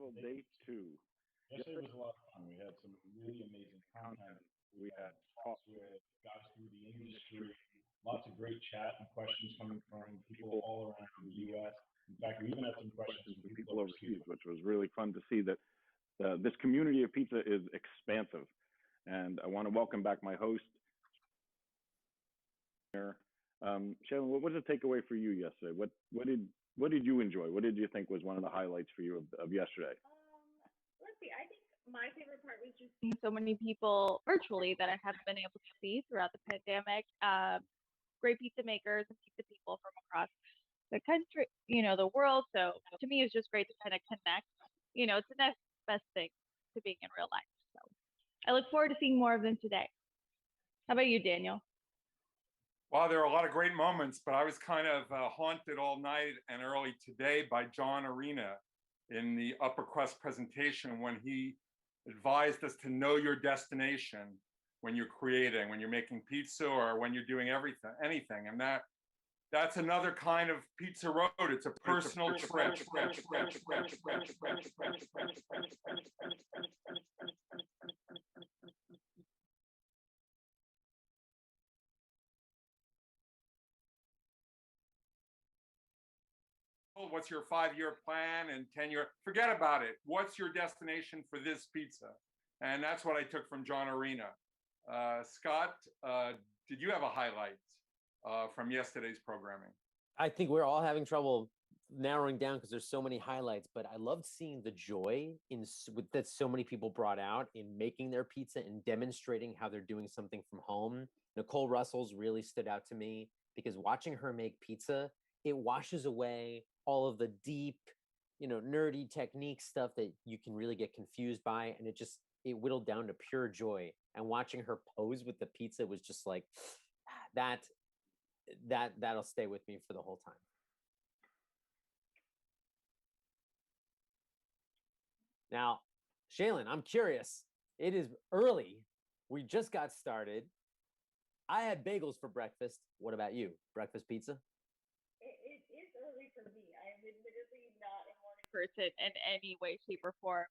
Pizzaiolo Day 2. Yesterday was a lot of fun. We had some really amazing content. We had talks with guys through the industry, lots of great chat and questions coming from people all around the U.S. In fact, we even had some questions from people overseas. Which was really fun to see that this community of pizza is expansive. And I want to welcome back my host. Shaylin, what was the takeaway for you yesterday? What did you enjoy? What did you think was one of the highlights for you of yesterday? Let's see. I think my favorite part was just seeing so many people virtually that I haven't been able to see throughout the pandemic. Great pizza makers and pizza people from across the country, the world. So to me, it's just great to kind of connect. It's the next best thing to being in real life. So I look forward to seeing more of them today. How about you, Daniel? Wow, there are a lot of great moments, but I was kind of haunted all night and early today by John Arena in the upper crust presentation when he advised us to know your destination when you're creating, when you're making pizza or when you're doing anything. And that's another kind of pizza road. It's a personal trip. What's your 5-year plan and 10-year? Forget about it. What's your destination for this pizza? And that's what I took from John Arena. Scott, did you have a highlight from yesterday's programming? I think we're all having trouble narrowing down because there's so many highlights, but I loved seeing the joy that so many people brought out in making their pizza and demonstrating how they're doing something from home. Nicole Russell's really stood out to me because watching her make pizza, it washes away all of the deep, nerdy technique stuff that you can really get confused by. And it whittled down to pure joy. And watching her pose with the pizza was just like, that'll stay with me for the whole time. Now, Shaylin, I'm curious. It is early. We just got started. I had bagels for breakfast. What about you? Breakfast pizza? It is early for me. I am admittedly not a morning person in any way, shape, or form.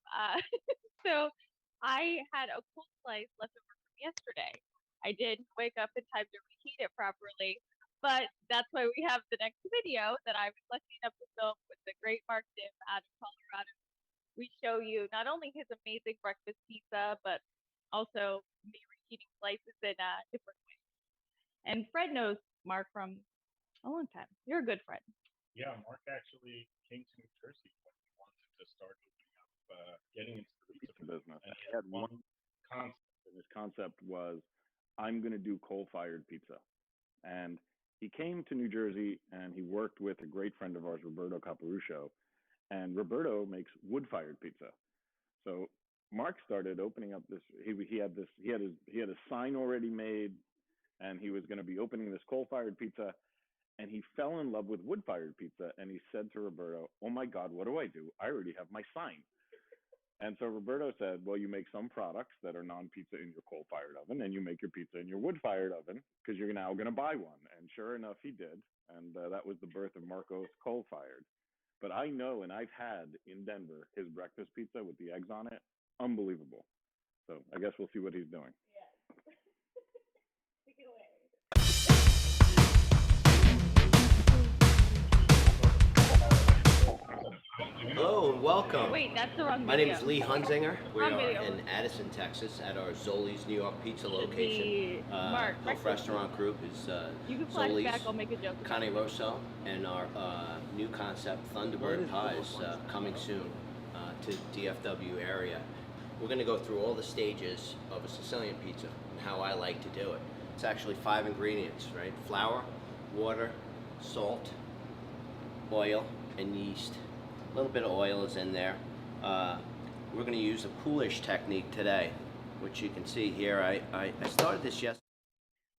So I had a cold slice left over from yesterday. I did wake up in time to reheat it properly, but that's why we have the next video that I was lucky enough to film with the great Mark Dim out of Colorado. We show you not only his amazing breakfast pizza, but also me reheating slices in different ways. And Fred knows Mark from a long time. You're a good friend. Yeah, Mark actually came to New Jersey when he wanted to start opening up, getting into the pizza business. And he had one concept, and his concept was, I'm going to do coal-fired pizza. And he came to New Jersey and he worked with a great friend of ours, Roberto Caparuccio, and Roberto makes wood-fired pizza. So Mark started opening up this. He had a sign already made, and he was going to be opening this coal-fired pizza. And he fell in love with wood-fired pizza, and he said to Roberto, "Oh my God, what do? I already have my sign." And so Roberto said, "Well, you make some products that are non-pizza in your coal-fired oven, and you make your pizza in your wood-fired oven because you're now going to buy one." And sure enough, he did, and that was the birth of Marco's coal-fired. But I know, and I've had in Denver his breakfast pizza with the eggs on it, unbelievable. So I guess we'll see what he's doing. Yes. Take it away. Hello and welcome. Wait, that's the wrong video. My name is Lee Hunzinger. We Wrong are video. in Addison, Texas, at our Zoli's New York Pizza location. Mark, Health Restaurant Group is you can flash Zoli's, back. I'll make a joke. Cane Rosso, and our new concept, Thunderbird Pies, coming soon to DFW area. We're going to go through all the stages of a Sicilian pizza and how I like to do it. It's actually 5 ingredients, right? Flour, water, salt, oil, and yeast. A little bit of oil is in there. We're going to use a poolish technique today, which you can see here. I started this yesterday.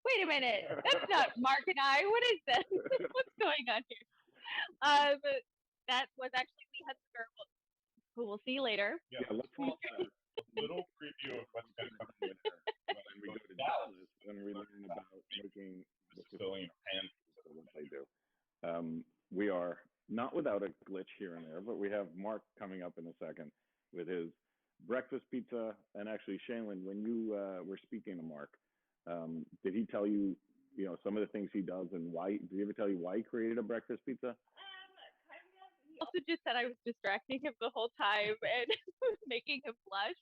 Wait a minute. That's not Mark and I. What is this? What's going on here? That was actually Lee Hunzinger, who we'll see later. yeah, let's watch a little preview of what's going to come in winter when we go to Dallas When we learn about making the Sicilian pan pizza. what they do. We are not without a glitch here and there, but we have Mark coming up in a second with his breakfast pizza. And actually, Shaylin, when you were speaking to Mark, did he tell you, some of the things he does and why? Did he ever tell you why he created a breakfast pizza? Kind of. He also just said I was distracting him the whole time and making him blush.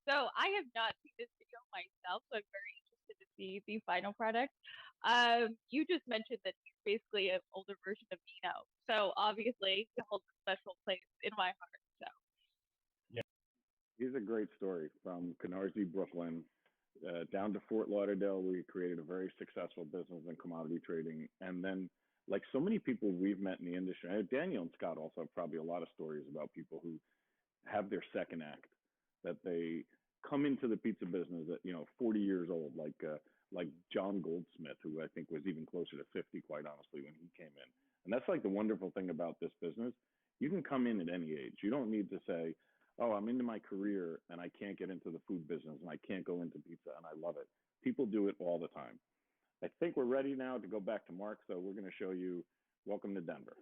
So I have not seen this video myself, so I'm very interested to see the final product. You just mentioned that he's basically an older version of Nino, so obviously he holds a special place in my heart. So He's a great story from Canarsie, Brooklyn, down to Fort Lauderdale, where he created a very successful business in commodity trading. And then, like so many people we've met in the industry, Daniel and Scott also have probably a lot of stories about people who have their second act, that they come into the pizza business at 40 years old, like John Goldsmith, who I think was even closer to 50, quite honestly, when he came in. And that's like the wonderful thing about this business. You can come in at any age. You don't need to say, oh, I'm into my career and I can't get into the food business and I can't go into pizza and I love it. People do it all the time. I think we're ready now to go back to Mark. So we're going to show you Welcome to Denver.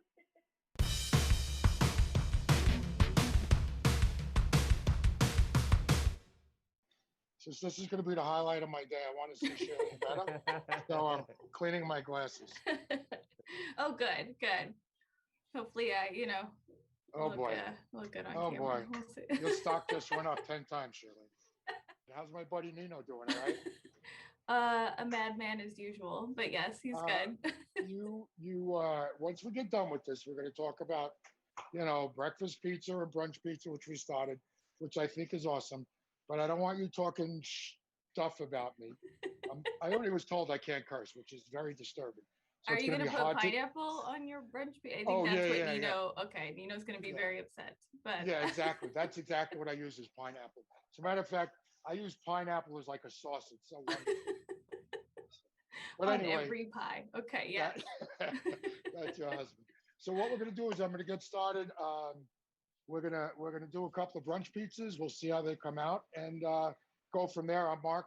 Since this is going to be the highlight of my day, I want to see Shirley better. So I'm cleaning my glasses. Oh, good. Hopefully, Oh boy. look good on Oh camera. boy. We'll see. Your stock just went up 10 times, Shirley. How's my buddy Nino doing, all right? A madman as usual, but yes, he's good. You once we get done with this, we're going to talk about, breakfast pizza or brunch pizza, which we started, which I think is awesome. But I don't want you talking stuff about me. I already was told I can't curse, which is very disturbing. So Are you going to put pineapple on your brunch pizza? I think that's what Nino. Yeah. Okay, Nino's going to be very upset. But yeah, exactly. That's exactly what I use as pineapple. As a matter of fact, I use pineapple as like a sauce. It's so wonderful. But on anyway, every pie. Okay, yeah. That's your husband. So what we're going to do is I'm going to get started. We're gonna do a couple of brunch pizzas. We'll see how they come out and go from there. I'm Mark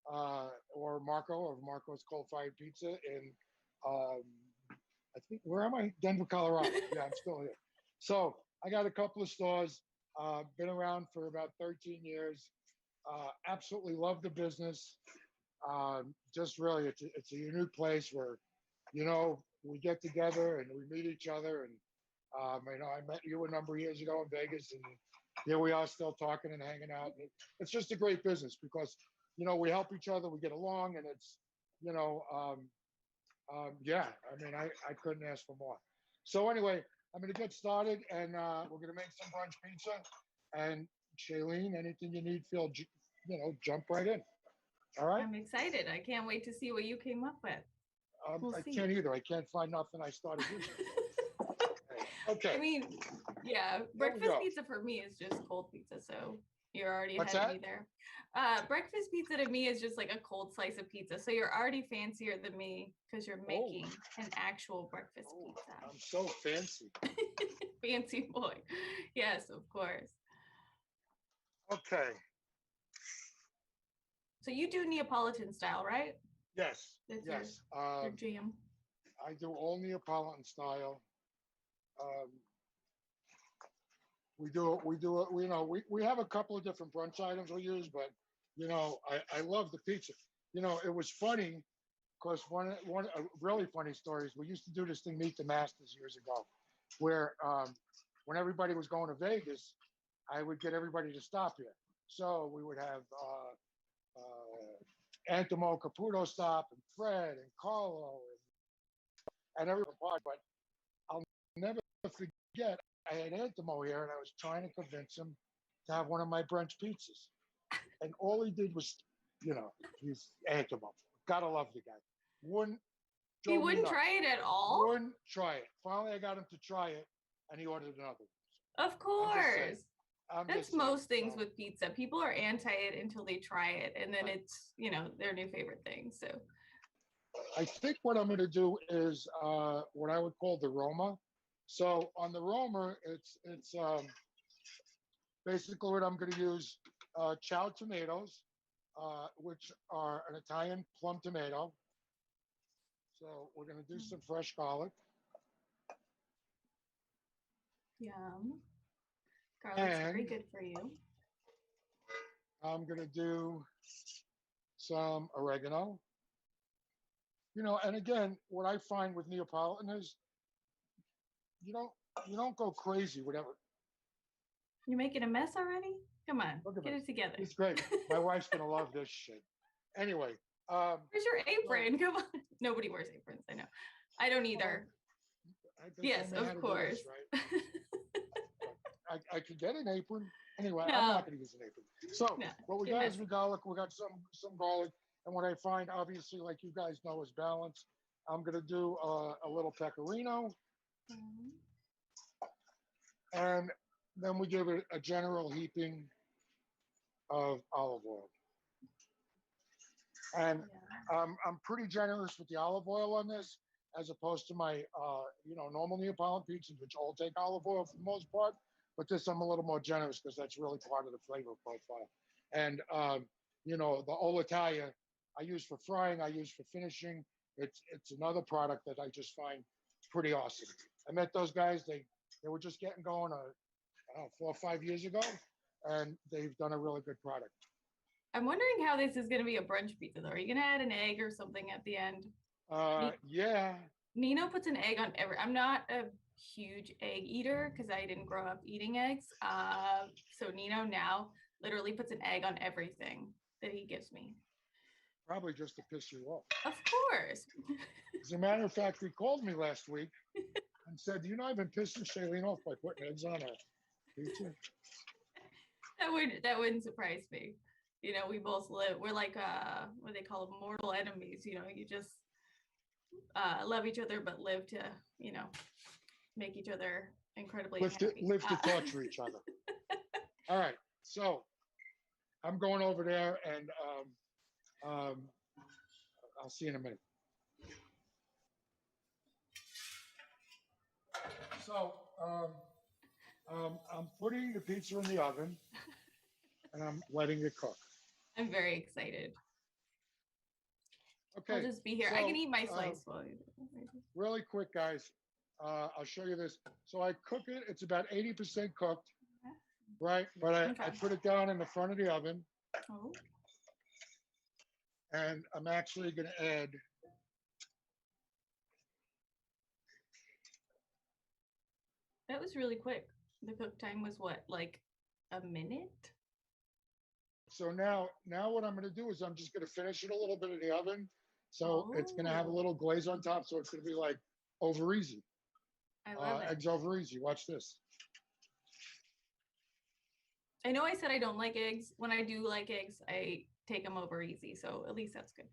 or Marco of Marco's Coal Fired Pizza in I think, where am I? Denver, Colorado. Yeah, I'm still here. So I got a couple of stores. Been around for about 13 years. Absolutely love the business. Just really, it's a unique place where we get together and we meet each other and. I met you a number of years ago in Vegas, and here we are still talking and hanging out. And it's just a great business because, we help each other, we get along, and it's, yeah, I couldn't ask for more. So anyway, I'm going to get started, and we're going to make some brunch pizza. And Shailene, anything you need, jump right in. All right? I'm excited. I can't wait to see what you came up with. I can't either. I can't find nothing I started using. Okay. I mean, yeah, breakfast pizza for me is just cold pizza, so you're already ahead of me there. Breakfast pizza to me is just like a cold slice of pizza, so you're already fancier than me because you're making an actual breakfast pizza. I'm so fancy. Fancy boy. Yes, of course. Okay. So you do Neapolitan style, right? Yes. That's your jam. I do all Neapolitan style. We have a couple of different brunch items we use, but I love the pizza. It was funny because one a really funny story is we used to do this thing, Meet the Masters, years ago, where when everybody was going to Vegas, I would get everybody to stop here. So we would have Antimo Caputo stop, and Fred and Carlo and everyone. But I'll never forget, I had Antimo here and I was trying to convince him to have one of my brunch pizzas. And all he did was, he's Antimo. Gotta love the guy. He wouldn't try it at all? Wouldn't try it. Finally, I got him to try it and he ordered another one. Of course. That's most things with pizza. People are anti it until they try it. And then it's, their new favorite thing. So I think what I'm going to do is what I would call the Roma. So on the Roma, it's basically what I'm going to use chow tomatoes, which are an Italian plum tomato. So we're going to do some fresh garlic. Yum. Garlic's very And good for you. I'm gonna do some oregano. And again, what I find with Neapolitan is you don't go crazy, whatever. You're making a mess already? Come on, Look at get this. it together. It's great. My wife's gonna love this shit. Anyway, Where's your apron? Come on. Nobody wears aprons. I know. I don't either. Yes, of course. This, right? I could get an apron. Anyway, No. I'm not going to use an apron. So No, what we got is garlic. We got some garlic, and what I find, obviously, like you guys know, is balance. I'm going to do a little pecorino, and then we give it a general heaping of olive oil. And I'm pretty generous with the olive oil on this, as opposed to my normal Neapolitan pizzas, which all take olive oil for the most part. But this I'm a little more generous because that's really part of the flavor profile. And the Old Italia I use for frying, I use for finishing. It's another product that I just find pretty awesome. I met those guys. They were just getting going 4 or 5 years ago, and they've done a really good product. I'm wondering how this is going to be a brunch pizza, though. Are you going to add an egg or something at the end? Yeah. Nino puts an egg on every. I'm not a huge egg eater because I didn't grow up eating eggs. So Nino now literally puts an egg on everything that he gives me. Probably just to piss you off. Of course. As a matter of fact, he called me last week and said, I've been pissing Shailene off by putting eggs on her pizza. That wouldn't surprise me. We both we're like what they call them, mortal enemies. You just love each other but live to make each other incredibly happy. Live to torture each other. All right, so I'm going over there, and I'll see you in a minute. So I'm putting the pizza in the oven, and I'm letting it cook. I'm very excited. Okay. I'll just be here. I can eat my slice while you really quick, guys. I'll show you this. So I cook it. It's about 80% cooked, right? But I put it down in the front of the oven. Oh. And I'm actually going to add That was really quick. The cook time was what, like a minute? So now what I'm going to do is I'm just going to finish it a little bit in the oven. So it's going to have a little glaze on top. So it's going to be like over easy. I love it. Eggs over easy. Watch this. I know I said I don't like eggs. When I do like eggs, I take them over easy. So at least that's good.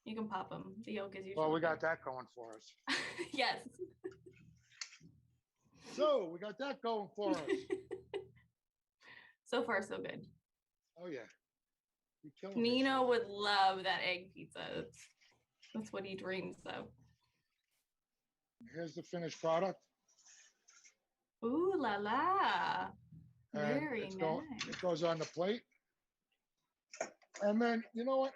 You can pop them. The yolk is usually. Well, we got that going for us. Yes. So we got that going for us. So far, so good. Oh yeah. Nino would love that egg pizza. That's what he dreams of. Here's the finished product. Ooh la la. Very nice. It goes on the plate. And then, you know what?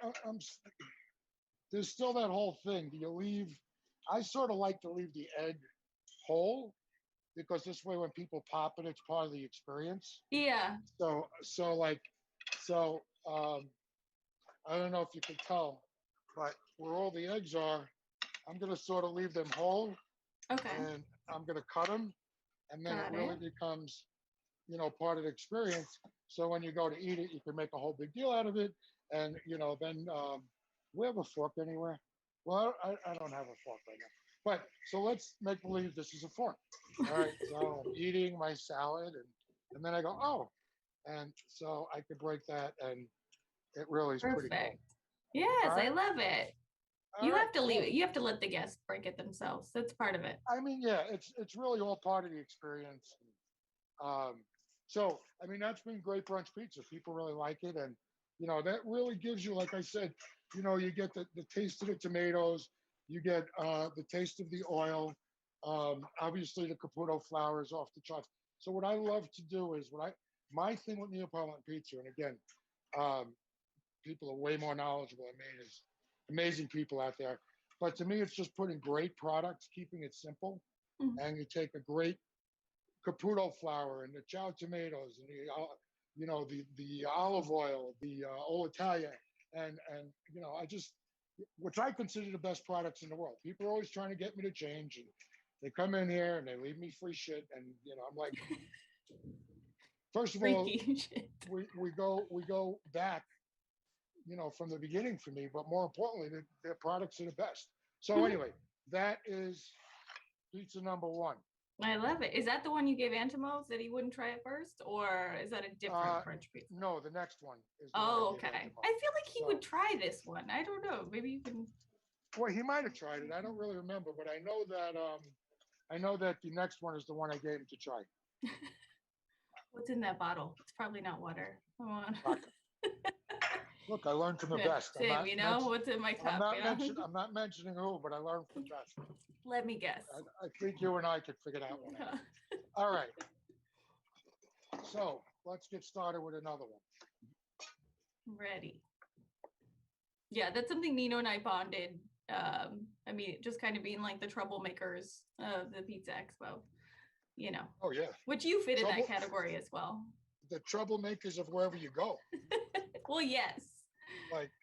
There's still that whole thing. Do you leave? I sort of like to leave the egg whole, because this way when people pop it, it's part of the experience. Yeah. So I don't know if you can tell, but where all the eggs are, I'm going to sort of leave them whole. Okay. And I'm going to cut them. And then it really becomes, part of the experience. So when you go to eat it, you can make a whole big deal out of it. And, then we have a fork anywhere. Well, I don't have a fork right now. But so let's make believe this is a fork. All right. So I'm eating my salad, and then I go, oh. And so I could break that, and it really is pretty cool. Yes, right? I love it. You have to leave it. You have to let the guests break it themselves. That's part of it. I mean, yeah, it's really all part of the experience. So, I mean, that's been great brunch pizza. People really like it. And, that really gives you, like I said, you get the taste of the tomatoes. You get the taste of the oil. Obviously, the Caputo flour is off the charts. So what I love to do is my thing with Neapolitan pizza, and again, people are way more knowledgeable than me. There's amazing people out there. But to me, it's just putting great products, keeping it simple. Mm-hmm. And you take a great Caputo flour and the chow tomatoes and the olive oil, the old Italia, and I just, which I consider the best products in the world. People are always trying to get me to change, and they come in here and they leave me free shit, and I'm like, first of all, we go back, from the beginning for me, but more importantly, their products are the best. So anyway, that is pizza number one. I love it. Is that the one you gave Antimo that he wouldn't try it first, or is that a different French pizza? No, the next one is. Okay. I feel like he would try this one. I don't know. Maybe you can. Well, he might have tried it. I don't really remember, but I know that the next one is the one I gave him to try. What's in that bottle? It's probably not water. Come on. Look, I learned from the best. Sam, what's in my cup? I'm not mentioning who, but I learned from the best. Let me guess. I think you and I could figure that one out. All right. So let's get started with another one. Ready. Yeah, that's something Nino and I bonded. Just kind of being like the troublemakers of the Pizza Expo, Oh, yeah. Which you fit in that category as well. The troublemakers of wherever you go. Well, yes.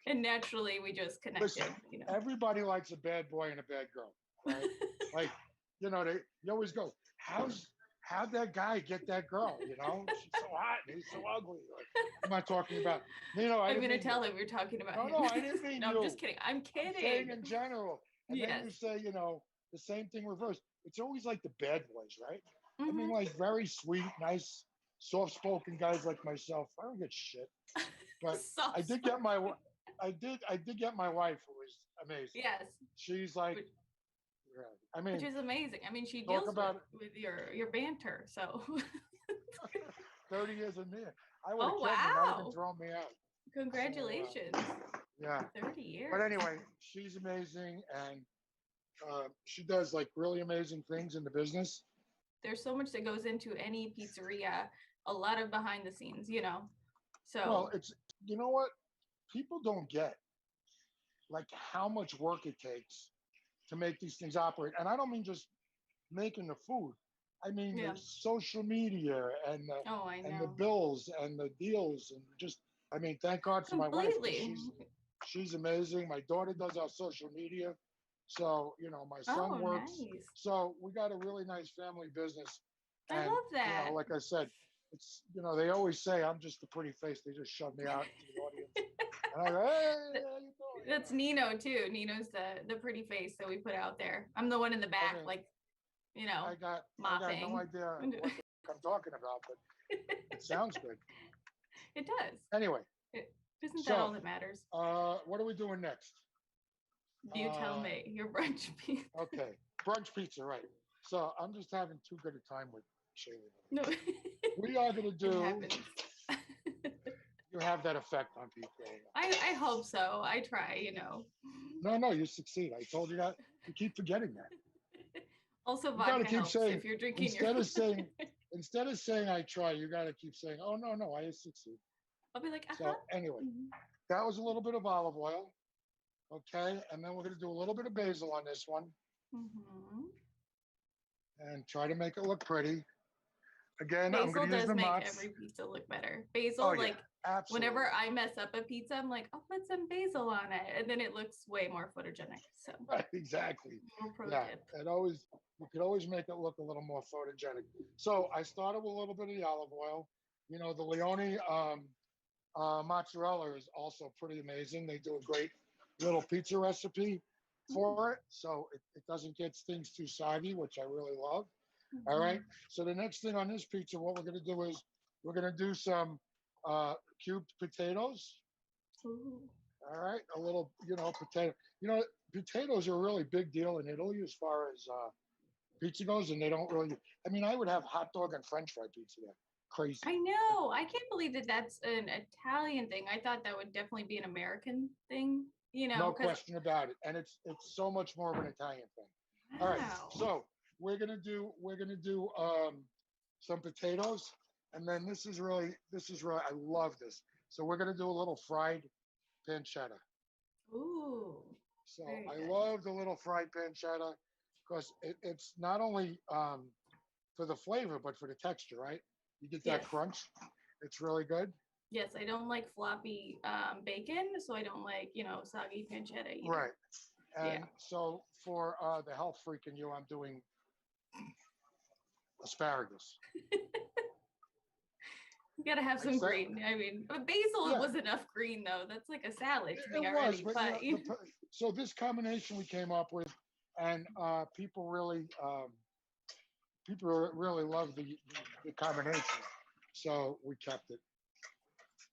And naturally we just connected. Listen, everybody likes a bad boy and a bad girl, right? You always go, how'd that guy get that girl? She's so hot and he's so ugly. I'm not talking about, I'm going to tell him you're talking about him. No, I didn't mean no, you. I'm just kidding. I'm kidding. I'm saying in general. And then you say, the same thing reversed. It's always like the bad boys, right? Mm-hmm. I mean, very sweet, nice, soft-spoken guys like myself. I don't get shit. But I did get my wife, who was amazing. Yes. She's like, which is amazing. She deals with your banter. So 30 years in there. I would have wow. not even thrown me out. Congratulations. Yeah. 30 years. But anyway, she's amazing, and she does really amazing things in the business. There's so much that goes into any pizzeria, a lot of behind the scenes, So well, it's what people don't get, how much work it takes to make these things operate. And I don't mean just making the food. I mean the social media and the bills and the deals and thank God for my wife. She's amazing. My daughter does our social media. So, my son works. Nice. So we got a really nice family business. And, I love that. Like I said, it's, they always say I'm just a pretty face. They just shove me out to the audience. And I go, hey, how you doing? That's Nino too. Nino's the pretty face that we put out there. I'm the one in the back, I got mopping. no idea what I'm talking about, but it sounds good. It does. Anyway. Isn't that all that matters? What are we doing next? You tell me. Your brunch pizza. Okay. Brunch pizza, right. So I'm just having too good a time with Shaylee. No. We are going to do... You have that effect on people. I hope so. I try, No, you succeed. I told you that. You keep forgetting that. Also, vodka helps if you're drinking instead of saying I try, you got to keep saying, oh, no, I succeed. I'll be like, So anyway, that was a little bit of olive oil. Okay, and then we're going to do a little bit of basil on this one. Mm-hmm. And try to make it look pretty. Again, basil I'm going to use the does mozz. make every pizza look better. Basil, absolutely. Whenever I mess up a pizza, I'm like, I'll put some basil on it, and then it looks way more photogenic. So right, exactly. You could always make it look a little more photogenic. So I started with a little bit of the olive oil. The Leone mozzarella is also pretty amazing. They do a great little pizza recipe for it, so it doesn't get things too soggy, which I really love. Mm-hmm. All right, so the next thing on this pizza, what we're going to do is we're going to do some cubed potatoes. Ooh. All right, a little potato. Potatoes are a really big deal in Italy as far as pizza goes, and they don't really, I would have hot dog and French fry pizza there. Crazy. I know. I can't believe that that's an Italian thing. I thought that would definitely be an American thing. No question about it, and it's so much more of an Italian thing. Wow. All right, so we're gonna do some potatoes, and then this is really I love this. So we're gonna do a little fried pancetta. Ooh. So I love the little fried pancetta because it's not only for the flavor, but for the texture, right? You get that Yes. crunch. It's really good. Yes, I don't like floppy bacon, so I don't like, soggy pancetta either. Right. And Yeah. so for the health freak in you, I'm doing asparagus. You gotta have some green. I mean, but basil was enough green though. That's like a salad to me already. But so this combination we came up with, and people really love the combination, so we kept it.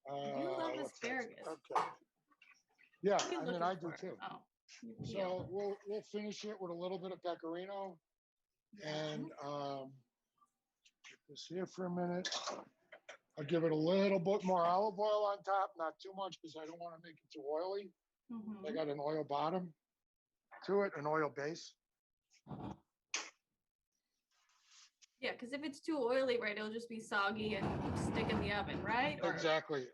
You love asparagus. Okay. Yeah, I mean I do too. Oh. So we'll finish it with a little bit of pecorino, and put this here for a minute. I'll give it a little bit more olive oil on top, not too much because I don't want to make it too oily. Mm-hmm. I got an oil bottom to it, an oil base. Yeah, because if it's too oily, right, it'll just be soggy and stick in the oven, right? Exactly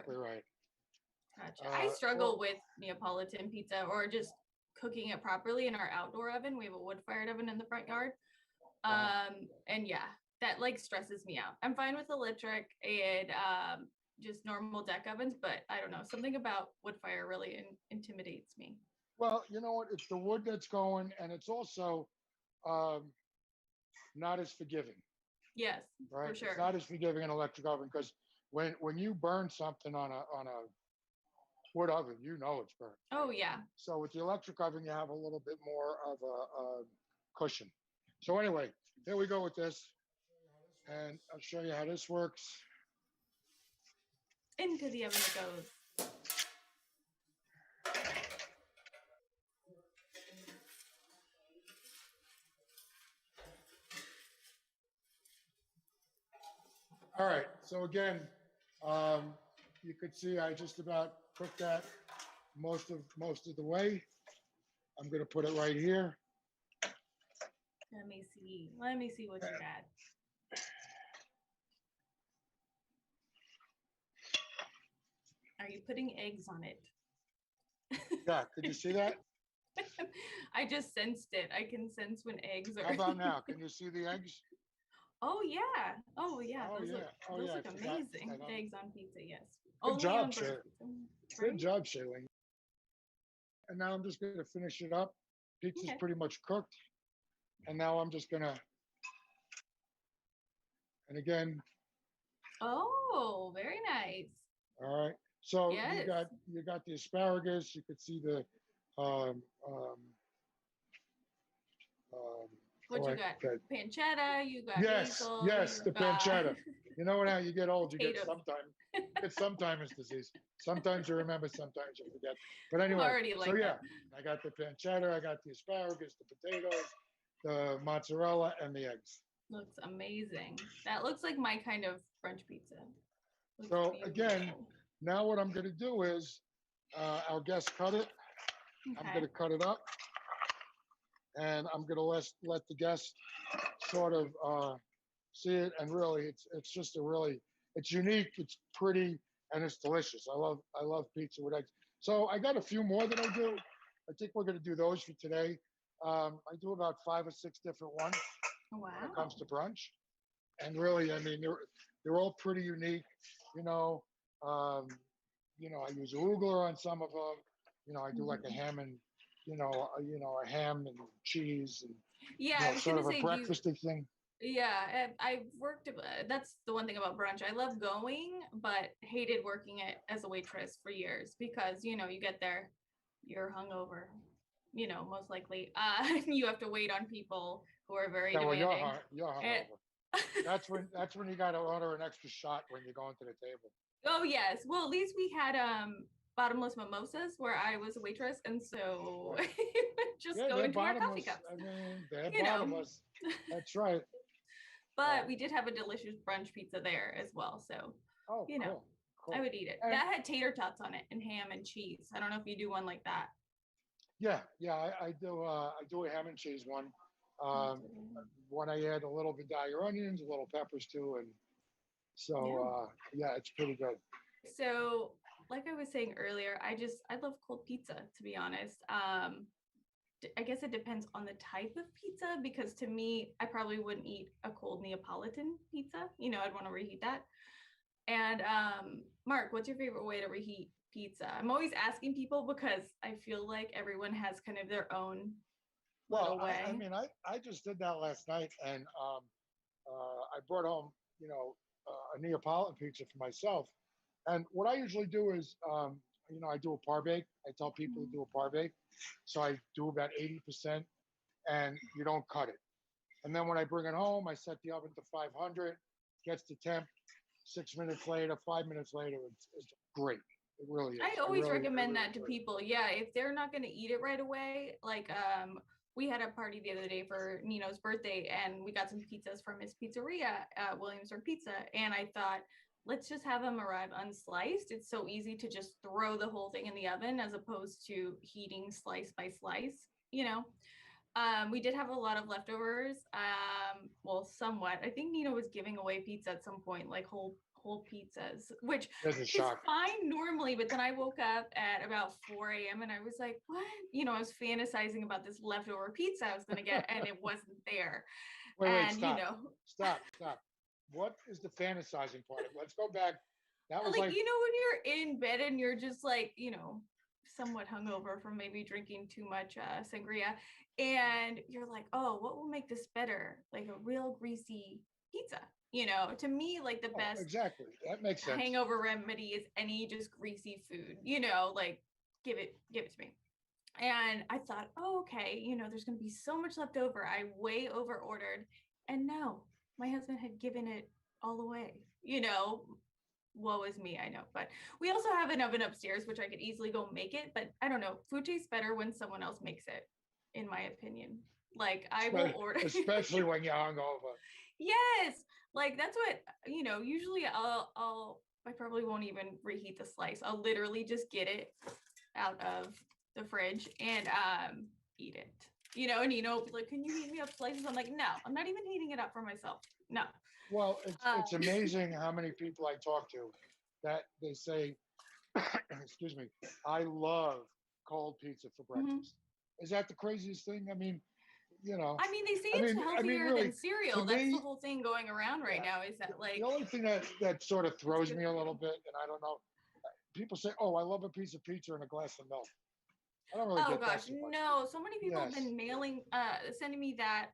right. Gotcha. I struggle with Neapolitan pizza or just cooking it properly in our outdoor oven. We have a wood-fired oven in the front yard. And yeah, that like stresses me out. I'm fine with electric and just normal deck ovens, but I don't know, something about wood fire really intimidates me. Well, you know what? It's the wood that's going, and it's also not as forgiving. Yes, right? For sure. It's not as forgiving an electric oven because when you burn something on a wood oven, you know it's burnt. Oh yeah. So with the electric oven, you have a little bit more of a cushion. So anyway, here we go with this, and I'll show you how this works. Into the oven it goes. All right, so again, you could see I just about cooked that most of the way. I'm going to put it right here. Let me see what you got. Are you putting eggs on it? Yeah, could you see that? I just sensed it. I can sense when eggs are. How about now? Can you see the eggs? Oh yeah. Those look I amazing. Eggs on pizza, yes. Good job, Shay. Good job, Shailene. And now I'm just going to finish it up. Pizza's pretty much cooked. And now I'm just going to, and again. Oh, very nice. All right. So yes. you got the asparagus. You could see the what you got? Okay. Pancetta. You got basil. Yes, the pancetta. You know, when how you get old, you get sometimes disease. Sometimes you remember, sometimes you forget. But anyway, I got the pancetta, I got the asparagus, the potatoes, the mozzarella, and the eggs. Looks amazing. That looks like my kind of French pizza. Looks so beautiful. Again, now what I'm going to do is, our guest cut it. Okay. I'm going to cut it up, and I'm going to let the guest sort of see it. And really, it's just it's unique, it's pretty, and it's delicious. I love pizza with eggs. So I got a few more that I do. I think we're going to do those for today. I do about 5 or 6 different ones when it comes to brunch. And really, I mean, they're all pretty unique. I use arugula on some of them. I do like a ham and, a ham and cheese and sort of a breakfasty thing. Yeah, I've worked. That's the one thing about brunch. I love going, but hated working it as a waitress for years because you get there, you're hungover. Most likely, you have to wait on people who are very demanding. Well, you're hungover. That's when you got to order an extra shot when you go into the table. Oh yes. Well, at least we had bottomless mimosas where I was a waitress, and so just go into our coffee cups. I mean, they're bottomless. That's right. But we did have a delicious brunch pizza there as well. So, cool. I would eat it. And that had tater tots on it and ham and cheese. I don't know if you do one like that. Yeah, I do. I do a ham and cheese one. When I add a little Vidalia onions, a little peppers too, and so it's pretty good. So, like I was saying earlier, I love cold pizza. To be honest, I guess it depends on the type of pizza, because to me, I probably wouldn't eat a cold Neapolitan pizza. I'd want to reheat that. And Mark, what's your favorite way to reheat pizza? I'm always asking people because I feel like everyone has kind of their own little way. I mean, I just did that last night, and I brought home, a Neapolitan pizza for myself. And what I usually do is, I do a par bake. I tell people to do a par bake. So I do about 80%, and you don't cut it. And then when I bring it home, I set the oven to 500, gets to temp. 6 minutes later, 5 minutes later, it's great. It really is. I always recommend that to people. Yeah, if they're not going to eat it right away, like we had a party the other day for Nino's birthday, and we got some pizzas from his pizzeria, Williamsburg Pizza, and I thought, let's just have them arrive unsliced. It's so easy to just throw the whole thing in the oven as opposed to heating slice by slice. We did have a lot of leftovers. Well, somewhat. I think Nino was giving away pizza at some point, like whole pizzas, which is fine normally. But then I woke up at about 4 a.m. and I was like, what? I was fantasizing about this leftover pizza I was going to get, and it wasn't there. Wait, stop. What is the fantasizing part? Let's go back. That was like when you're in bed and you're just like, somewhat hungover from maybe drinking too much sangria, and you're like, oh, what will make this better? Like a real greasy pizza. To me, like the best exactly. That makes sense. Hangover remedy is any just greasy food. Like give it to me. And I thought, oh, okay, there's gonna be so much left over. I way over ordered, and no, my husband had given it all away. Woe is me, I know. But we also have an oven upstairs, which I could easily go make it. But I don't know. Food tastes better when someone else makes it, in my opinion. Like I will order, especially when you're hungover. Yes, like that's what usually I probably won't even reheat the slice. I'll literally just get it out of the fridge and eat it. And will be like, can you heat me up slices? I'm like, no, I'm not even heating it up for myself. No. Well, it's amazing how many people I talk to that they say, excuse me, I love cold pizza for breakfast. Is that the craziest thing? I mean, I mean, they say it's healthier really, than cereal. That's the whole thing going around right now, is that like... The only thing that sort of throws me a little bit, and I don't know, people say, oh, I love a piece of pizza and a glass of milk. I don't really get that so much. No. So many people have been sending me that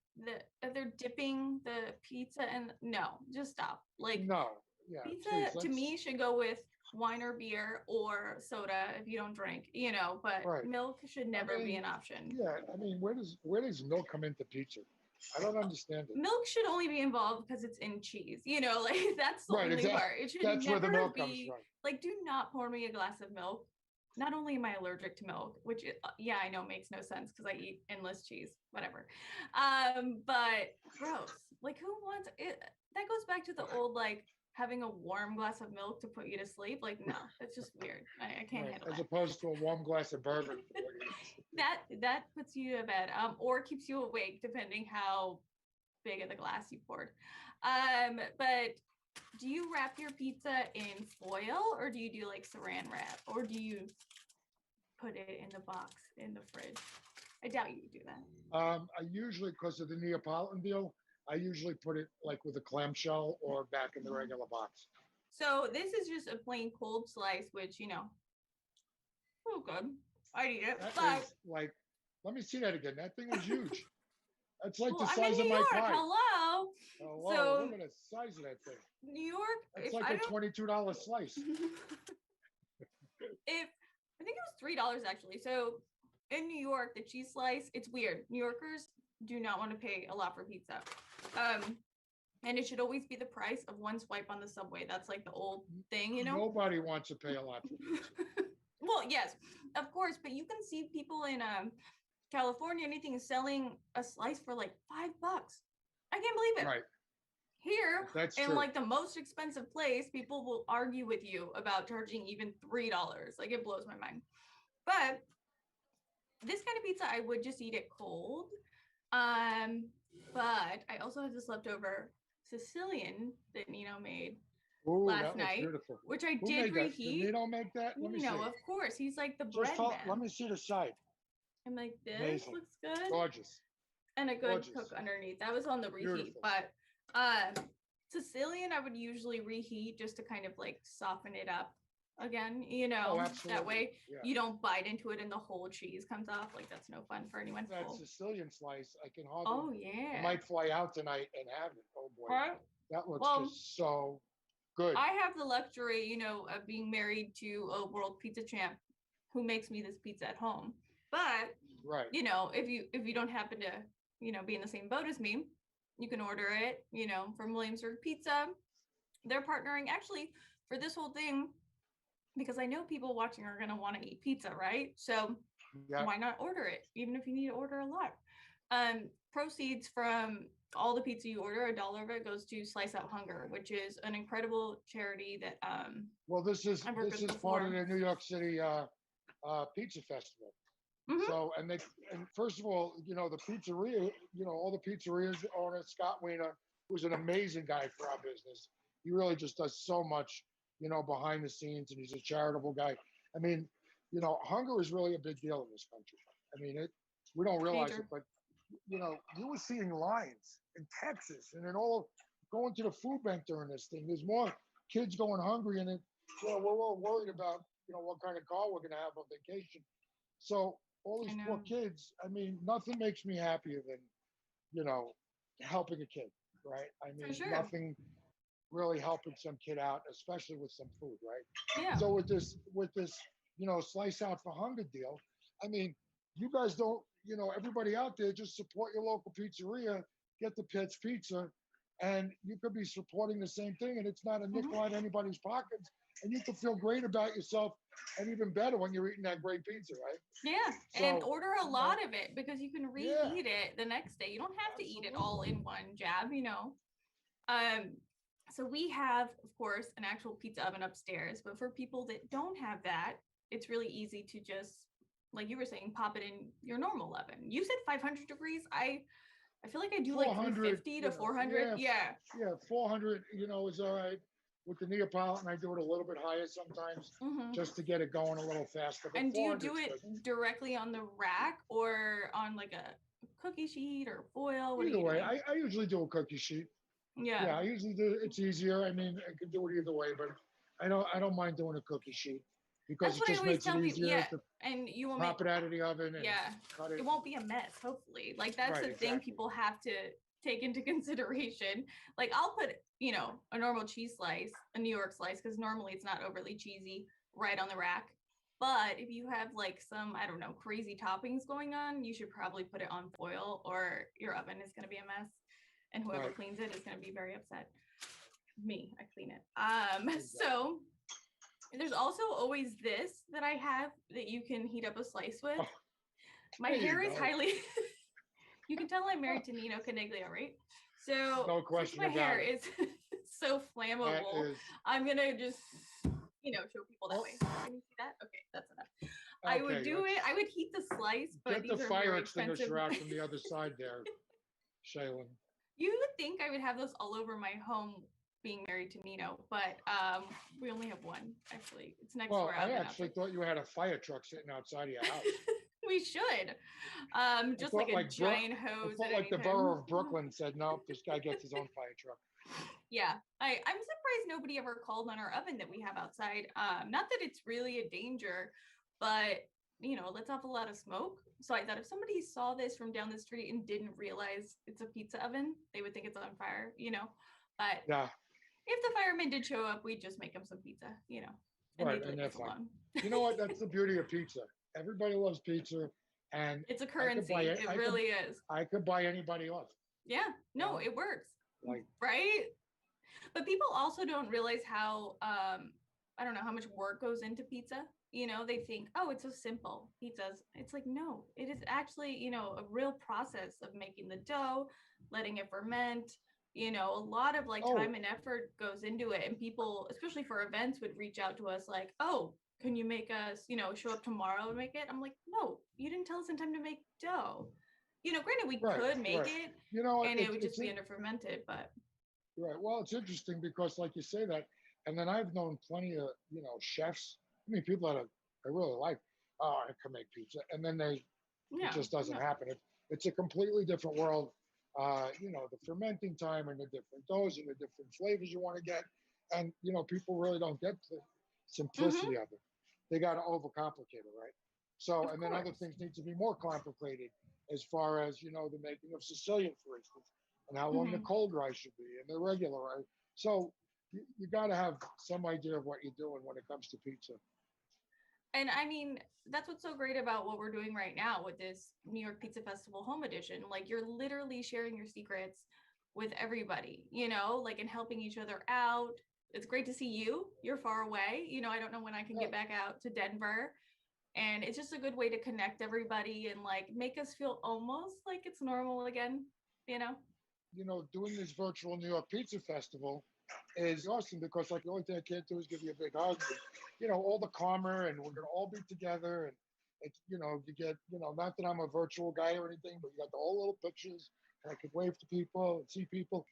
they're dipping the pizza, and no, just stop. Like, no, yeah. Pizza to me should go with wine or beer or soda if you don't drink, but milk should never be an option. Yeah, I mean, where does milk come into pizza? I don't understand it. Milk should only be involved because it's in cheese, like that's the only part. It should that's never where the milk be comes from. Like, do not pour me a glass of milk. Not only am I allergic to milk, which I know makes no sense because I eat endless cheese, whatever. But gross. Like, who wants it? That goes back to the old like having a warm glass of milk to put you to sleep. Like, no, that's just weird. I can't handle it. As opposed to a warm glass of bourbon. that puts you to bed, or keeps you awake, depending how big of the glass you poured. But do you wrap your pizza in foil, or do you do like saran wrap, or do you put it in the box in the fridge? I doubt you do that. I usually, because of the Neapolitan deal, I usually put it like with a clamshell or back in the regular box. So this is just a plain cold slice, which, oh, good. I'd eat it. That is like, let me see that again. That thing is huge. That's like the size I'm in of New my York. pie. Hello. So, look at the size of that thing. New York. It's like a $22 slice. I think it was $3 actually. So in New York, the cheese slice, it's weird. New Yorkers do not want to pay a lot for pizza. And it should always be the price of one swipe on the subway. That's like the old thing, Nobody wants to pay a lot for pizza. Well, yes, of course, but you can see people in California, anything selling a slice for like $5. I can't believe it. Right. Here, that's in true. like the most expensive place, people will argue with you about charging even $3. Like, it blows my mind. But this kind of pizza, I would just eat it cold. But I also have this leftover Sicilian that Nino made last night, which I did reheat. Did Nino make that? Let me see. Of course, he's like the bread man. Let me see the side. I'm like, this Amazing. looks good. Gorgeous. And a good Gorgeous. cook underneath. That was on the reheat. Beautiful. But Sicilian, I would usually reheat just to kind of like soften it up again, that way you don't bite into it and the whole cheese comes off. Like, that's no fun for anyone. That Sicilian slice, I can hardly. I might fly out tonight and have it. Oh boy, that looks just so good. I have the luxury, of being married to a world pizza champ who makes me this pizza at home. But if you don't happen to be in the same boat as me, you can order it from Williamsburg Pizza. They're partnering actually for this whole thing, because I know people watching are going to want to eat pizza, right? So why not order it, even if you need to order a lot? Proceeds from all the pizza you order, $1 of it goes to Slice Out Hunger, which is an incredible charity that well, this is part of the New York City pizza festival. Mm-hmm. So and first of all, the pizzeria, all the pizzerias owner Scott Wiener, who's an amazing guy for our business. He really just does so much behind the scenes, and he's a charitable guy. I mean, hunger is really a big deal in this country. I mean, we don't realize it, but you were seeing lines in Texas and then all going to the food bank during this thing. There's more kids going hungry, and we're all worried about what kind of car we're going to have on vacation. So all these poor kids. I mean, nothing makes me happier than helping a kid, right? I mean, nothing really helping some kid out, especially with some food, right? Yeah. So with this, Slice Out for Hunger deal, I mean, you guys don't, everybody out there, just support your local pizzeria, get the Pitch Pizza, and you could be supporting the same thing, and it's not a nickel out of anybody's pockets, and you can feel great about yourself, and even better when you're eating that great pizza, right? Yeah, so, and order a lot of it, because you can reheat it the next day. You don't have to eat it all in one jab, So we have, of course, an actual pizza oven upstairs, but for people that don't have that, it's really easy to just, like you were saying, pop it in your normal oven. You said 500 degrees. I feel like I do like 350 to 400. Yeah, 400, is all right. With the Neapolitan, I do it a little bit higher sometimes, just to get it going a little faster. And do you do it directly on the rack or on like a cookie sheet or foil? Either way, I usually do a cookie sheet. Yeah, I usually do. It's easier. I mean, I can do it either way, but I don't mind doing a cookie sheet, because it just makes it easier to and you will pop it out of the oven and cut it. It won't be a mess, hopefully. Like, that's the thing people have to take into consideration. Like, I'll put, a normal cheese slice, a New York slice, because normally it's not overly cheesy, right on the rack. But if you have like some, I don't know, crazy toppings going on, you should probably put it on foil, or your oven is going to be a mess. And whoever cleans it is going to be very upset. Me, I clean it. So there's also always this that I have that you can heat up a slice with. My hair is highly, you can tell I'm married to Nino Caniglia, right? So no question my hair is so flammable. I'm going to just, show people that way. Can you see that? Okay, that's enough. I would do it. I would heat the slice, but get the fire extinguisher out from the other side there, Shaylin. You would think I would have those all over my home being married to Nino, but we only have one, actually. It's next door. I actually thought you had a fire truck sitting outside of your house. We should. Just like a giant hose. I thought like the borough of Brooklyn said, no, this guy gets his own fire truck. Yeah, I'm surprised nobody ever called on our oven that we have outside. Not that it's really a danger, but lets off a lot of smoke. So I thought if somebody saw this from down the street and didn't realize it's a pizza oven, they would think it's on fire, But if the firemen did show up, we'd just make them some pizza, And right, and that's fine. You know what? That's the beauty of pizza. Everybody loves pizza, and it's a currency. It really is. I could buy anybody off. Yeah, no, it works. Right? But people also don't realize how I don't know how much work goes into pizza. They think, oh, it's so simple. Pizzas. It's like, no, it is actually, a real process of making the dough, letting it ferment. A lot of time and effort goes into it. And people, especially for events, would reach out to us like, oh, can you make us, show up tomorrow and make it? I'm like, no, you didn't tell us in time to make dough. Granted, we could make it, and it would just be under fermented, but. Right. Well, it's interesting because, like you say that, and then I've known plenty of, chefs. I mean, people that I really like, oh, I can make pizza. And then they It just doesn't happen. It's a completely different world. The fermenting time and the different doughs and the different flavors you want to get. And, people really don't get the simplicity of it. They got to overcomplicate it, right? So, and then other things need to be more complicated as far as, the making of Sicilian, for instance, and how long the cold rice should be and the regular rice. So you got to have some idea of what you're doing when it comes to pizza. And I mean, that's what's so great about what we're doing right now with this New York Pizza Festival Home Edition. Like, you're literally sharing your secrets with everybody, and helping each other out. It's great to see you. You're far away. I don't know when I can get back out to Denver. And it's just a good way to connect everybody and make us feel almost like it's normal again, Doing this virtual New York Pizza Festival is awesome because the only thing I can't do is give you a big hug. But, all the calmer, and we're gonna all be together, and it's you get not that I'm a virtual guy or anything, but you got the whole little pictures, and I could wave to people and see people.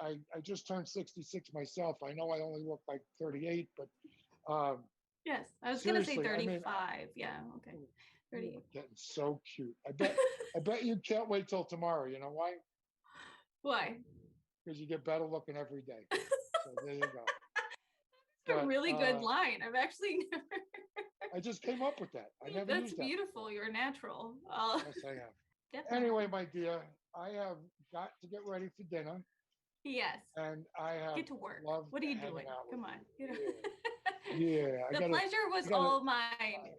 I just turned 66 myself. I know I only look like 38, but yes, I was gonna say 35. Yeah, okay. 38. Getting so cute. I bet you can't wait till tomorrow. You know why? Why? Because you get better looking every day. So there you go. That's a really good line. I've actually never. I just came up with that. I never That's used that. That's beautiful. You're natural. Yes, I am. Definitely. Anyway, my dear, I have got to get ready for dinner. Yes. And I have get to work. What are you doing? Come on. Yeah. The pleasure was all mine.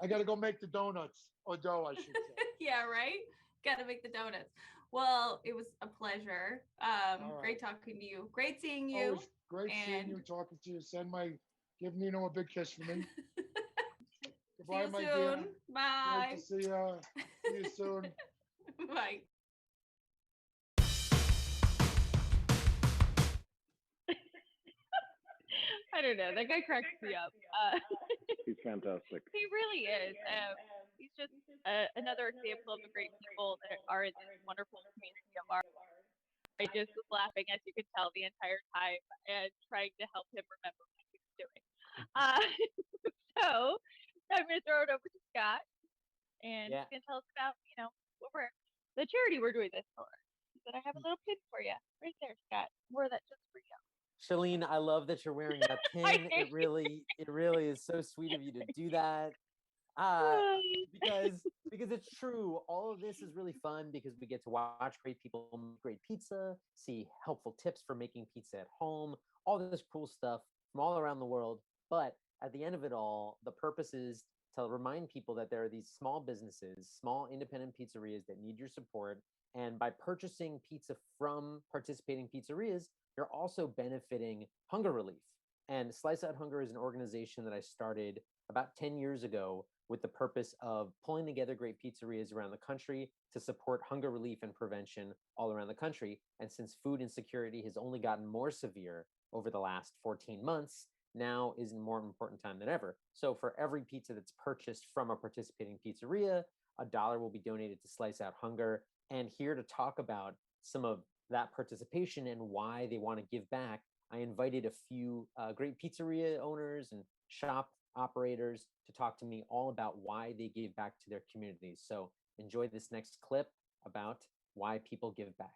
I got to go make the donuts, or dough, I should say. Yeah, right? Got to make the donuts. Well, it was a pleasure. Right. Great talking to you. Great seeing you. Always great seeing you, talking to you. Give Nino a big kiss for me. Goodbye, see you soon. Dear. Bye. Great to see you. See you soon. Bye. I don't know. That guy cracks me up. He's fantastic. He really is. He's just another example of the great people that are in this wonderful community of ours. I just was laughing, as you could tell, the entire time and trying to help him remember what he was doing. So I'm going to throw it over to Scott, and he's going to tell us about, the charity we're doing this for. But I have a little pin for you right there, Scott. Wore that just for you. Shalene, I love that you're wearing that pin. It really is so sweet of you to do that. Because it's true. All of this is really fun because we get to watch great people make great pizza, see helpful tips for making pizza at home, all this cool stuff from all around the world. But at the end of it all, the purpose is to remind people that there are these small businesses, small independent pizzerias that need your support. And by purchasing pizza from participating pizzerias, you're also benefiting hunger relief. And Slice Out Hunger is an organization that I started about 10 years ago with the purpose of pulling together great pizzerias around the country to support hunger relief and prevention all around the country. And since food insecurity has only gotten more severe over the last 14 months, now is a more important time than ever. So for every pizza that's purchased from a participating pizzeria, $1 will be donated to Slice Out Hunger. And here to talk about some of that participation and why they want to give back, I invited a few great pizzeria owners and shop operators to talk to me all about why they give back to their communities. So enjoy this next clip about why people give back.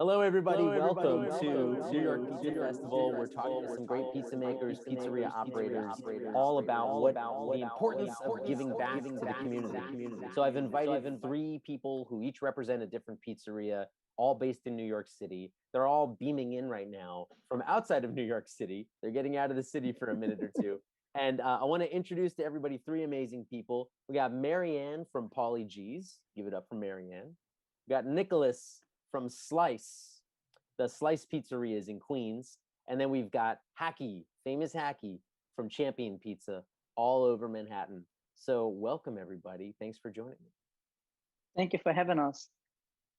Hello, everybody. Welcome to New York Pizza Festival. We're talking to some great pizza makers, pizzeria operators, all about the importance of giving back to the community. So I've invited 3 people who each represent a different pizzeria, all based in New York City. They're all beaming in right now from outside of New York City. They're getting out of the city for a minute or two. And I want to introduce to everybody 3 amazing people. We got Marianne from Pauly G's. Give it up for Marianne. We got Nicholas from Slice, the Slice Pizzerias in Queens. And then we've got Hacky, famous Hacky from Champion Pizza all over Manhattan. So welcome, everybody. Thanks for joining me. Thank you for having us.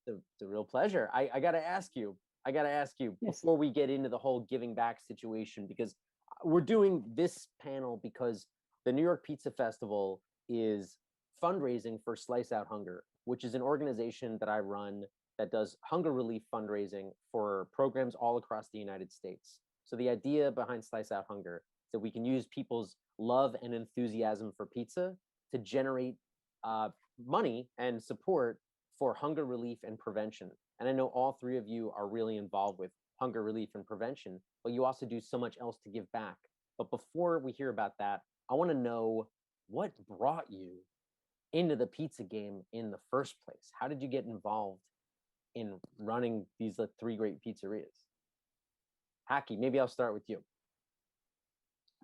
It's a real pleasure. I got to ask you, yes, before we get into the whole giving back situation, because we're doing this panel because the New York Pizza Festival is fundraising for Slice Out Hunger, which is an organization that I run that does hunger relief fundraising for programs all across the United States. So the idea behind Slice Out Hunger is that we can use people's love and enthusiasm for pizza to generate money and support for hunger relief and prevention. And I know all three of you are really involved with hunger relief and prevention, but you also do so much else to give back. But before we hear about that, I want to know what brought you into the pizza game in the first place. How did you get involved in running these three great pizzerias? Haki, maybe I'll start with you.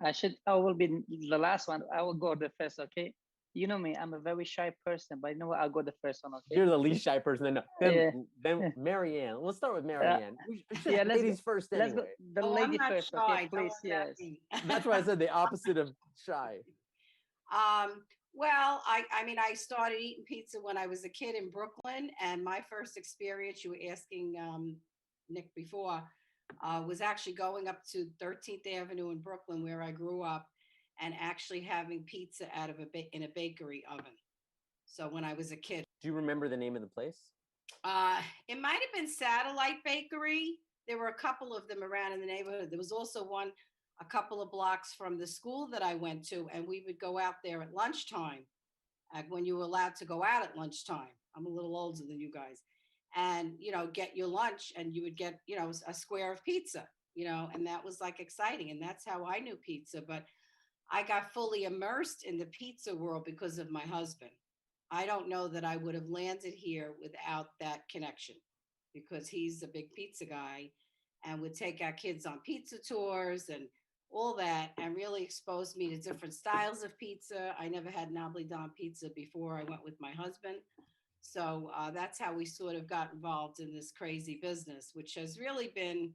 I will be the last one. I will go the first, okay? You know me, I'm a very shy person, but you know what? I'll go the first one, okay? You're the least shy person. Then Marianne. Let's start with Marianne. Yeah, ladies first anyway. Let's go, the lady first, okay? Please, yes. That's why I said the opposite of shy. Well, I mean, I started eating pizza when I was a kid in Brooklyn, and my first experience, you were asking Nick before, was actually going up to 13th Avenue in Brooklyn, where I grew up, and actually having pizza out of in a bakery oven. So when I was a kid. Do you remember the name of the place? It might have been Satellite Bakery. There were a couple of them around in the neighborhood. There was also one a couple of blocks from the school that I went to, and we would go out there at lunchtime, when you were allowed to go out at lunchtime. I'm a little older than you guys. And, you know, get your lunch, and you would get, you know, a square of pizza, you know, and that was like exciting. And that's how I knew pizza. But I got fully immersed in the pizza world because of my husband. I don't know that I would have landed here without that connection, because he's a big pizza guy and would take our kids on pizza tours and all that, and really exposed me to different styles of pizza. I never had Napolitan pizza before I went with my husband. So that's how we sort of got involved in this crazy business, which has really been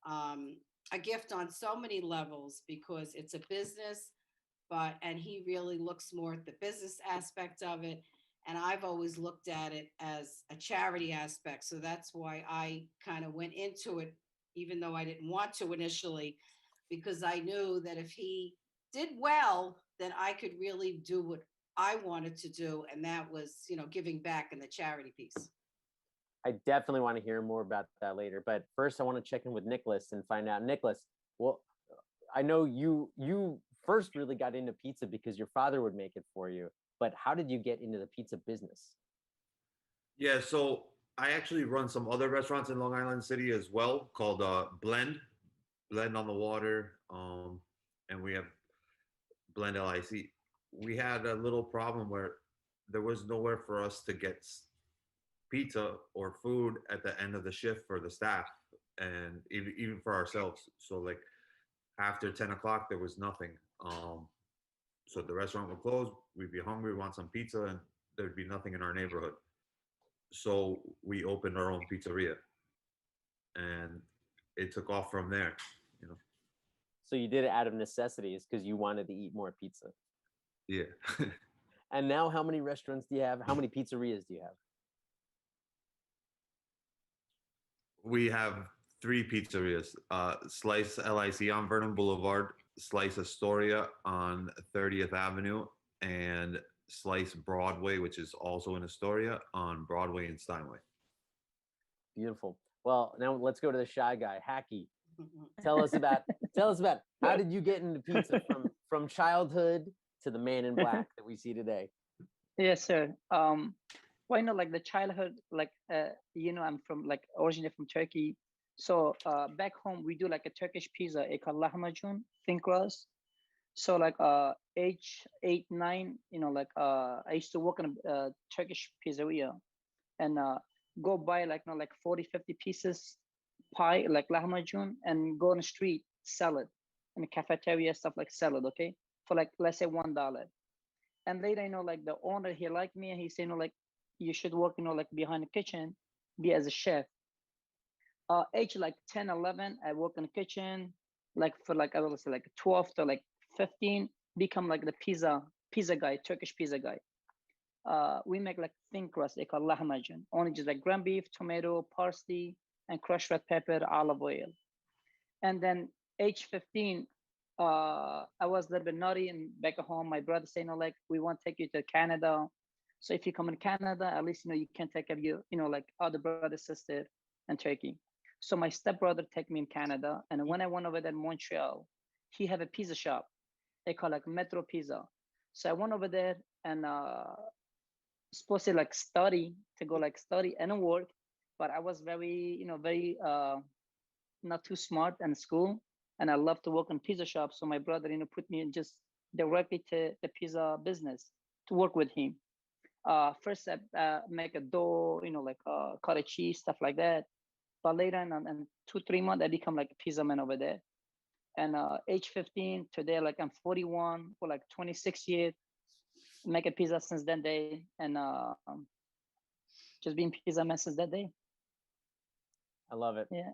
a gift on so many levels, because it's a business, and he really looks more at the business aspect of it. And I've always looked at it as a charity aspect. So that's why I kind of went into it, even though I didn't want to initially, because I knew that if he did well, then I could really do what I wanted to do. And that was, you know, giving back in the charity piece. I definitely want to hear more about that later. But first, I want to check in with Nicholas and find out, Nicholas, well, I know you first really got into pizza because your father would make it for you. But how did you get into the pizza business? Yeah, so I actually run some other restaurants in Long Island City as well, called Blend on the Water, and we have Blend LIC. We had a little problem where there was nowhere for us to get pizza or food at the end of the shift for the staff, and even for ourselves. So like after 10 o'clock, there was nothing. So the restaurant would close, we'd be hungry, want some pizza, and there'd be nothing in our neighborhood. So we opened our own pizzeria, and it took off from there, you know. So you did it out of necessities because you wanted to eat more pizza. Yeah. And now how many restaurants do you have? How many pizzerias do you have? We have 3 pizzerias, Slice LIC on Vernon Boulevard, Slice Astoria on 30th Avenue, and Slice Broadway, which is also in Astoria, on Broadway and Steinway. Beautiful. Well, now let's go to the shy guy, Haki. Tell us about how did you get into pizza from childhood to the man in black that we see today? Yes, sir. Well, you know, like the childhood, like you know, I'm from like originally from Turkey. So back home we do like a Turkish pizza, called lahmacun, thin crust. So like age 8, 9, you know, like I used to work in a Turkish pizzeria, and go buy like, you know, like 40, 50 pieces pie, like lahmacun, and go on the street, sell it in the cafeteria, stuff like sell it, okay, for like, let's say $1. And later, you know, like the owner, he liked me, and he said, you know, like you should work, you know, like behind the kitchen, be as a chef. Age like 10, 11, I work in the kitchen, like for like, I will say like 12 to like 15, become like the pizza guy, Turkish pizza guy. We make like thin crust, they call lahmacun, only just like ground beef, tomato, parsley, and crushed red pepper, olive oil. And then age 15, I was a little bit naughty, and back at home, my brother saying, no, like, we want to take you to Canada. So if you come in Canada, at least, you know, you can take care of your, you know, like other brother, sister, and Turkey. So my stepbrother took me in Canada, and when I went over there in Montreal, he had a pizza shop. They call like Metro Pizza. So I went over there and supposed to like study to go like study and work, but I was very very not too smart in school, and I love to work in pizza shop. So my brother put me in just directly to the pizza business to work with him. First I make a dough, like cut a cheese, stuff like that. But later in 2-3 months, I become like a pizza man over there. And age 15 today, like I'm 41 for like 26 years, make a pizza since that day, and just being pizza man since that day. I love it. Yeah,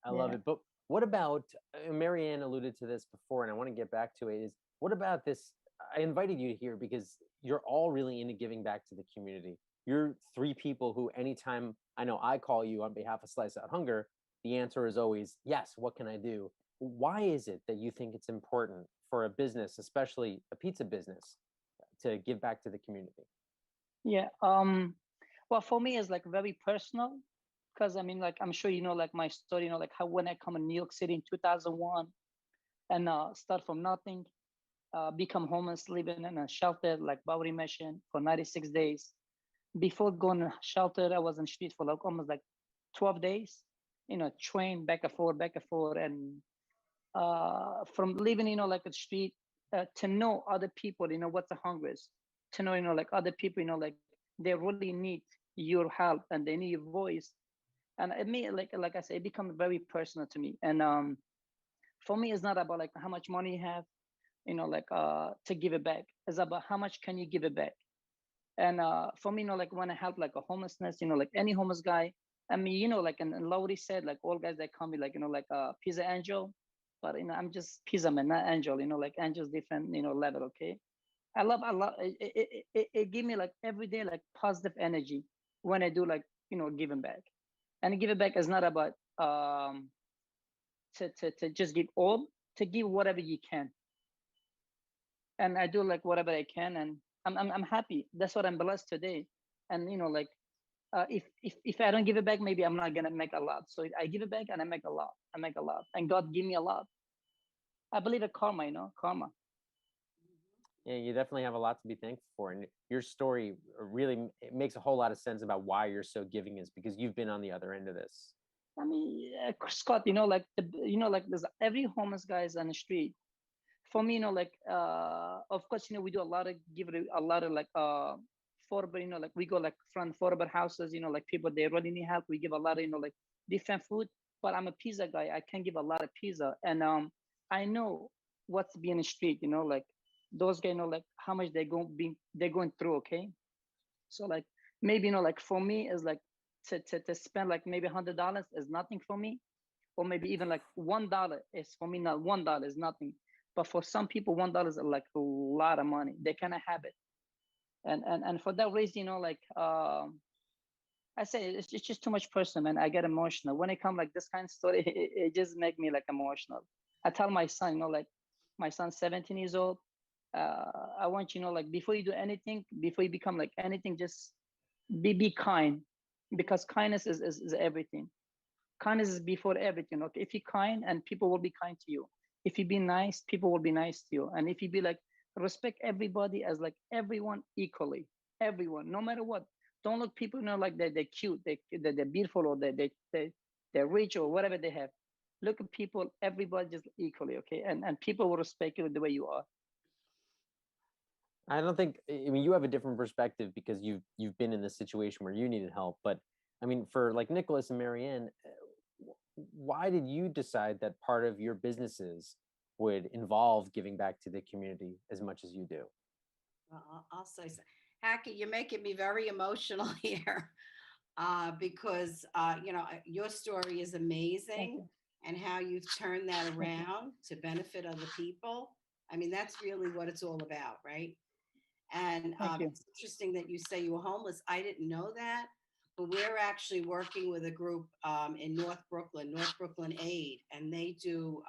I love it. But what about, Marianne alluded to this before, and I want to get back to it, is what about this? I invited you here because you're all really into giving back to the community. You're three people who, anytime I know I call you on behalf of Slice Out Hunger, the answer is always, yes, what can I do? Why is it that you think it's important for a business, especially a pizza business, to give back to the community? Yeah. Well, for me, it's like very personal, because I mean, like, I'm sure like my story, like how when I come in New York City in 2001 and start from nothing, become homeless, living in a shelter like Bowery Mission for 96 days. Before going to shelter, I was in street for like almost like 12 days, train back and forth. And from living, like a street, to know other people, what the hunger is, to know, like other people, like they really need your help and they need your voice. And it made, like I said, it becomes very personal to me. And for me, it's not about like how much money you have, like to give it back. It's about how much can you give it back. And for me, like when I help like a homelessness, like any homeless guy, I mean, like and Lowry said, like all guys that call me like, like a pizza angel, but I'm just pizza man, not angel, like angel's different, level. Okay. I love it give me like every day like positive energy when I do like giving back. And giving back is not about to just give all, to give whatever you can. And I do like whatever I can, and I'm happy. That's what I'm blessed today. And like if I don't give it back, maybe I'm not gonna make a lot. So I give it back and I make a lot. I make a lot, and God give me a lot. I believe in karma, karma. Yeah, you definitely have a lot to be thankful for, and your story really it makes a whole lot of sense about why you're so giving, is because you've been on the other end of this. I mean, Scott, like like there's every homeless guys on the street. For me, like of course, we do a lot of give a lot of like affordable, like we go like front affordable houses, like people they really need help. We give a lot of like different food. But I'm a pizza guy. I can give a lot of pizza, and I know what's being in the street. Like those guys like how much they're going through. Okay, so like maybe like for me is like to spend like maybe $100 is nothing for me, or maybe even like $1 is for me. Not $1 is nothing, but for some people $1 is like a lot of money. They cannot have it, and for that reason, like I say it's just too much personal, man. I get emotional when it comes like this kind of story. It just make me like emotional. I tell my son, like my son's 17 years old. I want like before you do anything, before you become like anything, just be kind, because kindness is everything. Kindness is before everything. Okay, if you're kind, and people will be kind to you. If you be nice, people will be nice to you. And if you be like respect everybody as like everyone equally, everyone, no matter what. Don't look people like they're cute, they're beautiful, or they're rich or whatever they have. Look at people, everybody just equally, okay? And people will respect you the way you are. I don't think, I mean, you have a different perspective because you've been in this situation where you needed help. But I mean, for like Nicholas and Marianne, why did you decide that part of your businesses would involve giving back to the community as much as you do? I'll say so. Hackett, you're making me very emotional here because, your story is amazing, and how you've turned that around to benefit other people. I mean, that's really what it's all about, right? And it's interesting that you say you were homeless. I didn't know that, but we're actually working with a group in North Brooklyn Aid, and they do,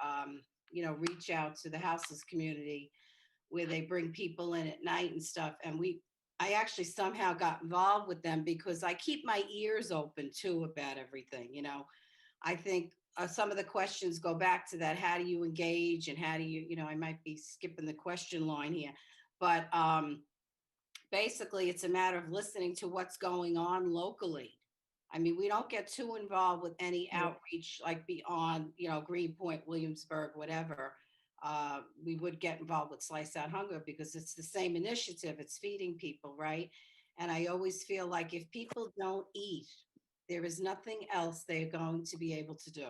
reach out to the houseless community where they bring people in at night and stuff. And I actually somehow got involved with them because I keep my ears open too about everything, I think some of the questions go back to that. How do you engage, and how do you, I might be skipping the question line here, but basically it's a matter of listening to what's going on locally. I mean, we don't get too involved with any outreach like beyond, Greenpoint, Williamsburg, whatever. We would get involved with Slice Out Hunger because it's the same initiative. It's feeding people, right? And I always feel like if people don't eat, there is nothing else they're going to be able to do.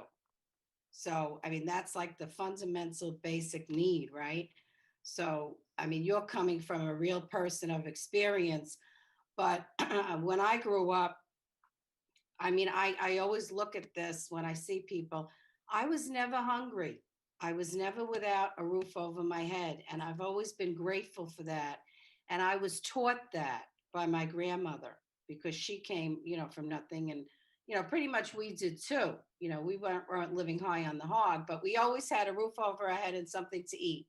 So, I mean, that's like the fundamental basic need, right? So, I mean, you're coming from a real person of experience, but when I grew up, I mean, I always look at this when I see people. I was never hungry. I was never without a roof over my head. And I've always been grateful for that. And I was taught that by my grandmother because she came, from nothing. And, pretty much we did too. We weren't living high on the hog, but we always had a roof over our head and something to eat.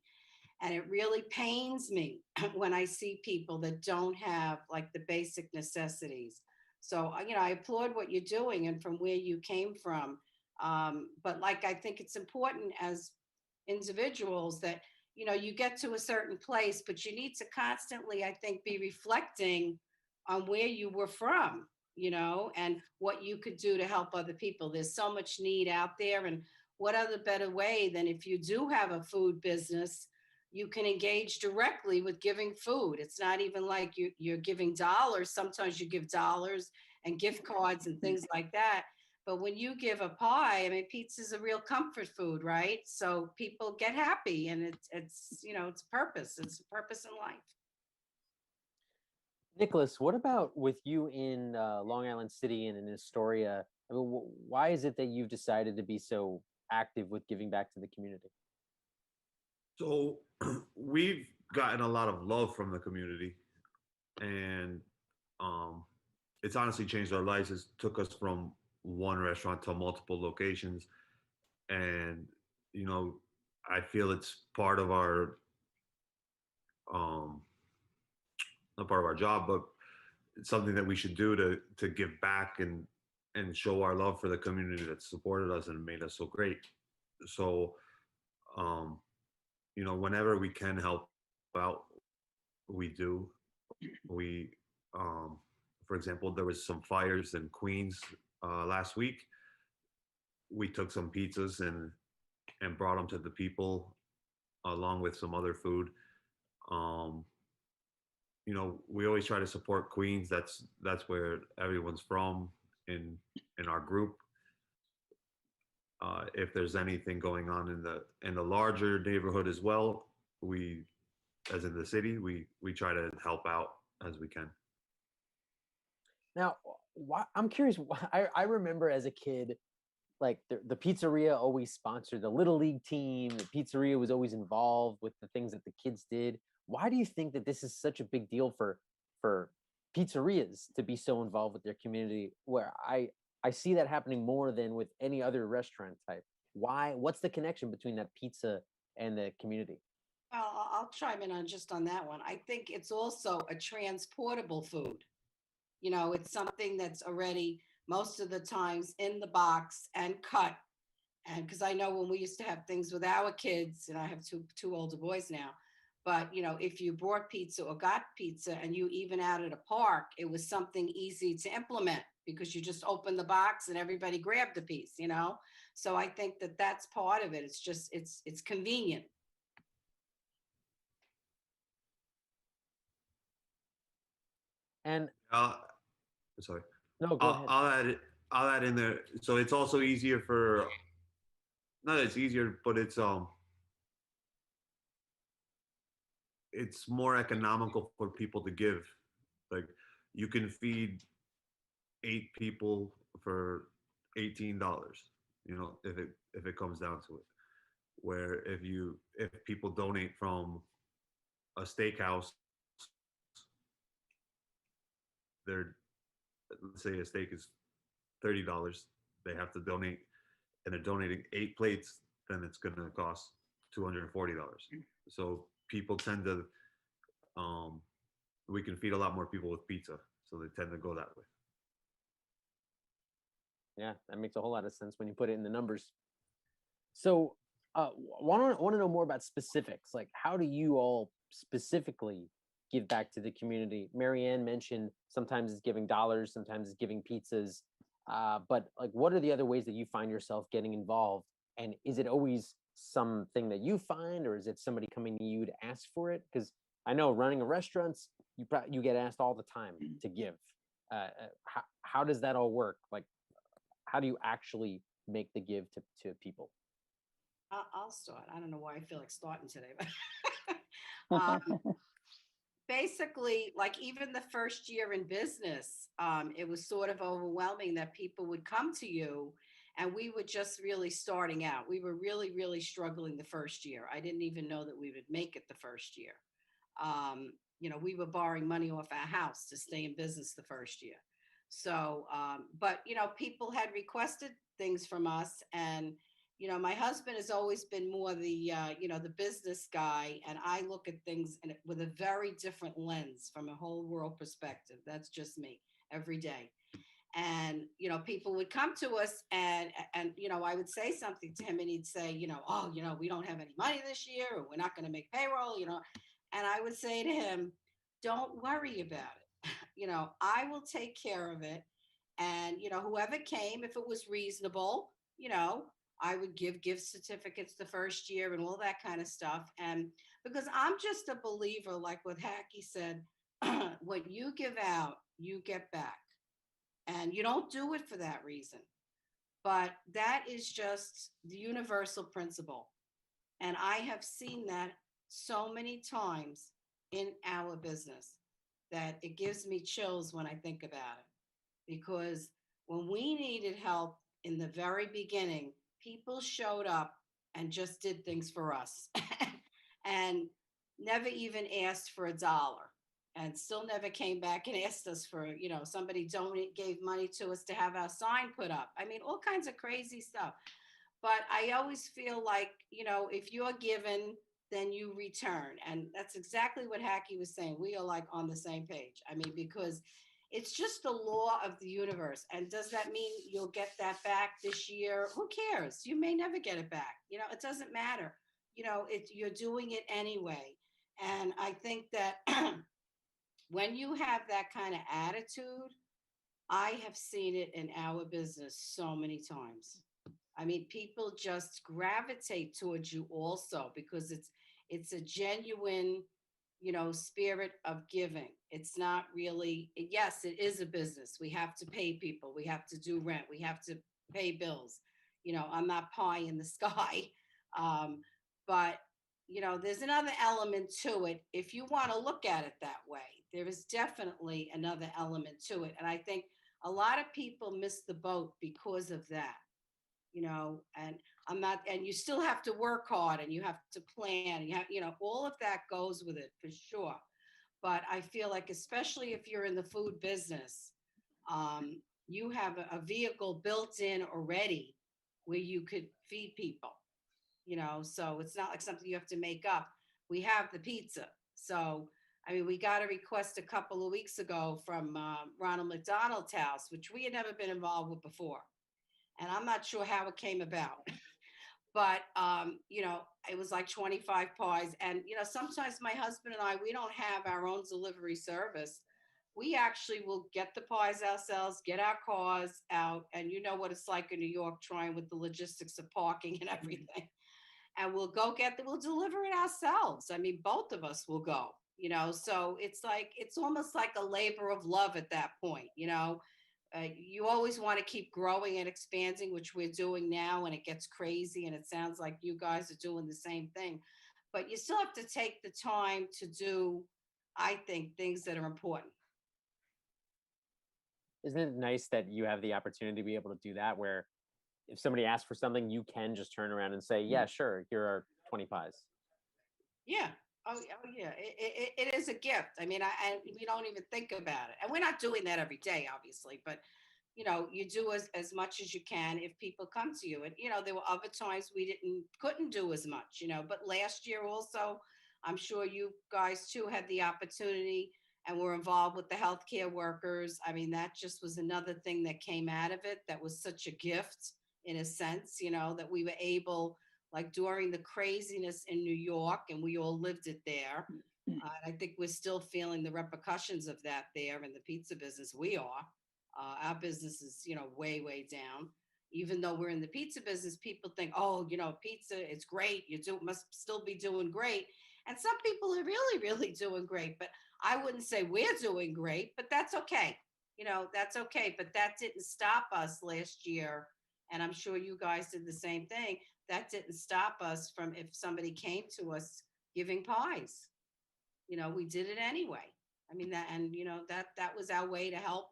And it really pains me when I see people that don't have like the basic necessities. So, I applaud what you're doing and from where you came from. But like, I think it's important as individuals that, you get to a certain place, but you need to constantly, I think, be reflecting on where you were from, and what you could do to help other people. There's so much need out there. And what other better way than if you do have a food business, you can engage directly with giving food. It's not even like you're giving dollars. Sometimes you give dollars and gift cards and things like that. But when you give a pie, I mean, pizza is a real comfort food, right? So people get happy, and it's it's purpose. It's a purpose in life. Nicholas, what about with you in Long Island City and in Astoria? I mean, why is it that you've decided to be so active with giving back to the community? So we've gotten a lot of love from the community, and it's honestly changed our lives. It took us from one restaurant to multiple locations, and I feel it's part of our not part of our job, but it's something that we should do to give back and show our love for the community that supported us and made us so great. So whenever we can help out, we do. We for example, there was some fires in Queens last week. We took some pizzas and brought them to the people along with some other food. We always try to support Queens. That's where everyone's from in our group. If there's anything going on in the larger neighborhood as well, as in the city, we try to help out as we can. Now, I'm curious. I remember as a kid, like the pizzeria always sponsored the Little League team. The pizzeria was always involved with the things that the kids did. Why do you think that this is such a big deal for pizzerias to be so involved with their community? Where I see that happening more than with any other restaurant type. Why? What's the connection between that pizza and the community? Well, I'll chime in on that one. I think it's also a transportable food. It's something that's already most of the times in the box and cut. And because I know when we used to have things with our kids, and I have two older boys now, but if you brought pizza or got pizza and you even out at a park, it was something easy to implement because you just opened the box and everybody grabbed a piece, So I think that that's part of it. It's just, it's convenient. And sorry. No, go ahead. I'll add in there. So it's also easier for, not that it's easier, but it's more economical for people to give. Like you can feed 8 people for $18, if it comes down to it. Where if people donate from a steakhouse, let's say a steak is $30, they have to donate, and they're donating 8 plates, then it's going to cost $240. So people tend to, we can feed a lot more people with pizza, so they tend to go that way. Yeah, that makes a whole lot of sense when you put it in the numbers. So, want to know more about specifics. Like, how do you all specifically give back to the community? Marianne mentioned sometimes it's giving dollars, sometimes it's giving pizzas. But like, what are the other ways that you find yourself getting involved? And is it always something that you find, or is it somebody coming to you to ask for it? Because I know running a restaurant, you get asked all the time to give. How does that all work? Like, how do you actually make the give to people? I'll start. I don't know why I feel like starting today, but basically, like even the first year in business, it was sort of overwhelming that people would come to you, and we were just really starting out. We were really, really struggling the first year. I didn't even know that we would make it the first year. We were borrowing money off our house to stay in business the first year. So, but people had requested things from us, and my husband has always been more the business guy, and I look at things with a very different lens from a whole world perspective. That's just me every day. And people would come to us, and I would say something to him, and he'd say, oh, we don't have any money this year, or we're not going to make payroll, and I would say to him, don't worry about it. I will take care of it. And whoever came, if it was reasonable, I would give gift certificates the first year and all that kind of stuff. And because I'm just a believer, like what Hacky said, what you give out, you get back. And you don't do it for that reason. But that is just the universal principle. And I have seen that so many times in our business that it gives me chills when I think about it. Because when we needed help in the very beginning, people showed up and just did things for us and never even asked for $1, and still never came back and asked us for, somebody gave money to us to have our sign put up. I mean, all kinds of crazy stuff. But I always feel like, if you're given, then you return. And that's exactly what Hacky was saying. We are like on the same page. I mean, because it's just the law of the universe. And does that mean you'll get that back this year? Who cares? You may never get it back. It doesn't matter. You're doing it anyway. And I think that when you have that kind of attitude, I have seen it in our business so many times. I mean, people just gravitate towards you also because it's a genuine, spirit of giving. It's not really, yes, it is a business. We have to pay people. We have to do rent. We have to pay bills. I'm not pie in the sky. But, there's another element to it. If you want to look at it that way, there is definitely another element to it. And I think a lot of people miss the boat because of that. And you still have to work hard, and you have to plan, and you have, all of that goes with it for sure. But I feel like, especially if you're in the food business, you have a vehicle built in already where you could feed people, so it's not like something you have to make up. We have the pizza. So, I mean, we got a request a couple of weeks ago from Ronald McDonald's house, which we had never been involved with before. And I'm not sure how it came about, but, it was like 25 pies. And, sometimes my husband and I, we don't have our own delivery service. We actually will get the pies ourselves, get our cars out. And you know what it's like in New York, trying with the logistics of parking and everything. And we'll we'll deliver it ourselves. I mean, both of us will go, so it's almost like a labor of love at that point, you always want to keep growing and expanding, which we're doing now, and it gets crazy. And it sounds like you guys are doing the same thing, but you still have to take the time to do, I think, things that are important. Isn't it nice that you have the opportunity to be able to do that, where if somebody asks for something, you can just turn around and say, yeah, sure, here are 20 pies. Yeah. Oh yeah. It is a gift. I mean, we don't even think about it. And we're not doing that every day, obviously, but you do as much as you can if people come to you. And, there were other times we couldn't do as much, but last year also, I'm sure you guys too had the opportunity, and we're involved with the healthcare workers. I mean, that just was another thing that came out of it that was such a gift in a sense, you know, that we were able, like during the craziness in New York, and we all lived it there. I think we're still feeling the repercussions of that there in the pizza business. We are. Our business is, you know, way, way down. Even though we're in the pizza business, people think, oh, you know, pizza, it's great. Must still be doing great. And some people are really, really doing great. But I wouldn't say we're doing great, but that's okay. You know, that's okay. But that didn't stop us last year. And I'm sure you guys did the same thing. That didn't stop us from, if somebody came to us giving pies, you know, we did it anyway. I mean, you know, that was our way to help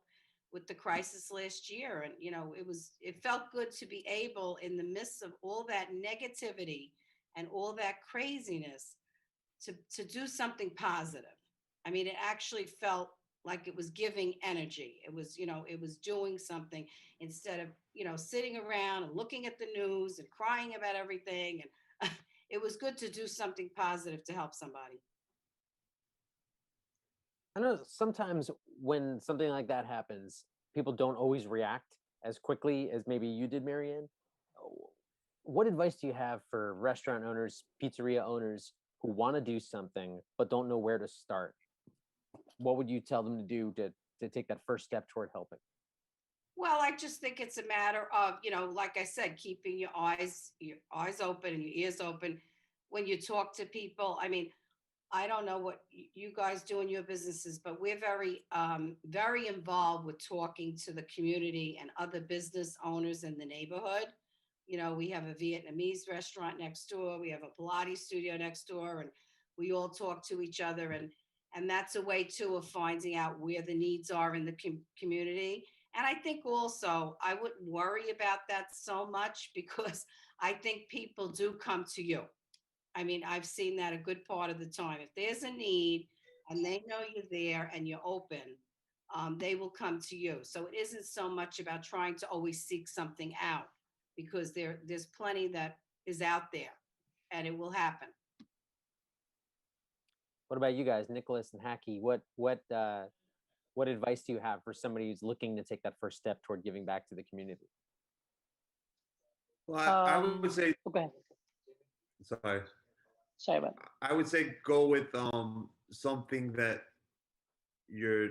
with the crisis last year. And, you know, it felt good to be able, in the midst of all that negativity and all that craziness, to do something positive. I mean, it actually felt like it was giving energy. It was, you know, it was doing something instead of, you know, sitting around and looking at the news and crying about everything. And it was good to do something positive to help somebody. I know sometimes when something like that happens, people don't always react as quickly as maybe you did, Marianne. What advice do you have for restaurant owners, pizzeria owners who want to do something but don't know where to start? What would you tell them to do to take that first step toward helping? Well, I just think it's a matter of, you know, like I said, keeping your eyes open and your ears open when you talk to people. I mean, I don't know what you guys do in your businesses, but we're very, very involved with talking to the community and other business owners in the neighborhood. You know, we have a Vietnamese restaurant next door. We have a Pilates studio next door, and we all talk to each other. And that's a way too of finding out where the needs are in the community. And I think also I wouldn't worry about that so much, because I think people do come to you. I mean, I've seen that a good part of the time. If there's a need and they know you're there and you're open, they will come to you. So it isn't so much about trying to always seek something out, because there's plenty that is out there, and it will happen. What about you guys, Nicholas and Hacky? What advice do you have for somebody who's looking to take that first step toward giving back to the community? Well, I would say. Okay. Sorry, but I would say go with something that you're,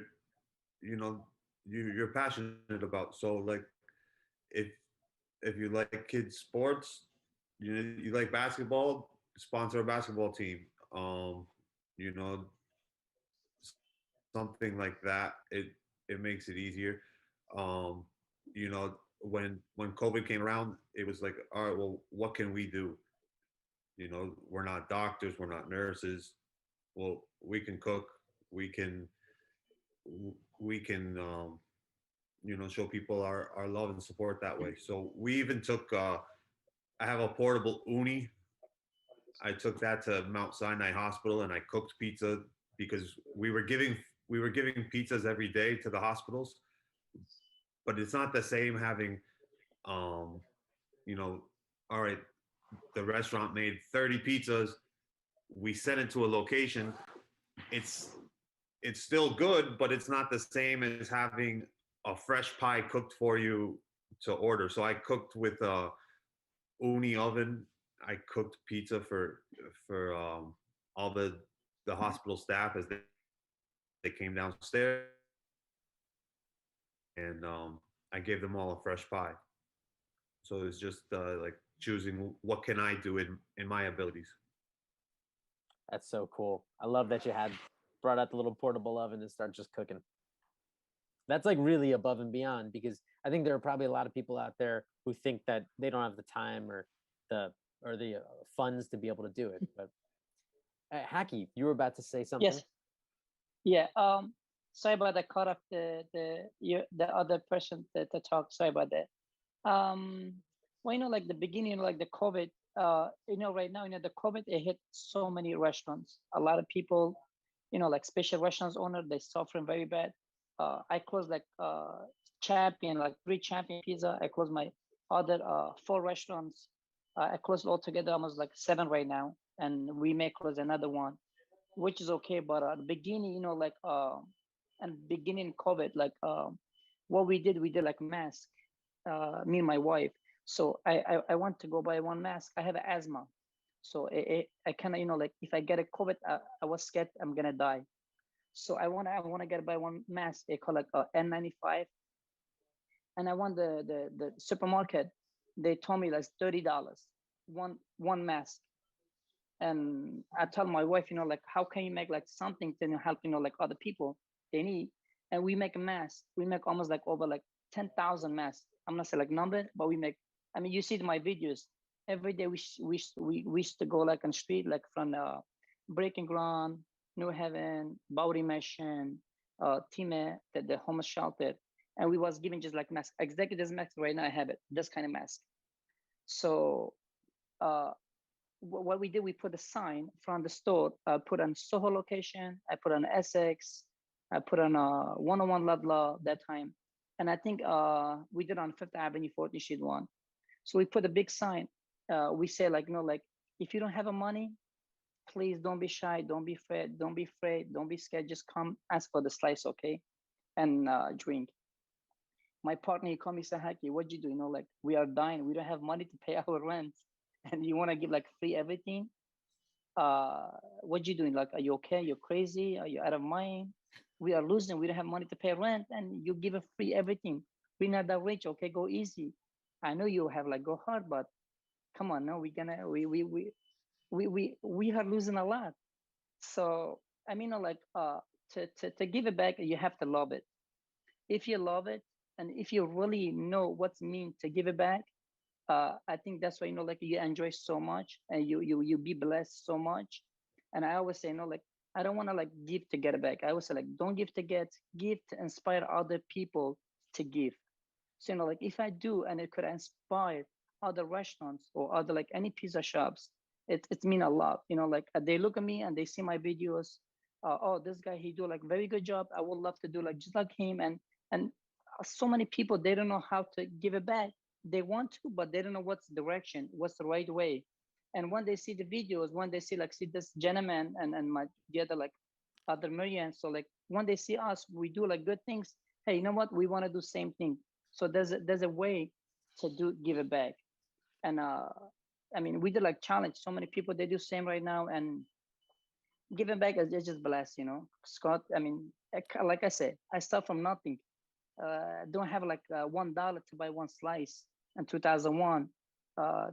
you know, you're passionate about. So like, if you like kids sports, you like basketball, sponsor a basketball team. You know, something like that. It makes it easier. You know, when COVID came around, it was like, all right, well, what can we do? You know, we're not doctors, we're not nurses. Well, we can cook, we can you know, show people our love and support that way. So we even took I have a portable uni. I took that to Mount Sinai Hospital, and I cooked pizza, because we were giving pizzas every day to the hospitals. But it's not the same having you know, all right, the restaurant made 30 pizzas, we sent it to a location. It's still good, but it's not the same as having a fresh pie cooked for you to order. So I cooked with a uni oven. I cooked pizza for all the hospital staff as they came downstairs, and I gave them all a fresh pie. So it's just like choosing what can I do in my abilities. That's so cool. I love that you brought out the little portable oven and start just cooking. That's like really above and beyond, because I think there are probably a lot of people out there who think that they don't have the time or the funds to be able to do it. But Hacky, you were about to say something. Yes. Yeah. Sorry about the cut off the other person that talked. Sorry about that. Well, you know, like the beginning, like the COVID, you know, right now, you know, the COVID, it hit so many restaurants. A lot of people, you know, like special restaurants owner, they suffering very bad. I closed like Champion, like 3 Champion Pizza. I closed my other 4 restaurants. I closed altogether almost like 7 right now, and we may close another one. which is okay. But at the beginning, like and beginning COVID, like what we did like mask, me and my wife. So I want to go buy one mask. I have asthma, so I kind of like if I get a COVID, I was scared I'm gonna die. So I wanna get buy one mask. They call it N95, and I want the supermarket. They told me like $30 one mask. And I tell my wife, like how can you make like something to help like other people they need. And we make a mask. We make almost like over like 10,000 masks. I'm not saying like number, but we make. I mean, you see my videos every day. We used to go like on street like from Breaking Ground, New Haven, Bowery Mission, Time, the homeless shelter, and we was giving just like mask, exactly this mask right now. I have it, this kind of mask. So uh, what we did, we put a sign from the store, put on Soho location, I put on Essex, I put on 101 Ludlow that time. And I think we did on Fifth Avenue, 14th Street 1. So we put a big sign. We say like, like if you don't have a money, please don't be shy, don't be afraid, don't be scared. Just come ask for the slice, okay? And drink. My partner, he called me, said, Haki, what'd you do? Like we are dying. We don't have money to pay our rent. And you want to give like free everything? uh what you doing? Like, are you okay? You're crazy? Are you out of mind? We are losing. We don't have money to pay rent, and you give a free everything. We're not that rich. Okay, go easy. I know you have like go hard, but come on, no, we're gonna we are losing a lot. So I mean, like to give it back, you have to love it. If you love it, and if you really know what's mean to give it back, I think that's why like you enjoy so much, and you be blessed so much. And I always say, like I don't want to like give to get it back. I always say like don't give to get, give to inspire other people to give. So like if I do, and it could inspire other restaurants or other like any pizza shops, it mean a lot. Like they look at me and they see my videos. Oh, this guy, he do like very good job. I would love to do like just like him. And so many people, they don't know how to give it back. They want to, but they don't know what's the direction, what's the right way. And when they see the videos, when they see this gentleman and my the other like other million, so like when they see us, we do like good things. Hey, you know what? We want to do same thing. So there's a way to do give it back. And I mean, we did like challenge so many people. They do same right now, and giving back is just blessed, Scott. I mean, like I said, I start from nothing. Don't have like $1 to buy one slice in 2001.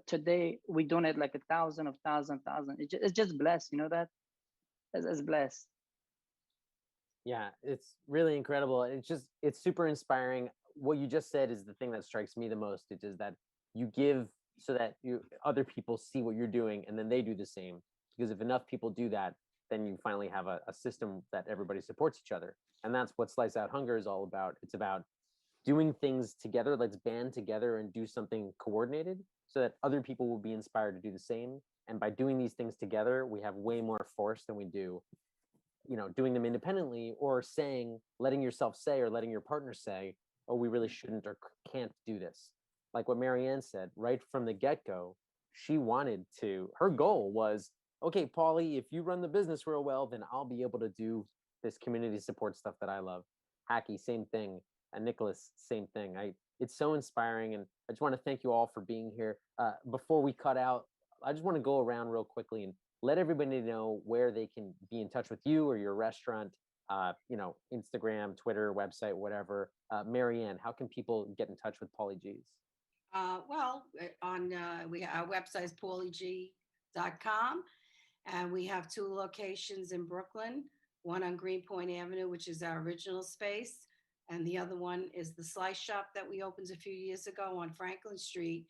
Today we donate like 1,000 of thousand. It's just blessed, that it's blessed. Yeah, it's really incredible. It's super inspiring. What you just said is the thing that strikes me the most. It is that you give so that other people see what you're doing, and then they do the same. Because if enough people do that, then you finally have a system that everybody supports each other. And that's what Slice Out Hunger is all about. It's about doing things together. Let's band together and do something coordinated so that other people will be inspired to do the same. And by doing these things together, we have way more force than we do doing them independently, or letting yourself say, or letting your partner say, oh, we really shouldn't or can't do this. Like what Marianne said right from the get-go, her goal was, okay, Paulie, if you run the business real well, then I'll be able to do this community support stuff that I love. Hacky, same thing. And Nicholas, same thing. It's so inspiring, and I just want to thank you all for being here. Before we cut out, I just want to go around real quickly and let everybody know where they can be in touch with you or your restaurant, Instagram, Twitter, website, whatever. Marianne, how can people get in touch with Paulie G's? Well, our website is paulieg.com, and we have 2 locations in Brooklyn, one on Greenpoint Avenue, which is our original space, and the other one is the Slice Shop that we opened a few years ago on Franklin Street.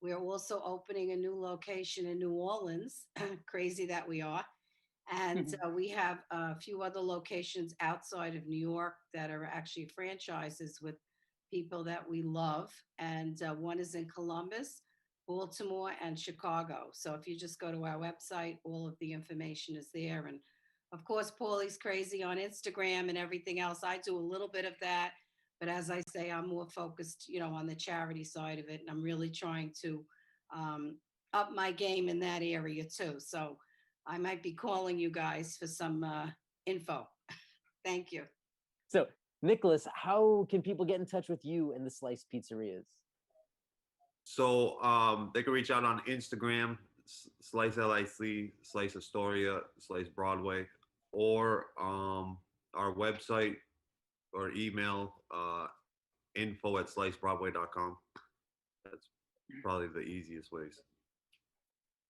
We're also opening a new location in New Orleans, crazy that we are. And we have a few other locations outside of New York that are actually franchises with people that we love. And one is in Columbus, Baltimore, and Chicago. So if you just go to our website, all of the information is there. And of course, Paulie's crazy on Instagram and everything else. I do a little bit of that. But as I say, I'm more focused, on the charity side of it. And I'm really trying to up my game in that area too. So I might be calling you guys for some info. Thank you. So, Nicholas, how can people get in touch with you and the Slice Pizzerias? So they can reach out on Instagram, Slice LIC, Slice Astoria, Slice Broadway, or our website or email info@slicebroadway.com. That's probably the easiest ways.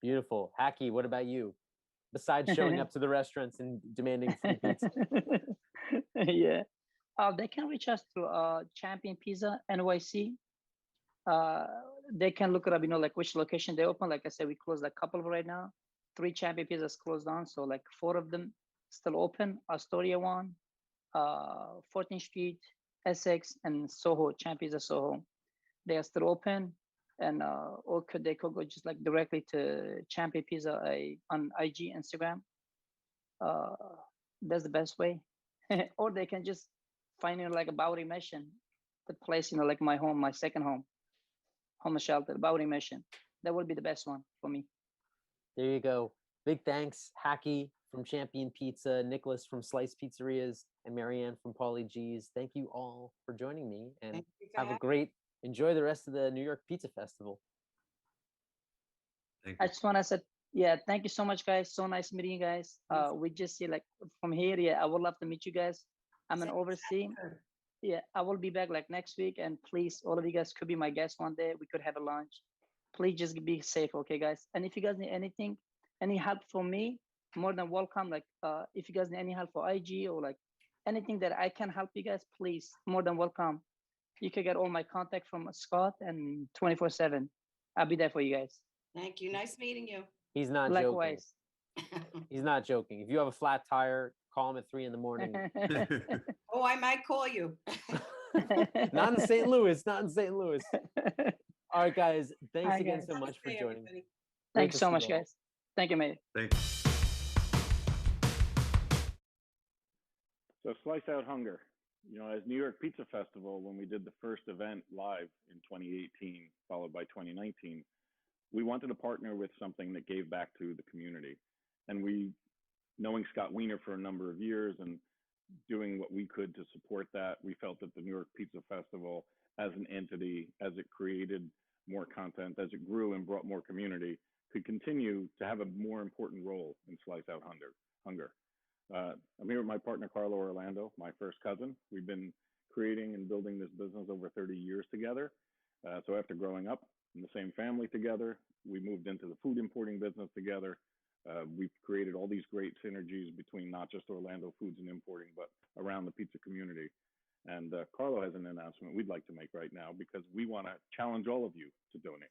Beautiful. Hacky, what about you? Besides showing up to the restaurants and demanding free pizza. Yeah. They can reach us through Champion Pizza NYC. They can look it up, like which location they open. Like I said, we closed a couple right now. 3 Champion Pizzas closed down, so like 4 of them still open. Astoria 1, 14th Street, Essex, and Soho, Champion Pizza Soho. They are still open, and or they could go just like directly to Champion Pizza on IG, Instagram. That's the best way. Or they can just find like a Bowery Mission, the place, like my home, my second home. Homeless shelter, Bowery Mission. That would be the best one for me. There you go. Big thanks, Hacky from Champion Pizza, Nicholas from Slice Pizzerias, and Marianne from Paulie G's. Thank you all for joining me, and enjoy the rest of the New York Pizza Festival. Thank you. I just want to say, thank you so much, guys. So nice meeting you guys. We just see like from here. I would love to meet you guys. I'm an overseas. I will be back like next week, and please, all of you guys could be my guests one day. We could have a lunch. Please just be safe, okay, guys? And if you guys need anything, any help from me, more than welcome. Like, if you guys need any help for IG or like anything that I can help you guys, please, more than welcome. You can get all my contact from Scott and 24/7. I'll be there for you guys. Thank you. Nice meeting you. He's not Likewise. joking. He's not joking. If you have a flat tire, call him at 3 a.m. Oh, I might call you. Not in St. Louis. Not in St. Louis. All right, guys. Thanks again so much for joining. Thank you so much, guys. Thank you, mate. Thanks. So Slice Out Hunger. As New York Pizza Festival, when we did the first event live in 2018, followed by 2019, we wanted to partner with something that gave back to the community. And we, knowing Scott Wiener for a number of years and doing what we could to support that, we felt that the New York Pizza Festival as an entity, as it created more content, as it grew and brought more community, could continue to have a more important role in Slice Out Hunger. I'm here with my partner, Carlo Orlando, my first cousin. We've been creating and building this business over 30 years together. So after growing up in the same family together, we moved into the food importing business together. We've created all these great synergies between not just Orlando Foods and importing, but around the pizza community. And Carlo has an announcement we'd like to make right now because we want to challenge all of you to donate.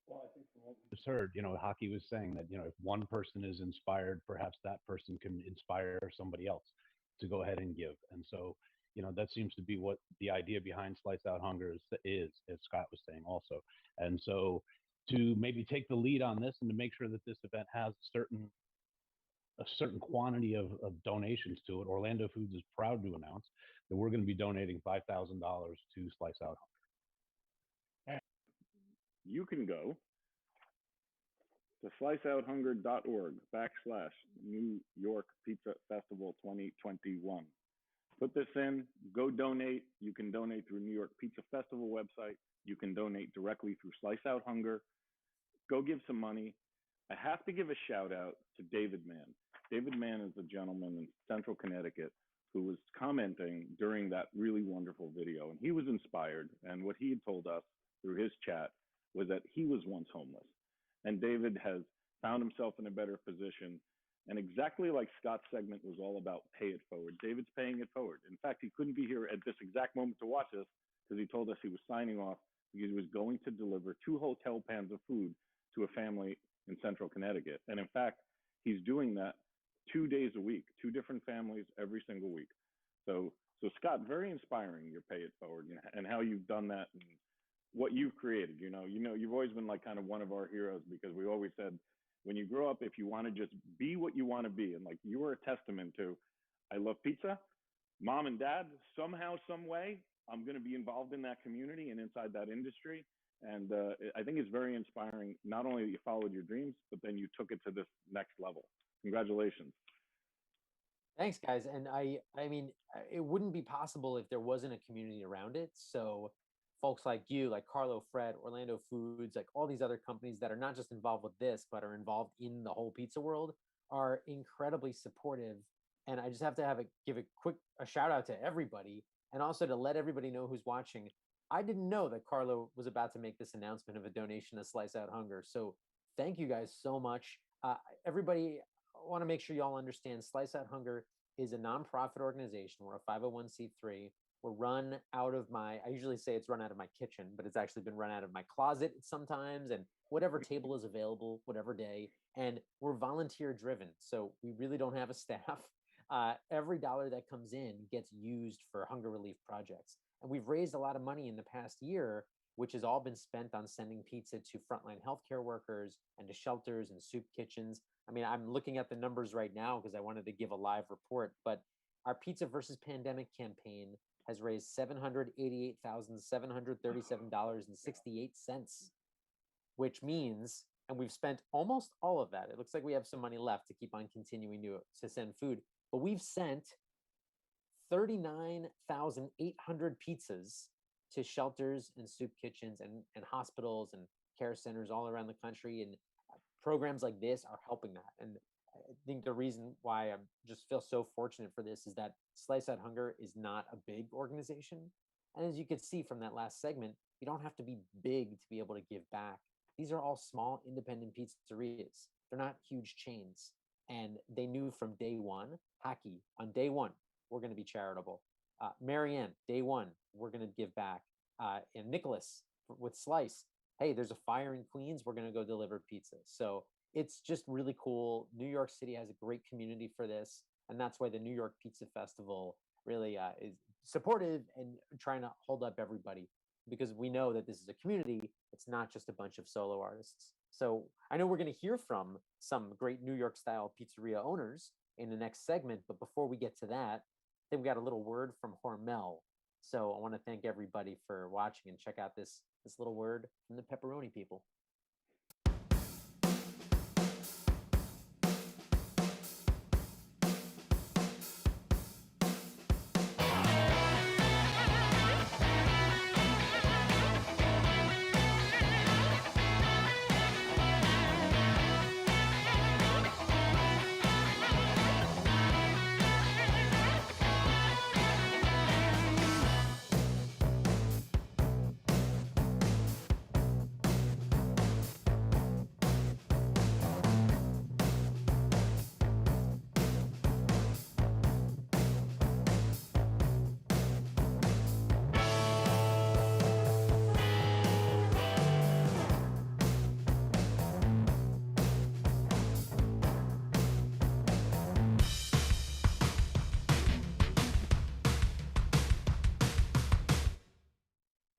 Well, I think from what we just heard, Hacky was saying that, if one person is inspired, perhaps that person can inspire somebody else to go ahead and give. And so, that seems to be what the idea behind Slice Out Hunger is, as Scott was saying also. And so to maybe take the lead on this and to make sure that this event has a certain quantity of donations to it, Orlando Foods is proud to announce that we're going to be donating $5,000 to Slice Out Hunger. You can go to sliceouthunger.org/New York Pizza Festival 2021. Put this in, go donate. You can donate through New York Pizza Festival website. You can donate directly through Slice Out Hunger. Go give some money. I have to give a shout out to David Mann. David Mann is a gentleman in Central Connecticut who was commenting during that really wonderful video. And he was inspired. And what he had told us through his chat was that he was once homeless. And David has found himself in a better position. And exactly like Scott's segment was all about pay it forward, David's paying it forward. In fact, he couldn't be here at this exact moment to watch this because he told us he was signing off because he was going to deliver 2 hotel pans of food to a family in Central Connecticut. And in fact, he's doing that 2 days a week, 2 different families every single week. So Scott, very inspiring your pay it forward and how you've done that and what you've created. You've always been like kind of one of our heroes because we always said, when you grow up, if you want to just be what you want to be, and like you were a testament to, I love pizza, mom and dad, somehow, some way, I'm going to be involved in that community and inside that industry. And I think it's very inspiring. Not only that you followed your dreams, but then you took it to this next level. Congratulations. Thanks, guys. And I mean, it wouldn't be possible if there wasn't a community around it. So folks like you, like Carlo, Fred, Orlando Foods, like all these other companies that are not just involved with this, but are involved in the whole pizza world are incredibly supportive. And I just have to give a shout out to everybody, and also to let everybody know who's watching. I didn't know that Carlo was about to make this announcement of a donation to Slice Out Hunger. So thank you guys so much. Everybody, I want to make sure you all understand Slice Out Hunger is a nonprofit organization. We're a 501c3. We're run out of I usually say it's run out of my kitchen, but it's actually been run out of my closet sometimes, and whatever table is available, whatever day. And we're volunteer driven. So we really don't have a staff. Every dollar that comes in gets used for hunger relief projects. And we've raised a lot of money in the past year, which has all been spent on sending pizza to frontline healthcare workers and to shelters and soup kitchens. I mean, I'm looking at the numbers right now because I wanted to give a live report, but our Pizza versus Pandemic campaign has raised $788,737.68, which means, and we've spent almost all of that. It looks like we have some money left to keep on continuing to send food, but we've sent 39,800 pizzas to shelters and soup kitchens and hospitals and care centers all around the country. And programs like this are helping that. And I think the reason why I just feel so fortunate for this is that Slice Out Hunger is not a big organization. And as you could see from that last segment, you don't have to be big to be able to give back. These are all small independent pizzerias. They're not huge chains. And they knew from day one, Haki, on day one, we're going to be charitable. Marianne, day one, we're going to give back. And Nicholas with Slice, hey, there's a fire in Queens, we're going to go deliver pizza. So it's just really cool. New York City has a great community for this. And that's why the New York Pizza Festival really is supportive and trying to hold up everybody, because we know that this is a community. It's not just a bunch of solo artists. So I know we're going to hear from some great New York style pizzeria owners in the next segment. But before we get to that, then we got a little word from Hormel. So I want to thank everybody for watching and check out this little word from the pepperoni people.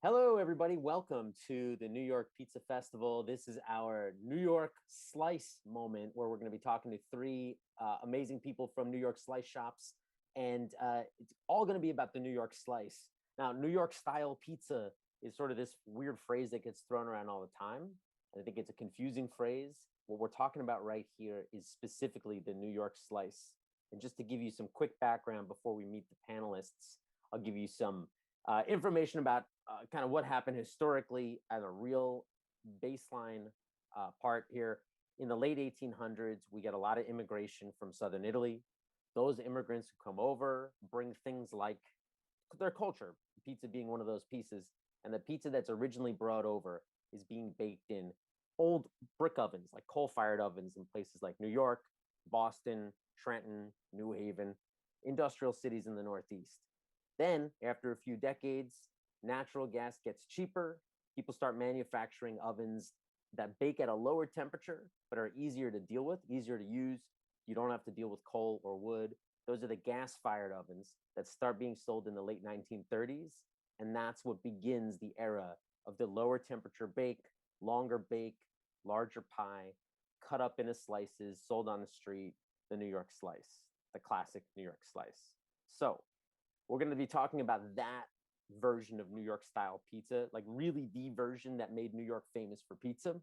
Hello, everybody. Welcome to the New York Pizza Festival. This is our New York Slice moment where we're going to be talking to three amazing people from New York Slice shops. And it's all going to be about the New York Slice. Now, New York style pizza is sort of this weird phrase that gets thrown around all the time. I think it's a confusing phrase. What we're talking about right here is specifically the New York Slice. And just to give you some quick background before we meet the panelists, I'll give you some information about kind of what happened historically as a real baseline part here. In the late 1800s, we get a lot of immigration from Southern Italy. Those immigrants who come over bring things like their culture, pizza being one of those pieces. And the pizza that's originally brought over is being baked in old brick ovens, like coal-fired ovens in places like New York, Boston, Trenton, New Haven, industrial cities in the Northeast. Then, after a few decades, natural gas gets cheaper. People start manufacturing ovens that bake at a lower temperature, but are easier to deal with, easier to use. You don't have to deal with coal or wood. Those are the gas-fired ovens that start being sold in the late 1930s. And that's what begins the era of the lower temperature bake, longer bake, larger pie, cut up into slices, sold on the street, the New York Slice, the classic New York Slice. So we're going to be talking about that version of New York style pizza, like really the version that made New York famous for pizza.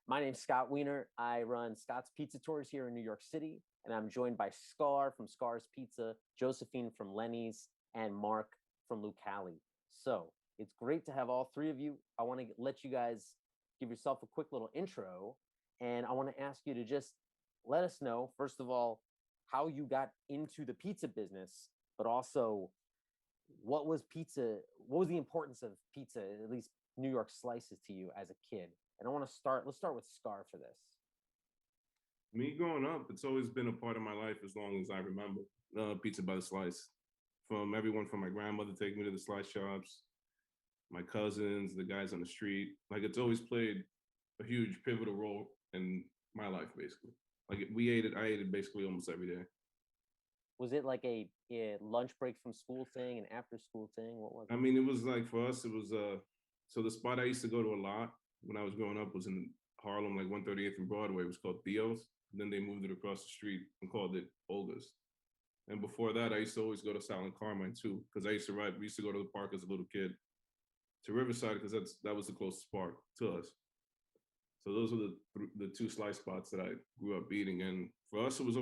My name's Scott Wiener. I run Scott's Pizza Tours here in New York City, and I'm joined by Scar from Scar's Pizza, Josephine from Lenny's, and Mark from Lucali. So it's great to have all three of you. I want to let you guys give yourself a quick little intro, and I want to ask you to just let us know, first of all, how you got into the pizza business, but also what was the importance of pizza, at least New York slices, to you as a kid? And let's start with Scar for this. Me growing up, it's always been a part of my life as long as I remember. Pizza by the slice. From everyone from my grandmother taking me to the slice shops, my cousins, the guys on the street. Like, it's always played a huge pivotal role in my life, basically. Like, I ate it basically almost every day. Was it like a lunch break from school thing, an after school thing? What was it? I mean, it was like, for us, it was, so the spot I used to go to a lot when I was growing up was in Harlem, like 138th and Broadway. It was called Theo's. Then they moved it across the street and called it Olga's. And before that, I used to always go to Silent Carmine too, because we used to go to the park as a little kid, to Riverside, because that was the closest park to us. So those were the two slice spots that I grew up eating. And for us, it was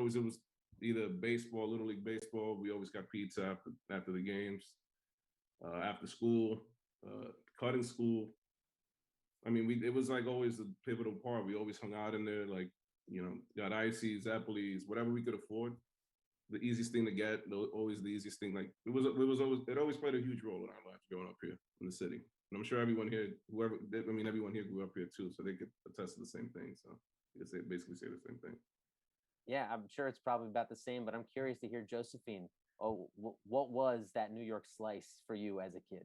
either baseball, Little League baseball. We always got pizza after the games, after school, cutting school. I mean, it was like always the pivotal part. We always hung out in there, like, got ices, Applebee's, whatever we could afford. The easiest thing to get, always the easiest thing. Like, it always played a huge role in our lives growing up here in the city. And I'm sure everyone here, everyone here grew up here too, so they could attest to the same thing. So they basically say the same thing. Yeah, I'm sure it's probably about the same, but I'm curious to hear, Josephine, what was that New York slice for you as a kid?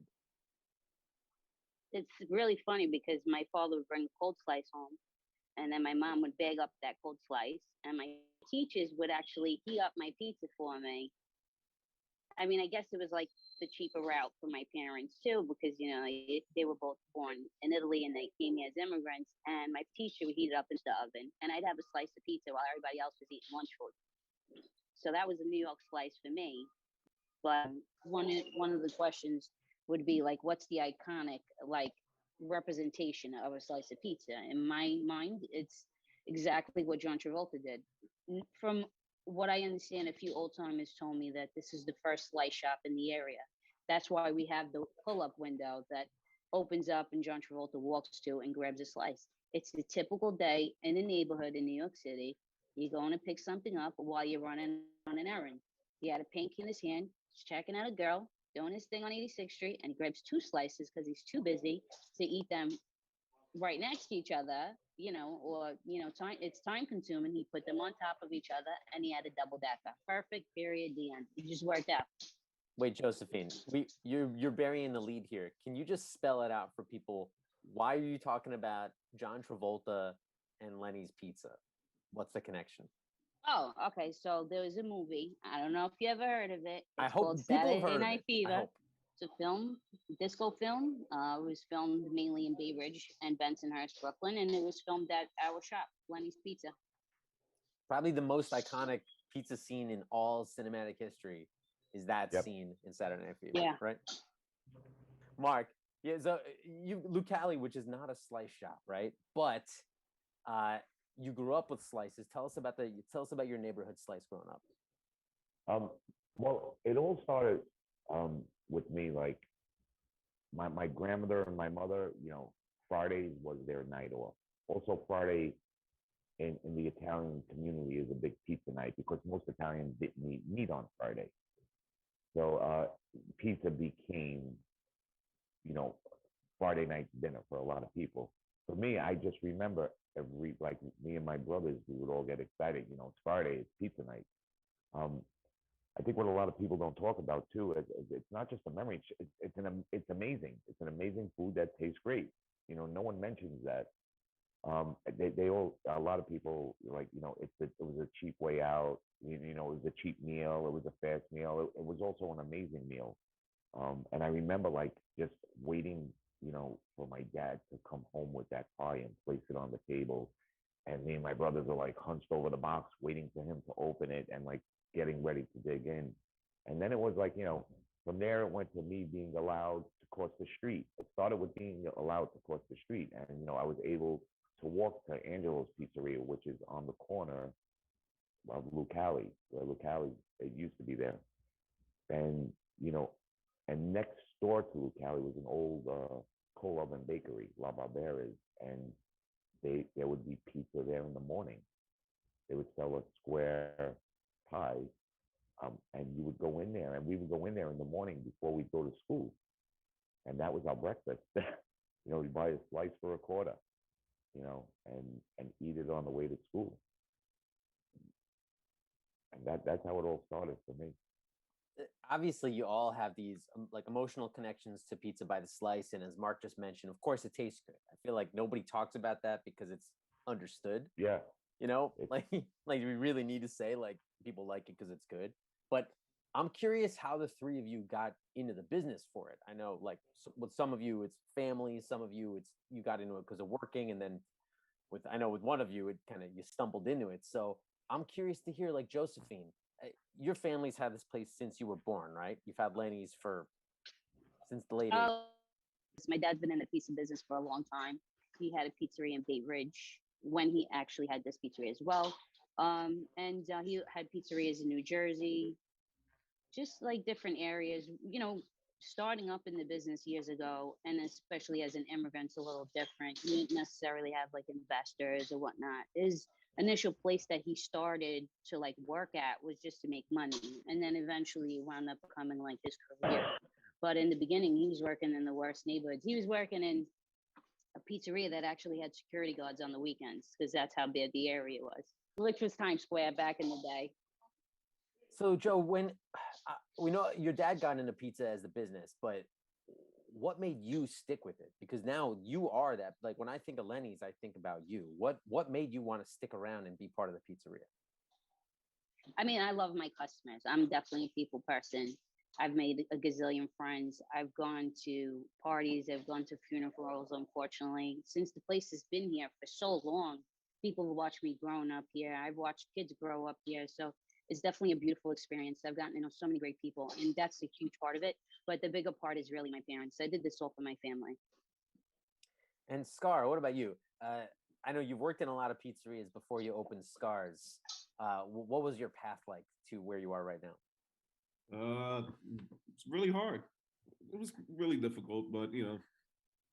It's really funny because my father would bring a cold slice home, and then my mom would bag up that cold slice, and my teachers would actually heat up my pizza for me. I mean, I guess it was like the cheaper route for my parents too, because they were both born in Italy and they came here as immigrants. And my teacher would heat it up in the oven, and I'd have a slice of pizza while everybody else was eating lunch food. So that was a New York slice for me. But one of the questions would be like, what's the iconic representation of a slice of pizza? In my mind, it's exactly what John Travolta did. From what I understand, a few old timers told me that this is the first slice shop in the area. That's why we have the pull-up window that opens up and John Travolta walks to and grabs a slice. It's the typical day in a neighborhood in New York City. You're going to pick something up while you're running on an errand. He had a pink in his hand, he's checking out a girl, doing his thing on 86th Street, and he grabs two slices because he's too busy to eat them right next to each other, it's time consuming. He put them on top of each other and he had a double decker. Perfect, period, the end. It just worked out. Wait, Josephine, you're burying the lead here. Can you just spell it out for people? Why are you talking about John Travolta and Lenny's Pizza? What's the connection? Oh, okay. So there was a movie. I don't know if you ever heard of it. I hope called people Saturday heard Night of it. Fever. It's a disco film. It was filmed mainly in Bay Ridge and Bensonhurst, Brooklyn, and it was filmed at our shop, Lenny's Pizza. Probably the most iconic pizza scene in all cinematic history is that scene in Saturday Night Fever, right? Mark, so Lucali, which is not a slice shop, right? But you grew up with slices. Tell us about your neighborhood slice growing up. Well, it all started with me, like my grandmother and my mother, Fridays was their night off. Also, Friday in the Italian community is a big pizza night because most Italians didn't eat meat on Friday. So pizza became, Friday night dinner for a lot of people. For me, I just remember me and my brothers, we would all get excited. It's Friday, it's pizza night. I think what a lot of people don't talk about too is it's not just a memory. It's amazing. It's an amazing food that tastes great. No one mentions that. A lot of people it was a cheap way out. It was a cheap meal. It was a fast meal. It was also an amazing meal. And I remember just waiting, for my dad to come home with that pie and place it on the table. And me and my brothers are hunched over the box, waiting for him to open it and getting ready to dig in. And then it was from there it went to me being allowed to cross the street. It started with being allowed to cross the street, and I was able to walk to Angelo's Pizzeria, which is on the corner of Lucali, where Lucali it used to be there, and and next door to Lucali was an old coal oven bakery, La Barbera's, and there would be pizza there in the morning. They would sell a square pie, and you would go in there, and we would go in there in the morning before we'd go to school, and that was our breakfast. We'd buy a slice for a quarter, and eat it on the way to school, and that's how it all started for me. Obviously you all have these like emotional connections to pizza by the slice, and as Mark just mentioned, of course it tastes good. I feel like nobody talks about that because it's understood. Yeah. Like we really need to say like people like it because it's good. But I'm curious how the three of you got into the business for it. I know like with some of you it's family, some of you you got into it because of working, and then with one of you you stumbled into it. So I'm curious to hear, like, Josephine, your family's had this place since you were born, right? You've had Lenny's since the late 80s. My dad's been in the pizza business for a long time. He had a pizzeria in Bay Ridge when he actually had this pizzeria as well. And he had pizzerias in New Jersey, just like different areas, starting up in the business years ago, and especially as an immigrant, it's a little different. You didn't necessarily have like investors or whatnot. His initial place that he started to like work at was just to make money, and then eventually wound up becoming like his career. But in the beginning, he was working in the worst neighborhoods. He was working in a pizzeria that actually had security guards on the weekends because that's how bad the area was, which was Times Square back in the day. So Joe, when we know your dad got into pizza as the business, but what made you stick with it? Because now you are that. Like when I think of Lenny's, I think about you. What made you want to stick around and be part of the pizzeria? I mean, I love my customers. I'm definitely a people person. I've made a gazillion friends. I've gone to parties. I've gone to funerals, unfortunately. Since the place has been here for so long, people have watched me growing up here. I've watched kids grow up here. So it's definitely a beautiful experience. I've gotten to know so many great people, and that's a huge part of it. But the bigger part is really my parents. I did this all for my family. And Scar, what about you? I know you've worked in a lot of pizzerias before you opened Scars. What was your path like to where you are right now? It's really hard. It was really difficult, but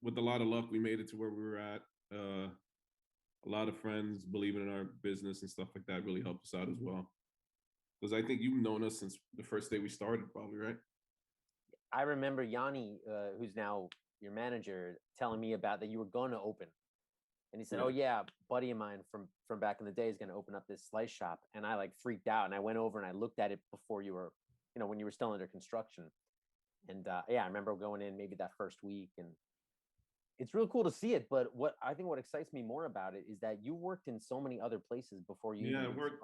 with a lot of luck, we made it to where we were at. A lot of friends believing in our business and stuff like that really helped us out as well. Because I think you've known us since the first day we started, probably, right? I remember Yanni, who's now your manager, telling me about that you were going to open. And he said, "Oh yeah, a buddy of mine from back in the day is going to open up this slice shop." And I like freaked out, and I went over and I looked at it before you were, when you were still under construction. And I remember going in maybe that first week, and it's real cool to see it. But what excites me more about it is that you worked in so many other places before you even worked.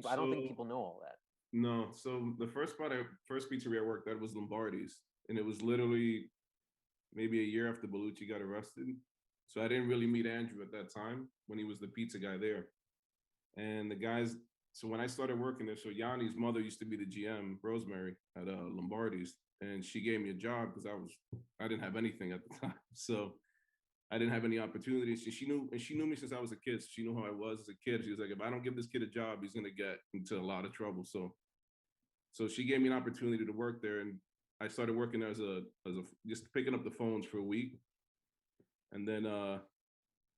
I don't think people know all that. No, so the first pizzeria I worked at was Lombardi's, and it was literally maybe a year after Bellucci got arrested. So I didn't really meet Andrew at that time when he was the pizza guy there. And the guys, so when I started working there, so Yanni's mother used to be the GM, Rosemary, at Lombardi's, and she gave me a job because I didn't have anything at the time. So I didn't have any opportunities. She knew me since I was a kid. So she knew how I was as a kid. She was like, if I don't give this kid a job, he's gonna get into a lot of trouble. So she gave me an opportunity to work there, and I started working as a just picking up the phones for a week. And then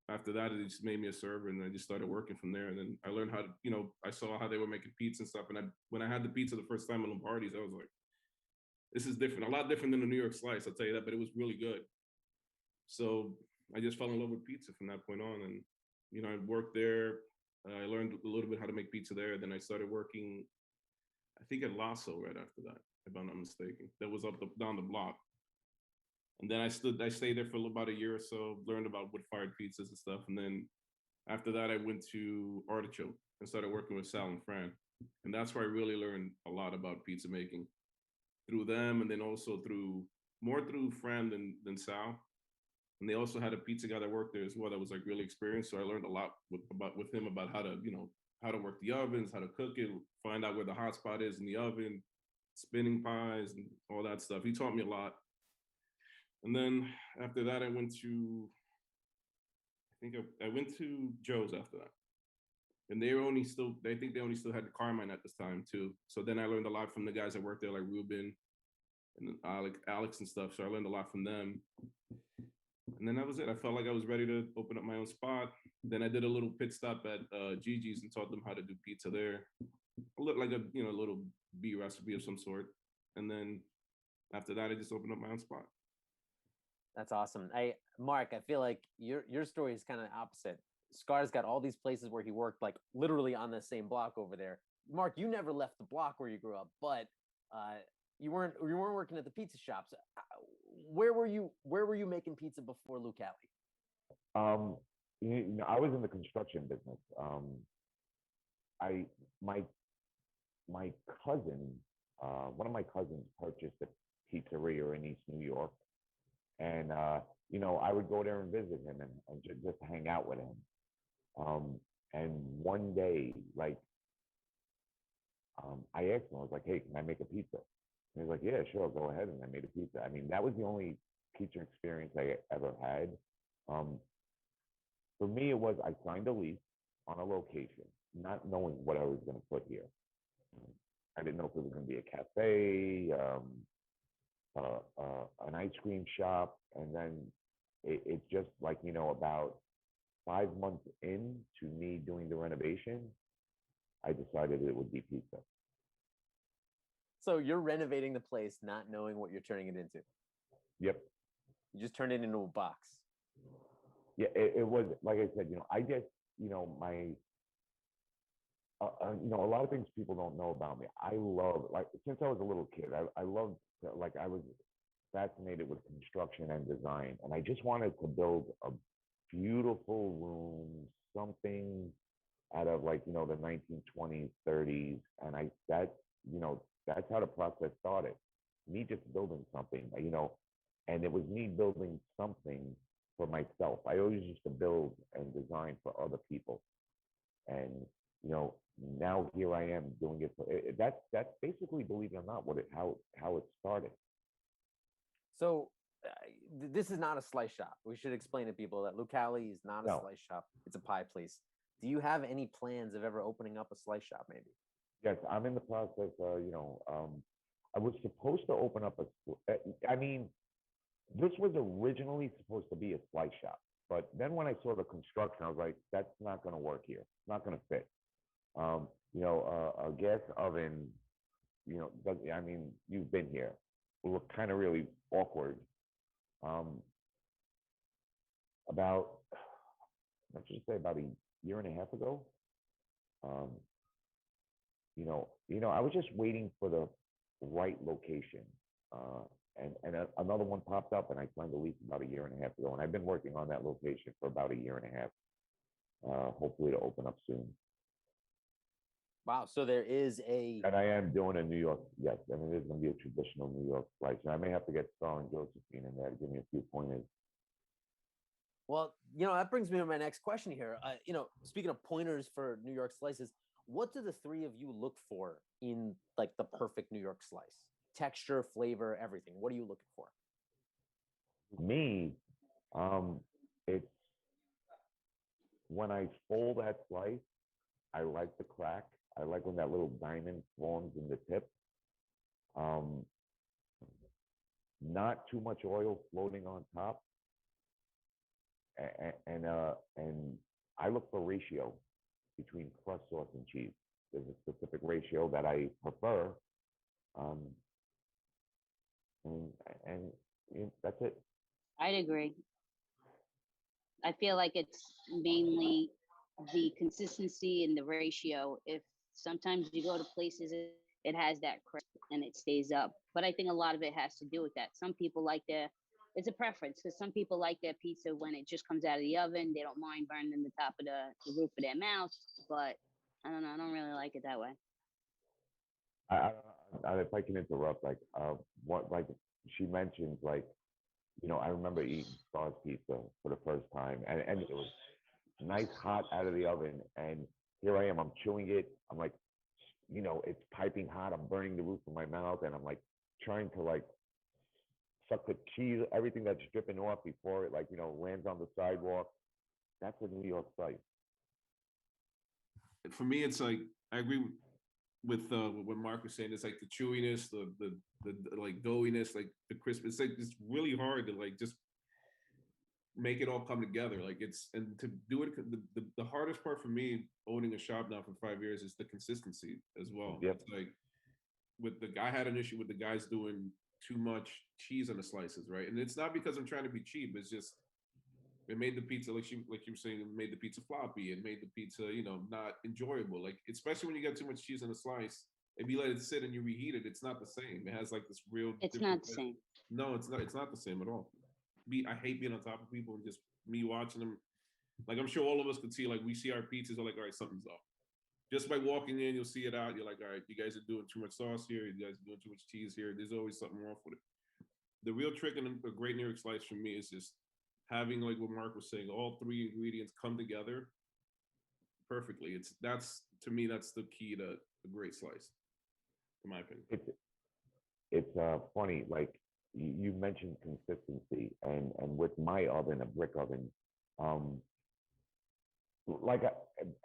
after that, it just made me a server, and I just started working from there. And then I learned how to, I saw how they were making pizza and stuff. And when I had the pizza the first time at Lombardi's, I was like, this is different, a lot different than the New York slice, I'll tell you that, but it was really good. So I just fell in love with pizza from that point on. And, I worked there. I learned a little bit how to make pizza there. Then I started working, I think at Lasso right after that, if I'm not mistaken. That was down the block. And then I stayed there for about a year or so, learned about wood-fired pizzas and stuff. And then after that, I went to Artichoke and started working with Sal and Fran. And that's where I really learned a lot about pizza making through them. And then also more through Fran than Sal. And they also had a pizza guy that worked there as well that was like really experienced. So I learned a lot with him about how to work the ovens, how to cook it, find out where the hot spot is in the oven, spinning pies and all that stuff. He taught me a lot. And then after that, I went to, I went to Joe's after that. And they think they only still had the Carmine at this time too. So then I learned a lot from the guys that worked there, like Ruben and Alex and stuff. So I learned a lot from them. And then that was it. I felt like I was ready to open up my own spot. Then I did a little pit stop at Gigi's and taught them how to do pizza there. Looked like a little B recipe of some sort. And then after that, I just opened up my own spot. That's awesome. Mark, I feel like your story is kind of opposite. Scar's got all these places where he worked, like literally on the same block over there. Mark, you never left the block where you grew up, but you weren't working at the pizza shops. Where were you making pizza before Lucali? I was in the construction business. My cousin, one of my cousins purchased a pizzeria in East New York, and I would go there and visit him and just hang out with him. And one day, I asked him, I was like, "Hey, can I make a pizza?" And he was like, "Yeah, sure, go ahead." And I made a pizza. I mean, that was the only pizza experience I ever had. For me, it was I signed a lease on a location, not knowing what I was going to put here. I didn't know if it was going to be a cafe, an ice cream shop, and then it's just like, about 5 months into me doing the renovation, I decided it would be pizza. So you're renovating the place, not knowing what you're turning it into. Yep. You just turned it into a box. Yeah, it was, like I said, I guess, my, a lot of things people don't know about me. I love, since I was a little kid, I loved, I was fascinated with construction and design. And I just wanted to build a beautiful room, something out of the 1920s, 30s. And that's how the process started. Me just building something, and it was me building something for myself. I always used to build and design for other people. And, now here I am doing it. That's basically, believe it or not, how it started. So this is not a slice shop. We should explain to people that Lucali is not a slice shop. It's a pie place. Do you have any plans of ever opening up a slice shop, maybe? Yes, I'm in the process. I was supposed to open up this was originally supposed to be a slice shop. But then when I saw the construction, I was like, that's not going to work here. It's not going to fit. A gas oven, you've been here. It looked kind of really awkward. Let's just say about a year and a half ago, I was just waiting for the right location. And another one popped up, and I signed a lease about a year and a half ago. And I've been working on that location for about a year and a half, hopefully to open up soon. Wow, so there is And I am doing a New York, yes, and it is going to be a traditional New York slice. And I may have to get Star and Josephine in there to give me a few pointers. Well, that brings me to my next question here. Speaking of pointers for New York slices, what do the three of you look for in the perfect New York slice? Texture, flavor, everything. What are you looking for? Me, it's when I fold that slice, I like the crack. I like when that little diamond forms in the tip. Not too much oil floating on top. And I look for ratio between crust, sauce, and cheese. There's a specific ratio that I prefer. And that's it. I'd agree. I feel like it's mainly the consistency and the ratio. If sometimes you go to places, it has that crisp and it stays up. But I think a lot of it has to do with that. Some people it's a preference, because some people like their pizza when it just comes out of the oven. They don't mind burning the top of the roof of their mouth. But I don't know. I don't really like it that way. If I can interrupt, she mentions, I remember eating Star's pizza for the first time, and it was nice hot out of the oven, and here I am, I'm chewing it, I'm like, it's piping hot, I'm burning the roof of my mouth, and I'm trying to suck the cheese, everything that's dripping off before it, like, lands on the sidewalk. That's a New York slice. For me, it's like I agree with what Mark was saying. It's like the chewiness, the like doughiness, like the crisp. It's like it's really hard to like just make it all come together. Like and to do it, the hardest part for me owning a shop now for 5 years is the consistency as well. Yep. It's like I had an issue with the guys doing too much cheese on the slices, right? And it's not because I'm trying to be cheap. It's just it made the pizza like you were saying, it made the pizza floppy. It made the pizza, not enjoyable. Like especially when you get too much cheese on a slice, if you let it sit and you reheat it, it's not the same. It has like this real. It's not the same. No, it's not. It's not the same at all. I hate being on top of people and just me watching them. Like I'm sure all of us could see. Like we see our pizzas, we're like, all right, something's off. Just by walking in, you'll see it out. You're like, all right, you guys are doing too much sauce here. You guys are doing too much cheese here. There's always something wrong with it. The real trick in a great New York slice for me is just having, like what Mark was saying, all three ingredients come together perfectly. That's to me, that's the key to a great slice, in my opinion. It's funny, like you mentioned consistency, and with my oven, a brick oven,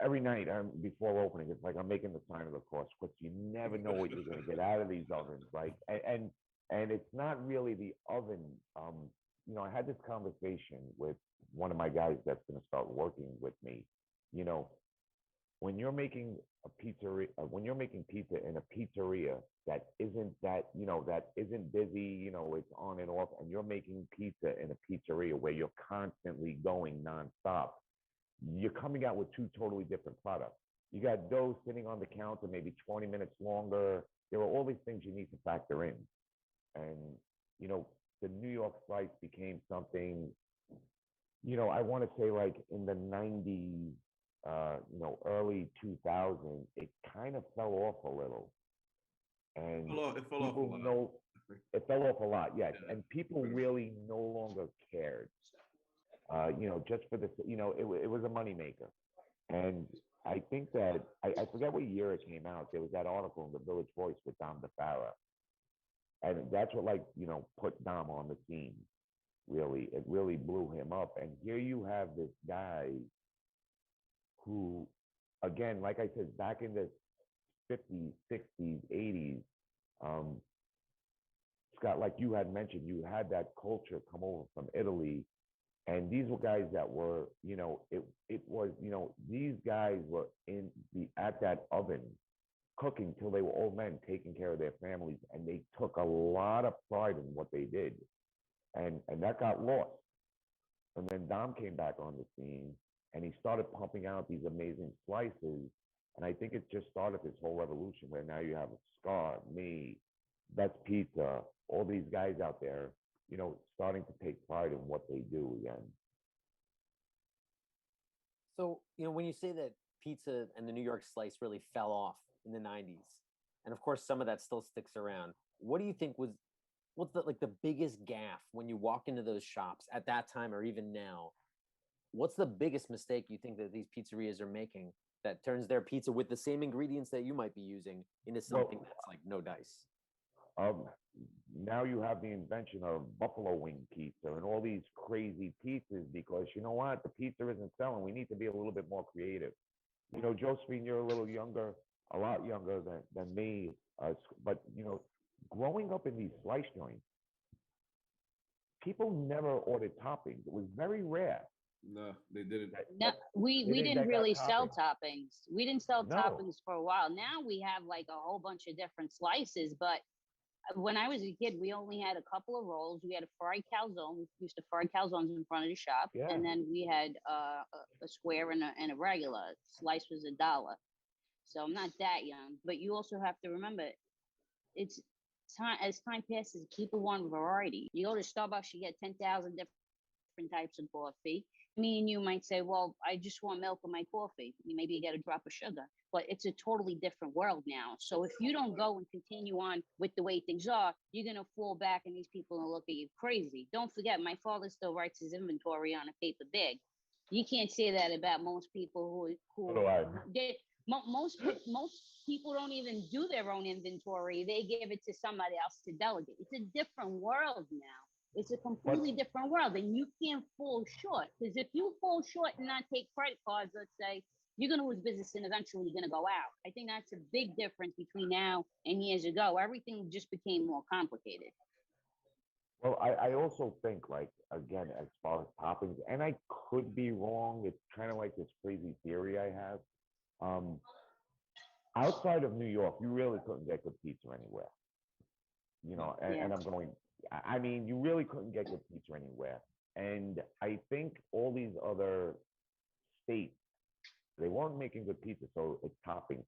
every night before opening, it's like I'm making the sign of the cross because you never know what you're going to get out of these ovens, right? And it's not really the oven. I had this conversation with one of my guys that's going to start working with me. When you're making pizza in a pizzeria that isn't busy, it's on and off, and you're making pizza in a pizzeria where you're constantly going nonstop, you're coming out with two totally different products. You got dough sitting on the counter maybe 20 minutes longer. There are all these things you need to factor in. And, the New York slice became something, I want to say like in the 90s, early 2000s, it kind of fell off a little. And it fell off a lot. It fell off a lot, yes. Yeah. And people really no longer cared. Just for this, it was a moneymaker. And I think that, I forget what year it came out. There was that article in the Village Voice with Dom DeFara. And that's what, put Dom on the scene, really. It really blew him up. And here you have this guy who, again, like I said, back in the 50s, 60s, 80s, Scott, like you had mentioned, you had that culture come over from Italy. And these were guys that were, these guys were at that oven cooking till they were old men, taking care of their families. And they took a lot of pride in what they did. And that got lost. And then Dom came back on the scene and he started pumping out these amazing slices. And I think it just started this whole revolution where now you have Scott, me, That's Pizza, all these guys out there, starting to take pride in what they do again. So, when you say that pizza and the New York slice really fell off in the 90s, and of course some of that still sticks around, what do you think what's the biggest gaffe when you walk into those shops at that time or even now? What's the biggest mistake you think that these pizzerias are making that turns their pizza with the same ingredients that you might be using into something that's like no dice? Now you have the invention of buffalo wing pizza and all these crazy pizzas because you know what? The pizza isn't selling. We need to be a little bit more creative. Josephine, you're a little younger, a lot younger than me. But, growing up in these slice joints, people never ordered toppings. It was very rare. No, they didn't. No, we didn't really sell toppings. We didn't sell toppings for a while. Now we have like a whole bunch of different slices, but when I was a kid, we only had a couple of rolls. We had a fried calzone. We used to fry calzones in front of the shop. Yeah. And then we had a square and a regular. Slice was $1. So I'm not that young. But you also have to remember, it's time as time passes, people want variety. You go to Starbucks, you get 10,000 different types of coffee. Me and you might say, well, I just want milk in my coffee. Maybe you get a drop of sugar, but it's a totally different world now. So if you don't go and continue on with the way things are, you're going to fall back and these people will look at you crazy. Don't forget, my father still writes his inventory on a paper bag. You can't say that about most people who did. Most people don't even do their own inventory. They give it to somebody else to delegate. It's a different world now. It's a completely different world, and you can't fall short. Because if you fall short and not take credit cards, let's say, you're going to lose business and eventually you're going to go out. I think that's a big difference between now and years ago. Everything just became more complicated. Well, I also think, like, again, as far as toppings, and I could be wrong, it's kind of like this crazy theory I have. Outside of New York, you really couldn't get good pizza anywhere. You know, and I'm going, I mean, you really couldn't get good pizza anywhere. And I think all these other states, they weren't making good pizza, so it's toppings.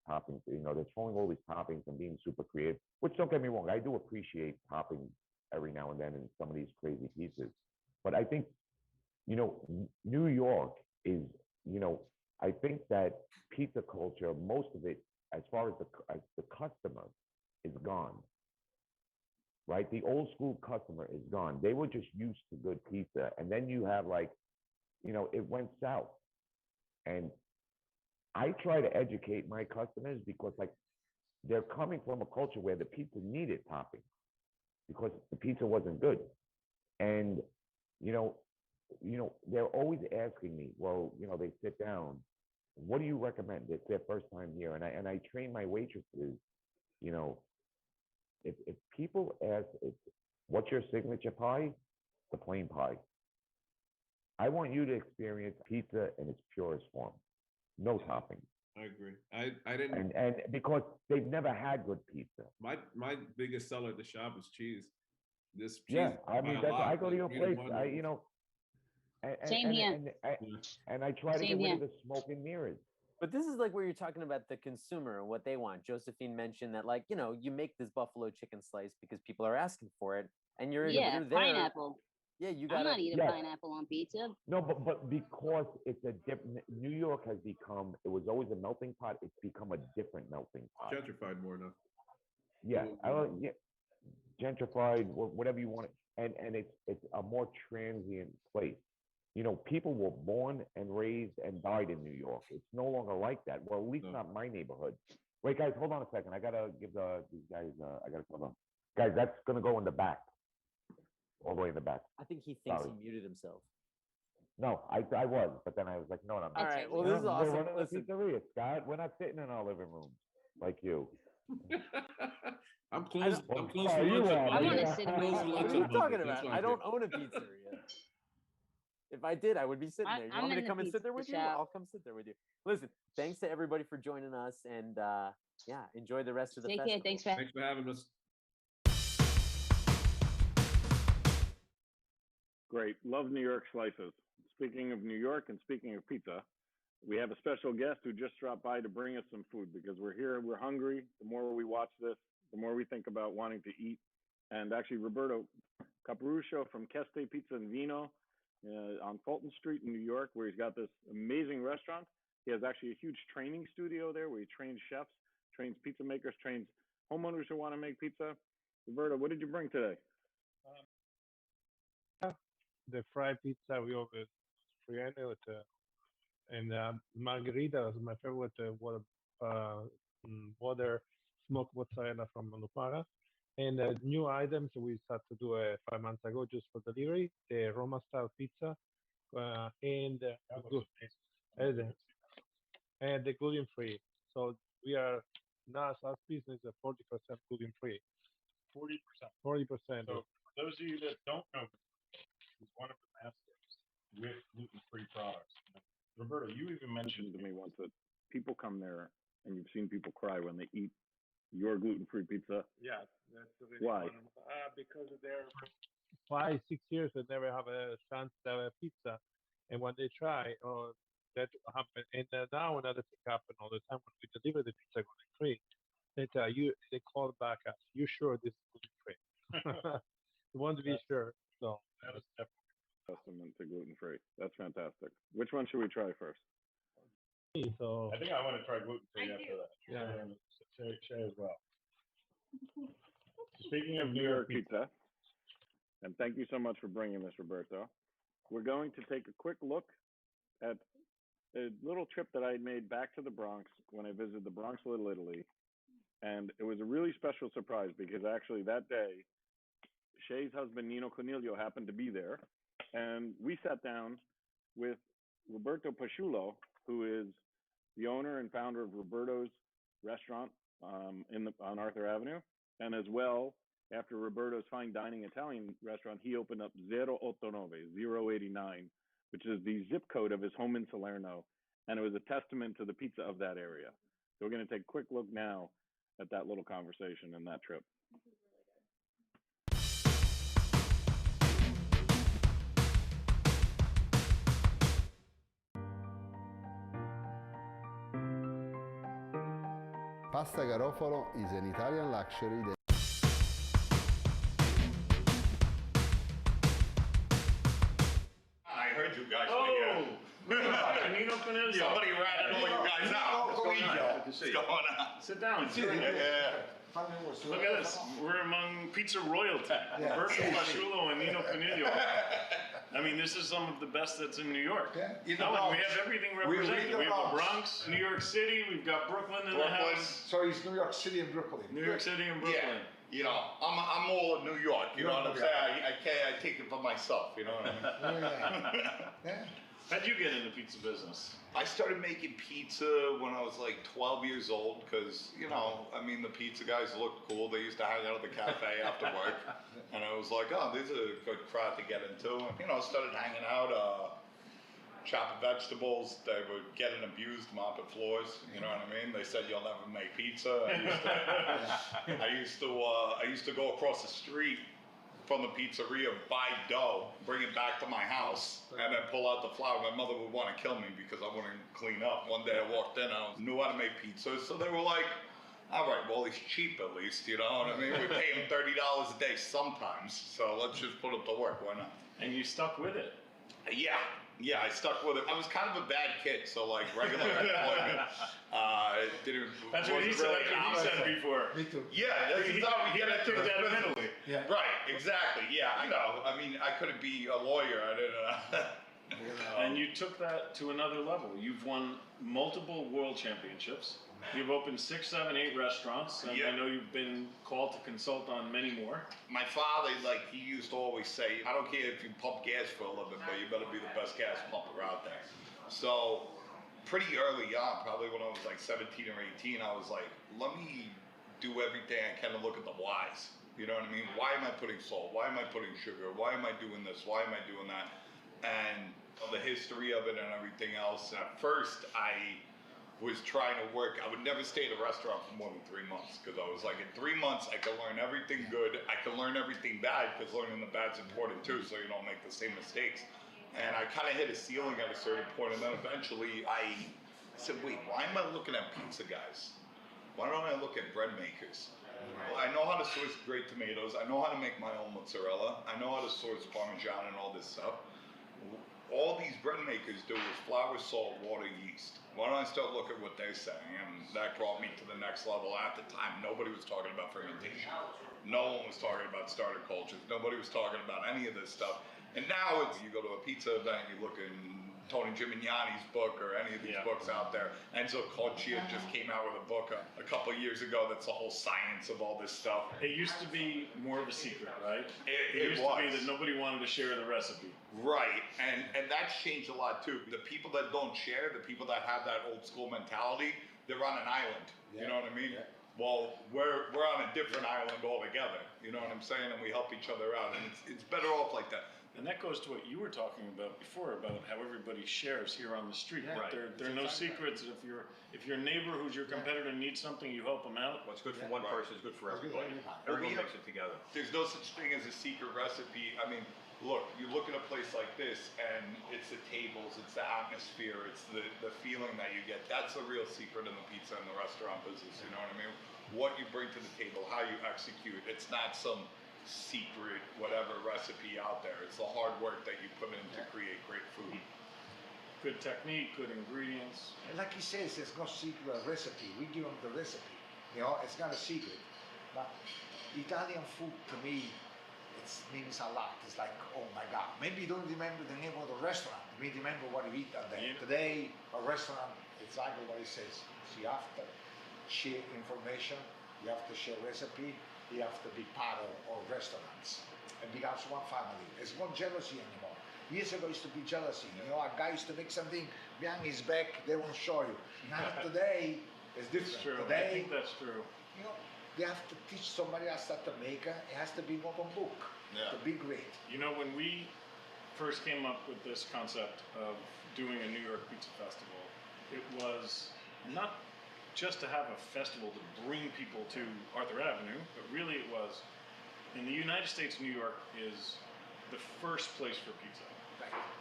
You know, they're throwing all these toppings and being super creative, which, don't get me wrong, I do appreciate toppings every now and then in some of these crazy pizzas. But I think, you know, New York is, you know, I think that pizza culture, most of it, as far as the customer, is gone. Right? The old school customer is gone. They were just used to good pizza. And then you have, like, you know, it went south. And I try to educate my customers because, like, they're coming from a culture where the pizza needed topping because the pizza wasn't good. And, you know, they're always asking me, well, you know, they sit down, what do you recommend? It's their first time here. And I train my waitresses, you know, if people ask, what's your signature pie? The plain pie. I want you to experience pizza in its purest form. No toppings. I agree. I didn't. And because they've never had good pizza. My biggest seller at the shop is cheese. This cheese. Yeah, I mean, I go to your place. You know. Same here. And I try to get rid of the smoke and mirrors. But this is like where you're talking about the consumer and what they want. Josephine mentioned that, like, you know, you make this buffalo chicken slice because people are asking for it, and you're there. Pineapple. Yeah, you got. I'm not eating pineapple on pizza. No, but because it's a different. New York has become. It was always a melting pot. It's become a different melting pot. Gentrified more now. Yeah, gentrified, whatever you want. And it's a more transient place. You know, people were born and raised and died in New York. It's no longer like that. Well, at least not my neighborhood. Wait, guys, hold on a second. I gotta give these guys. I gotta tell them, guys, that's gonna go in the back, all the way in the back. I think he thinks he muted himself. No, I was, but then I was like, no, I'm not. All right, well, this is awesome. We're running a pizzeria, Scott. We're not sitting in our living rooms like you. I'm close. I'm close to lunch. I want to sit in What are you talking about? I don't own a pizzeria. If I did, I would be sitting there. You want me to come and sit there with you? I'll come sit there with you. Listen, thanks to everybody for joining us, and yeah, enjoy the rest of the festival. Thanks for having us. Great. Love New York slices. Speaking of New York and speaking of pizza, we have a special guest who just dropped by to bring us some food because we're here, we're hungry. The more we watch this, the more we think about wanting to eat. And actually, Roberto Caporuscio from Keste Pizza and Vino on Fulton Street in New York, where he's got this amazing restaurant. He has actually a huge training studio there where he trains chefs, trains pizza makers, trains homeowners who want to make pizza. Roberto, what did you bring today? The fried pizza we always create with and margarita is my favorite water smoked mozzarella from Mozzarella. And new items we started to do 5 months ago just for delivery, the Roma style pizza and the gluten free. So we are now our business is 40% gluten free. 40%. So those of you that don't know, he's one of the masters with gluten-free products. Roberto, you even mentioned to me once that people come there and you've seen people cry when they eat your gluten-free pizza. Yeah, that's the reason. Why? Because of their 5-6 years they never have a chance to have a pizza, and when they try, that happen. And now another thing happen all the time when we deliver the pizza gluten-free. They call back us. You sure this is gluten-free? You want to be sure. So that is definitely testament to gluten-free. That's fantastic. Which one should we try first? So I think I want to try gluten-free after that. Yeah. Shay as well. Speaking of New York pizza, and thank you so much for bringing this, Roberto. We're going to take a quick look at a little trip that I made back to the Bronx when I visited the Bronx, Little Italy. And it was a really special surprise because actually that day, Shay's husband, Nino Cornelio, happened to be there. And we sat down with Roberto Pasciullo, who is the owner and founder of Roberto's restaurant on Arthur Avenue. And as well, after Roberto's fine dining Italian restaurant, he opened up 089, which is the zip code of his home in Salerno. And it was a testament to the pizza of that area. So we're going to take a quick look now at that little conversation and that trip. Pasta Garofalo is an Italian luxury that I heard you guys were here. Nino Cornelio. Somebody ratted all you guys out. What's going on? What's going on? Sit down. Yeah. Look at this. We're among pizza royalty. Roberto Pasciullo and Nino Cornelio. I mean, this is some of the best that's in New York. You No, know, we have everything represented. We have the Bronx, New York City, we've got Brooklyn in the house. So it's New York City and Brooklyn. New York City and Brooklyn. You know, I'm all of New York. You know what I'm saying? I take it for myself. You know what I mean? How'd you get in the pizza business? I started making pizza when I was like 12 years old because, you know, I mean, the pizza guys looked cool. They used to hang out at the cafe after work. And I was like, oh, this is a good crowd to get into. And, you know, started hanging out, chopping vegetables. They were getting abused, mopping floors. You know what I mean? They said, you'll never make pizza. I used to go across the street from the pizzeria, buy dough, bring it back to my house, and then pull out the flour. My mother would want to kill me because I wouldn't clean up. One day I walked in, I knew how to make pizza, so they were like, all right, well, he's cheap at least, you know what I mean? We pay him $30 a day sometimes, so let's just put it to work, why not? And you stuck with it. Yeah, I stuck with it. I was kind of a bad kid, so like regular employment, That's what he said before. Me too. Yeah, that's how we get things out of Italy. Yeah. Right, exactly. Yeah, I know. I mean, I couldn't be a lawyer. I didn't. And you took that to another level. You've won multiple world championships. You've opened 6, 7, 8 restaurants, and I know you've been called to consult on many more. My father, like, he used to always say, I don't care if you pump gas for a living, but you better be the best gas pumper out there. So, pretty early on, probably when I was like 17 or 18, I was like, let me do everything I can to look at the whys. You know what I mean? Why am I putting salt? Why am I putting sugar? Why am I doing this? Why am I doing that? And the history of it and everything else. At first, I was trying to work. I would never stay at a restaurant for more than 3 months because I was like, in 3 months, I can learn everything good. I can learn everything bad because learning the bad's important too, so you don't make the same mistakes. And I kind of hit a ceiling at a certain point, and then eventually I said, wait, why am I looking at pizza guys? Why don't I look at bread makers? I know how to source great tomatoes. I know how to make my own mozzarella. I know how to source Parmesan and all this stuff. All these bread makers do is flour, salt, water, yeast. Why don't I start looking at what they're saying? And that brought me to the next level. At the time, nobody was talking about fermentation. No one was talking about starter cultures. Nobody was talking about any of this stuff. And now it's, you go to a pizza event, you look in Tony Gimignani's book or any of these books out there. Enzo Coccia just came out with a book a couple of years ago that's the whole science of all this stuff. It used to be more of a secret, right? It used to be that nobody wanted to share the recipe. Right, and that's changed a lot too. The people that don't share, the people that have that old school mentality, they're on an island. You know what I mean? Well, we're on a different island altogether. You know what I'm saying? And we help each other out, and it's better off like that. And that goes to what you were talking about before, about how everybody shares here on the street. Right. There are no secrets. If your neighbor who's your competitor needs something, you help them out. What's good for one person is good for everybody. Everyone makes it together. There's no such thing as a secret recipe. I mean, look, you look at a place like this, and it's the tables, it's the atmosphere, it's the feeling that you get. That's the real secret in the pizza and the restaurant business. You know what I mean? What you bring to the table, how you execute. It's not some secret whatever recipe out there. It's the hard work that you put in to create great food. Good technique, good ingredients. And like he says, there's no secret recipe. We give them the recipe. You know, it's not a secret. But Italian food to me, it means a lot. It's like, oh my God. Maybe you don't remember the name of the restaurant. Maybe remember what you eat that day. Today, a restaurant, exactly what it says. You have to share information. You have to share recipe. You have to be part of restaurants. and becomes one family. It's not jealousy anymore. Years ago, it used to be jealousy. You know, a guy used to make something behind his back, they won't show you. Now today, it's different. It's true. Today, I think that's true. you know, they have to teach somebody else how to make it. It has to be an open book to be great. You know, when we first came up with this concept of doing a New York Pizza Festival, it was not just to have a festival to bring people to Arthur Avenue, but really it was, in the United States, New York is the first place for pizza,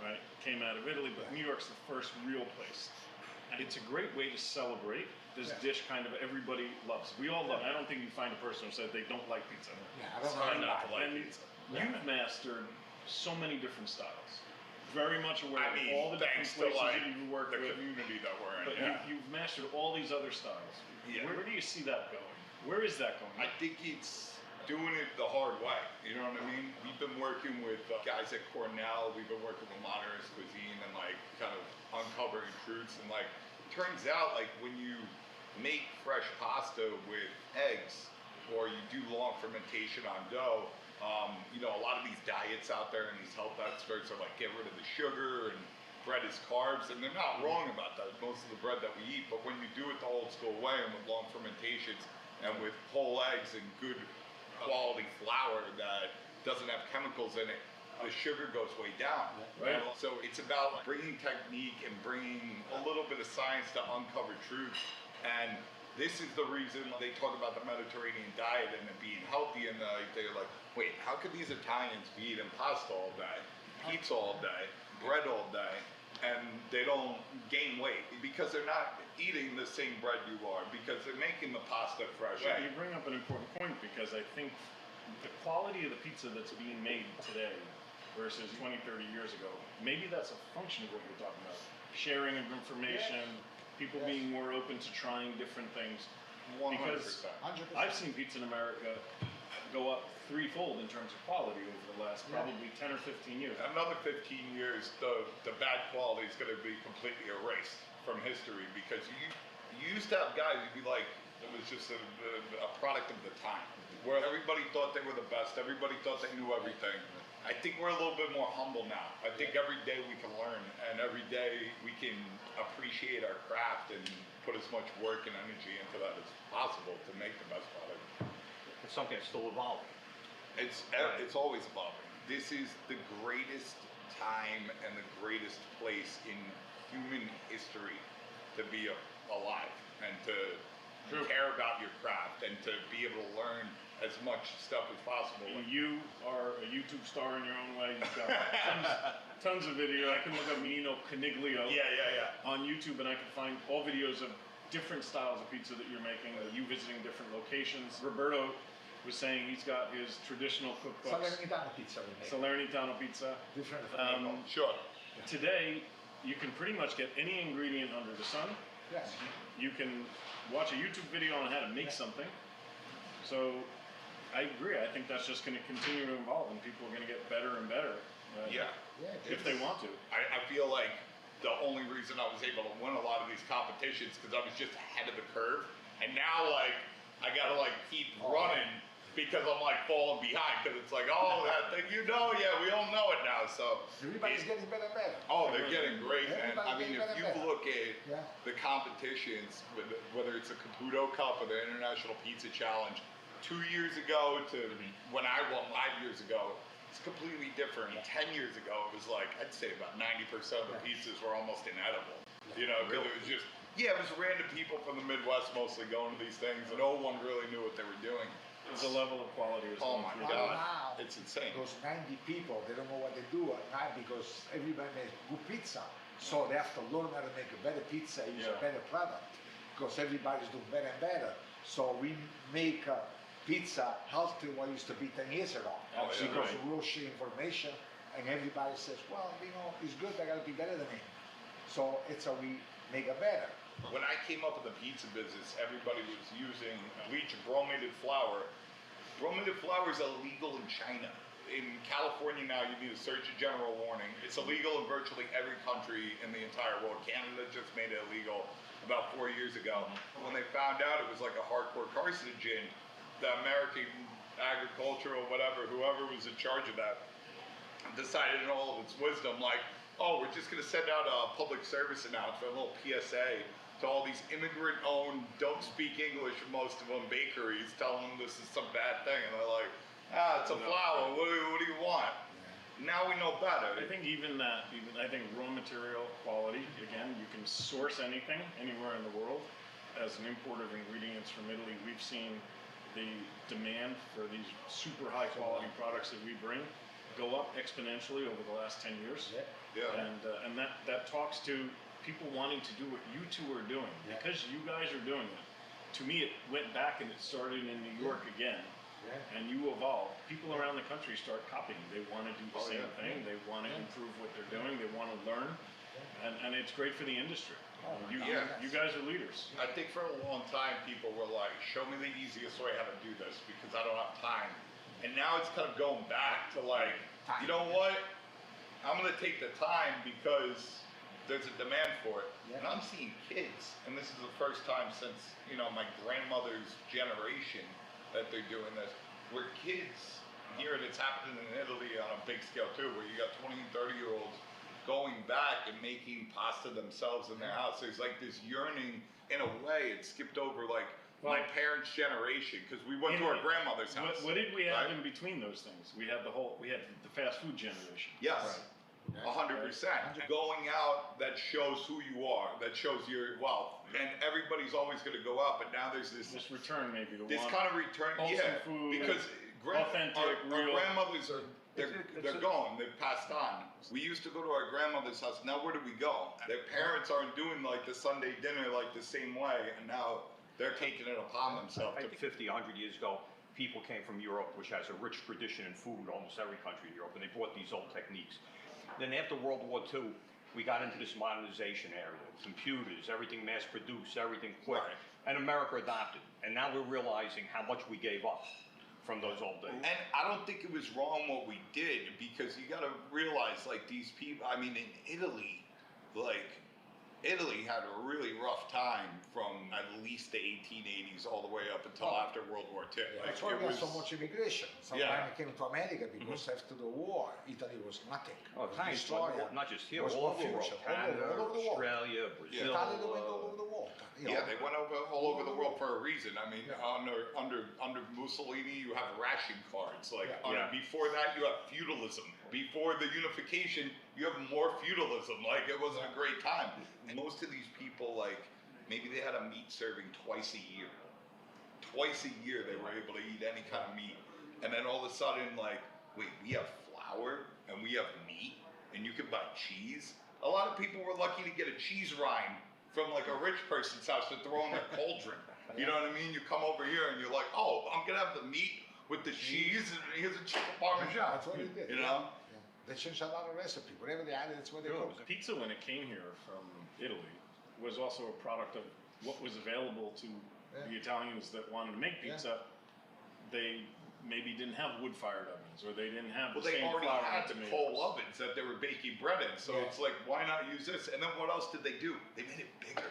right? Came out of Italy, but New York's the first real place. And it's a great way to celebrate this dish kind of everybody loves. We all love it. I don't think you find a person who said they don't like pizza. Yeah, I don't It's know hard not to like anybody. pizza. You've mastered so many different styles. Very much aware of all the different thanks to places like that you've worked the with. community that we're in. But you've mastered all these other styles. Yeah. Where do you see that going? Where is that going? I think it's doing it the hard way. You know what I mean? We've been working with guys at Cornell. We've been working with Modernist Cuisine and like kind of uncovering truths. And like, turns out like when you make fresh pasta with eggs or you do long fermentation on dough, you know, a lot of these diets out there and these health experts are like, get rid of the sugar and bread is carbs, and they're not wrong about that. Most of the bread that we eat, but when you do it the old school way and with long fermentations and with whole eggs and good quality flour that doesn't have chemicals in it, the sugar goes way down. Right. So it's about bringing technique and bringing a little bit of science to uncover truth. And this is the reason they talk about the Mediterranean diet and it being healthy, and they're like, wait, how could these Italians be eating pasta all day, pizza all day, bread all day, and they don't gain weight? Because they're not eating the same bread you are, because they're making the pasta fresh. Well, you bring up an important point, because I think the quality of the pizza that's being made today versus 20, 30 years ago, maybe that's a function of what you're talking about. Sharing of information, people being more open to trying different things. 100%. Because I've seen pizza in America go up threefold in terms of quality over the last probably 10 or 15 years. Another 15 years, the bad quality is going to be completely erased from history, because you used to have guys who'd be like, it was just a product of the time, where everybody thought they were the best, everybody thought they knew everything. I think we're a little bit more humble now. I think every day we can learn, and every day we can appreciate our craft and put as much work and energy into that as possible to make the best product. It's something that's still evolving. It's always evolving. This is the greatest time and the greatest place in human history to be alive and to care about your craft and to be able to learn as much stuff as possible. And you are a YouTube star in your own way. You've got tons of video. I can look up Nino Coniglio on YouTube, and I can find all videos of different styles of pizza that you're making, you visiting different locations. Roberto was saying he's got his traditional cookbooks. Salernitano pizza we make. Salernitano pizza. Different from Sure. Today, you can pretty much get any ingredient under the sun. Yes. You can watch a YouTube video on how to make something. So I agree. I think that's just going to continue to evolve, and people are going to get better and better. If they want to. I feel like the only reason I was able to win a lot of these competitions because I was just ahead of the curve, and now like I gotta like keep running because I'm like falling behind, because it's like, oh, that thing, you know, we all know it now. So everybody's getting better and better. Oh, they're getting great, man. I mean, if you look at Yeah. the competitions, whether it's a Caputo Cup or the International Pizza Challenge, 2 years ago to when I won 5 years ago, it's completely different. 10 years ago, it was like, I'd say about 90% of the pizzas were almost inedible. You know, because it was just, it was random people from the Midwest mostly going to these things. No one really knew what they were doing. The level of quality is oh my going God, Now, it's insane. Those 90 people, they don't know what they do at night because everybody makes good pizza. So they have to learn how to make a better pizza, use a better product, because everybody's doing better and better. So we make pizza healthy what used to be 10 years ago. Because we will share information and everybody says, well, you know, it's good, I gotta be better than him. So it's how we make it better. When I came up in the pizza business, everybody was using bleach brominated flour. Brominated flour is illegal in China. In California now, you need to search a general warning. It's illegal in virtually every country in the entire world. Canada just made it illegal about 4 years ago. When they found out it was like a hardcore carcinogen, the American agriculture or whatever, whoever was in charge of that, decided in all of its wisdom, like, oh, we're just going to send out a public service announcement, a little PSA to all these immigrant-owned, don't speak English, most of them, bakeries, telling them this is some bad thing. And they're like, it's a flour, what do you want? Now we know better. I think I think raw material quality, again, you can source anything anywhere in the world. As an importer of ingredients from Italy, we've seen the demand for these super high quality products that we bring go up exponentially over the last 10 years. Yeah. And that talks to people wanting to do what you two are doing. Because you guys are doing it. To me, it went back and it started in New York again. And you evolve. People around the country start copying. They want to do the same thing. They want to improve what they're doing. They want to learn. And it's great for the industry. You guys are leaders. I think for a long time, people were like, show me the easiest way how to do this because I don't have time. And now it's kind of going back to like, you know what? I'm going to take the time because there's a demand for it. And I'm seeing kids, and this is the first time since, my grandmother's generation that they're doing this, where kids here, and it's happening in Italy on a big scale too, where you got 20 and 30-year-olds going back and making pasta themselves in their house. There's like this yearning, in a way, it skipped over like my parents' generation, because we went to our grandmother's house. What did we have in between those things? We had the fast food generation. Yes. 100%. Going out that shows who you are, that shows your wealth, and everybody's always going to go up. But now there's this return, maybe this kind of return, food, because authentic, our grandmothers are they're gone. They've passed on. We used to go to our grandmother's house. Now where do we go? Their parents aren't doing like the Sunday dinner like the same way, and now they're taking it upon themselves. I think 50, 100 years ago, people came from Europe, which has a rich tradition in food, almost every country in Europe, and they brought these old techniques. Then after World War II, we got into this modernization area, computers, everything mass-produced, everything quick, and America adopted. And now we're realizing how much we gave up from those old days. And I don't think it was wrong what we did, because you got to realize, like, these people, I mean, in Italy, like, Italy had a really rough time from at least the 1880s all the way up until after World War II. That's why we have so much immigration. Sometimes came to America because after the war, Italy was nothing. Oh, thanks. Not just here, all over the world. Canada, Australia, Brazil. Italy went all over the world. Yeah, they went all over the world for a reason. I mean, under Mussolini, you have ration cards. Like before that, you have feudalism. Before the unification, you have more feudalism. Like, it wasn't a great time. And most of these people, like, maybe they had a meat serving twice a year. Twice a year they were able to eat any kind of meat. And then all of a sudden, like, wait, we have flour and we have meat and you can buy cheese. A lot of people were lucky to get a cheese rind from like a rich person's house to throw in their cauldron. You know what I mean? You come over here and you're like, oh, I'm gonna have the meat with the cheese and here's a chicken parmesan. That's what they did. You know? They changed a lot of recipe. Whatever they added, that's what they cook. Pizza, when it came here from Italy, was also a product of what was available to the Italians that wanted to make pizza. They maybe didn't have wood-fired ovens, or they didn't have the same flour. They already had the coal ovens that they were baking bread in, so it's like, why not use this? And then what else did they do? They made it bigger.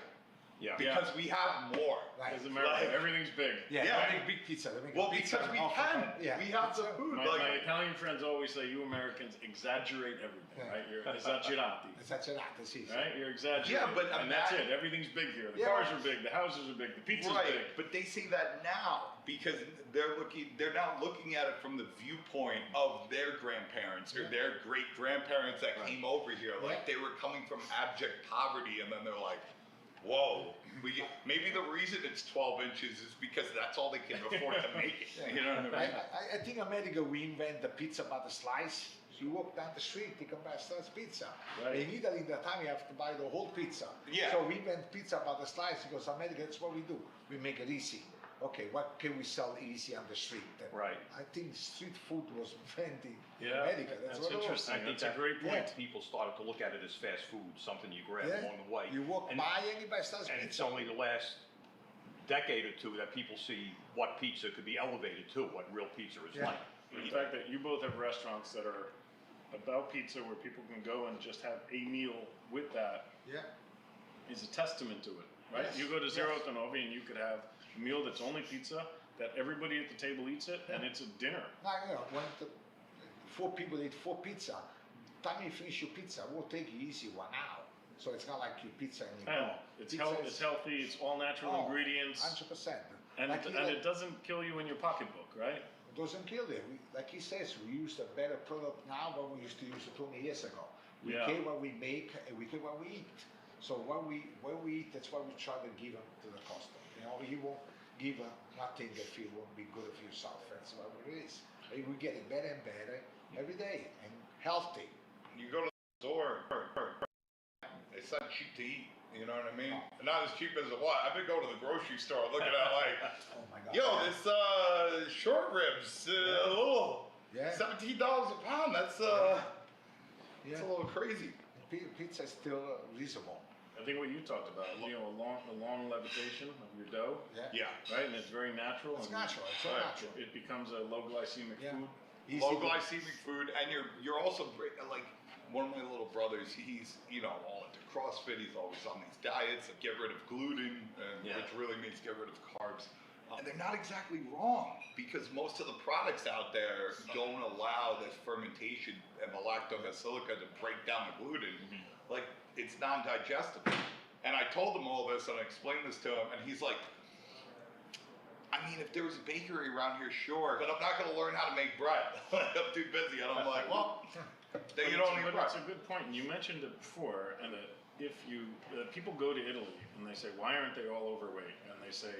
Yeah. Because we have more. Because America, everything's big. They make big pizza. They make because we can. We have the food. My Italian friends always say, you Americans exaggerate everything, right? You're esagerati. Esagerati, sì. Right? You're exaggerating. Yeah, but and that's it. Everything's big here. The cars are big. The houses are big. The pizza's big. But they say that now because they're now looking at it from the viewpoint of their grandparents or their great grandparents that came over here. Like, they were coming from abject poverty, and then they're like, whoa, maybe the reason it's 12 inches is because that's all they can afford to make it. You know what I mean? I think America, we invent the pizza by the slice. You walk down the street, you can buy a slice pizza. Right. In Italy, in that time, you have to buy the whole pizza. Yeah. So we invent pizza by the slice because America, that's what we do. We make it easy. Okay, what can we sell easy on the street? And I think street food was invented in America. That's what interesting. I think that's a great point. People started to look at it as fast food, something you grab along the way. You walk by and you buy slice pizza. And it's only the last decade or two that people see what pizza could be elevated to, what real pizza is like. The fact that you both have restaurants that are about pizza where people can go and just have a meal with that is a testament to it, right? You go to Zero Tonovi and you could have a meal that's only pizza, that everybody at the table eats it, and it's a dinner. Like, when 4 people eat 4 pizza, time you finish your pizza, it will take you easy 1 hour. So it's not like your pizza anymore. It's healthy, it's all natural ingredients. 100%. And it doesn't kill you in your pocketbook, right? It doesn't kill you. Like he says, we use a better product now than we used to use it 20 years ago. We care what we make and we care what we eat. So what we eat, that's what we try to give to the customer. You won't give nothing that you won't be good for yourself. That's what it is. And we get it better and better every day and healthy. You go to the store, it's not cheap to eat. You know what I mean? Not as cheap as it was. I've been going to the grocery store looking at like, oh my God, yo, this short ribs, a little $17 a pound. That's it's a little crazy. Pizza is still reasonable. I think what you talked about, a long levitation of your dough. Yeah. Right, and it's very natural. It's natural. It's all natural. It becomes a low glycemic food. Low glycemic food, and you're also like one of my little brothers. He's all into CrossFit. He's always on these diets of get rid of gluten, which really means get rid of carbs. And they're not exactly wrong because most of the products out there don't allow this fermentation of the lactobacillica to break down the gluten. Like it's non-digestible. And I told him all this and I explained this to him, and he's like, I mean, if there was a bakery around here, sure, but I'm not going to learn how to make bread. I'm too busy. And I'm like, well, then you don't need bread. That's a good point. And you mentioned it before, and that if people go to Italy and they say, why aren't they all overweight? And they say,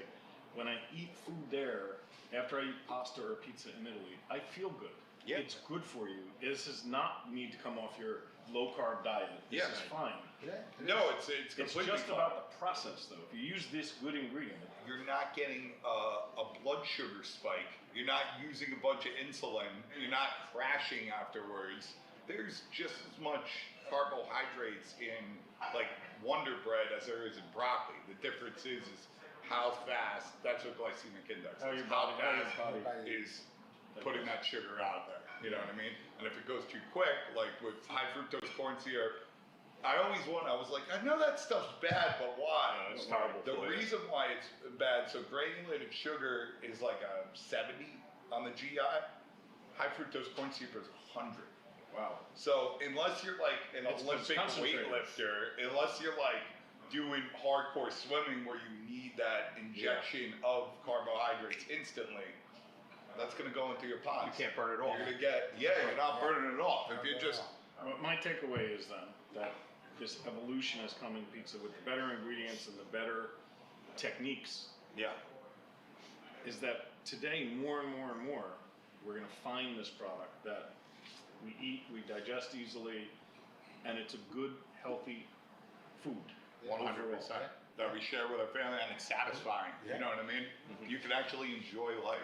when I eat food there, after I eat pasta or pizza in Italy, I feel good. Yeah. It's good for you. This does not need to come off your low carb diet. This is fine. Yeah. No, it's completely just fine. about the process, though. If you use this good ingredient, you're not getting a blood sugar spike. You're not using a bunch of insulin. You're not crashing afterwards. There's just as much carbohydrates in like Wonder Bread as there is in broccoli. The difference is how fast. That's what glycemic index is. How fast is putting that sugar out there. You know what I mean? And if it goes too quick, like with high fructose corn syrup, I was like, I know that stuff's bad, but why? It's terrible. The reason why it's bad, so granulated sugar is like a 70 on the GI. High fructose corn syrup is 100. Wow. So unless you're like an Olympic weightlifter, unless you're like doing hardcore swimming where you need that injection of carbohydrates instantly, that's going to go into your pots. You can't burn it off. You're going to get, you're not burning it off. If you're just... My takeaway is then that this evolution has come in pizza with the better ingredients and the better techniques. Yeah. Is that today more and more and more, we're going to find this product that we eat, we digest easily, and it's a good, healthy food. 100%. That we share with our family, and it's satisfying. You know what I mean? You can actually enjoy life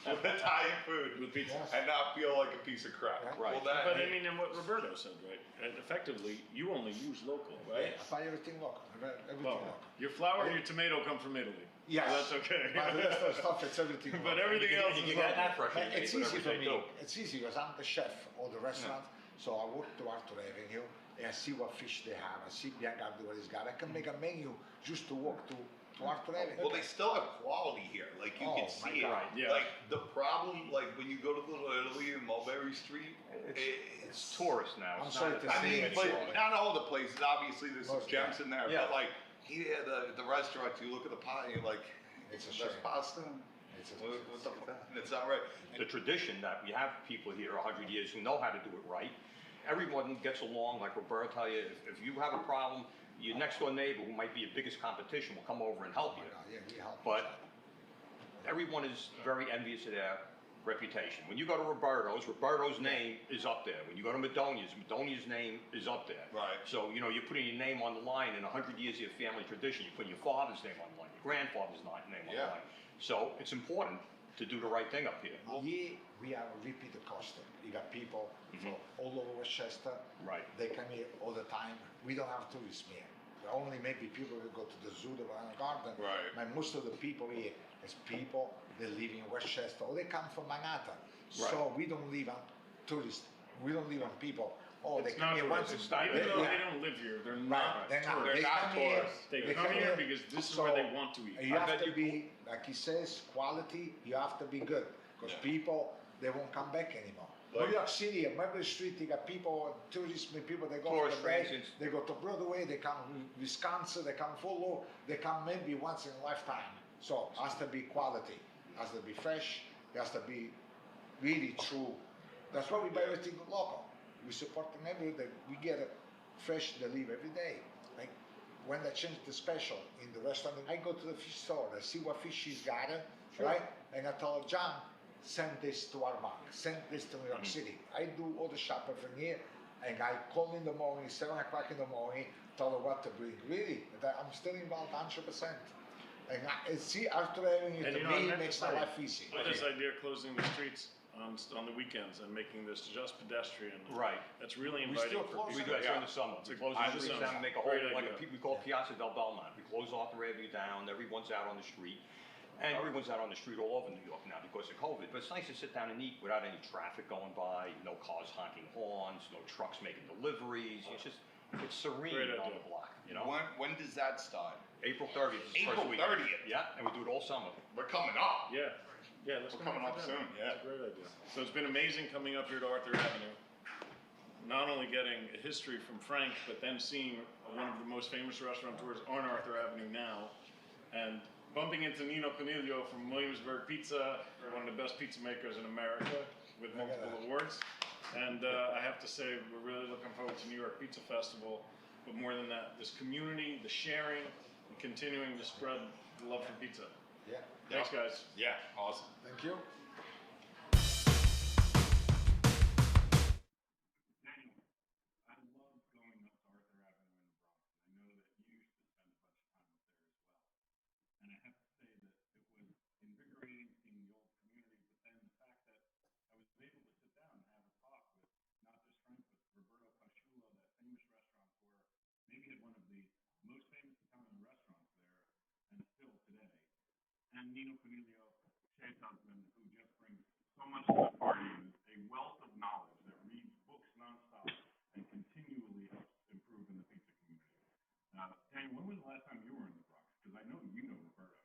with Italian food with pizza and not feel like a piece of crap. Right. Well, but I mean, and what Roberto said, right? And effectively, you only use local, right? I buy everything local. Everything local. Your flour and your tomato come from Italy. Yes. So that's okay. But the rest of the stuff, it's everything. But everything else is local. It's easy for me. It's easy because I'm the chef of the restaurant. So I walk to Arthur Avenue and I see what fish they have. I see Biancardi what he's got. I can make a menu just to walk to Arthur Avenue. Well, they still have quality here. Like, you can see it. God. Yeah. Like, the problem, like, when you go to Little Italy and Mulberry Street, it's tourist now. I'm sorry to say but not all the places. Obviously, there's some gems in there. Yeah. But, like, here, the restaurants, you look at the pie, and you're like, it's a that's pasta. It's It's not right. The tradition that we have people here 100 years who know how to do it right. Everyone gets along, like Roberto tell you, if you have a problem, your next door neighbor, who might be your biggest competition, will come over and help you. Yeah, we help. But everyone is very envious of their reputation. When you go to Roberto's name is up there. When you go to Madonia's name is up there. Right. So, you're putting your name on the line in 100 years of your family tradition. You're putting your father's name on the line, your grandfather's name on the line. So it's important to do the right thing up here. We are a repeat customer. You got people from all over Westchester. Right. They come here all the time. We don't have tourists here. Only maybe people who go to the zoo, the Botanic Garden. Right. But most of the people here is people that live in Westchester or they come from Manhattan. Right. So we don't live on tourists. We don't live on people Oh, they It's come not here once. tourists. Even though they don't live here, they're not They're not. tourists. They come here. They come here because this is where they want to eat. You have to be, like he says, quality. You have to be good because people they won't come back anymore. New York City, on every street, you got people, tourists, people. They go to the Bay, they go to Broadway, they come Wisconsin, they come Fuller, they come maybe once in a lifetime. So it has to be quality, has to be fresh, it has to be really true. That's why we buy everything local. We support them every day. We get a fresh delivery every day. Like when they change the special in the restaurant, I go to the fish store, I see what fish she's got, right? And I tell her, John, send this to our bank, send this to New York City. I do all the shopping from here, and I call in the morning, 7 o'clock in the morning, tell her what to bring. Really, I'm still involved 100%. And see, after having it to me, it makes my life easy. With this idea of closing the streets on the weekends and making this just pedestrian, right? That's really inviting for people. We do that during the summer. We close the streets down, make a whole, we call it Piazza del Belmont. We close Arthur Avenue down, everyone's out on the street. And everyone's out on the street all over New York now because of COVID. But it's nice to sit down and eat without any traffic going by, no cars honking horns, no trucks making deliveries. It's serene on the block, you know? When does that start? April 30th is the April first week. 30th? Yeah, and we do it all summer. We're coming up. Yeah. Yeah, let's We're coming up soon. Yeah. That's a great idea. So it's been amazing coming up here to Arthur Avenue. Not only getting a history from Frank, but then seeing one of the most famous restaurateurs on Arthur Avenue now. And bumping into Nino Cornelio from Williamsburg Pizza, one of the best pizza makers in America with multiple awards. And I have to say, we're really looking forward to New York Pizza Festival. But more than that, this community, the sharing, and continuing to spread the love for pizza. Yeah. Thanks, guys. Yeah, awesome. Thank you. And Nino Cornelio, Shay's husband, who just brings so much to the party and is a wealth of knowledge that reads books nonstop and continually helps improve in the pizza community. Daniel, when was the last time you were in the Bronx? Because I know you know Roberto.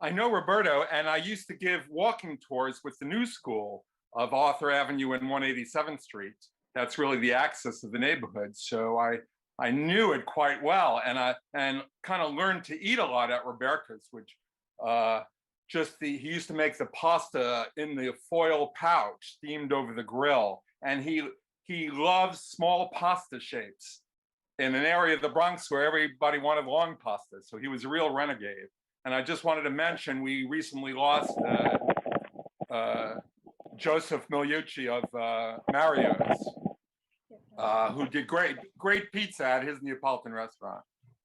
I know Roberto, and I used to give walking tours with the new school of Arthur Avenue and 187th Street. That's really the axis of the neighborhood. So I knew it quite well, and kind of learned to eat a lot at Roberto's, which he used to make the pasta in the foil pouch steamed over the grill, and he loves small pasta shapes in an area of the Bronx where everybody wanted long pasta, so he was a real renegade. And I just wanted to mention we recently lost Joseph Miliucci of Mario's, who did great pizza at his Neapolitan restaurant.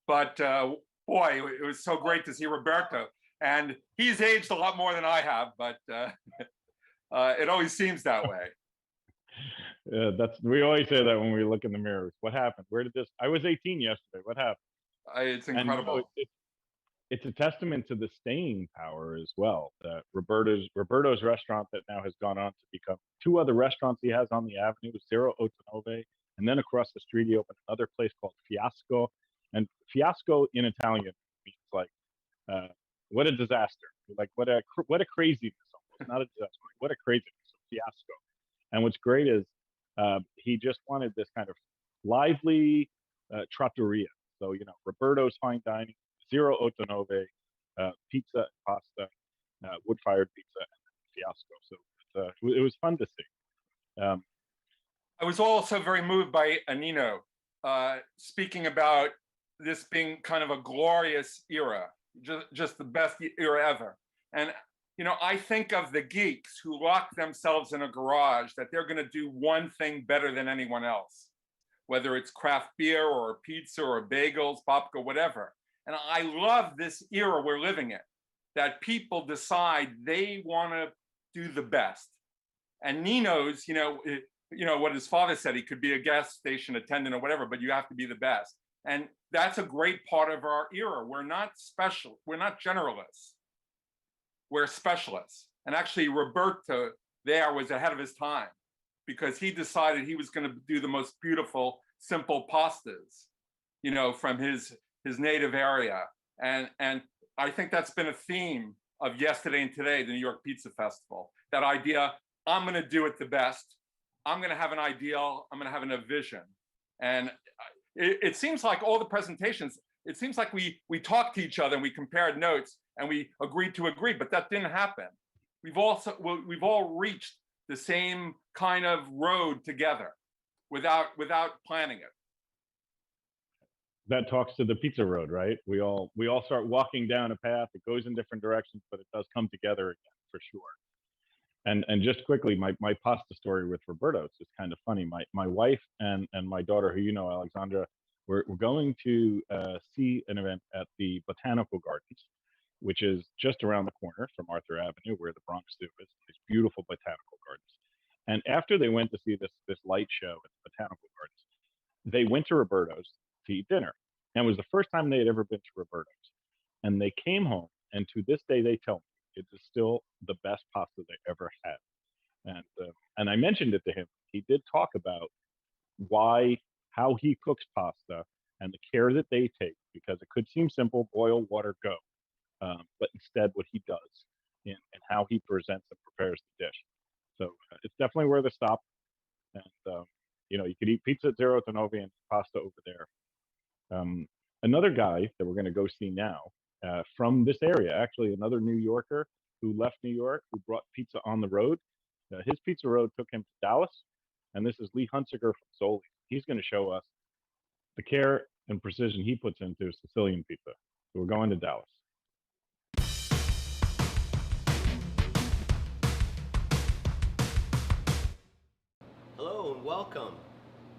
But boy, it was so great to see Roberto. And he's aged a lot more than I have, but it always seems that way. Yeah, we always say that when we look in the mirrors. What happened? Where did this? I was 18 yesterday. What happened? It's incredible. And, it's a testament to the staying power as well. That Roberto's restaurant that now has gone on to become 2 other restaurants he has on the avenue, Zero Ottanove, and then across the street he opened another place called Fiasco. And Fiasco in Italian means like. What a disaster! Like what a craziness! Almost not a disaster. What a craziness! A fiasco. And what's great is he just wanted this kind of lively trattoria. So Roberto's fine dining, Zero Ottanove, pizza and pasta, wood-fired pizza, and Fiasco. So it was fun to see. I was also very moved by Nino speaking about this being kind of a glorious era. Just the best era ever. And, I think of the geeks who lock themselves in a garage that they're going to do one thing better than anyone else, whether it's craft beer or pizza or bagels, babka, whatever. And I love this era we're living in, that people decide they want to do the best. And Nino's, what his father said, he could be a gas station attendant or whatever, but you have to be the best. And that's a great part of our era. We're not special. We're not generalists. We're specialists. And actually, Roberto there was ahead of his time because he decided he was going to do the most beautiful, simple pastas, you know, from his native area. And I think that's been a theme of yesterday and today, the New York Pizza Festival. That idea, I'm going to do it the best. I'm going to have an ideal. I'm going to have a vision. And it seems like all the presentations, it seems like we talked to each other and we compared notes and we agreed to agree, but that didn't happen. We've all reached the same kind of road together without planning it. That talks to the pizza road, right? We all start walking down a path. It goes in different directions, but it does come together again for sure. And just quickly, my pasta story with Roberto's is kind of funny. My wife and my daughter, who you know, Alexandra, we're going to see an event at the Botanical Gardens, which is just around the corner from Arthur Avenue, where the Bronx Zoo is. These beautiful botanical gardens. And after they went to see this light show at the Botanical Gardens, they went to Roberto's to eat dinner. And it was the first time they had ever been to Roberto's. And they came home, and to this day, they tell me it is still the best pasta they ever had. And I mentioned it to him. He did talk about how he cooks pasta and the care that they take, because it could seem simple, boil, water, go. But instead what he does and how he presents and prepares the dish. So it's definitely worth a stop. And, you know, you could eat pizza at Zero Tonovi and pasta over there. Another guy that we're going to go see now from this area, actually another New Yorker who left New York, who brought pizza on the road. His pizza road took him to Dallas, and this is Lee Hunsiker from Zoli. He's going to show us the care and precision he puts into Sicilian pizza. So we're going to Dallas. Hello and welcome.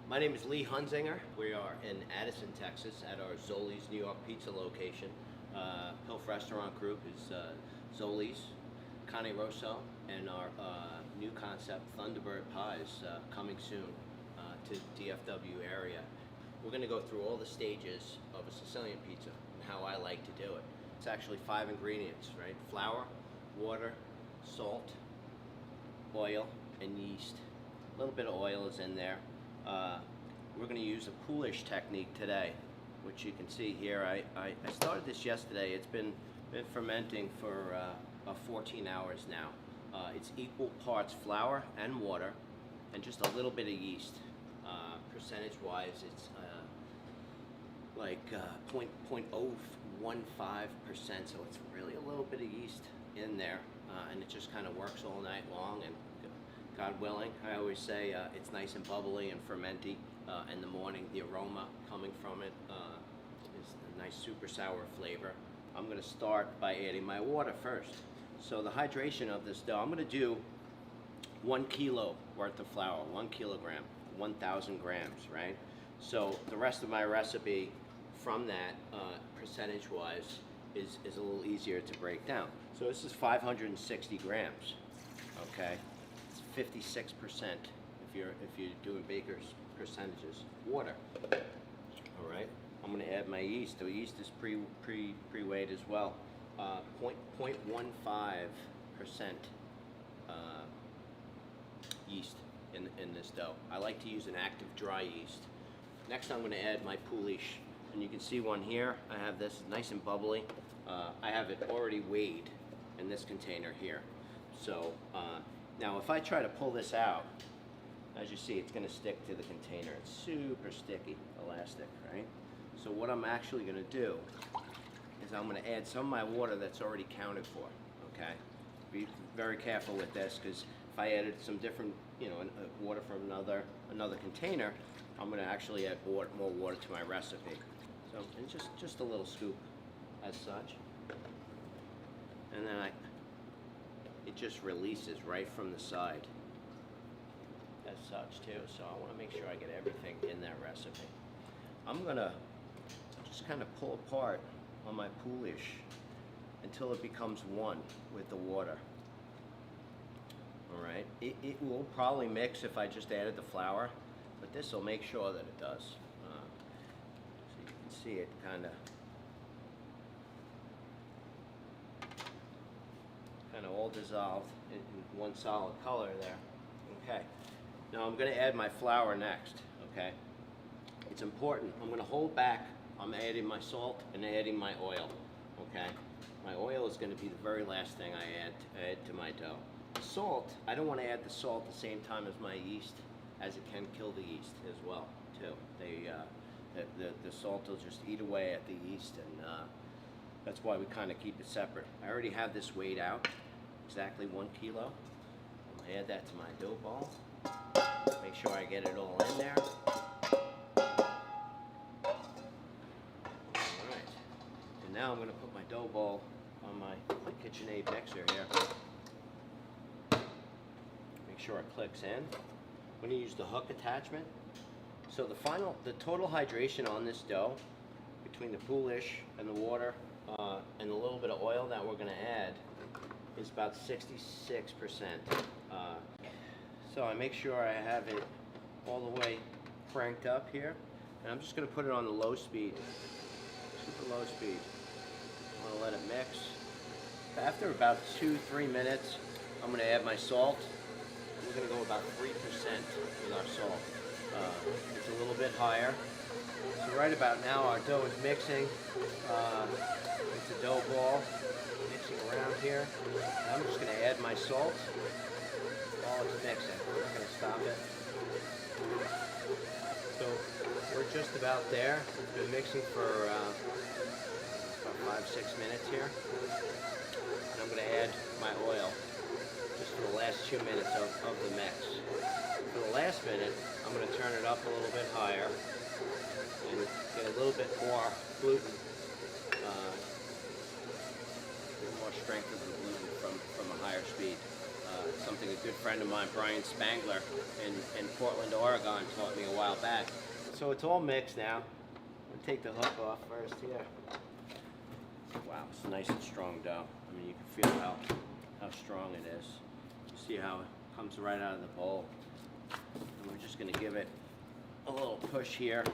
My name is Lee Hunsinger. We are in Addison, Texas at our Zoli's New York Pizza location. Pilf Restaurant Group is Zoli's, Cane Rosso, and our new concept, Thunderbird Pies, coming soon to DFW area. We're going to go through all the stages of a Sicilian pizza and how I like to do it. It's actually 5 ingredients, right? Flour, water, salt, oil, and yeast. A little bit of oil is in there. We're going to use a poolish technique today, which you can see here. I started this yesterday. It's been fermenting for about 14 hours now. It's equal parts flour and water, and just a little bit of yeast. Percentage-wise, it's like 0.015%, so it's really a little bit of yeast in there, and it just kind of works all night long. And God willing, I always say it's nice and bubbly and fermenty in the morning. The aroma coming from it is a nice super sour flavor. I'm going to start by adding my water first. So the hydration of this dough, I'm going to do 1 kilo worth of flour, 1 kilogram, 1,000 grams, right? So the rest of my recipe from that, percentage-wise, is a little easier to break down. So this is 560 grams, okay? 56% if you're doing baker's percentages. Water. All right. I'm going to add my yeast. The yeast is pre-weighed as well. 0.15% yeast in this dough. I like to use an active dry yeast. Next, I'm going to add my poolish, and you can see one here. I have this nice and bubbly. I have it already weighed in this container here. So. Now, if I try to pull this out, as you see, it's going to stick to the container. It's super sticky, elastic, right? So what I'm actually going to do is I'm going to add some of my water that's already counted for, okay? Be very careful with this, because if I added some different, water from another container, I'm going to actually add more water to my recipe. So it's just a little scoop as such. And then it just releases right from the side as such too. So I want to make sure I get everything in that recipe. I'm gonna just kind of pull apart on my poolish until it becomes one with the water. All right, it will probably mix if I just added the flour, but this will make sure that it does. So you can see it kind of all dissolved in one solid color there. Okay, Now I'm gonna add my flour next, okay? It's important, I'm gonna hold back. I'm adding my salt and adding my oil, okay? My oil is gonna be the very last thing I add to my dough. The salt, I don't wanna add the salt at the same time as my yeast, as it can kill the yeast as well, too. The salt will just eat away at the yeast, and that's why we kind of keep it separate. I already have this weighed out, exactly 1 kilo. I'm gonna add that to my dough ball. Make sure I get it all in there. Alright, and now I'm gonna put my dough ball on my KitchenAid mixer here. Make sure it clicks in. I'm gonna use the hook attachment. So the total hydration on this dough, between the poolish and the water and the little bit of oil that we're gonna add, is about 66%. So I make sure I have it all the way cranked up here, and I'm just gonna put it on the low speed, super low speed. I'm gonna let it mix. After about 2-3 minutes, I'm gonna add my salt. We're gonna go about 3% with our salt. It's a little bit higher. So right about now our dough is mixing. It's a dough ball mixing around here. And I'm just going to add my salt while it's mixing. I'm not going to stop it. So we're just about there. It's been mixing for about 5-6 minutes here. And I'm going to add my oil just for the last 2 minutes of the mix. For the last minute, I'm going to turn it up a little bit higher and get a little bit more gluten, a little more strength of the gluten from a higher speed. Something a good friend of mine, Brian Spangler, in Portland, Oregon, taught me a while back. So it's all mixed now. I'm going to take the hook off first here. Wow, it's nice and strong dough. I mean, you can feel how strong it is. You see how it comes right out of the bowl. And we're just going to give it a little push here,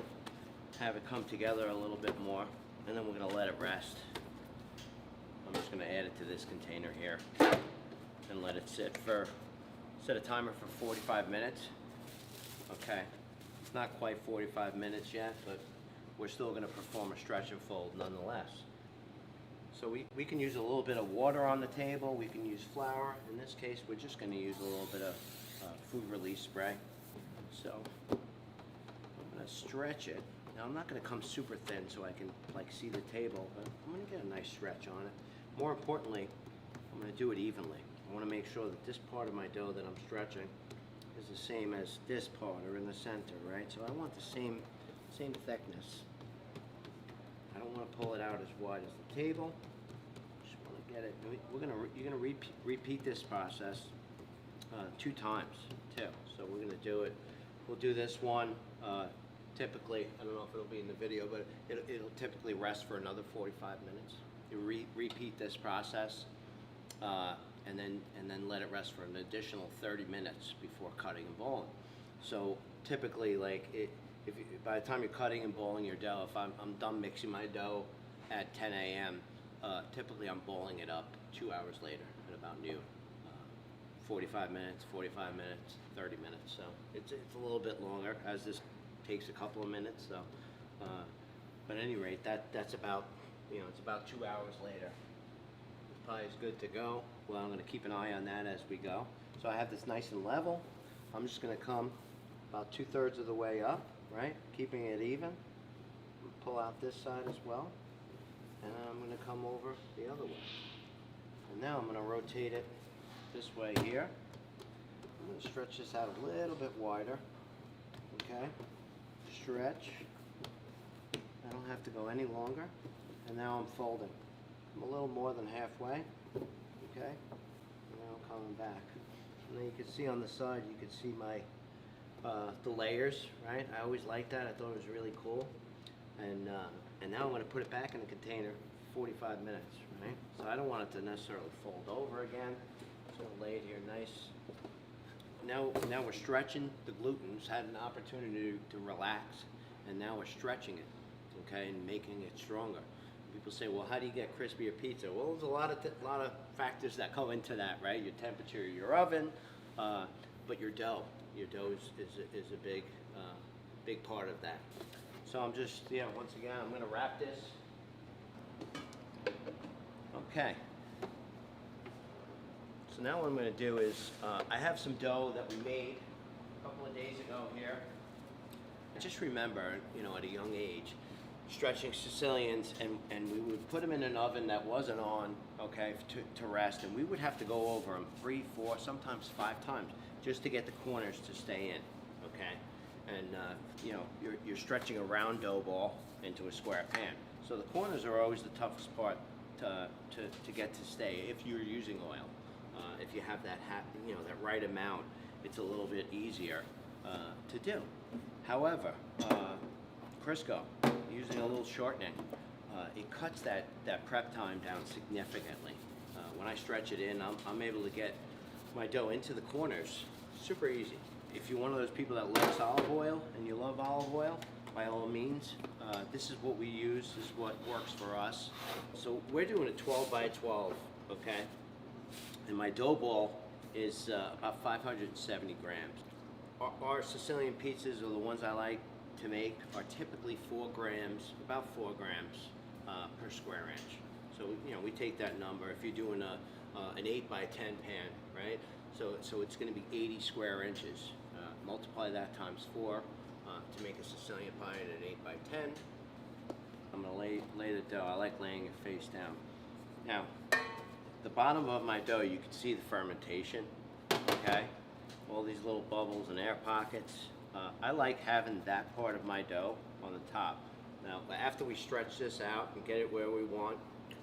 have it come together a little bit more, and then we're going to let it rest. I'm just going to add it to this container here and let it set a timer for 45 minutes. Okay, it's not quite 45 minutes yet, but we're still going to perform a stretch and fold nonetheless. So we can use a little bit of water on the table, we can use flour. In this case, we're just going to use a little bit of food release spray. So I'm going to stretch it. Now I'm not going to come super thin so I can see the table, but I'm going to get a nice stretch on it. More importantly, I'm going to do it evenly. I want to make sure that this part of my dough that I'm stretching is the same as this part or in the center, right? So I want the same thickness. I don't want to pull it out as wide as the table. Just want to get it. You're gonna repeat this process 2 times too. So we're gonna do it. We'll do this one typically. I don't know if it'll be in the video, but it'll typically rest for another 45 minutes. You repeat this process, and then let it rest for an additional 30 minutes before cutting and bowling. So typically, by the time you're cutting and bowling your dough, if I'm done mixing my dough at 10 a.m., typically I'm bowling it up 2 hours later at about noon. 45 minutes, 30 minutes. So it's a little bit longer, as this takes a couple of minutes. So, but at any rate, that's about, it's about 2 hours later. The pie is good to go. Well, I'm going to keep an eye on that as we go. So I have this nice and level. I'm just going to come about 2/3 of the way up, right? Keeping it even. Pull out this side as well. And then I'm going to come over the other way. And now I'm going to rotate it this way here. I'm going to stretch this out a little bit wider. Okay? Stretch. I don't have to go any longer. And now I'm folding. I'm a little more than halfway. Okay? And now I'm coming back. And then you can see on the side, you can see my the layers, right? I always liked that. I thought it was really cool. And now I'm going to put it back in the container for 45 minutes, right? So I don't want it to necessarily fold over again. So I'll lay it here nice. Now we're stretching the glutens, had an opportunity to relax, and now we're stretching it, okay, and making it stronger. People say, well, how do you get crispier pizza? Well, there's a lot of factors that go into that, right? Your temperature of your oven, but your dough. your dough is a big big part of that. So I'm just, once again, I'm gonna wrap this. Okay. So now what I'm gonna do is, I have some dough that we made a couple of days ago here. I just remember, at a young age, stretching Sicilians, and we would put them in an oven that wasn't on, okay, to rest, and we would have to go over them 3, 4, sometimes 5 times just to get the corners to stay in, okay? And you're stretching a round dough ball into a square pan, so the corners are always the toughest part to get to stay if you're using oil. If you have that that right amount, it's a little bit easier to do. However, Crisco, using a little shortening, it cuts that prep time down significantly. When I stretch it in, I'm able to get my dough into the corners super easy. If you're one of those people that likes olive oil and you love olive oil, by all means, this is what we use, this is what works for us. So we're doing a 12 by 12, okay? And my dough ball is about 570 grams. Our Sicilian pizzas, are the ones I like to make, are typically 4 grams, about 4 grams per square inch. So we take that number. If you're doing an 8 by 10 pan, right? So it's going to be 80 square inches. Multiply that times 4 to make a Sicilian pie at an 8 by 10. I'm going to lay the dough. I like laying it face down. Now, the bottom of my dough, you can see the fermentation, okay? All these little bubbles and air pockets. I like having that part of my dough on the top. Now, after we stretch this out and get it where we want,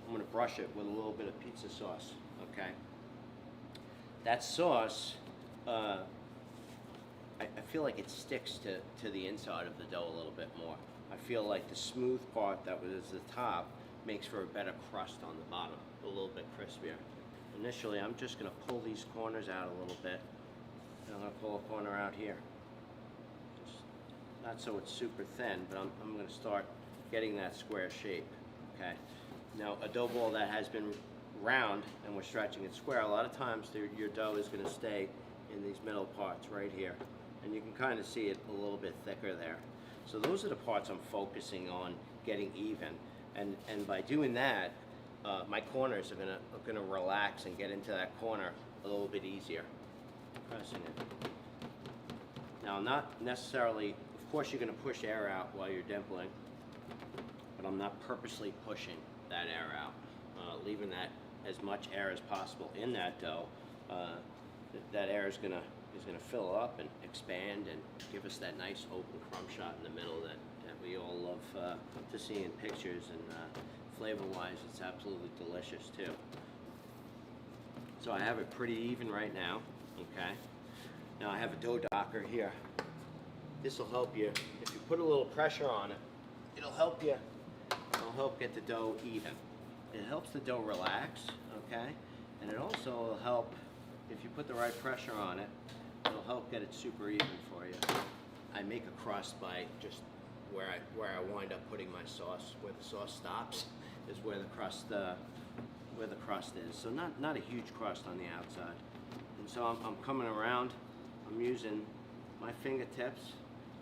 I'm gonna brush it with a little bit of pizza sauce, okay? That sauce, I feel like it sticks to the inside of the dough a little bit more. I feel like the smooth part that was the top makes for a better crust on the bottom, a little bit crispier. Initially, I'm just gonna pull these corners out a little bit. And I'm gonna pull a corner out here. Just not so it's super thin, but I'm gonna start getting that square shape, okay? Now, a dough ball that has been round and we're stretching it square, a lot of times your dough is gonna stay in these middle parts right here. And you can kind of see it a little bit thicker there. So those are the parts I'm focusing on getting even. And by doing that, my corners are gonna relax and get into that corner a little bit easier. Pressing it. Now, not necessarily, of course you're gonna push air out while you're dimpling, but I'm not purposely pushing that air out, leaving that as much air as possible in that dough. That air is gonna fill up and expand and give us that nice open crumb shot in the middle that we all love to see in pictures, and flavor-wise, it's absolutely delicious too. So I have it pretty even right now, okay? Now I have a dough docker here. This will help you, if you put a little pressure on it, it'll help get the dough even. It helps the dough relax, okay? And it also will help, if you put the right pressure on it, it'll help get it super even for you. I make a crust by just where I wind up putting my sauce. Where the sauce stops is where the crust is. So not a huge crust on the outside. And so I'm coming around. I'm using my fingertips,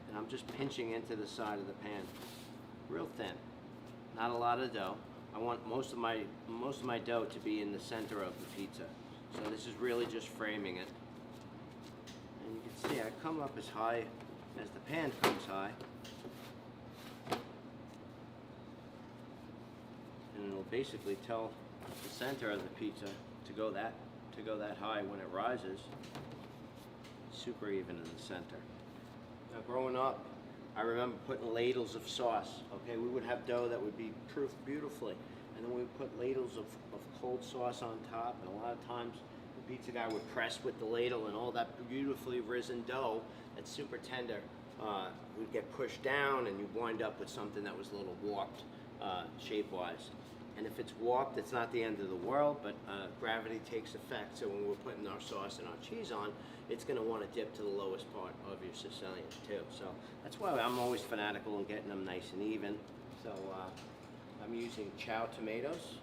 and I'm just pinching into the side of the pan, real thin. Not a lot of dough. I want most of my dough to be in the center of the pizza. So this is really just framing it. And you can see I come up as high as the pan comes high. And it'll basically tell the center of the pizza to go that high when it rises. Super even in the center. Now, growing up, I remember putting ladles of sauce. Okay, we would have dough that would be proofed beautifully, and then we would put ladles of cold sauce on top. And a lot of times, the pizza guy would press with the ladle, and all that beautifully risen dough that's super tender would get pushed down, and you'd wind up with something that was a little warped shape-wise. And if it's warped, it's not the end of the world, but gravity takes effect. So when we're putting our sauce and our cheese on, it's going to want to dip to the lowest part of your Sicilian too. So that's why I'm always fanatical in getting them nice and even. So I'm using Chow tomatoes.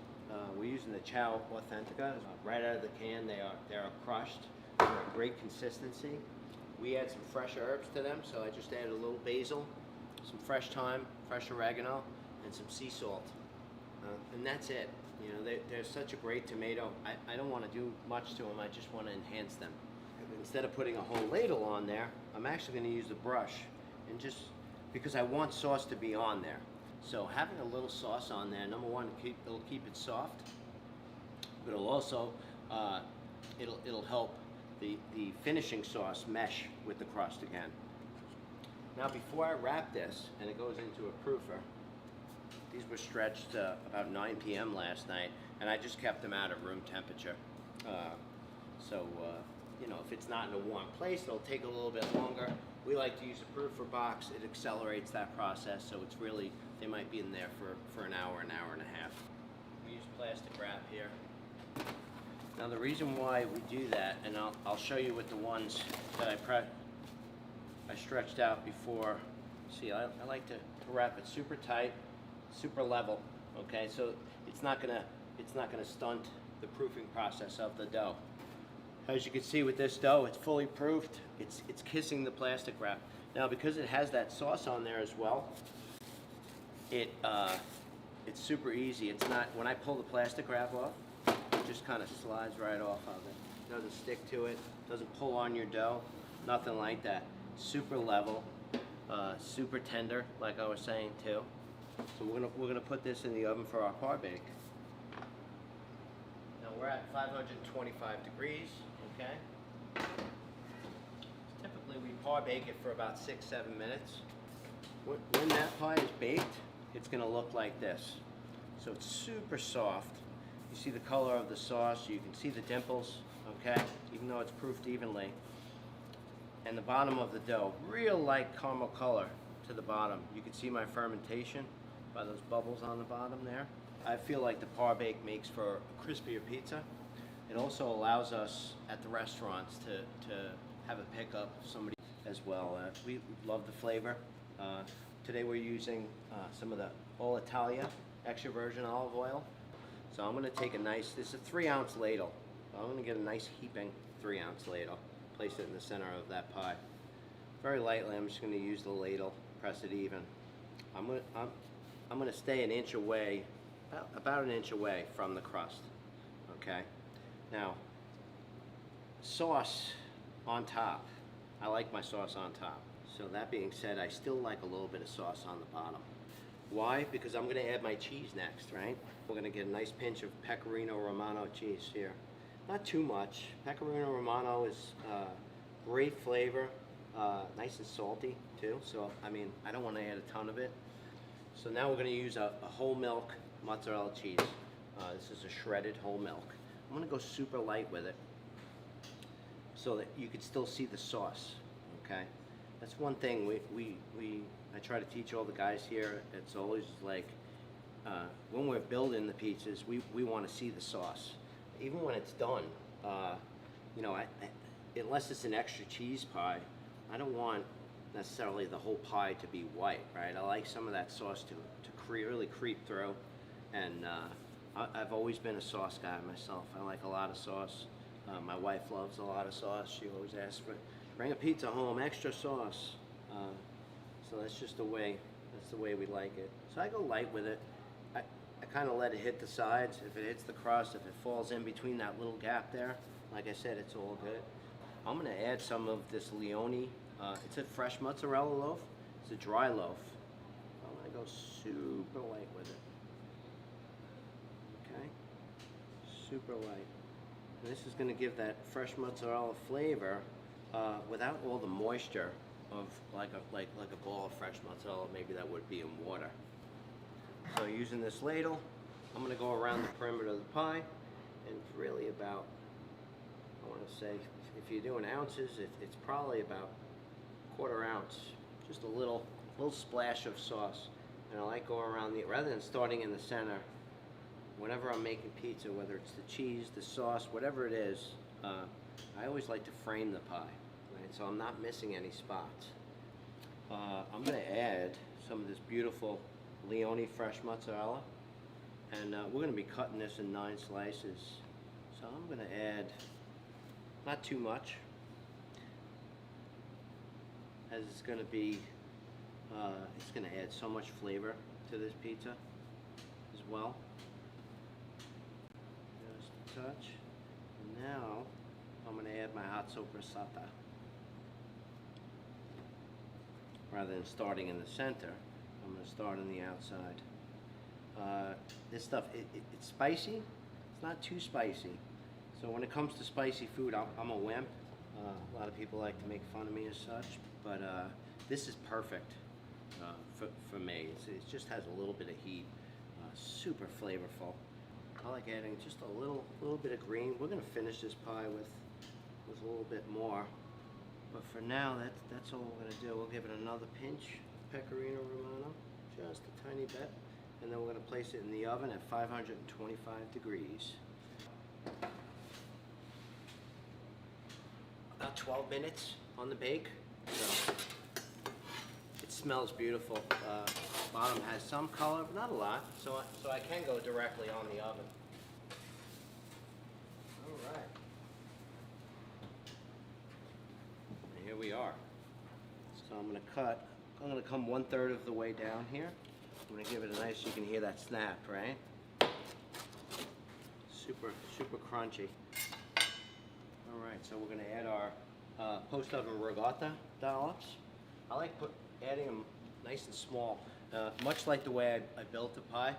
We're using the Chow Authentica. Right out of the can, they are crushed. They're a great consistency. we add some fresh herbs to them, so I just added a little basil, some fresh thyme, fresh oregano, and some sea salt. And that's it. You know, they're such a great tomato. I don't want to do much to them, I just want to enhance them. Instead of putting a whole ladle on there, I'm actually going to use the brush, and just because I want sauce to be on there. So having a little sauce on there, number one, it'll keep it soft, but it'll also it'll help the finishing sauce mesh with the crust again. Now before I wrap this and it goes into a proofer, these were stretched about 9 p.m. last night, and I just kept them out of room temperature. You know, if it's not in a warm place, it'll take a little bit longer. We like to use a proofer box. It accelerates that process, so it's really, they might be in there for an hour and a half. We use plastic wrap here. Now the reason why we do that, and I'll show you with the ones that I stretched out before. See, I like to wrap it super tight, super level. Okay, so it's not gonna stunt the proofing process of the dough. As you can see with this dough, it's fully proofed. It's kissing the plastic wrap. Now because it has that sauce on there as well, it's super easy. It's not, when I pull the plastic wrap off, it just kind of slides right off of it. It doesn't stick to it, doesn't pull on your dough, nothing like that. Super level, super tender, like I was saying too. So we're gonna put this in the oven for our par bake. Now we're at 525 degrees, okay? Typically we par bake it for about 6-7 minutes. When that pie is baked, it's gonna look like this. So it's super soft. You see the color of the sauce, you can see the dimples, okay? Even though it's proofed evenly. And the bottom of the dough, real light caramel color to the bottom. You can see my fermentation by those bubbles on the bottom there. I feel like the par bake makes for a crispier pizza. It also allows us at the restaurants to have a pickup of somebody as well. We love the flavor. Today we're using some of the All Italia extra virgin olive oil. So I'm gonna take a nice, this is a 3-ounce ladle. I'm gonna get a nice heaping 3-ounce ladle, place it in the center of that pie. Very lightly, I'm just gonna use the ladle, press it even. I'm gonna stay an inch away, about an inch away from the crust, okay? Now, sauce on top. I like my sauce on top. So that being said, I still like a little bit of sauce on the bottom. Why? Because I'm gonna add my cheese next, right? We're gonna get a nice pinch of Pecorino Romano cheese here. Not too much. Pecorino Romano is great flavor, nice and salty too. So, I mean, I don't wanna add a ton of it. So now we're gonna use a whole milk mozzarella cheese. This is a shredded whole milk. I'm gonna go super light with it so that you can still see the sauce, okay? That's one thing I try to teach all the guys here. It's always like, when we're building the pizzas, we wanna see the sauce. Even when it's done, you know, unless it's an extra cheese pie, I don't want necessarily the whole pie to be white, right? I like some of that sauce to really creep through. And I've always been a sauce guy myself. I like a lot of sauce. My wife loves a lot of sauce. She always asks for, bring a pizza home, extra sauce. So that's just the way we like it. So I go light with it. I kind of let it hit the sides. If it hits the crust, if it falls in between that little gap there, like I said, it's all good. I'm gonna add some of this Leone. It's a fresh mozzarella loaf. It's a dry loaf. I'm gonna go super light with it. Okay, super light. And this is gonna give that fresh mozzarella flavor without all the moisture of like a ball of fresh mozzarella. Maybe that would be in water. So using this ladle, I'm gonna go around the perimeter of the pie, and it's really about, I wanna say, if you're doing ounces, it's probably about 1/4 ounce, just a little splash of sauce. And I like going around rather than starting in the center, whenever I'm making pizza, whether it's the cheese, the sauce, whatever it is, I always like to frame the pie, right? So I'm not missing any spots. I'm gonna add some of this beautiful Leone fresh mozzarella, and we're gonna be cutting this in 9 slices. So I'm gonna add, not too much, as it's going to be, it's going to add so much flavor to this pizza as well. Just a touch. And now I'm going to add my hot soppressata. Rather than starting in the center, I'm going to start on the outside. This stuff, it's spicy. It's not too spicy. So when it comes to spicy food, I'm a wimp. A lot of people like to make fun of me as such, but this is perfect for me. It just has a little bit of heat, super flavorful. I like adding just a little bit of green. We're gonna finish this pie with a little bit more, but for now, that's all we're gonna do. We'll give it another pinch of pecorino romano, just a tiny bit, and then we're gonna place it in the oven at 525 degrees. About 12 minutes on the bake. So it smells beautiful. Bottom has some color, but not a lot, so I can go directly on the oven. All right. And here we are. So I'm gonna come 1/3 of the way down here. I'm gonna give it a nice, you can hear that snap, right? Super crunchy. All right, so we're gonna add our post-oven ricotta dollops. I like adding them nice and small, much like the way I built the pie.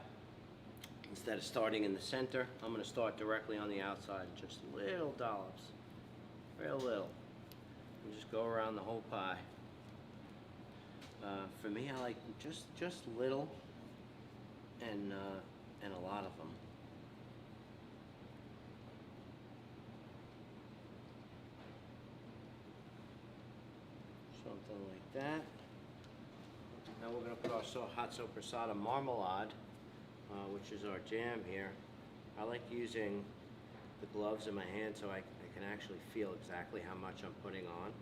Instead of starting in the center, I'm gonna start directly on the outside, just little dollops, real little, and just go around the whole pie. For me, I like just little and a lot of them. Something like that. Now we're going to put our hot soppressata marmalade, which is our jam here. I like using the gloves in my hand so I can actually feel exactly how much I'm putting on.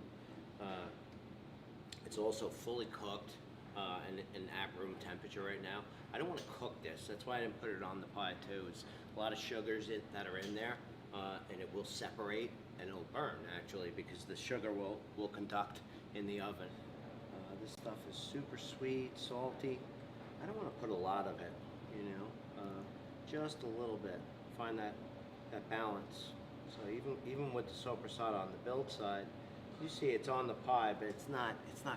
It's also fully cooked and at room temperature right now. I don't want to cook this. That's why I didn't put it on the pie too. It's a lot of sugars that are in there, and it will separate and it'll burn actually because the sugar will conduct in the oven. This stuff is super sweet, salty. I don't want to put a lot of it, you know, just a little bit. Find that balance. So even with the soppressata on the build side, you see it's on the pie, but it's not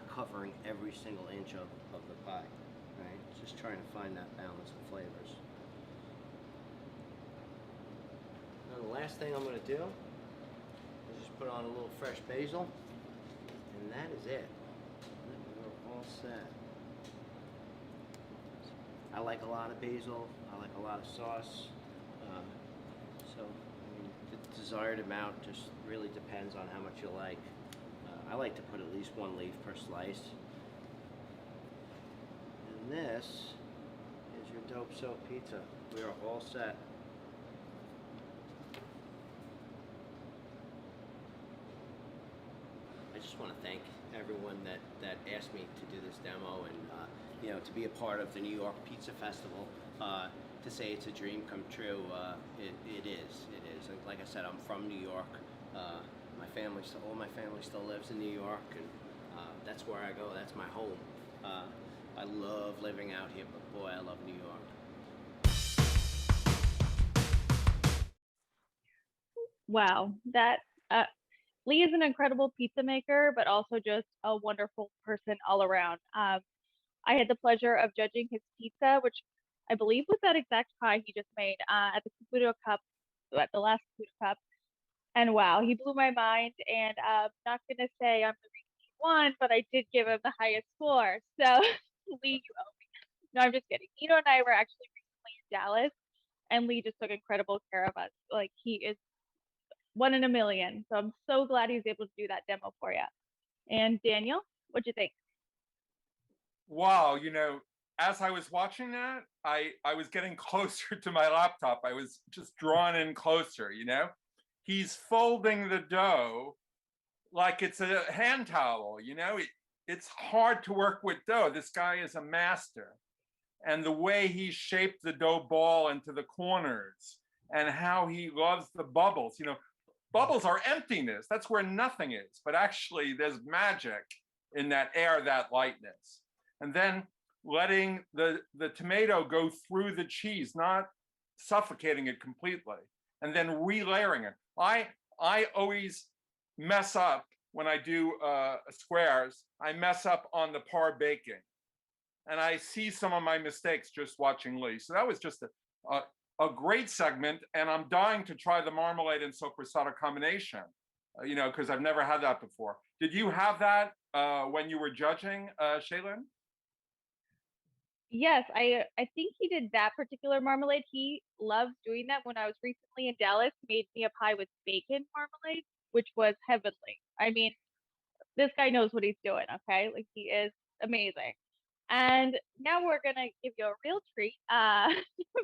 covering every single inch of the pie, right? It's just trying to find that balance of flavors. Now the last thing I'm going to do is just put on a little fresh basil, and that is it. We're all set. I like a lot of basil. I like a lot of sauce. So I mean, the desired amount just really depends on how much you like. I like to put at least 1 leaf per slice. And this is your dope soap pizza. We are all set. I just want to thank everyone that asked me to do this demo and you know, to be a part of the New York Pizza Festival. To say it's a dream come true, it is. Like I said, I'm from New York. All my family still lives in New York, and that's where I go. That's my home. I love living out here, but boy, I love New York. Wow, that Lee is an incredible pizza maker, but also just a wonderful person all around. I had the pleasure of judging his pizza, which I believe was that exact pie he just made at the Caputo Cup, at the last Caputo Cup. And wow, he blew my mind. And I'm not going to say I'm the reason he won, but I did give him the highest score. So, Lee, you owe me. No, I'm just kidding. Nino and I were actually recently in Dallas, and Lee just took incredible care of us. Like, he is 1 in a million. So I'm so glad he's able to do that demo for you. And Daniel, what'd you think? Wow, you know, as I was watching that, I was getting closer to my laptop. I was just drawn in closer, you know? He's folding the dough like it's a hand towel, you know? It's hard to work with dough. This guy is a master. And the way he shaped the dough ball into the corners and how he loves the bubbles, you know, bubbles are emptiness. That's where nothing is, but actually there's magic in that air, that lightness. And then letting the tomato go through the cheese, not suffocating it completely, and then relayering it. I always mess up when I do squares. I mess up on the par baking, and I see some of my mistakes just watching Lee. So that was just a great segment, and I'm dying to try the marmalade and sopressata combination, you know, because I've never had that before. Did you have that when you were judging, Shaylin? Yes, I think he did that particular marmalade. He loves doing that. When I was recently in Dallas, he made me a pie with bacon marmalade, which was heavenly. I mean, this guy knows what he's doing, okay? Like, he is amazing. And now we're gonna give you a real treat,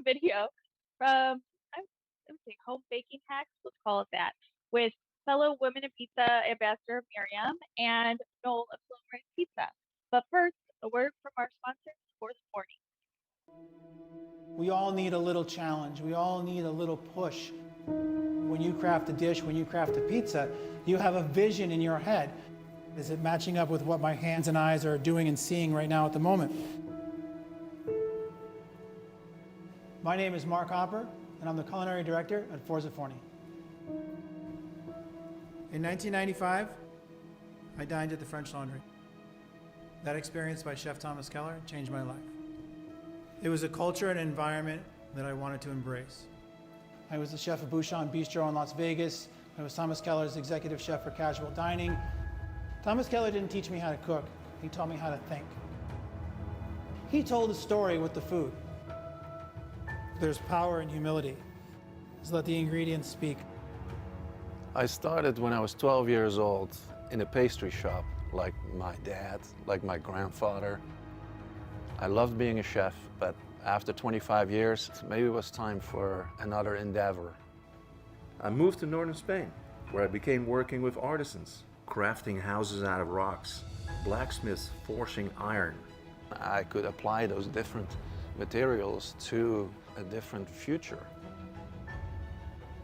video from, let me see, Home Baking Hacks, let's call it that, with fellow Women in Pizza ambassador Miriam and Noel of Slow Rice Pizza. But first, a word from our sponsors for the morning. We all need a little challenge. We all need a little push. When you craft a dish, when you craft a pizza, you have a vision in your head. Is it matching up with what my hands and eyes are doing and seeing right now at the moment? My name is Mark Hopper, and I'm the culinary director at Forza Forni. In 1995, I dined at the French Laundry. That experience by Chef Thomas Keller changed my life. It was a culture and environment that I wanted to embrace. I was the chef of Bouchon Bistro in Las Vegas. I was Thomas Keller's executive chef for casual dining. Thomas Keller didn't teach me how to cook. He taught me how to think. He told a story with the food. There's power in humility. Just let the ingredients speak. I started when I was 12 years old in a pastry shop, like my dad, like my grandfather. I loved being a chef, but after 25 years, maybe it was time for another endeavor. I moved to northern Spain, where I began working with artisans, crafting houses out of rocks, blacksmiths forging iron. I could apply those different materials to a different future.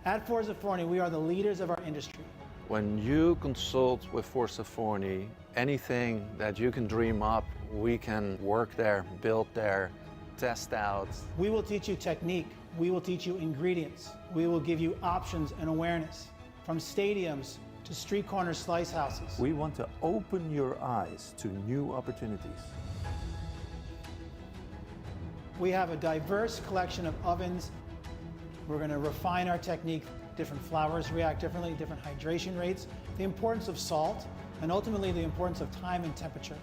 At Forza Forni, we are the leaders of our industry. When you consult with Forza Forni, anything that you can dream up, we can work there, build there, test out. We will teach you technique. We will teach you ingredients. We will give you options and awareness, from stadiums to street corner slice houses. We want to open your eyes to new opportunities. We have a diverse collection of ovens. We're going to refine our technique. Different flours react differently, different hydration rates, the importance of salt, and ultimately the importance of time and temperature.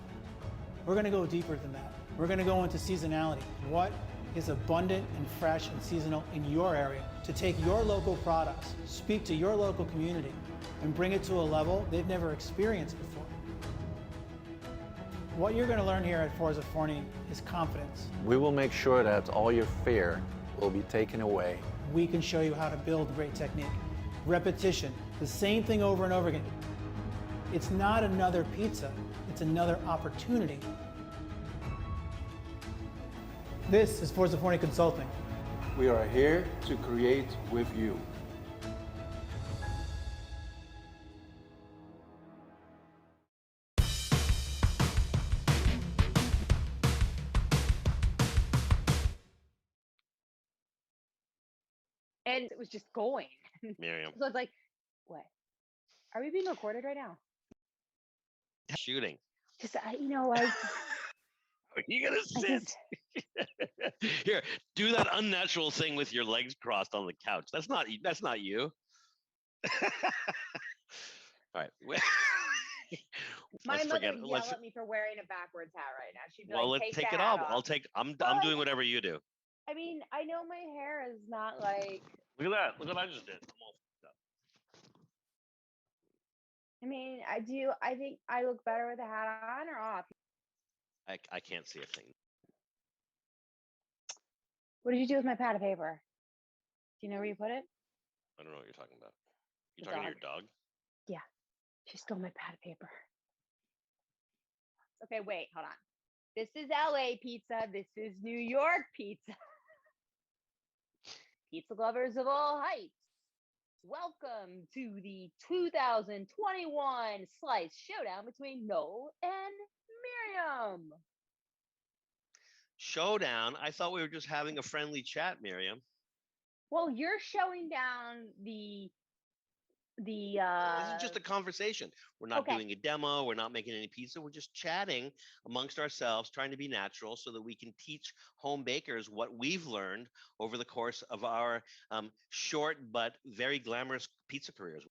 We're going to go deeper than that. We're going to go into seasonality. What is abundant and fresh and seasonal in your area to take your local products, speak to your local community, and bring it to a level they've never experienced before. What you're going to learn here at Forza Forni is confidence. We will make sure that all your fear will be taken away. We can show you how to build great technique. Repetition, the same thing over and over again. It's not another pizza, it's another opportunity. This is Forza Forni Consulting. We are here to create with you. And it was just going. Miriam. So it's like, what? Are we being recorded right now? Shooting. Just, you know, I. Are you gonna sit? Here, do that unnatural thing with your legs crossed on the couch. That's not you. All right. My Let's mother forget it. yell Let's, at me for wearing a backwards hat right now. She'd be well, like, let's take take the it hat off. off. I'm doing whatever you do. I mean, I know my hair is not like. Look at that. Look what I just did. I'm all fucked up. I mean, I think I look better with a hat on or off. I can't see a thing. What did you do with my pad of paper? Do you know where you put it? I don't know what you're talking about. You The talking to dog. your dog? Yeah. She stole my pad of paper. Okay, wait, hold on. This is LA pizza. This is New York pizza. Pizza lovers of all heights. Welcome to the 2021 Slice Showdown between Noel and Miriam. Showdown? I thought we were just having a friendly chat, Miriam. Well, you're showing down the This is just a conversation. We're not okay. doing a demo. We're not making any pizza. We're just chatting amongst ourselves, trying to be natural so that we can teach home bakers what we've learned over the course of our short but very glamorous pizza careers.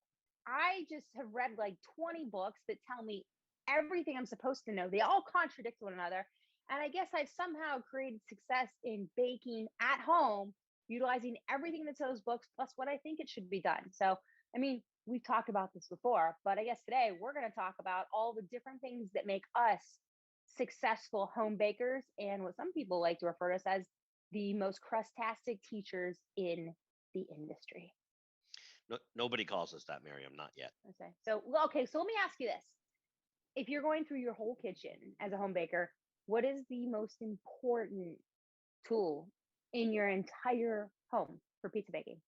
I just have read like 20 books that tell me everything I'm supposed to know. They all contradict one another. And I guess I've somehow created success in baking at home, utilizing everything that's those books plus what I think it should be done. So, I mean, we've talked about this before, but I guess today we're going to talk about all the different things that make us successful home bakers and what some people like to refer to us as the most crustastic teachers in the industry. No, nobody calls us that, Miriam, not yet. Okay. So, so let me ask you this. If you're going through your whole kitchen as a home baker, what is the most important tool in your entire home for pizza baking?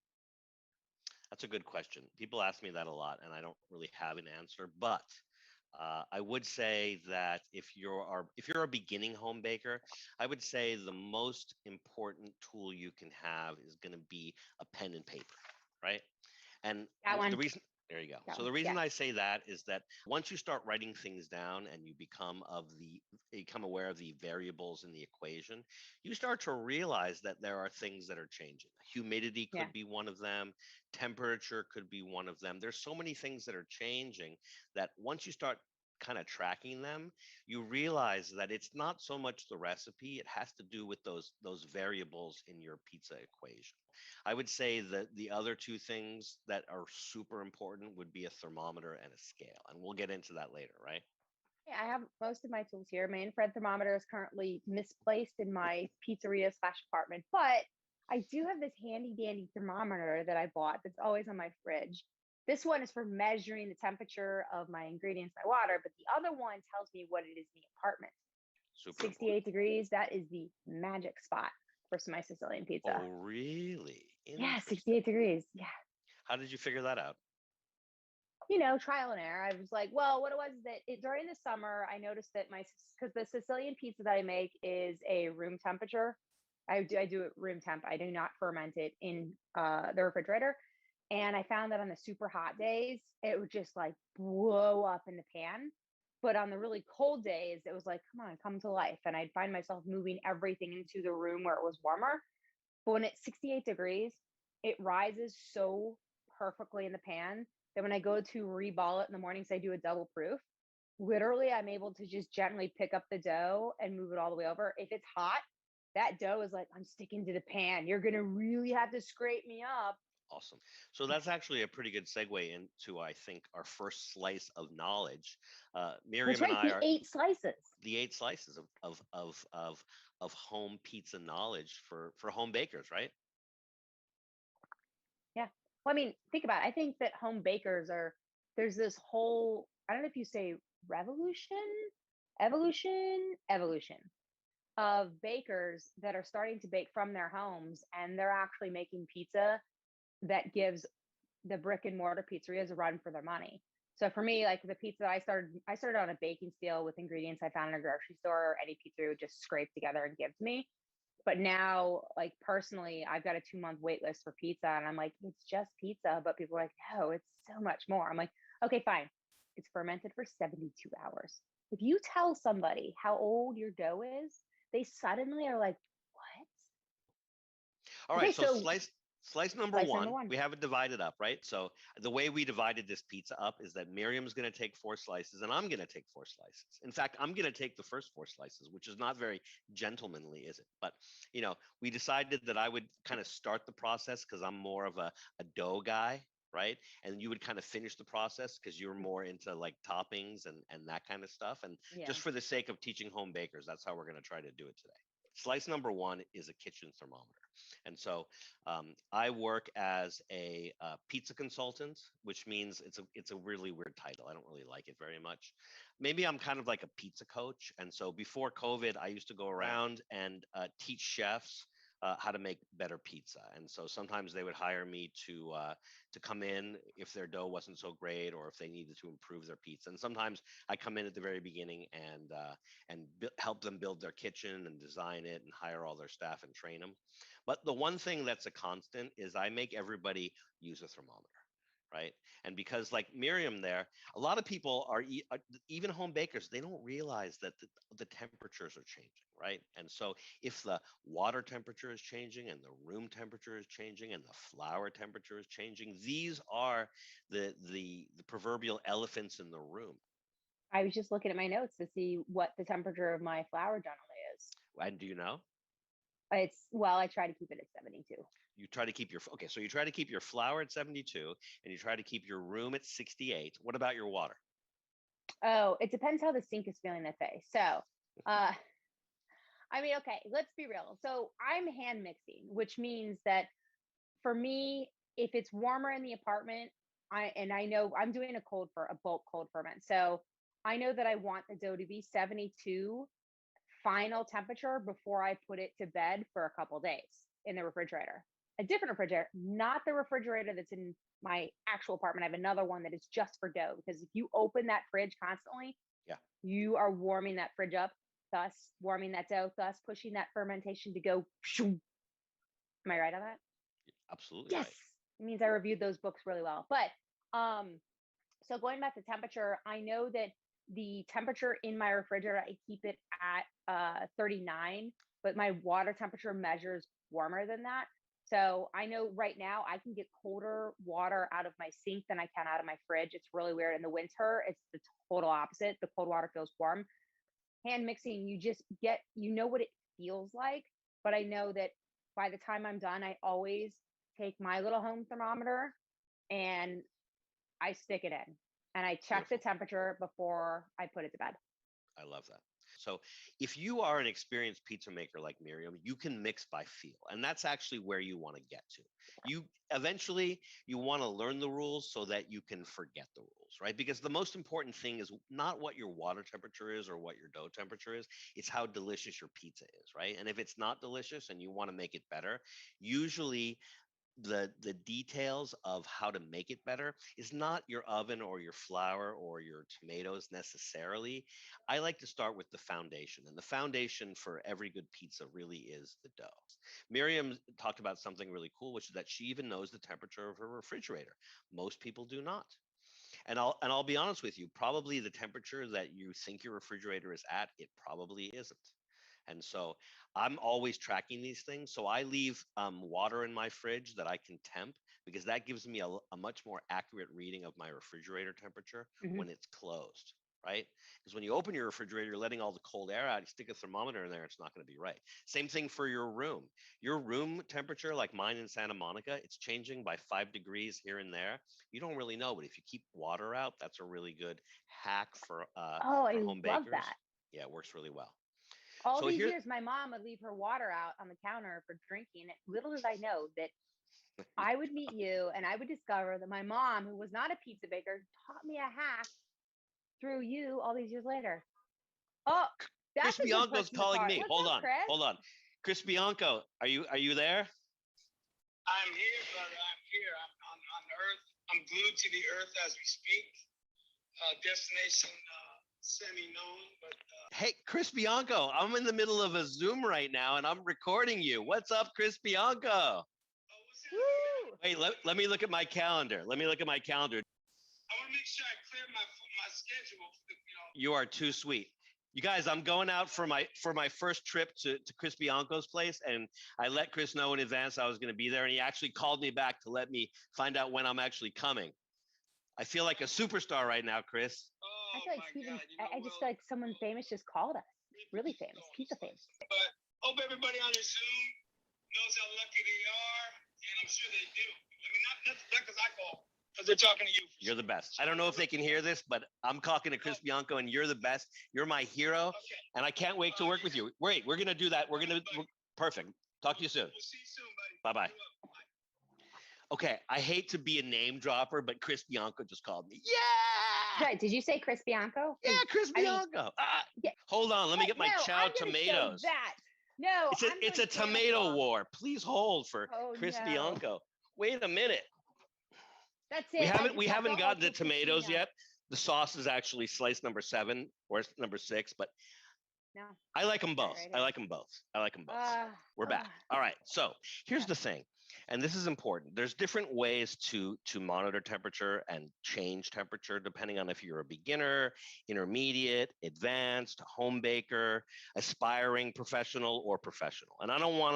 That's a good question. People ask me that a lot, and I don't really have an answer. But I would say that if you're a beginning home baker, I would say the most important tool you can have is going to be a pen and paper, right? And the reason, there you go. So the reason I say that is that once you start writing things down and you become aware of the variables in the equation, you start to realize that there are things that are changing. Humidity could be one of them. Temperature could be one of them. There's so many things that are changing that once you start kind of tracking them, you realize that it's not so much the recipe, it has to do with those variables in your pizza equation. I would say that the other two things that are super important would be a thermometer and a scale, and we'll get into that later, right? Yeah, I have most of my tools here. My infrared thermometer is currently misplaced in my pizzeria / apartment, but I do have this handy dandy thermometer that I bought that's always on my fridge. This one is for measuring the temperature of my ingredients, my water, but the other one tells me what it is in the apartment. Super 68 important. degrees, that is the magic spot for my Sicilian pizza. Oh, really? Yeah, 68 degrees. Yeah. How did you figure that out? Trial and error. I was like, well, what it was is that during the summer, I noticed that because the Sicilian pizza that I make is a room temperature. I do it room temp. I do not ferment it in the refrigerator. And I found that on the super hot days, it would just like blow up in the pan. But on the really cold days, it was like, come to life. And I'd find myself moving everything into the room where it was warmer. But when it's 68 degrees, it rises so perfectly in the pan that when I go to reball it in the mornings, I do a double proof. Literally, I'm able to just gently pick up the dough and move it all the way over. If it's hot, that dough is like, I'm sticking to the pan. You're going to really have to scrape me up. Awesome. So that's actually a pretty good segue into, I think, our first slice of knowledge. Miriam and I are 8 slices. The 8 slices of home pizza knowledge for home bakers, right? Yeah. Well, I mean, think about it. I think that home bakers there's this whole, I don't know if you say evolution of bakers that are starting to bake from their homes, and they're actually making pizza that gives the brick and mortar pizzerias a run for their money. So for me, like the pizza, I started on a baking steel with ingredients I found in a grocery store, or any pizzeria would just scrape together and give to me. But now, like personally, I've got a 2-month wait list for pizza, and I'm like, it's just pizza. But people are like, no, it's so much more. I'm like, okay, fine. It's fermented for 72 hours. If you tell somebody how old your dough is, they suddenly are like, what? All right, so slice number one, we have it divided up, right? So the way we divided this pizza up is that Miriam's going to take 4 slices and I'm going to take 4 slices. In fact, I'm going to take the first 4 slices, which is not very gentlemanly, is it? But, we decided that I would kind of start the process because I'm more of a dough guy, right? And you would kind of finish the process because you're more into like toppings and that kind of stuff. And just for the sake of teaching home bakers, that's how we're going to try to do it today. Slice number 1 is a kitchen thermometer. And so I work as a pizza consultant, which means it's a really weird title. I don't really like it very much. Maybe I'm kind of like a pizza coach. And so before COVID, I used to go around and teach chefs how to make better pizza. And so sometimes they would hire me to come in if their dough wasn't so great or if they needed to improve their pizza. And sometimes I come in at the very beginning and help them build their kitchen and design it and hire all their staff and train them. But the one thing that's a constant is I make everybody use a thermometer. Right. And because like Miriam there, a lot of people are even home bakers, they don't realize that the temperatures are changing. Right. And so if the water temperature is changing and the room temperature is changing and the flour temperature is changing, these are the proverbial elephants in the room. I was just looking at my notes to see what the temperature of my flour generally is. And do you know? Well, I try to keep it at 72. You try to keep so you try to keep your flour at 72 and you try to keep your room at 68. What about your water? Oh, it depends how the sink is feeling that day. So, I mean, okay, let's be real. So I'm hand mixing, which means that for me, if it's warmer in the apartment, I know I'm doing a bulk cold ferment. So I know that I want the dough to be 72 final temperature before I put it to bed for a couple days in the refrigerator. A different refrigerator, not the refrigerator that's in my actual apartment. I have another one that is just for dough, because if you open that fridge constantly, you are warming that fridge up, thus warming that dough, thus pushing that fermentation to go. Am I right on that? Absolutely. Yes. Right. It means I reviewed those books really well. But so going back to temperature, I know that the temperature in my refrigerator, I keep it at 39, but my water temperature measures warmer than that. So I know right now I can get colder water out of my sink than I can out of my fridge. It's really weird. In the winter, it's the total opposite. The cold water feels warm. Hand mixing, you just get, what it feels like. But I know that by the time I'm done, I always take my little home thermometer and I stick it in and I check the temperature before I put it to bed. I love that. So if you are an experienced pizza maker like Miriam, you can mix by feel. And that's actually where you want to get to. You eventually want to learn the rules so that you can forget the rules, right? Because the most important thing is not what your water temperature is or what your dough temperature is. It's how delicious your pizza is, right? And if it's not delicious and you want to make it better, usually the details of how to make it better is not your oven or your flour or your tomatoes necessarily. I like to start with the foundation, and the foundation for every good pizza really is the dough. Miriam talked about something really cool, which is that she even knows the temperature of her refrigerator. Most people do not. And I'll be honest with you, probably the temperature that you think your refrigerator is at, it probably isn't. And so I'm always tracking these things. So I leave water in my fridge that I can temp, because that gives me a much more accurate reading of my refrigerator temperature when it's closed, right? Because when you open your refrigerator, you're letting all the cold air out. You stick a thermometer in there, it's not going to be right. Same thing for your room. Your room temperature, like mine in Santa Monica, it's changing by 5 degrees here and there. You don't really know, but if you keep water out, that's a really good hack for home bakers. Love that. Yeah, it works really well. All these years, my mom would leave her water out on the counter for drinking. Little did I know that I would meet you and I would discover that my mom, who was not a pizza baker, taught me a hack through you all these years later. Oh, that's Chris Bianco's calling me. Hold on. Chris Bianco, are you there? I'm here, brother. I'm here. I'm on Earth. I'm glued to the Earth as we speak. Destination semi-known, but hey, Chris Bianco, I'm in the middle of a Zoom right now and I'm recording you. What's up, Chris Bianco? Woo! Wait, let me look at my calendar. I want to make sure I clear my schedule. You are too sweet. You guys, I'm going out for my first trip to Chris Bianco's place, and I let Chris know in advance I was going to be there, and he actually called me back to let me find out when I'm actually coming. I feel like a superstar right now, Chris. I feel like I just feel like someone famous just called us. Really famous, pizza famous. But hope everybody on this Zoom knows how lucky they are, and I'm sure they do. I mean, not because I call, because they're talking to you. You're the best. I don't know if they can hear this, but I'm talking to Chris Bianco, and you're the best. You're my hero, and I can't wait to work with you. Wait, we're gonna do that. Perfect. Talk to you soon. We'll see you soon, buddy. Bye-bye. Okay, I hate to be a name dropper, but Chris Bianco just called me. Yeah! Right, did you say Chris Bianco? Yeah, Chris Bianco. Hold on, let me get my chow tomatoes. No, It's a tomato war. Please hold for Chris no. Bianco. Wait a minute. That's it. We haven't gotten to tomatoes yet. The sauce is actually slice number 7 or number 6, but no. I like them both. Right I like them both. I like them both. We're back. uh, All right. So here's the thing, and this is important. There's different ways to monitor temperature and change temperature depending on if you're a beginner, intermediate, advanced, home baker, aspiring professional, or professional. And I don't want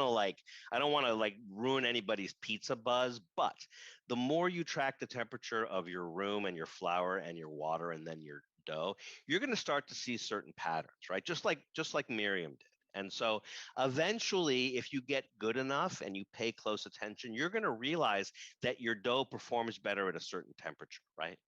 to ruin anybody's pizza buzz, but the more you track the temperature of your room and your flour and your water and then your dough, you're going to start to see certain patterns, right? Just like Miriam did. And so eventually, if you get good enough and you pay close attention, you're going to realize that your dough performs better at a certain temperature, right?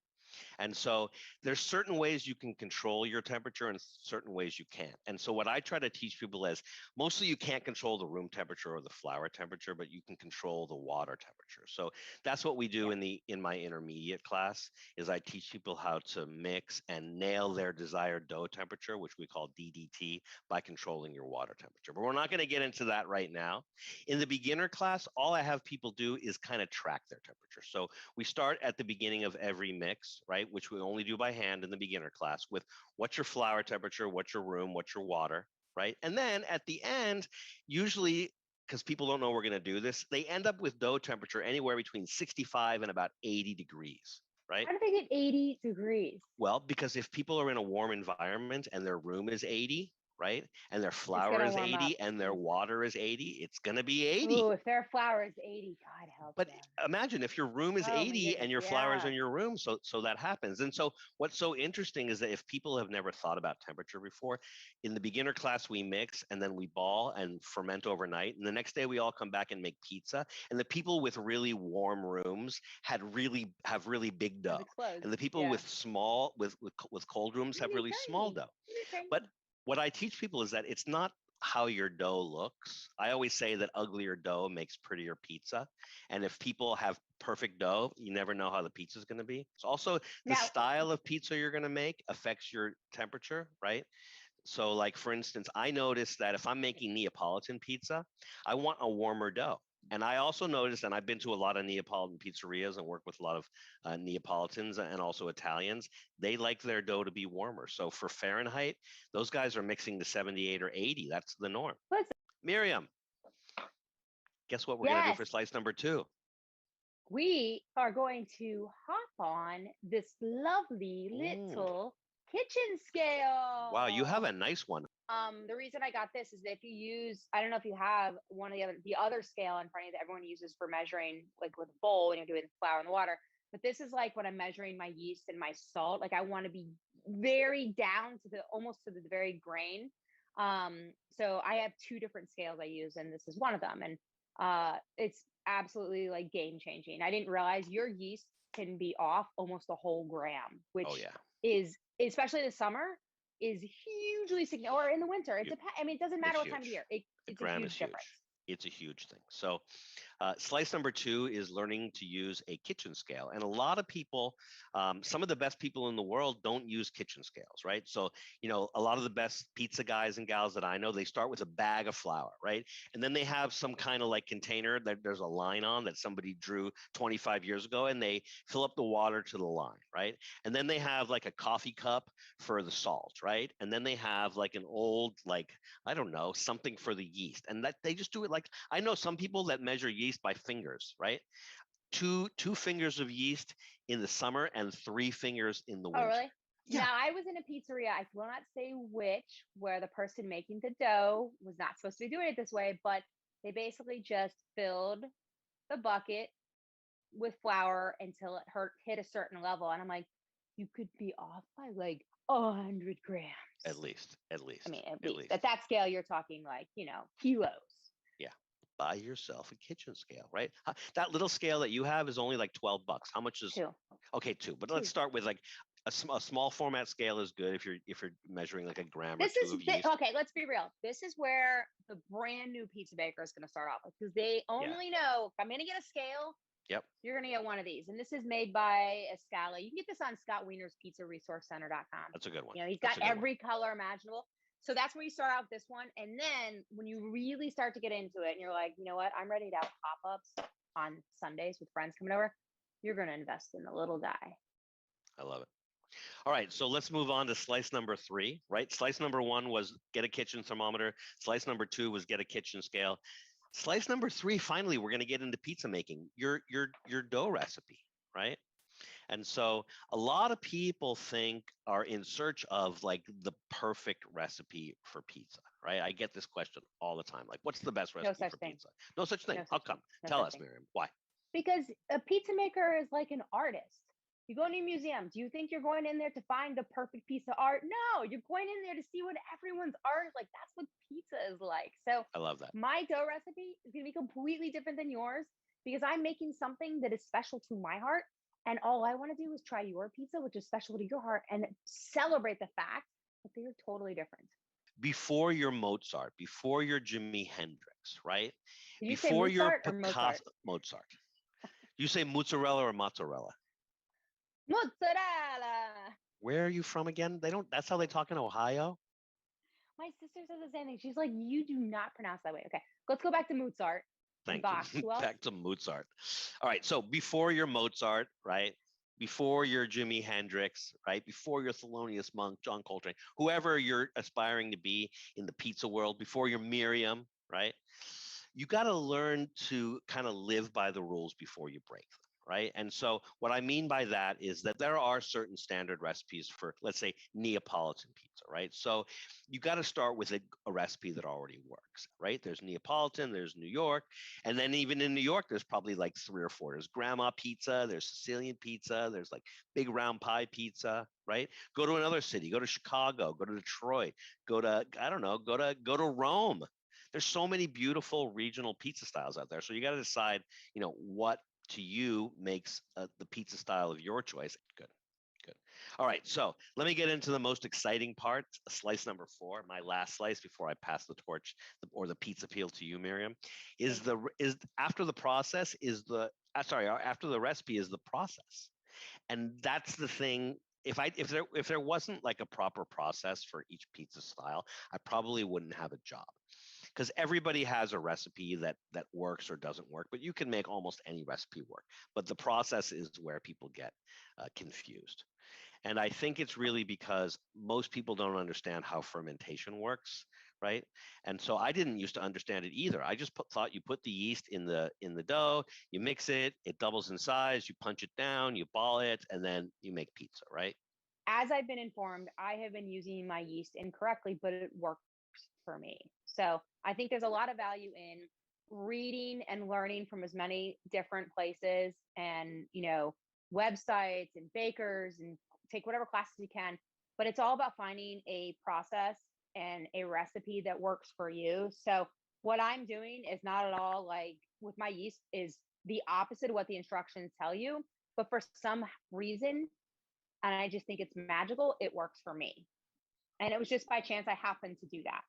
And so there's certain ways you can control your temperature and certain ways you can't. And so what I try to teach people is mostly you can't control the room temperature or the flour temperature, but you can control the water temperature. So that's what we do in my intermediate class is I teach people how to mix and nail their desired dough temperature, which we call DDT, by controlling your water temperature. But we're not going to get into that right now. In the beginner class, all I have people do is kind of track their temperature. So we start at the beginning of every mix, right? Which we only do by hand in the beginner class with what's your flour temperature, what's your room, what's your water, right? And then at the end, usually, because people don't know we're going to do this, they end up with dough temperature anywhere between 65 and about 80 degrees, right? How do they get 80 degrees? Well, because if people are in a warm environment and their room is 80, right? And their flour is 80 and their water is 80, it's going to be 80. Ooh, if their flour is 80, God help But them. imagine if your room is 80 and your flour is in your room, so that happens. And so what's so interesting is that if people have never thought about temperature before, in the beginner class we mix and then we ball and ferment overnight, and the next day we all come back and make pizza. And the people with really warm rooms have really big dough, and the people with cold rooms have really small dough. But what I teach people is that it's not how your dough looks. I always say that uglier dough makes prettier pizza. And if people have perfect dough, you never know how the pizza is going to be. So also the style of pizza you're going to make affects your temperature, right? So like, for instance, I noticed that if I'm making Neapolitan pizza, I want a warmer dough. And I also noticed, and I've been to a lot of Neapolitan pizzerias and worked with a lot of Neapolitans and also Italians, they like their dough to be warmer. So for Fahrenheit, those guys are mixing to 78 or 80. That's the norm. Miriam, guess what we're going to do for slice number 2? We are going to hop on this lovely little kitchen scale. Wow, you have a nice one. The reason I got this is that if you use, I don't know if you have one of the other scale in front of you that everyone uses for measuring, like with a bowl when you're doing the flour and the water. But this is like when I'm measuring my yeast and my salt. Like I want to be very down to almost to the very grain. So I have 2 different scales I use, and this is one of them. And it's absolutely like game changing. I didn't realize your yeast can be off almost a whole gram, which is, especially in the summer, is hugely significant, or in the winter. It doesn't matter what time of the year. It's a huge difference. It's a huge thing. So slice number 2 is learning to use a kitchen scale. And a lot of people, some of the best people in the world don't use kitchen scales, right? So, a lot of the best pizza guys and gals that I know, they start with a bag of flour, right? And then they have some kind of like container that there's a line on that somebody drew 25 years ago, and they fill up the water to the line, right? And then they have like a coffee cup for the salt, right? And then they have like an old, like, I don't know, something for the yeast. And that they just do it like, I know some people that measure yeast by fingers, right? Two fingers of yeast in the summer and 3 fingers in the winter. Oh, really? Yeah. Now, I was in a pizzeria, I will not say which, where the person making the dough was not supposed to be doing it this way, but they basically just filled the bucket with flour until it hit a certain level. And I'm like, you could be off by like 100 grams. At least. I mean, at least. At that scale, you're talking like, kilos. Yeah. Buy yourself a kitchen scale, right? That little scale that you have is only like $12. How much is 2? Okay, 2. But let's start with like a small format scale is good if you're measuring like a gram or 2 of yeast. Okay, let's be real. This is where the brand new pizza baker is going to start off with, because they only know, if I'm going to get a scale, you're going to get one of these. And this is made by Escala. You can get this on Scott Wiener's pizzaresourcecenter.com. That's a good one. He's got every color imaginable. So that's where you start out this one. And then when you really start to get into it and you're like, you know what, I'm ready to have pop-ups on Sundays with friends coming over, you're going to invest in the little guy. I love it. All right, so let's move on to slice number 3, right? Slice number 1 was get a kitchen thermometer. Slice number 2 was get a kitchen scale. Slice number 3, finally, we're going to get into pizza making, your dough recipe, right? And so a lot of people are in search of like the perfect recipe for pizza, right? I get this question all the time. Like, what's the best recipe for pizza? No such thing. How come? Tell us, Miriam, why? Because a pizza maker is like an artist. You go to a museum. Do you think you're going in there to find the perfect piece of art? No, you're going in there to see what everyone's art is like. That's what pizza is like. So I love that. My dough recipe is going to be completely different than yours because I'm making something that is special to my heart. And all I want to do is try your pizza, which is special to your heart, and celebrate the fact that they are totally different. Before your Mozart, before your Jimi Hendrix, right? Did you before say Mozart or Mozart? Mozart. You say mozzarella or mozzarella? Mozzarella. Where are you from again? That's how they talk in Ohio? My sister said the same thing. She's like, you do not pronounce that way. Okay, let's go back to Mozart. Thank you. Back to Mozart. All right, so before your Mozart, right? Before your Jimi Hendrix, right? Before your Thelonious Monk, John Coltrane, whoever you're aspiring to be in the pizza world, before your Miriam, right? You got to learn to kind of live by the rules before you break them. Right. And so what I mean by that is that there are certain standard recipes for, let's say, Neapolitan pizza. Right. So you got to start with a recipe that already works. Right. There's Neapolitan, there's New York. And then even in New York, there's probably like 3 or 4. There's grandma pizza, there's Sicilian pizza, there's like big round pie pizza. Right. Go to another city, go to Chicago, go to Detroit, go to, I don't know, go to Rome. There's so many beautiful regional pizza styles out there. So you got to decide, what to you makes the pizza style of your choice. Good. All right, so let me get into the most exciting part, slice number 4, my last slice before I pass the torch or the pizza peel to you, Miriam. After the recipe is the process, and that's the thing. If there wasn't like a proper process for each pizza style, I probably wouldn't have a job. Because everybody has a recipe that works or doesn't work, but you can make almost any recipe work. But the process is where people get confused. And I think it's really because most people don't understand how fermentation works, right? And so I didn't used to understand it either. I just thought you put the yeast in the dough, you mix it, it doubles in size, you punch it down, you ball it, and then you make pizza, right? As I've been informed, I have been using my yeast incorrectly, but it works for me. So I think there's a lot of value in reading and learning from as many different places and, websites and bakers, and take whatever classes you can. But it's all about finding a process and a recipe that works for you. So what I'm doing is not at all like with my yeast is the opposite of what the instructions tell you. But for some reason, and I just think it's magical, it works for me. And it was just by chance I happened to do that.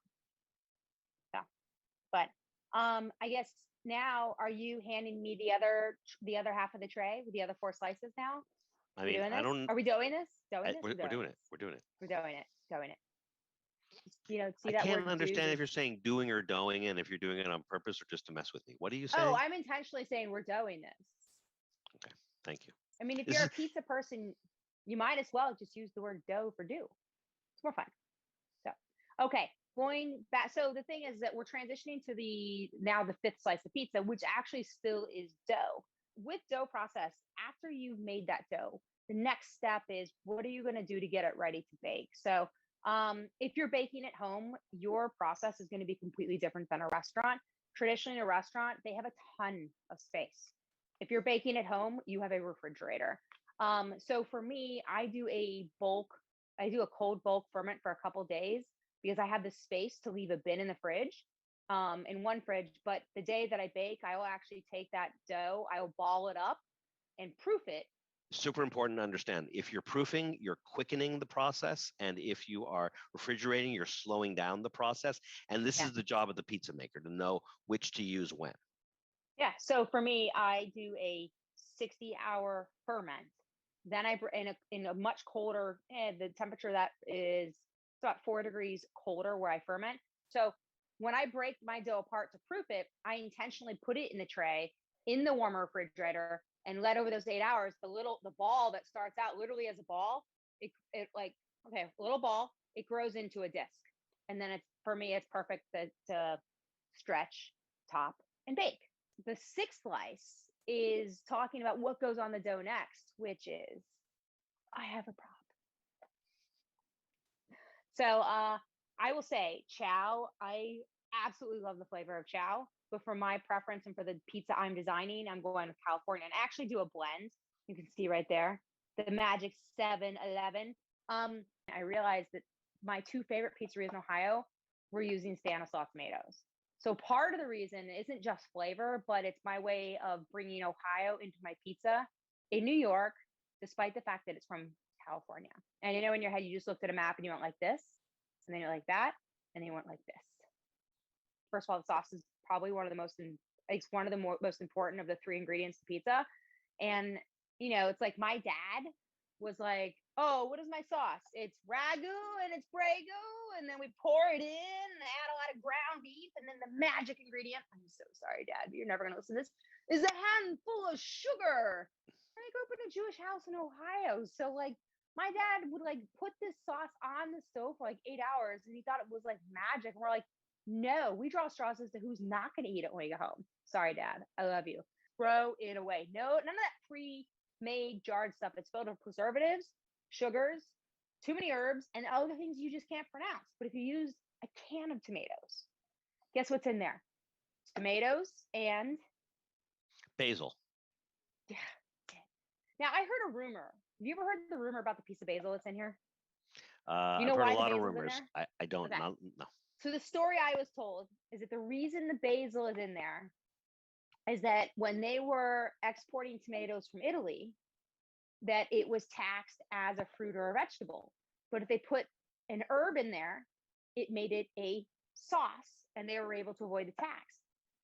But I guess now, are you handing me the other half of the tray with the other 4 slices now? I mean, I don't. Are we doing this? We're doing it. We're doing it. We're doing it. See I that can't word understand do? if you're saying doing or doing, and if you're doing it on purpose or just to mess with me. What are you saying? Oh, I'm intentionally saying we're doing this. Okay, thank you. I mean, if you're a pizza person, you might as well just use the word dough for do. It's more fun. So, okay. Going back, so the thing is that we're transitioning to the 5th slice of pizza, which actually still is dough. With dough process, after you've made that dough, the next step is what are you going to do to get it ready to bake? So if you're baking at home, your process is going to be completely different than a restaurant. Traditionally, in a restaurant, they have a ton of space. If you're baking at home, you have a refrigerator. So for me, I do a cold bulk ferment for a couple days, because I have the space to leave a bin in the fridge, in one fridge. But the day that I bake, I will actually take that dough, I will ball it up and proof it. Super important to understand. If you're proofing, you're quickening the process. And if you are refrigerating, you're slowing down the process. And this is the job of the pizza maker, to know which to use when. Yeah. So for me, I do a 60-hour ferment. Then I in a much colder, the temperature that is It's about 4 degrees colder where I ferment. So when I break my dough apart to proof it, I intentionally put it in the tray in the warmer refrigerator and let over those 8 hours. The ball that starts out literally as a ball, it like, okay, a little ball, it grows into a disc. And then for me, it's perfect to stretch, top, and bake. The sixth slice is talking about what goes on the dough next, which is, I have a prop. So I will say chow, I absolutely love the flavor of chow, but for my preference and for the pizza I'm designing, I'm going with California and actually do a blend. You can see right there, the magic 7-Eleven. I realized that my 2 favorite pizzerias in Ohio were using Stanislaus tomatoes. So part of the reason isn't just flavor, but it's my way of bringing Ohio into my pizza in New York, despite the fact that it's from California. And you know, in your head, you just looked at a map and you went like this, and then you're like that, and then you went like this. First of all, the sauce is probably one of the most important of the 3 ingredients to pizza. And, you know, it's like my dad was like, oh, what is my sauce? It's ragu and it's bragu. And then we pour it in and add a lot of ground beef. And then the magic ingredient, I'm so sorry, Dad, but you're never going to listen to this, is a handful of sugar. And I grew up in a Jewish house in Ohio. So like my dad would like put this sauce on the stove for like 8 hours and he thought it was like magic. And we're like, no, we draw straws as to who's not going to eat it when we get home. Sorry, Dad. I love you. Throw it away. No, none of that pre-made jarred stuff. It's filled with preservatives, sugars, too many herbs, and other things you just can't pronounce. But if you use a can of tomatoes, guess what's in there? Tomatoes and basil. Yeah. Now, I heard a rumor. Have you ever heard the rumor about the piece of basil that's in here? You know, I've heard a lot of rumors. I don't know. No. So the story I was told is that the reason the basil is in there is that when they were exporting tomatoes from Italy, that it was taxed as a fruit or a vegetable. But if they put an herb in there, it made it a sauce and they were able to avoid the tax.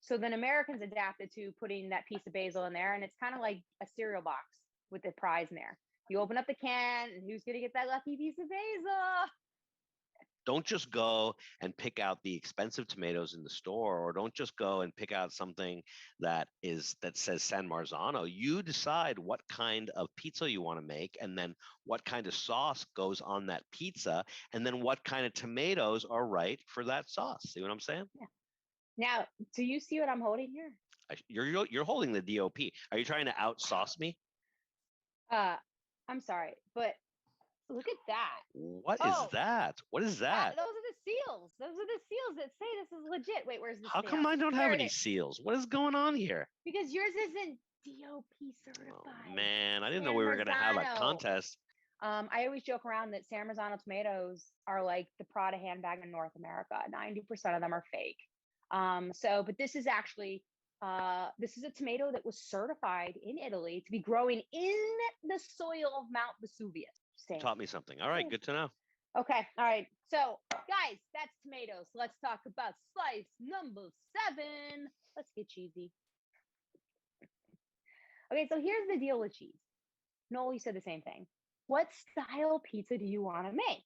So then Americans adapted to putting that piece of basil in there, and it's kind of like a cereal box with the prize in there. You open up the can, and who's going to get that lucky piece of basil? Don't just go and pick out the expensive tomatoes in the store, or don't just go and pick out something that says San Marzano. You decide what kind of pizza you want to make, and then what kind of sauce goes on that pizza, and then what kind of tomatoes are right for that sauce. See what I'm saying? Yeah. Now, do you see what I'm holding here? You're holding the DOP. Are you trying to outsauce me? I'm sorry, but look at that. What is that? What is that? Those are the seals. Those are the seals that say this is legit. Wait, where's the How stamp? come I don't have any seals? What is going on here? Because yours isn't DOP certified. Oh, man, I didn't know we were going to have a contest. I always joke around that San Marzano tomatoes are like the Prada handbag in North America. 90% of them are fake. But this is actually, this is a tomato that was certified in Italy to be growing in the soil of Mount Vesuvius. Taught me something. All right, good to know. Okay, all right. So, guys, that's tomatoes. Let's talk about slice number 7. Let's get cheesy. Okay, so here's the deal with cheese. Noel, you said the same thing. What style pizza do you want to make?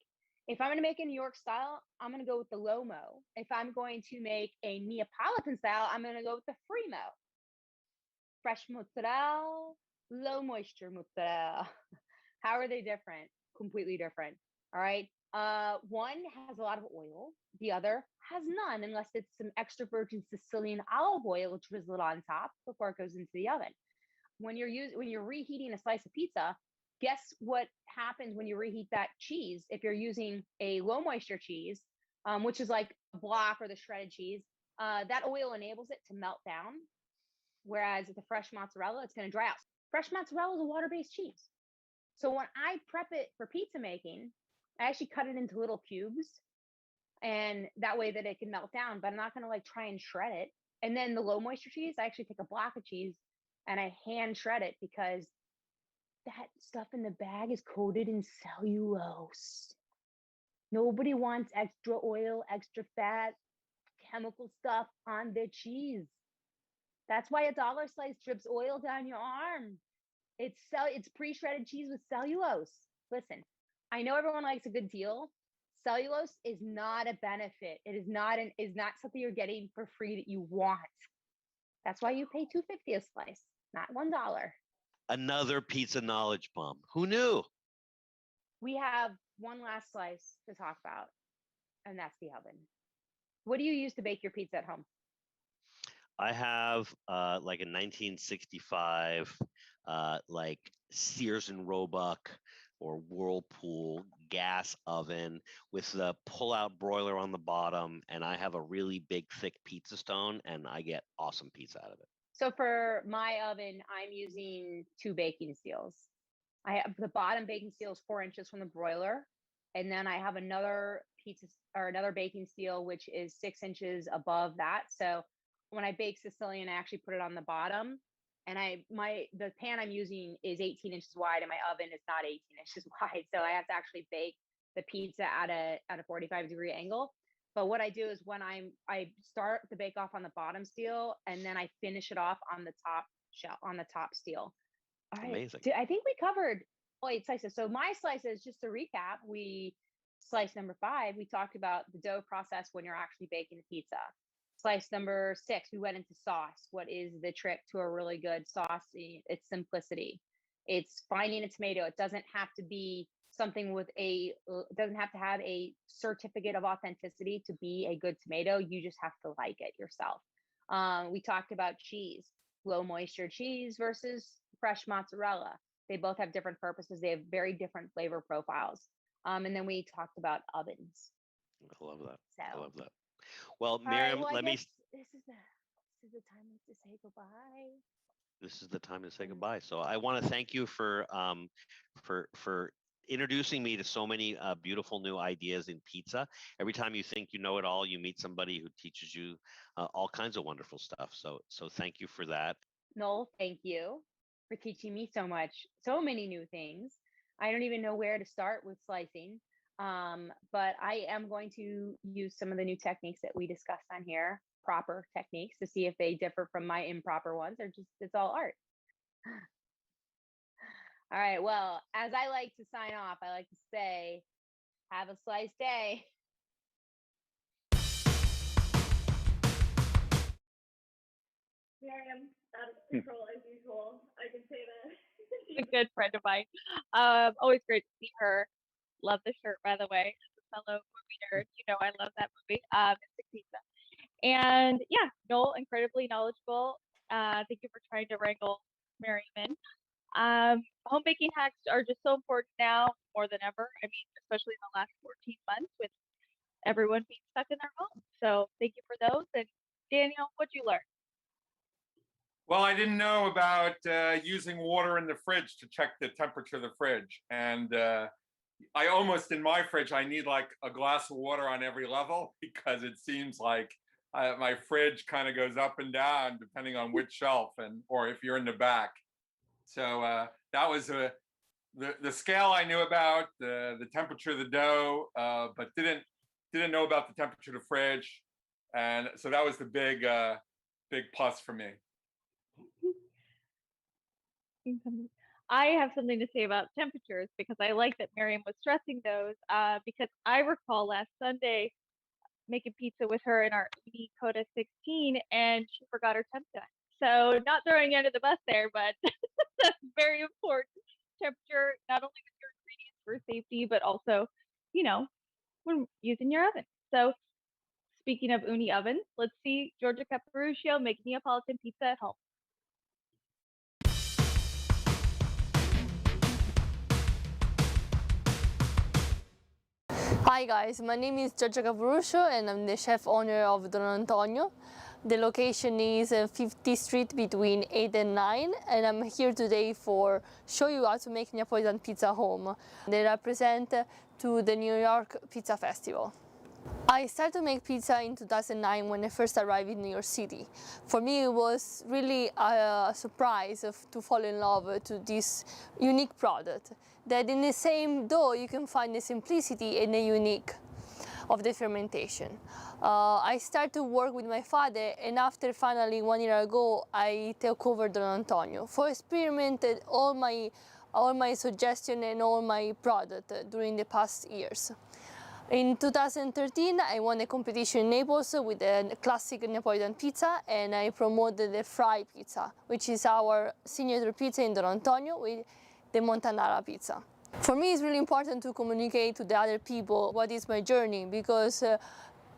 If I'm going to make a New York style, I'm going to go with the low-mo. If I'm going to make a Neapolitan style, I'm going to go with the free-mo. Fresh mozzarella, low moisture mozzarella. How are they different? Completely different. All right. One has a lot of oil. The other has none, unless it's some extra virgin Sicilian olive oil, which drizzle on top before it goes into the oven. When you're reheating a slice of pizza, guess what happens when you reheat that cheese? If you're using a low moisture cheese, which is like a block or the shredded cheese, that oil enables it to melt down. Whereas with the fresh mozzarella, it's going to dry out. Fresh mozzarella is a water-based cheese. So when I prep it for pizza making, I actually cut it into little cubes, and that way that it can melt down, but I'm not going to like try and shred it. And then the low moisture cheese, I actually take a block of cheese and I hand shred it because that stuff in the bag is coated in cellulose. Nobody wants extra oil, extra fat, chemical stuff on their cheese. That's why a dollar slice drips oil down your arm. It's pre-shredded cheese with cellulose. Listen, I know everyone likes a good deal. Cellulose is not a benefit. It is not something you're getting for free that you want. That's why you pay $2.50 a slice, not $1. Another pizza knowledge bomb. Who knew? We have one last slice to talk about, and that's the oven. What do you use to bake your pizza at home? I have like a 1965 like Sears and Roebuck or Whirlpool gas oven with the pull-out broiler on the bottom, and I have a really big, thick pizza stone, and I get awesome pizza out of it. So for my oven, I'm using 2 baking steels. I have the bottom baking steel is 4 inches from the broiler, and then I have another another baking steel which is 6 inches above that. So when I bake Sicilian, I actually put it on the bottom, and the pan I'm using is 18 inches wide, and my oven is not 18 inches wide. So I have to actually bake the pizza at a 45-degree angle. But what I do is when I start the bake off on the bottom steel, and then I finish it off on the top steel. All right. Amazing. I think we covered 8 slices. So my slices, just to recap, slice number 5, we talked about the dough process when you're actually baking the pizza. Slice number 6, we went into sauce. What is the trick to a really good sauce? It's simplicity. It's finding a tomato. It doesn't have to be something it doesn't have to have a certificate of authenticity to be a good tomato. You just have to like it yourself. We talked about cheese, low moisture cheese versus fresh mozzarella. They both have different purposes. They have very different flavor profiles. And then we talked about ovens. I love that. So, I love that. Well, all Miriam, right, well, let me. This is the time to say goodbye. This is the time to say goodbye. So I want to thank you for introducing me to so many beautiful new ideas in pizza. Every time you think you know it all, you meet somebody who teaches you all kinds of wonderful stuff. So thank you for that. Noel, thank you for teaching me so much, so many new things. I don't even know where to start with slicing. But I am going to use some of the new techniques that we discussed on here, proper techniques, to see if they differ from my improper ones or just it's all art. All right. Well, as I like to sign off, I like to say, have a sliced day. Miriam, out of control as usual. I can say that. She's a good friend of mine. Always great to see her. Love the shirt, by the way. As a fellow movie nerd, you know I love that movie. Mystic Pizza. And yeah, Noel, incredibly knowledgeable. Thank you for trying to wrangle Miriam in. Home baking hacks are just so important now more than ever. I mean, especially in the last 14 months with everyone being stuck in their home. So thank you for those. And Daniel, what'd you learn? Well, I didn't know about using water in the fridge to check the temperature of the fridge. And I almost, in my fridge, I need like a glass of water on every level because it seems like my fridge kind of goes up and down depending on which shelf or if you're in the back. So that was the scale I knew about, the temperature of the dough, but didn't know about the temperature of the fridge. And so that was the big plus for me. I have something to say about temperatures because I like that Miriam was stressing those because I recall last Sunday making pizza with her in our Uni Coda 16 and she forgot her temp gun. So not throwing you under the bus there, but that's very important. Temperature, not only with your ingredients for safety, but also, you know, when using your oven. So speaking of Uni ovens, let's see Giorgio Caporuscio make Neapolitan pizza at home. Hi guys, my name is Giorgio Caporuscio and I'm the chef owner of Don Antonio. The location is 50th Street between 8 and 9 and I'm here today for show you how to make Neapolitan pizza home. They represent to the New York Pizza Festival. I started to make pizza in 2009 when I first arrived in New York City. For me it was really a surprise to fall in love to this unique product. That in the same dough you can find the simplicity and the unique of the fermentation. I started to work with my father and after finally 1 year ago I took over Don Antonio for experimented all my suggestion and all my product during the past years. In 2013, I won a competition in Naples with a classic Neapolitan pizza, and I promoted the fry pizza, which is our signature pizza in Don Antonio with the Montanara pizza. For me, it's really important to communicate to the other people what is my journey, because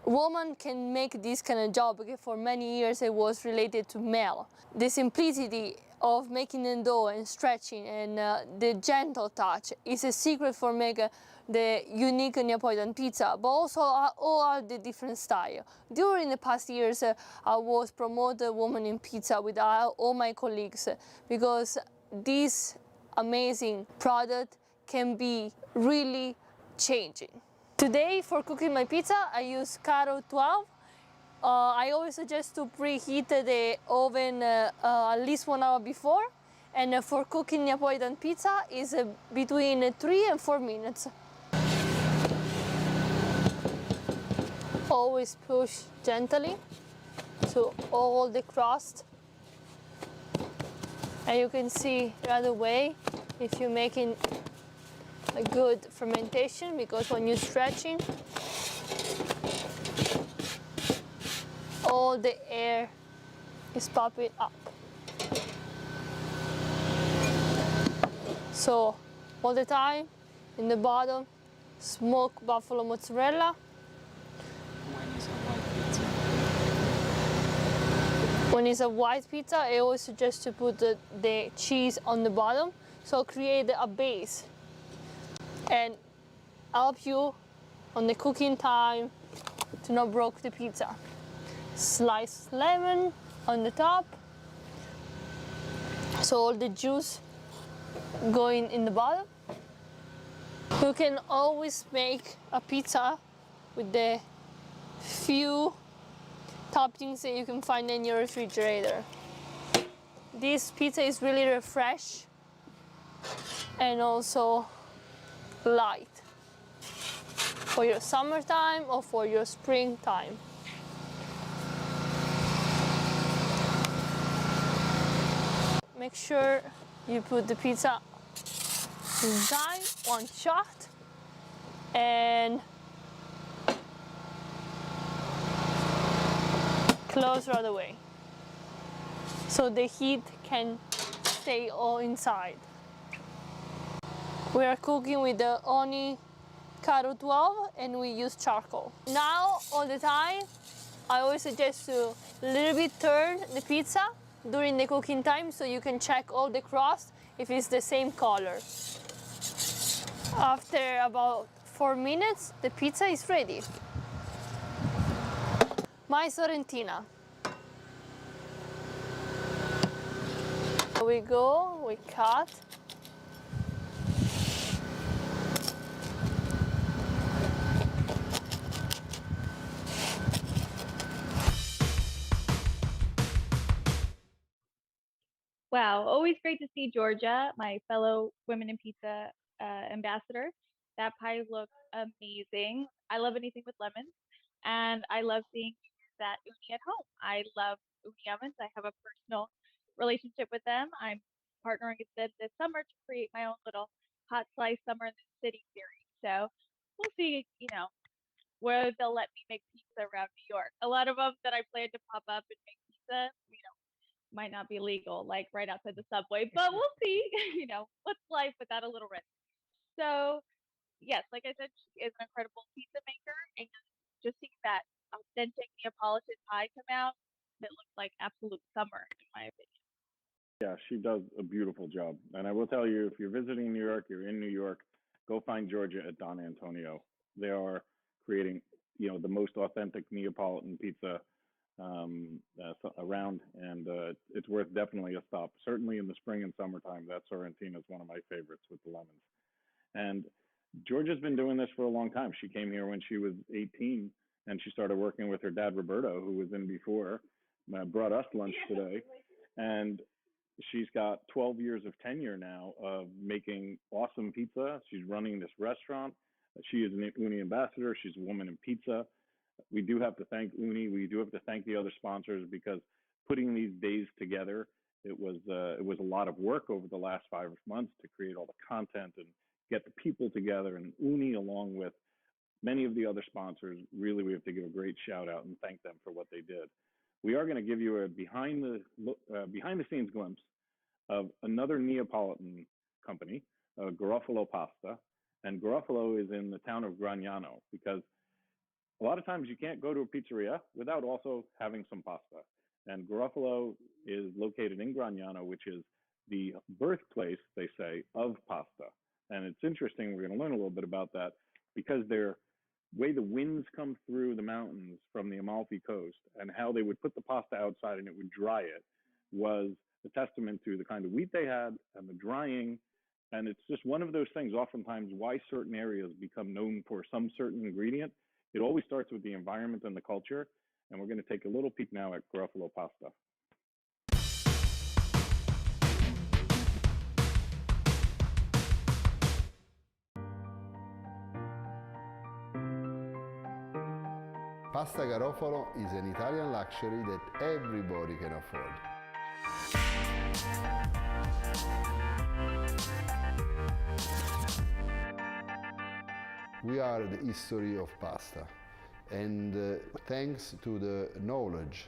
women can make this kind of job. Okay? For many years, it was related to male. The simplicity of making the dough and stretching and the gentle touch is a secret for making the unique Neapolitan pizza, but also all the different styles. During the past years, I was promoted woman in pizza with all my colleagues because this amazing product can be really changing. Today, for cooking my pizza, I use Caro 12. I always suggest to preheat the oven at least 1 hour before, and for cooking Neapolitan pizza is between 3 and 4 minutes. Always push gently to all the crust, and you can see right away if you're making a good fermentation, because when you're stretching, all the air is popping up. So all the time in the bottom, smoked buffalo mozzarella. When it's a white pizza, I always suggest to put the cheese on the bottom, so create a base and help you on the cooking time to not break the pizza. Sliced lemon on the top, so all the juice going in the bottom. You can always make a pizza with the few toppings that you can find in your refrigerator. This pizza is really refresh and also light for your summertime or for your springtime. Make sure you put the pizza inside, one shot, and close right away, so the heat can stay all inside. We are cooking with the Oni Caro 12 and we use charcoal. Now, all the time, I always suggest to little bit turn the pizza during the cooking time so you can check all the crust if it's the same color. After about 4 minutes, the pizza is ready. My Sorrentina. Here we go, we cut. Wow, always great to see Georgia, my fellow Women in Pizza ambassador. That pie looks amazing. I love anything with lemons, and I love seeing that uni at home. I love uni ovens. I have a personal relationship with them. I'm partnering with them this summer to create my own little hot slice summer in the city series. So we'll see, where they'll let me make pizza around New York. A lot of them that I plan to pop up and make pizza, might not be legal, like right outside the subway, but we'll see, what's life without a little risk. So, yes, like I said, she is an incredible pizza maker, and just seeing that authentic Neapolitan pie come out, that looks like absolute summer, in my opinion. Yeah, she does a beautiful job. And I will tell you, if you're visiting New York, you're in New York, go find Georgia at Don Antonio. They are creating, the most authentic Neapolitan pizza around, and it's worth definitely a stop. Certainly in the spring and summertime, that Sorrentina is one of my favorites with the lemons. And Georgia's been doing this for a long time. She came here when she was 18, and she started working with her dad, Roberto, who was in before, brought us lunch today. And she's got 12 years of tenure now of making awesome pizza. She's running this restaurant. She is an Uni ambassador. She's a woman in pizza. We do have to thank Uni. We do have to thank the other sponsors, because putting these days together, it was a lot of work over the last 5 months to create all the content and get the people together. And Uni, along with many of the other sponsors. Really, we have to give a great shout out and thank them for what they did. We are going to give you a behind the scenes glimpse of another Neapolitan company, Garofalo Pasta. And Garofalo is in the town of Gragnano, because a lot of times you can't go to a pizzeria without also having some pasta. And Garofalo is located in Gragnano, which is the birthplace, they say, of pasta. And it's interesting, we're going to learn a little bit about that, because the way the winds come through the mountains from the Amalfi Coast and how they would put the pasta outside and it would dry it was a testament to the kind of wheat they had and the drying. And it's just one of those things, oftentimes, why certain areas become known for some certain ingredient. It always starts with the environment and the culture. And we're going to take a little peek now at Garofalo Pasta. Pasta Garofalo is an Italian luxury that everybody can afford. We are the history of pasta, and thanks to the knowledge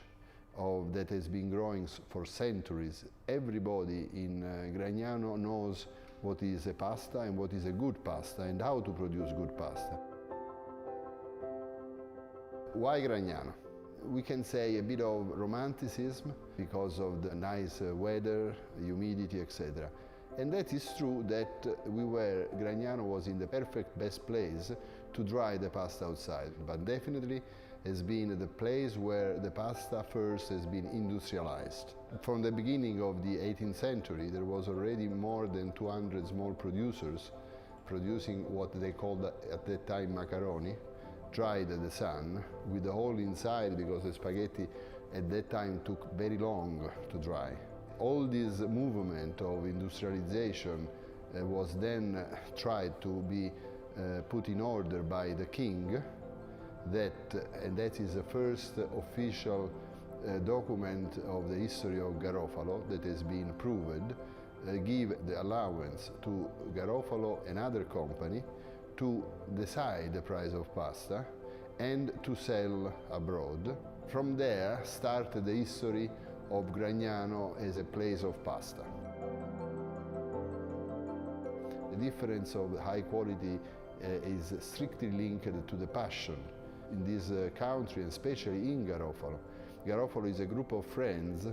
that has been growing for centuries, everybody in Gragnano knows what is a pasta and what is a good pasta and how to produce good pasta. Why Gragnano? We can say a bit of romanticism because of the nice weather, humidity, etc. And that is true that Gragnano was in the perfect best place to dry the pasta outside, but definitely has been the place where the pasta first has been industrialized. From the beginning of the 18th century, there was already more than 200 small producers producing what they called at that time macaroni, dried at the sun, with the hole inside because the spaghetti at that time took very long to dry. All this movement of industrialization was then tried to be put in order by the king, and that is the first official document of the history of Garofalo that has been proved, give the allowance to Garofalo, another company, to decide the price of pasta and to sell abroad. From there started the history of Gragnano as a place of pasta. The difference of high quality is strictly linked to the passion in this country, and especially in Garofalo. Garofalo is a group of friends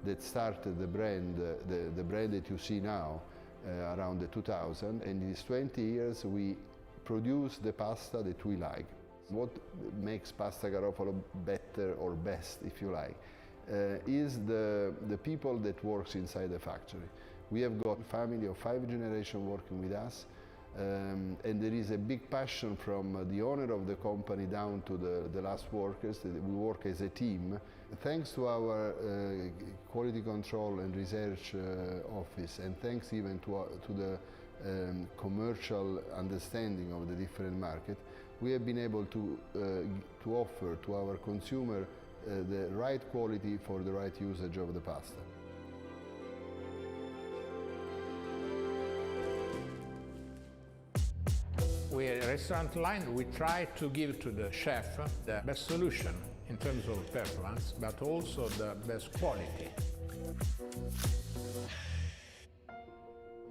that started the brand that you see now around the 2000, and in these 20 years we produce the pasta that we like. What makes Pasta Garofalo better or best, if you like, is the people that works inside the factory. We have got a family of 5 generations working with us, and there is a big passion from the owner of the company down to the last workers. We work as a team. Thanks to our quality control and research office, and thanks even to the commercial understanding of the different markets, we have been able to offer to our consumer the right quality for the right usage of the pasta. We are a restaurant line, we try to give to the chef the best solution in terms of performance, but also the best quality.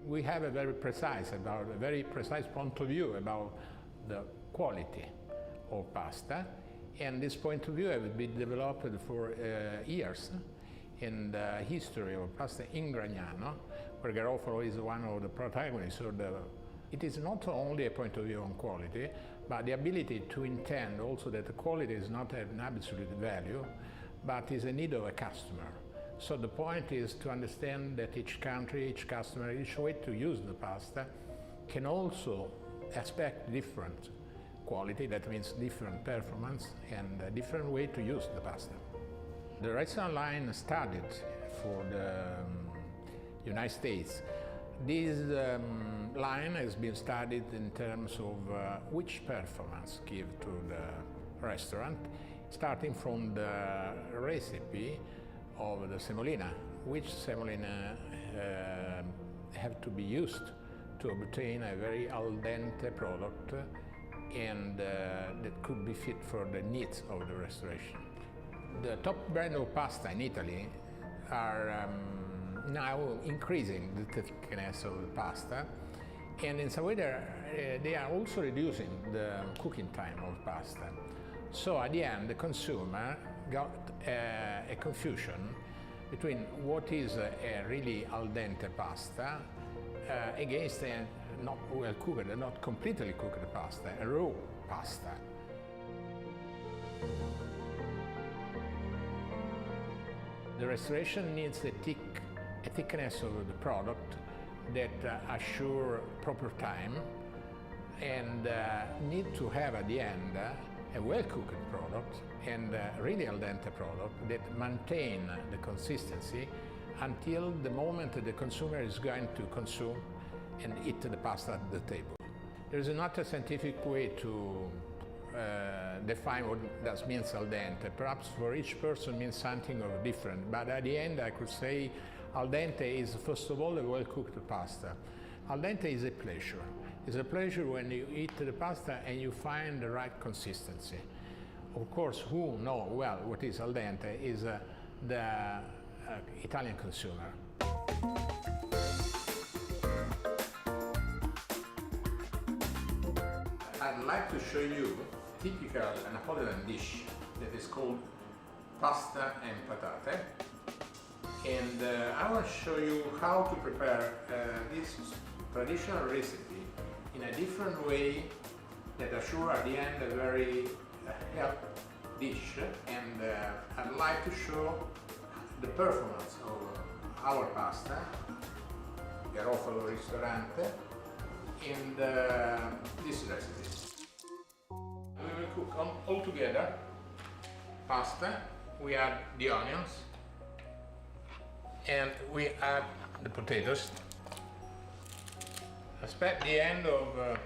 We have a very precise point of view about the quality of pasta, and this point of view has been developed for years in the history of pasta in Gragnano, where Garofalo is one of the protagonists. It is not only a point of view on quality, but the ability to intend also that the quality is not an absolute value, but is a need of a customer. So the point is to understand that each country, each customer, each way to use the pasta can also expect different quality, that means different performance and a different way to use the pasta. The restaurant line studied for the United States. This line has been studied in terms of which performance give to the restaurant, starting from the recipe of the semolina, which semolina have to be used to obtain a very al dente product and that could be fit for the needs of the restoration. The top brand of pasta in Italy are now increasing the thickness of the pasta, and in some way they are also reducing the cooking time of pasta. So at the end, the consumer got a confusion between what is a really al dente pasta against a not well cooked, not completely cooked pasta, a raw pasta. The restoration needs a thickness of the product that assure proper time, and need to have at the end a well-cooked product and really al dente product that maintain the consistency until the moment the consumer is going to consume and eat the pasta at the table. There is not a scientific way to define what that means al dente. Perhaps for each person means something or different, but at the end I could say al dente is first of all a well-cooked pasta. Al dente is a pleasure. It's a pleasure when you eat the pasta and you find the right consistency. Of course, who know well what is al dente is the Italian consumer. I'd like to show you a typical Neapolitan dish that is called pasta and patate. And I will show you how to prepare this traditional recipe in a different way that assure at the end a very healthy dish. And I'd like to show the performance of our pasta, Garofalo Ristorante, in this recipe. We will cook all together pasta, we add the onions, and we add the potatoes. Expect the end of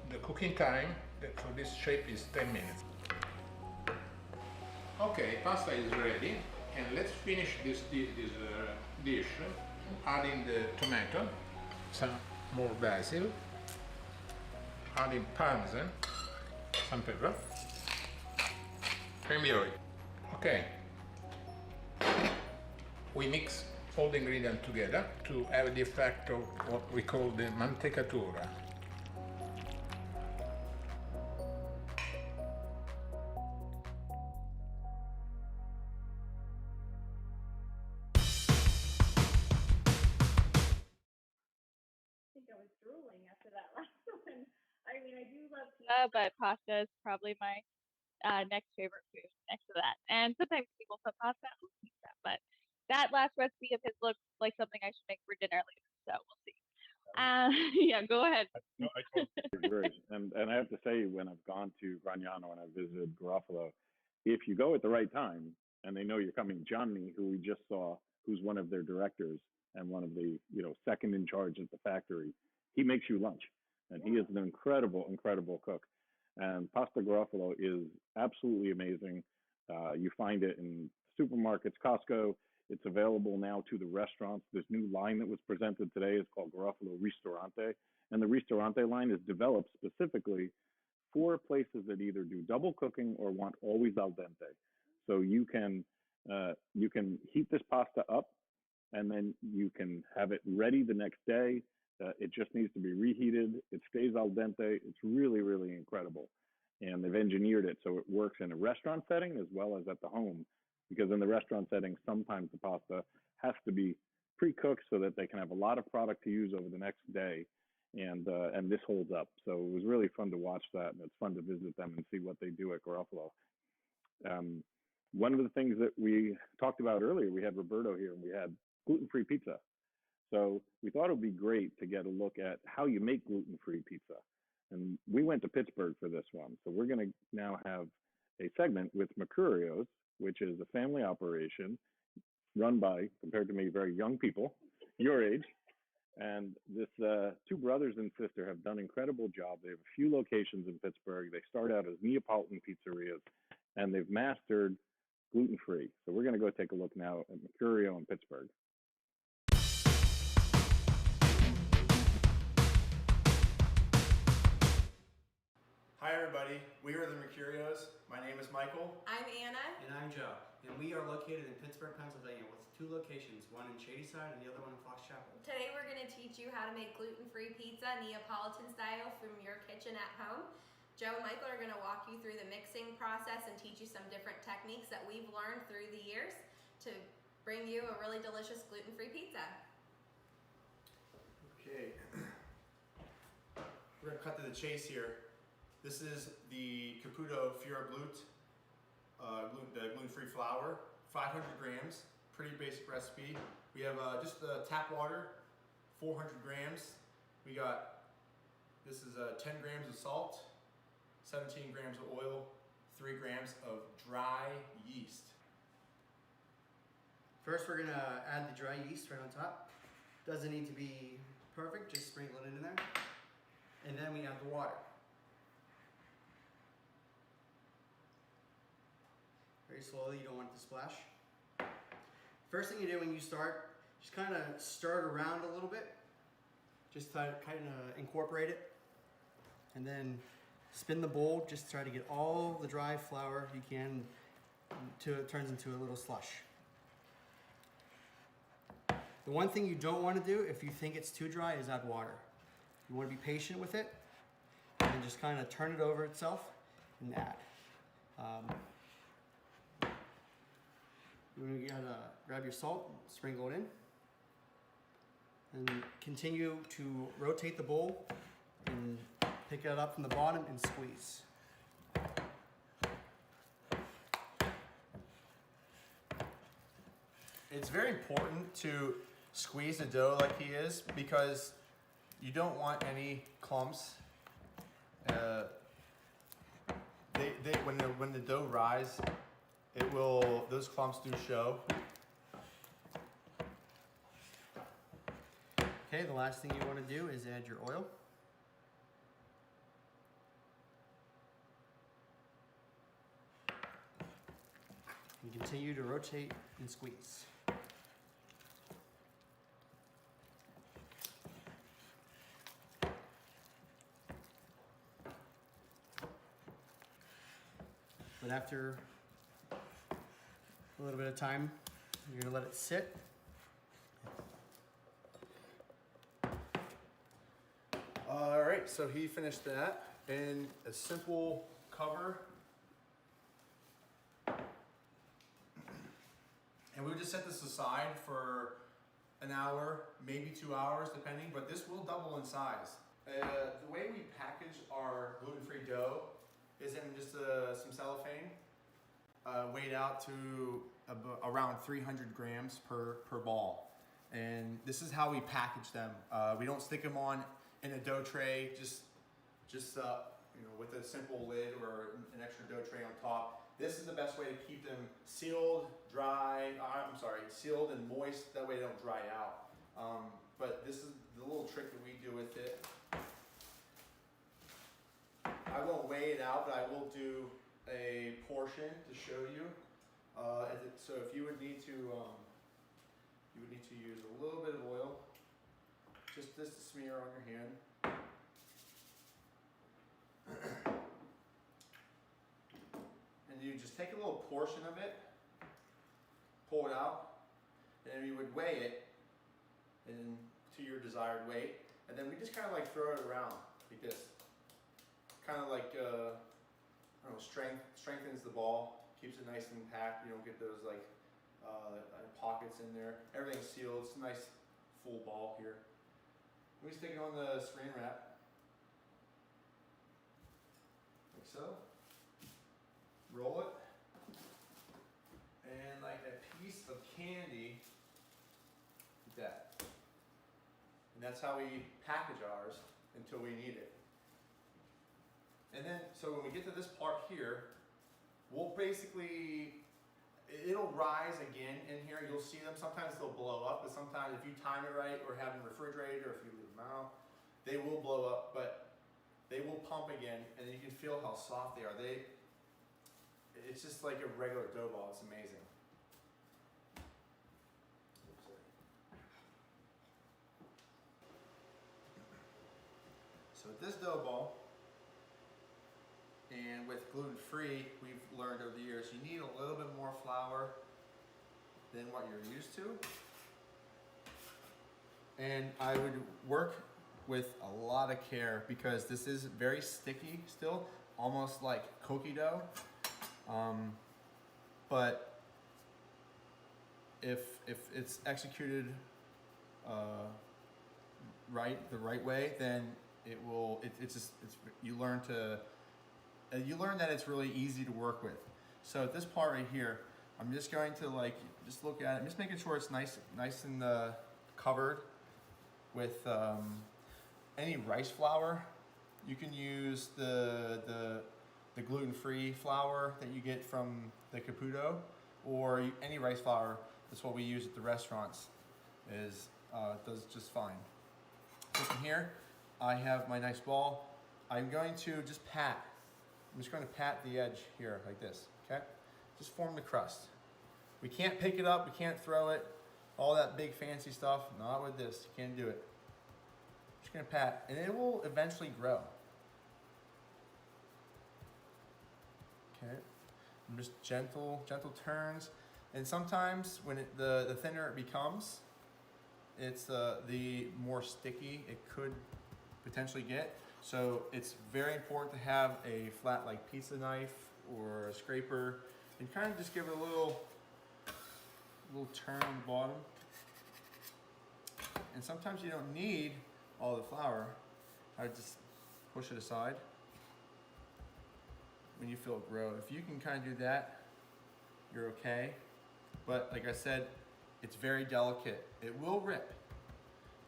the cooking time, that for this shape is 10 minutes. Okay, pasta is ready, and let's finish this dish adding the tomato, some more basil, adding parmesan, some pepper, and oil. Okay, we mix all the ingredients together to have the effect of what we call the mantecatura. I think I was drooling after that last one. I mean, I do love pizza, but pasta is probably my next favorite food next to that. And sometimes people put pasta on pizza, but that last recipe of his looks like something I should make for dinner later. So we'll see. Yeah, go ahead. No, I totally agree. And I have to say, when I've gone to Gragnano and I visited Garofalo, if you go at the right time and they know you're coming, Johnny, who we just saw, who's one of their directors and one of the second in charge at the factory, he makes you lunch, and he is an incredible cook. And pasta Garofalo is absolutely amazing. You find it in supermarkets, Costco. It's available now to the restaurants. This new line that was presented today is called Garofalo Ristorante, and the Ristorante line is developed specifically for places that either do double cooking or want always al dente. So you can heat this pasta up, and then you can have it ready the next day. It just needs to be reheated. It stays al dente. It's really, really incredible. And they've engineered it so it works in a restaurant setting as well as at the home, because in the restaurant setting, sometimes the pasta has to be pre-cooked so that they can have a lot of product to use over the next day. And this holds up. So it was really fun to watch that, and it's fun to visit them and see what they do at Garofalo. One of the things that we talked about earlier, we had Roberto here, and we had gluten-free pizza. So we thought it would be great to get a look at how you make gluten-free pizza. And we went to Pittsburgh for this one. So we're going to now have a segment with Mercurio's, which is a family operation run by, compared to me, very young people, your age. And this two brothers and sister have done an incredible job. They have a few locations in Pittsburgh. They start out as Neapolitan pizzerias, and they've mastered gluten-free. So we're going to go take a look now at Mercurio in Pittsburgh. Hi Hi everybody, we are the Mercurios. My name is Michael. I'm Anna. And I'm Joe. And we are located in Pittsburgh, Pennsylvania with 2 locations, one in Shadyside and the other one in Fox Chapel. Today we're going to teach you how to make gluten-free pizza Neapolitan style from your kitchen at home. Joe and Michael are going to walk you through the mixing process and teach you some different techniques that we've learned through the years to bring you a really delicious gluten-free pizza. Okay. We're going to cut to the chase here. This is the Caputo Fior Blut, gluten-free flour, 500 grams, pretty basic recipe. We have just tap water, 400 grams. We got, this is 10 grams of salt, 17 grams of oil, 3 grams of dry yeast. First we're gonna add the dry yeast right on top. Doesn't need to be perfect, just sprinkle it in there. And then we add the water. Very slowly, you don't want it to splash. First thing you do when you start, just kind of stir it around a little bit. Just kind of incorporate it. And then spin the bowl, just try to get all the dry flour you can until it turns into a little slush. The one thing you don't want to do if you think it's too dry is add water. You want to be patient with it and just kind of turn it over itself and add. You gotta grab your salt, sprinkle it in, and continue to rotate the bowl and pick it up from the bottom and squeeze. It's very important to squeeze the dough like he is because you don't want any clumps. When the dough rise, those clumps do show. Okay, the last thing you want to do is add your oil. And continue to rotate and squeeze. But after a little bit of time, you're gonna let it sit. All right, so he finished that in a simple cover. And we would just set this aside for an hour, maybe 2 hours, depending, but this will double in size. The way we package our gluten-free dough is in just some cellophane, weighed out to around 300 grams per ball. And this is how we package them. We don't stick them on in a dough tray, just with a simple lid or an extra dough tray on top. This is the best way to keep them sealed, sealed and moist. That way they don't dry out. But this is the little trick that we do with it. I won't weigh it out, but I will do a portion to show you. So if you would need to, use a little bit of oil, just this to smear on your hand. And you just take a little portion of it, pull it out, and you would weigh it to your desired weight, and then we just kind of like throw it around like this. Kind of like, strengthens the ball, keeps it nice and packed. You don't get those like pockets in there. Everything's sealed. It's a nice full ball here. We stick it on the saran wrap, like so. Roll it, and like a piece of candy, like that. And that's how we package ours until we need it. And then, so when we get to this part here, we'll basically, it'll rise again in here. You'll see them. Sometimes they'll blow up, but sometimes if you time it right or have them refrigerated or if you leave them out, they will blow up, but they will pump again, and then you can feel how soft they are. It's just like a regular dough ball. It's amazing. So with this dough ball, And with gluten-free, we've learned over the years, you need a little bit more flour than what you're used to. And I would work with a lot of care because this is very sticky still, almost like cookie dough. But if it's executed the right way, then you learn that it's really easy to work with. So at this part right here, I'm just going to just look at it, I'm just making sure it's nice and covered with any rice flour. You can use the gluten-free flour that you get from the Caputo, or any rice flour. That's what we use at the restaurants. Does just fine. So from here, I have my nice ball. I'm going to just pat. I'm just going to pat the edge here like this, okay? Just form the crust. We can't pick it up, we can't throw it, all that big fancy stuff, not with this, you can't do it. Just gonna pat, and it will eventually grow. Okay, and just gentle turns, and sometimes when the thinner it becomes, it's the more sticky it could potentially get. So it's very important to have a flat pizza knife or a scraper, and kind of just give it a little turn on the bottom. And sometimes you don't need all the flour. I just push it aside when you feel it grow. If you can kind of do that, you're okay. But like I said, it's very delicate. It will rip.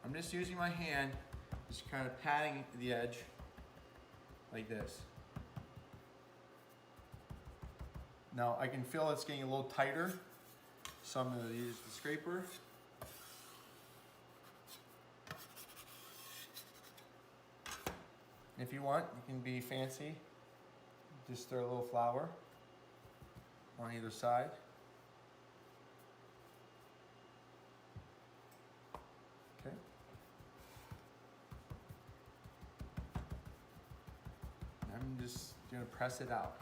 I'm just using my hand, just kind of patting the edge like this. Now I can feel it's getting a little tighter, so I'm going to use the scraper. If you want, you can be fancy. Just throw a little flour on either side. Okay. I'm just going to press it out.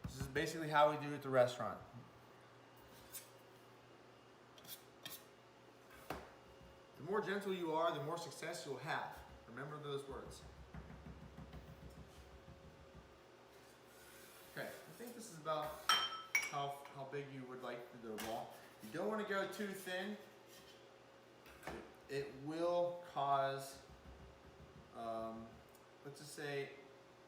This is basically how we do it at the restaurant. The more gentle you are, the more success you'll have. Remember those words. Okay, I think this is about how big you would like the dough ball. You don't want to go too thin. It will cause, let's just say,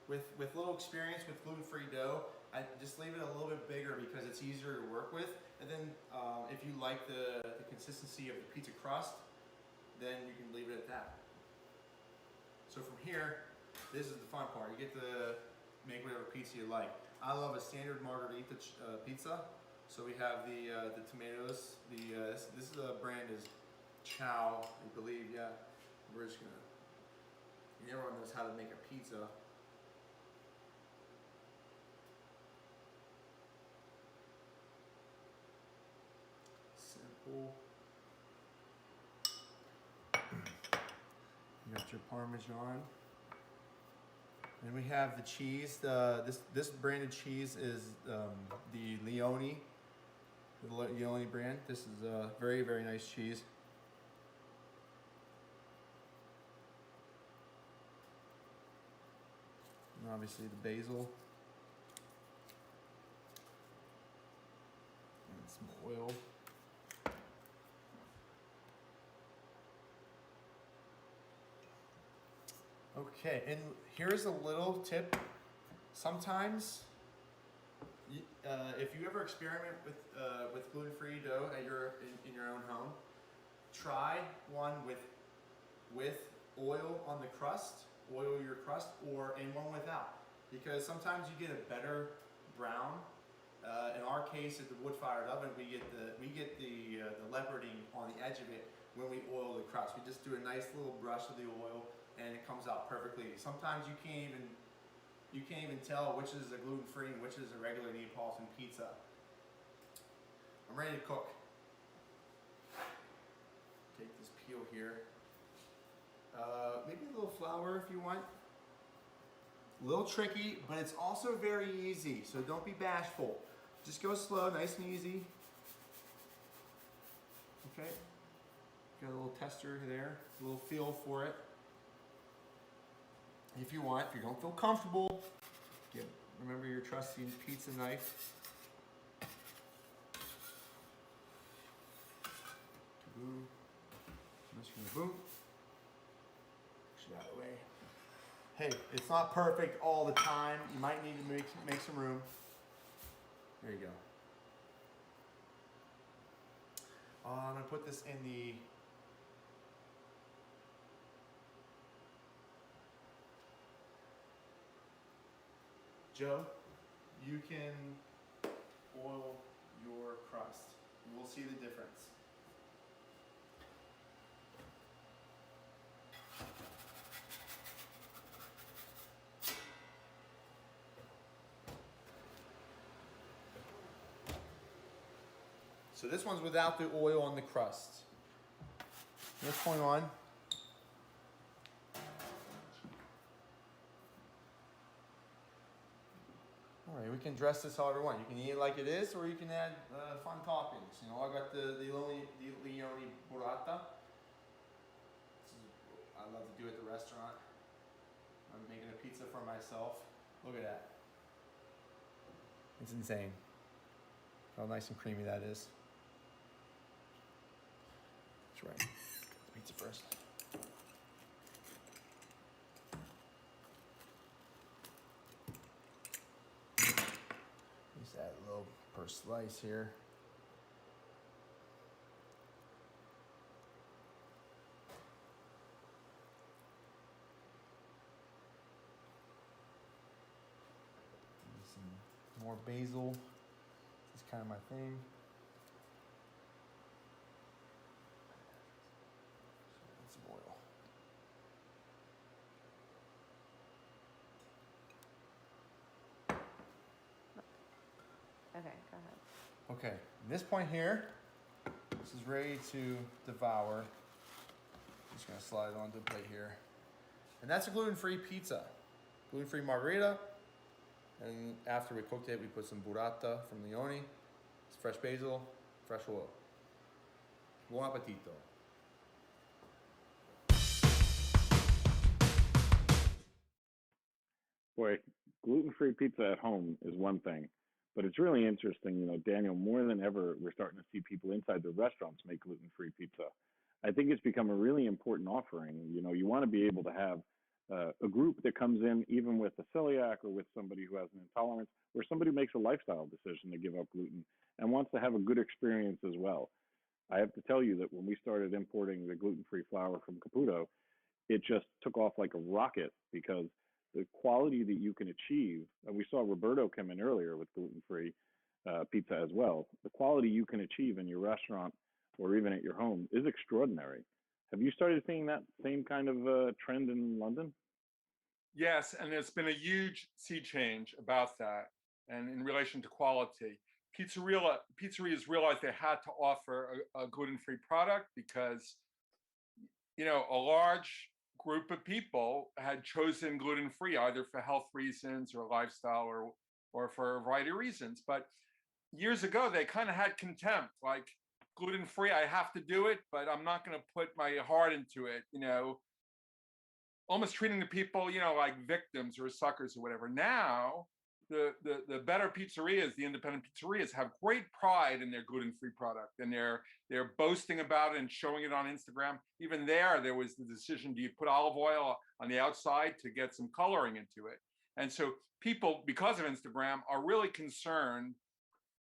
with little experience with gluten-free dough, I just leave it a little bit bigger because it's easier to work with. And then if you like the consistency of the pizza crust, then you can leave it at that. So from here, this is the fun part. You get to make whatever pizza you like. I love a standard margherita pizza. So we have the tomatoes. This brand is Chow, I believe. Yeah, we're just gonna. Everyone knows how to make a pizza. Simple. You got your Parmesan. And we have the cheese. This branded cheese is the Leone. The Leone brand. This is a very, very nice cheese. And obviously the basil. And some oil. Okay, and here's a little tip. Sometimes, if you ever experiment with gluten-free dough at in your own home, try one with oil on the crust, oil your crust, and one without, because sometimes you get a better brown. In our case, at the wood-fired oven, we get the leoparding on the edge of it when we oil the crust. We just do a nice little brush of the oil, and it comes out perfectly. Sometimes you can't even tell which is a gluten-free and which is a regular Neapolitan pizza. I'm ready to cook. Take this peel here. Maybe a little flour if you want. A little tricky, but it's also very easy, so don't be bashful. Just go slow, nice and easy. Okay. Got a little tester there, a little feel for it. If you want, if you don't feel comfortable, remember your trusty pizza knife. Boom. Just gonna boom. Push it out of the way. Hey, it's not perfect all the time. You might need to make some room. There you go. I'm gonna put this in the Joe, you can oil your crust. You will see the difference. So this one's without the oil on the crust. From this point on, all right, we can dress this however we want. You can eat it like it is, or you can add fun toppings. You know, I got the Leone burrata. I love to do at the restaurant. I'm making a pizza for myself. Look at that. It's insane. How nice and creamy that is. That's right. Pizza first. Just add a little per slice here. Some more basil. This is kind of my thing. Some oil. Okay, go ahead. Okay, at this point here, this is ready to devour. Just gonna slide it onto the plate here. And that's a gluten-free pizza. Gluten-free margherita. And after we cooked it, we put some burrata from Leone, fresh basil, fresh oil. Buon appetito. Boy, gluten-free pizza at home is one thing, but it's really interesting. You know, Daniel, more than ever, we're starting to see people inside the restaurants make gluten-free pizza. I think it's become a really important offering. You know, you want to be able to have a group that comes in, even with a celiac or with somebody who has an intolerance, or somebody who makes a lifestyle decision to give up gluten and wants to have a good experience as well. I have to tell you that when we started importing the gluten-free flour from Caputo, it just took off like a rocket because the quality that you can achieve, and we saw Roberto come in earlier with gluten-free pizza as well, the quality you can achieve in your restaurant or even at your home is extraordinary. Have you started seeing that same kind of trend in London? Yes, and there's been a huge sea change about that, and in relation to quality. Pizzerias realized they had to offer a gluten-free product because, you know, a large group of people had chosen gluten-free either for health reasons or lifestyle or for a variety of reasons. But years ago, they kind of had contempt, like gluten-free, I have to do it, but I'm not going to put my heart into it, you know, almost treating the people, you know, like victims or suckers or whatever. Now, the better pizzerias, the independent pizzerias, have great pride in their gluten-free product, and they're boasting about it and showing it on Instagram. Even there was the decision: do you put olive oil on the outside to get some coloring into it? And so people, because of Instagram, are really concerned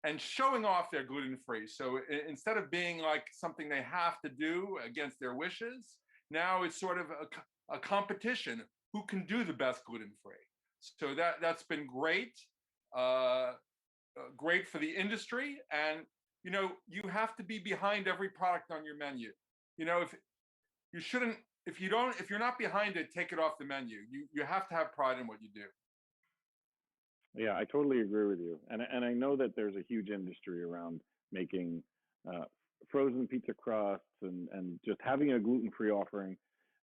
and showing off their gluten-free. So instead of being like something they have to do against their wishes, now it's sort of a competition who can do the best gluten-free. So that's been great, great for the industry. And you know, you have to be behind every product on your menu. You know, if you're not behind it, take it off the menu. You have to have pride in what you do. Yeah, I totally agree with you. And I know that there's a huge industry around making frozen pizza crusts and just having a gluten-free offering.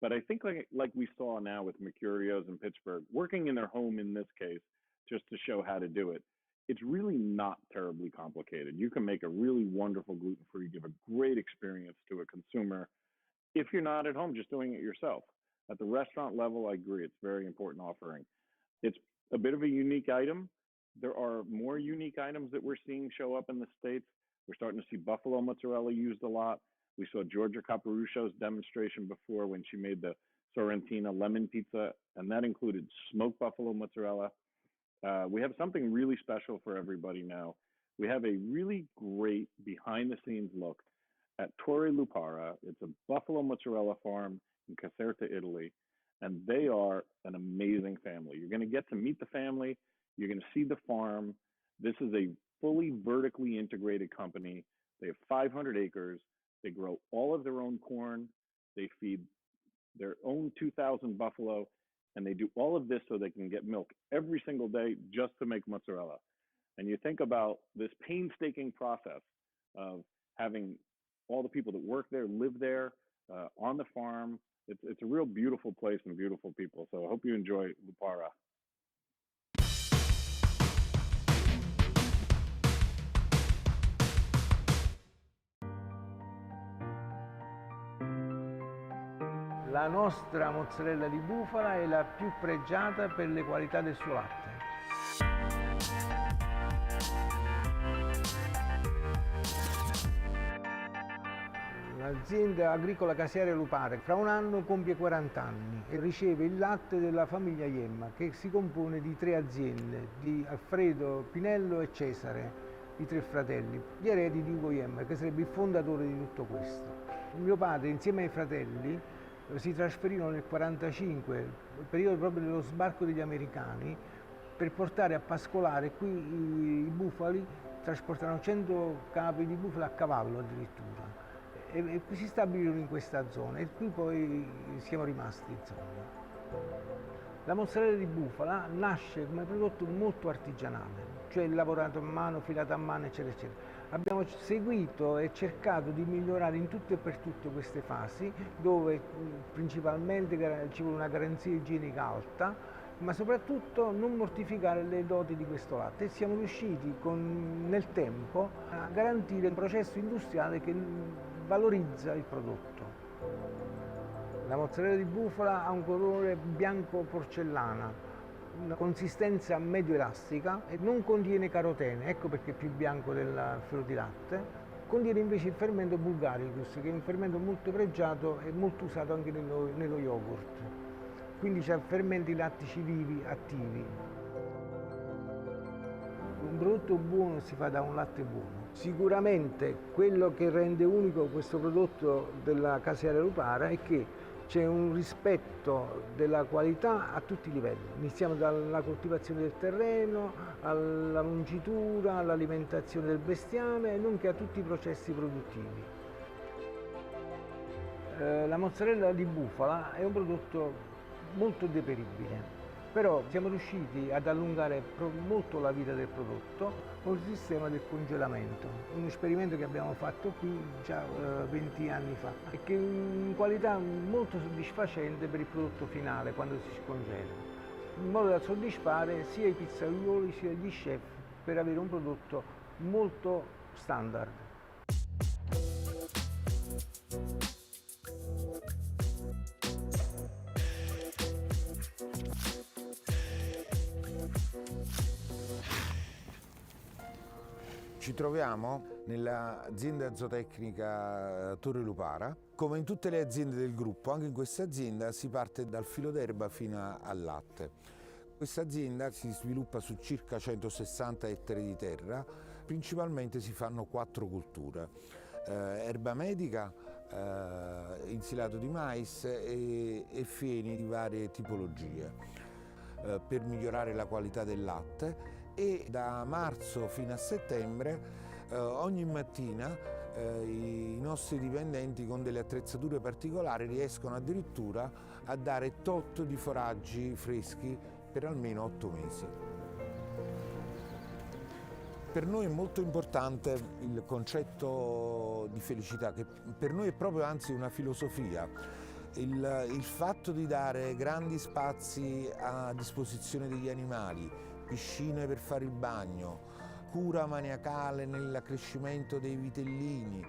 But I think like we saw now with Mercurio's in Pittsburgh, working in their home in this case, just to show how to do it, it's really not terribly complicated. You can make a really wonderful gluten-free, give a great experience to a consumer if you're not at home just doing it yourself. At the restaurant level, I agree, it's a very important offering. It's a bit of a unique item. There are more unique items that we're seeing show up in the States. We're starting to see buffalo mozzarella used a lot. We saw Georgia Caporusho's demonstration before when she made the Sorrentina lemon pizza, and that included smoked buffalo mozzarella. We have something really special for everybody now. We have a really great behind-the-scenes look at Torre Lupara. It's a buffalo mozzarella farm in Caserta, Italy, and they are an amazing family. You're going to get to meet the family. You're going to see the farm. This is a fully vertically integrated company. They have 500 acres. They grow all of their own corn. They feed their own 2,000 buffalo, and they do all of this so they can get milk every single day just to make mozzarella. And you think about this painstaking process of having all the people that work there, live there, on the farm. It's a real beautiful place and beautiful people. So I hope you enjoy Lupara. La nostra mozzarella di bufala è la più pregiata per le qualità del suo latte. L'azienda agricola casearia Lupara fra un anno compie 40 anni e riceve il latte della famiglia Iemma, che si compone di 3 aziende, di Alfredo, Pinello e Cesare, i 3 fratelli, gli eredi di Ugo Iemma, che sarebbe il fondatore di tutto questo. Mio padre, insieme ai fratelli, si trasferirono nel 1945, il periodo proprio dello sbarco degli americani, per portare a pascolare qui i bufali. Trasportarono 100 capi di bufala a cavallo addirittura. E si stabilirono in questa zona e qui poi siamo rimasti, insomma. La mozzarella di bufala nasce come prodotto molto artigianale, cioè lavorato a mano, filato a mano, eccetera, eccetera. Abbiamo seguito e cercato di migliorare in tutto e per tutte queste fasi, dove principalmente ci vuole una garanzia igienica alta, ma soprattutto non mortificare le doti di questo latte. E siamo riusciti nel tempo a garantire un processo industriale che valorizza il prodotto. La mozzarella di bufala ha un colore bianco porcellana, una consistenza medio elastica e non contiene carotene, ecco perché è più bianco del filo di latte. Contiene invece il fermento bulgaricus, che è un fermento molto pregiato e molto usato anche nello yogurt. Quindi c'è fermenti lattici vivi, attivi. Un prodotto buono si fa da un latte buono. Sicuramente quello che rende unico questo prodotto della casearia Lupara è che c'è un rispetto della qualità a tutti i livelli. Iniziamo dalla coltivazione del terreno, alla mungitura, all'alimentazione del bestiame, nonché a tutti i processi produttivi. La mozzarella di bufala è un prodotto molto deperibile, però siamo riusciti ad allungare molto la vita del prodotto con il sistema del congelamento, un esperimento che abbiamo fatto qui già 20 anni fa e che è in qualità molto soddisfacente per il prodotto finale quando si scongela, in modo da soddisfare sia i pizzaioli sia gli chef per avere un prodotto molto standard. Ci troviamo nell'azienda zootecnica Torre Lupara. Come in tutte le aziende del gruppo, anche in questa azienda si parte dal filo d'erba fino al latte. Questa azienda si sviluppa su circa 160 ettari di terra, principalmente si fanno 4 colture. Erba medica, insilato di mais e fieni di varie tipologie, per migliorare la qualità del latte. E da marzo fino a settembre ogni mattina i nostri dipendenti con delle attrezzature particolari riescono addirittura a dare tot di foraggi freschi per almeno 8 mesi. Per noi è molto importante il concetto di felicità, che per noi è proprio anzi una filosofia. Il fatto di dare grandi spazi a disposizione degli animali, piscine per fare il bagno, cura maniacale nell'accrescimento dei vitellini,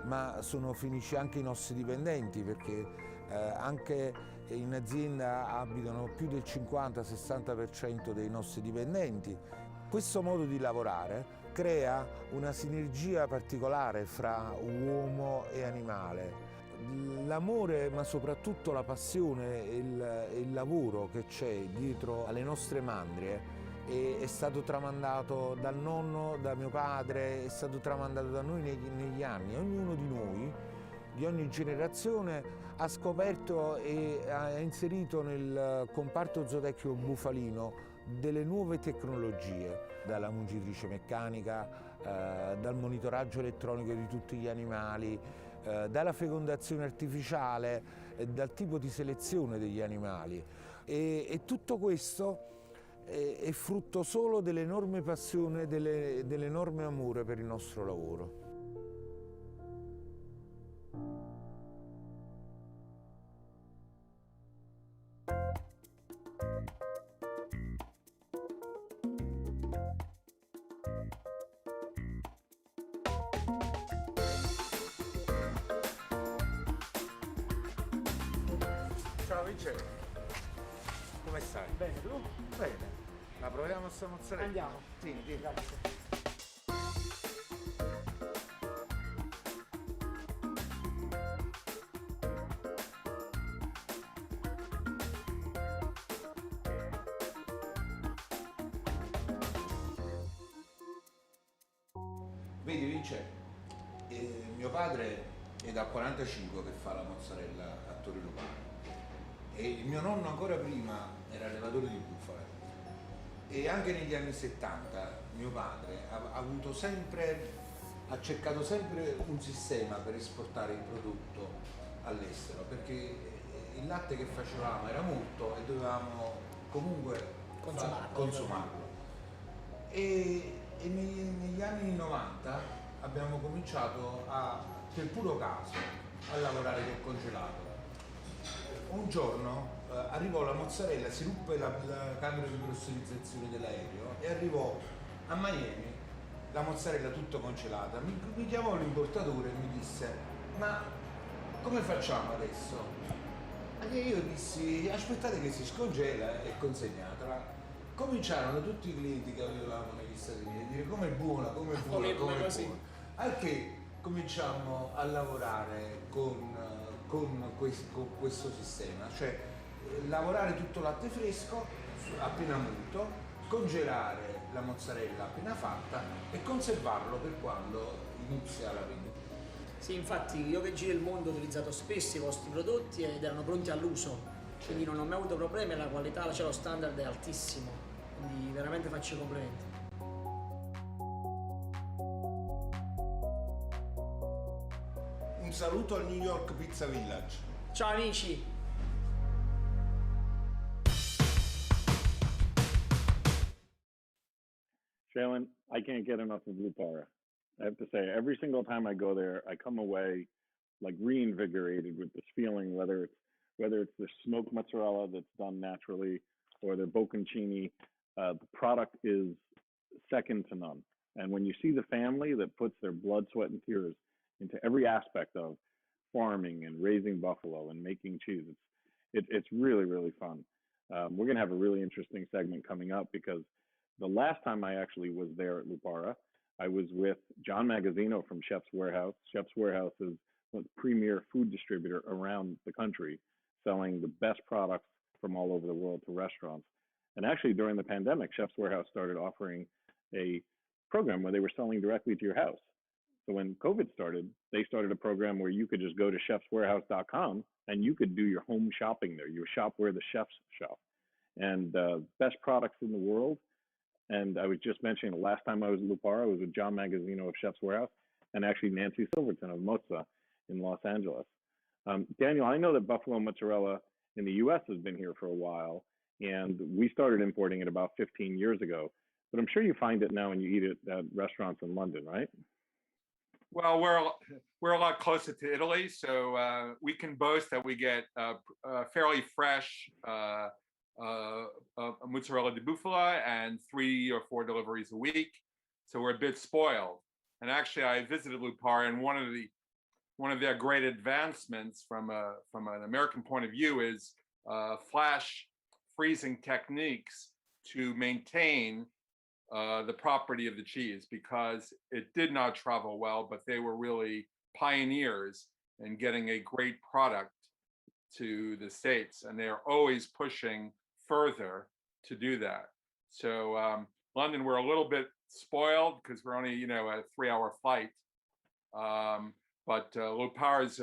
ma sono felici anche i nostri dipendenti perché anche in azienda abitano più del 50-60% dei nostri dipendenti. Questo modo di lavorare crea una sinergia particolare fra uomo e animale. L'amore, ma soprattutto la passione e il lavoro che c'è dietro alle nostre mandrie è stato tramandato dal nonno, da mio padre, è stato tramandato da noi negli anni. Ognuno di noi, di ogni generazione, ha scoperto e ha inserito nel comparto zootecnico bufalino delle nuove tecnologie, dalla mungitrice meccanica, dal monitoraggio elettronico di tutti gli animali, dalla fecondazione artificiale, dal tipo di selezione degli animali. E tutto questo è frutto solo dell'enorme passione, dell'enorme amore per il nostro lavoro. Ciao Vincenzo, come stai? Bene, tu? Bene. La proviamo sta mozzarella? Andiamo. Sì, grazie. Vedi Vince, mio padre è dal 45 che fa la mozzarella a Torre Lupano e il mio nonno ancora prima era allevatore di bufale e anche negli anni 70 mio padre ha cercato sempre un sistema per esportare il prodotto all'estero perché il latte che facevamo era molto e dovevamo comunque consumarlo. E negli anni 90 abbiamo cominciato per puro caso a lavorare col congelato. Un giorno arrivò la mozzarella, si ruppe la camera di pressurizzazione dell'aereo e arrivò a Miami la mozzarella tutto congelata. Mi chiamò l'importatore e mi disse: ma come facciamo adesso? E io dissi: aspettate che si scongela e consegnatela. Cominciarono tutti i clienti che avevamo negli Stati Uniti a dire com'è buona, com'è buona, com'è buona. Anche cominciamo a lavorare con questo sistema, cioè lavorare tutto latte fresco appena munto, congelare la mozzarella appena fatta e conservarlo per quando inizia la vendita. Sì, infatti io che giro il mondo ho utilizzato spesso i vostri prodotti ed erano pronti all'uso, quindi non ho mai avuto problemi, la qualità, cioè lo standard è altissimo, quindi veramente faccio i complimenti. Un saluto al New York Pizza Village. Ciao amici! Shaylin, I can't get enough of Lupara. I have to say, every single time I go there, I come away like reinvigorated with this feeling, whether it's the smoked mozzarella that's done naturally or the bocconcini. The product is second to none. And when you see the family that puts their blood, sweat, and tears into every aspect of farming and raising buffalo and making cheese, it's really, really fun. We're going to have a really interesting segment coming up because the last time I actually was there at Lupara, I was with John Magazzino from Chef's Warehouse. Chef's Warehouse is the premier food distributor around the country, selling the best products from all over the world to restaurants. And actually, during the pandemic, Chef's Warehouse started offering a program where they were selling directly to your house. So when COVID started, they started a program where you could just go to chefswarehouse.com and you could do your home shopping there. You shop where the chefs shop. And best products in the world. And I was just mentioning the last time I was at Lupara, I was with John Magazzino of Chef's Warehouse and actually Nancy Silverton of Mozza in Los Angeles. Daniel, I know that buffalo mozzarella in the US has been here for a while, and we started importing it about 15 years ago. But I'm sure you find it now when you eat it at restaurants in London, right? Well, we're a lot closer to Italy, so we can boast that we get fairly fresh mozzarella di bufala and 3 or 4 deliveries a week. So we're a bit spoiled. And actually, I visited Lupar, and one of their great advancements from an American point of view is flash freezing techniques to maintain the property of the cheese, because it did not travel well, but they were really pioneers in getting a great product to the States, and they're always pushing further to do that. So London, we're a little bit spoiled because we're only, a 3-hour flight. But Lupar is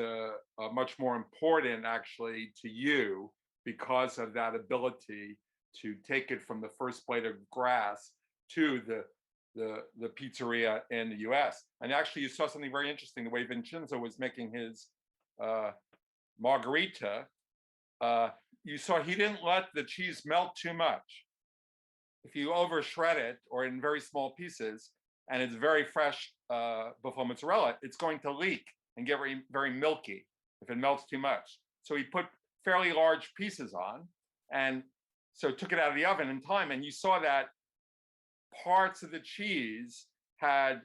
much more important actually to you because of that ability to take it from the first blade of grass to the pizzeria in the US. And actually you saw something very interesting, the way Vincenzo was making his margarita. You saw he didn't let the cheese melt too much. If you over shred it or in very small pieces, and it's very fresh buffalo mozzarella, it's going to leak and get very, very milky if it melts too much. So he put fairly large pieces on, and so took it out of the oven in time, and you saw that parts of the cheese had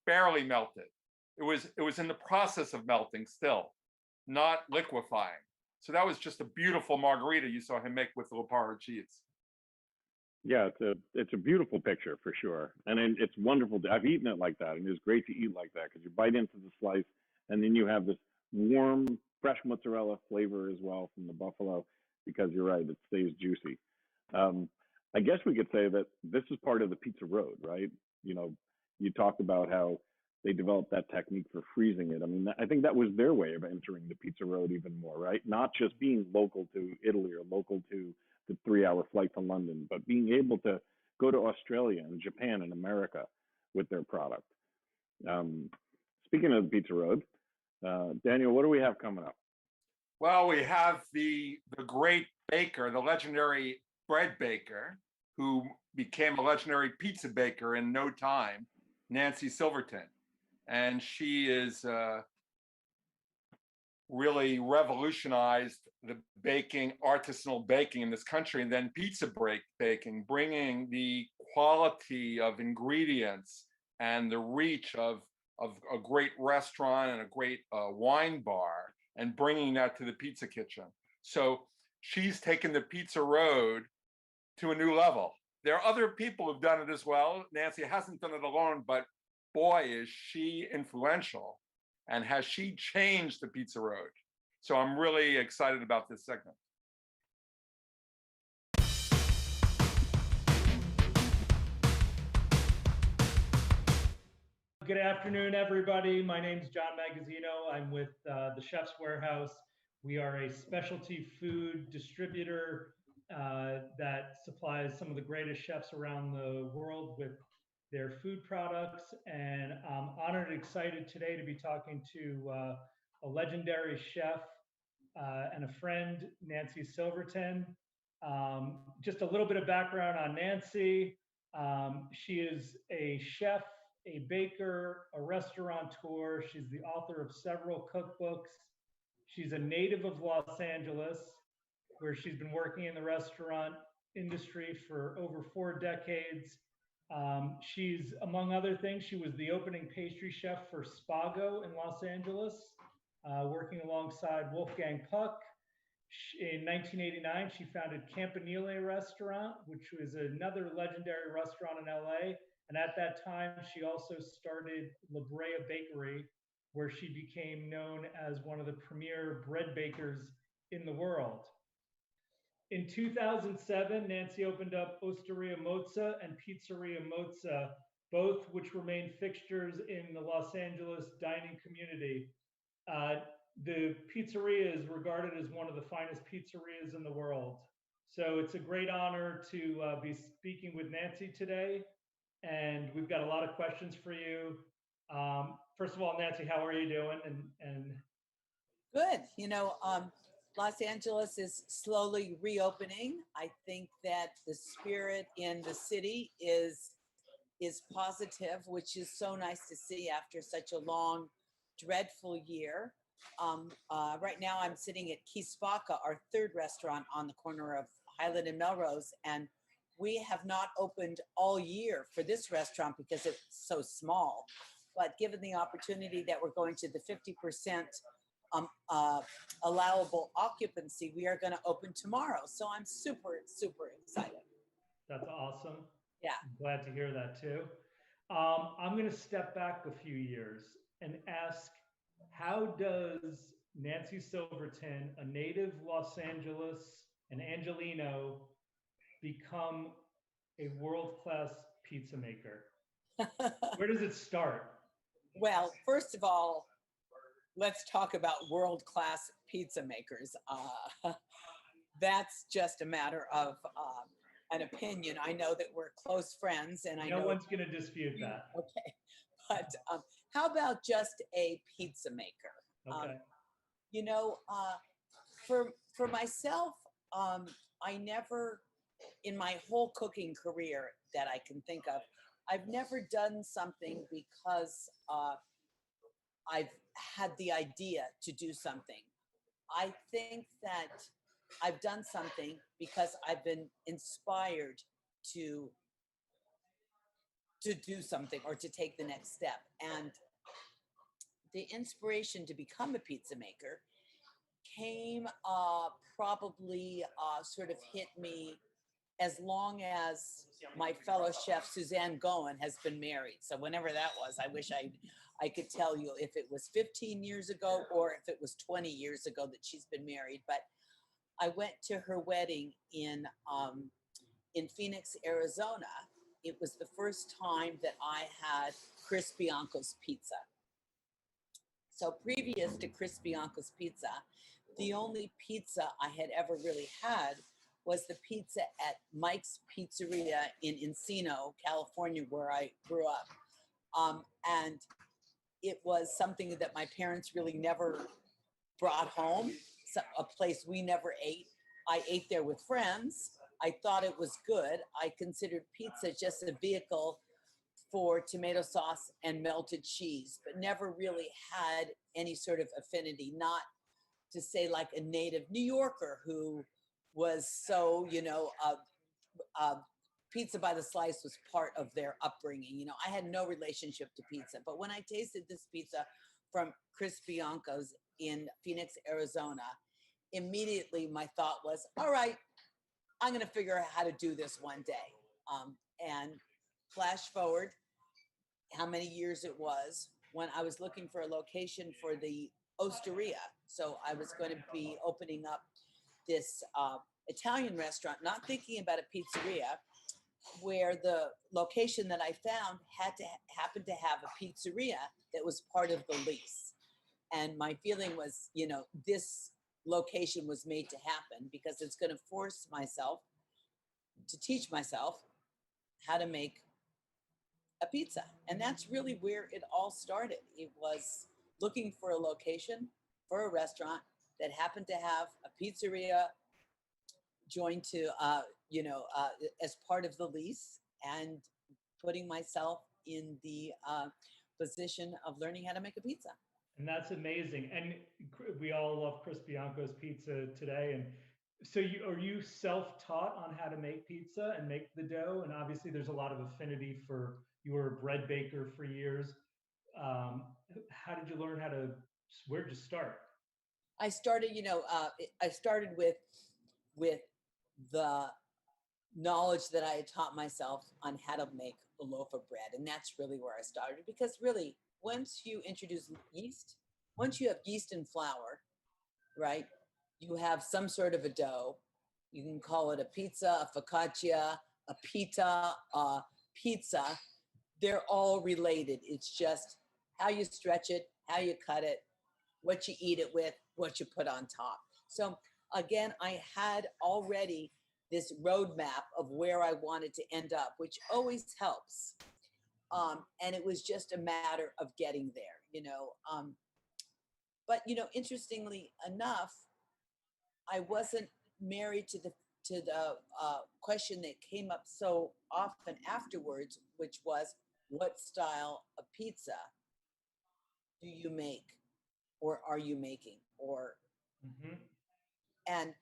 barely melted. It was in the process of melting still, not liquefying. So that was just a beautiful margarita you saw him make with the Lupara cheese. Yeah, it's a beautiful picture for sure, and it's wonderful. I've eaten it like that, and it's great to eat like that because you bite into the slice, and then you have this warm, fresh mozzarella flavor as well from the buffalo. Because you're right, it stays juicy. I guess we could say that this is part of the pizza road, right? You talked about how they developed that technique for freezing it. I mean, I think that was their way of entering the pizza road even more, right? Not just being local to Italy or local to the 3-hour flight to London, but being able to go to Australia and Japan and America with their product. Speaking of the pizza road, Daniel, what do we have coming up? Well, we have the great baker, the legendary bread baker, who became a legendary pizza baker in no time, Nancy Silverton. And she is really revolutionized the artisanal baking in this country, and then pizza baking, bringing the quality of ingredients and the reach of a great restaurant and a great wine bar, and bringing that to the pizza kitchen. So she's taken the pizza road to a new level. There are other people who've done it as well. Nancy hasn't done it alone, but boy, is she influential, and has she changed the pizza road. So I'm really excited about this segment. Good afternoon, everybody. My name is John Magazzino. I'm with the Chef's Warehouse. We are a specialty food distributor that supplies some of the greatest chefs around the world with their food products. And I'm honored and excited today to be talking to a legendary chef and a friend, Nancy Silverton. Just a little bit of background on Nancy. She is a chef, a baker, a restaurateur. She's the author of several cookbooks. She's a native of Los Angeles, where she's been working in the restaurant industry for over 4 decades. She's, among other things, she was the opening pastry chef for Spago in Los Angeles, working alongside Wolfgang Puck. In 1989, she founded Campanile Restaurant, which was another legendary restaurant in LA. And at that time, she also started La Brea Bakery, where she became known as one of the premier bread bakers in the world. In 2007, Nancy opened up Osteria Mozza and Pizzeria Mozza, both which remain fixtures in the Los Angeles dining community. The pizzeria is regarded as one of the finest pizzerias in the world. So it's a great honor to be speaking with Nancy today. And we've got a lot of questions for you. First of all, Nancy, how are you doing? And Good. Los Angeles is slowly reopening. I think that the spirit in the city is is positive, which is so nice to see after such a long, dreadful year. Right now, I'm sitting at Kispaka, our third restaurant on the corner of Highland and Melrose, and we have not opened all year for this restaurant because it's so small. But given the opportunity that we're going to the 50% allowable occupancy, we are going to open tomorrow. So I'm super, super excited. That's awesome. Yeah. I'm glad to hear that too. I'm going to step back a few years and ask, how does Nancy Silverton, a native Los Angeles, an Angelino, become a world-class pizza maker? Where does it start? Well, first of all, let's talk about world-class pizza makers. That's just a matter of an opinion. I know that we're close friends, and I know no one's going to dispute that. Okay, but how about just a pizza maker? Okay. You know, for myself, I never, in my whole cooking career that I can think of, I've never done something because I've had the idea to do something. I think that I've done something because I've been inspired to do something or to take the next step. And the inspiration to become a pizza maker came probably sort of hit me as long as my fellow chef Suzanne Goen has been married. So whenever that was, I wish I could tell you if it was 15 years ago or if it was 20 years ago that she's been married. But I went to her wedding in Phoenix, Arizona. It was the first time that I had Chris Bianco's pizza. So previous to Chris Bianco's pizza, the only pizza I had ever really had was the pizza at Mike's Pizzeria in Encino, California, where I grew up. And it was something that my parents really never brought home, a place we never ate. I ate there with friends. I thought it was good. I considered pizza just a vehicle for tomato sauce and melted cheese, but never really had any sort of affinity, not to say like a native New Yorker who was so, pizza by the slice was part of their upbringing. You know, I had no relationship to pizza, but when I tasted this pizza from Chris Bianco's in Phoenix, Arizona, immediately my thought was, all right, I'm going to figure out how to do this one day. And flash forward how many years it was when I was looking for a location for the osteria. So I was going to be opening up this Italian restaurant, not thinking about a pizzeria, where the location that I found had to happen to have a pizzeria that was part of the lease. And my feeling was, this location was made to happen because it's going to force myself to teach myself how to make a pizza. And that's really where it all started. It was looking for a location for a restaurant that happened to have a pizzeria joined to, as part of the lease, and putting myself in the position of learning how to make a pizza. And that's amazing. And we all love Chris Bianco's pizza today. And so are you self-taught on how to make pizza and make the dough? And obviously there's a lot of affinity for, you were a bread baker for years. How did you learn where did you start? I started, I started with the knowledge that I had taught myself on how to make a loaf of bread. And that's really where I started, because really, once you introduce yeast, once you have yeast and flour, right, you have some sort of a dough. You can call it a pizza, a focaccia, a pita, a pizza. They're all related. It's just how you stretch it, how you cut it, what you eat it with, what you put on top. So again, I had already this roadmap of where I wanted to end up, which always helps. And it was just a matter of getting there, But interestingly enough, I wasn't married to to the question that came up so often afterwards, which was, what style of pizza do you make or are you making? Or and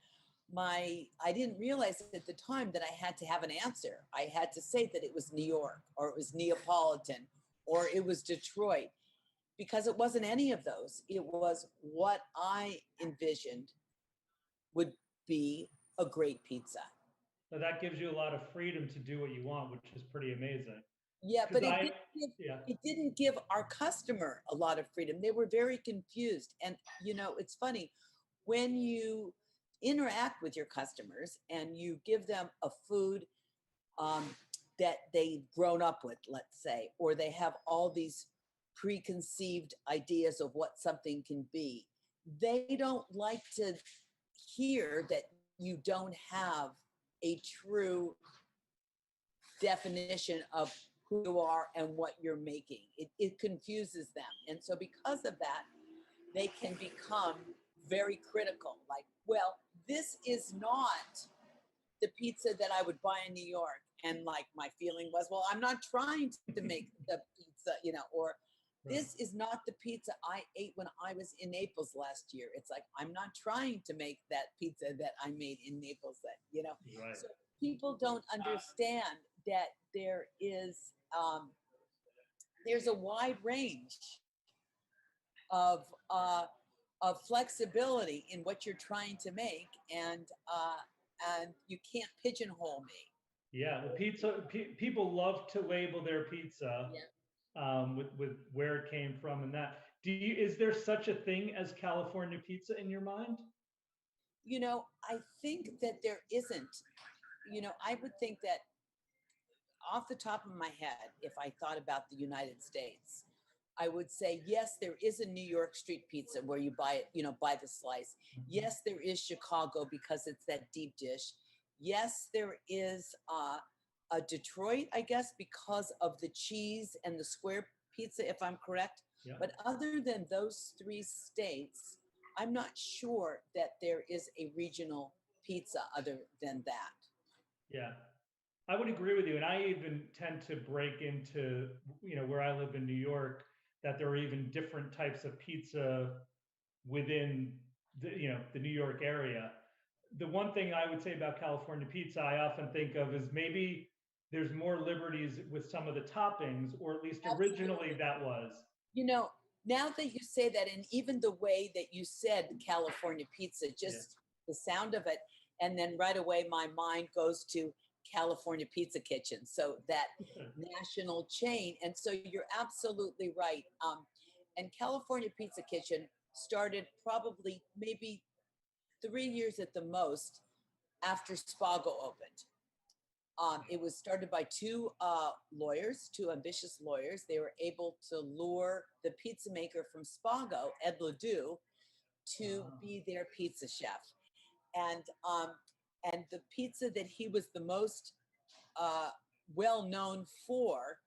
I didn't realize at the time that I had to have an answer. I had to say that it was New York, or it was Neapolitan, or it was Detroit, because it wasn't any of those. It was what I envisioned would be a great pizza. So that gives you a lot of freedom to do what you want, which is pretty amazing. Yeah, but it didn't give our customer a lot of freedom. They were very confused. And, you know, it's funny, when you interact with your customers and you give them a food that they've grown up with, let's say, or they have all these preconceived ideas of what something can be, they don't like to hear that you don't have a true definition of who you are and what you're making. It confuses them. And so because of that, they can become very critical. Like, well, this is not the pizza that I would buy in New York. And like my feeling was, well, I'm not trying to make the pizza, you know, or this is not the pizza I ate when I was in Naples last year. It's like, I'm not trying to make that pizza that I made in Naples, that, you know. Right. So people don't understand that there is, there's a wide range of flexibility in what you're trying to make, and you can't pigeonhole me. Yeah, well, people love to label their pizza with where it came from and that. Is there such a thing as California pizza in your mind? You know, I think that there isn't. You know, I would think that off the top of my head, if I thought about the United States, I would say, yes, there is a New York street pizza where you buy it, you know, buy the slice. Yes, there is Chicago because it's that deep dish. Yes, there is a Detroit, I guess, because of the cheese and the square pizza, if I'm correct. Yeah. But other than those three states, I'm not sure that there is a regional pizza other than that. Yeah, I would agree with you. And I even tend to break into, you know, where I live in New York, that there are even different types of pizza within the, you know, the New York area. The one thing I would say about California pizza, I often think of is maybe there's more liberties with some of the toppings, or at least originally that was. You know, now that you say that, and even the way that you said California pizza, just the sound of it, and then right away my mind goes to California Pizza Kitchen. So that national chain. And so you're absolutely right. And California Pizza Kitchen started probably maybe 3 years at the most after Spago opened. It was started by two ambitious lawyers. They were able to lure the pizza maker from Spago, Ed Ledoux, to be their pizza chef. And the pizza that he was the most well known for,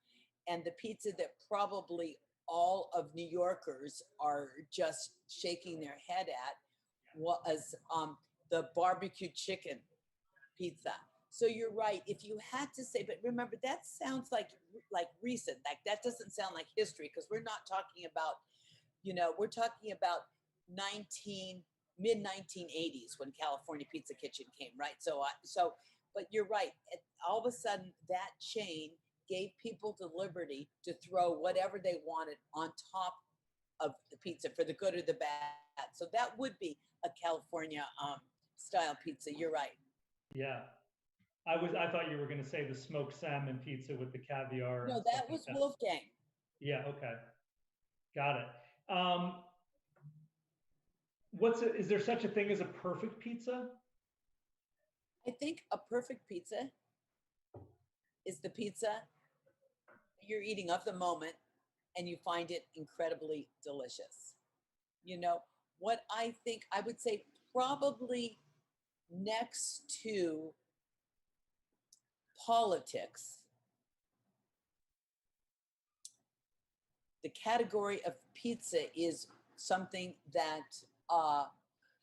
and the pizza that probably all of New Yorkers are just shaking their head at, was the barbecue chicken pizza. So you're right. If you had to say, but remember, that sounds like recent. Like that doesn't sound like history, because we're not talking about, you know, we're talking about mid 1980s when California Pizza Kitchen came, right? So but you're right. All of a sudden, that chain gave people the liberty to throw whatever they wanted on top of the pizza, for the good or the bad. So that would be a California style pizza. You're right. Yeah. I thought you were going to say the smoked salmon pizza with the caviar. No, that was Wolfgang. Yeah. Okay. Got it. Is there such a thing as a perfect pizza? I think a perfect pizza is the pizza you're eating of the moment and you find it incredibly delicious. You know, what I think, I would say probably next to politics, the category of pizza is something that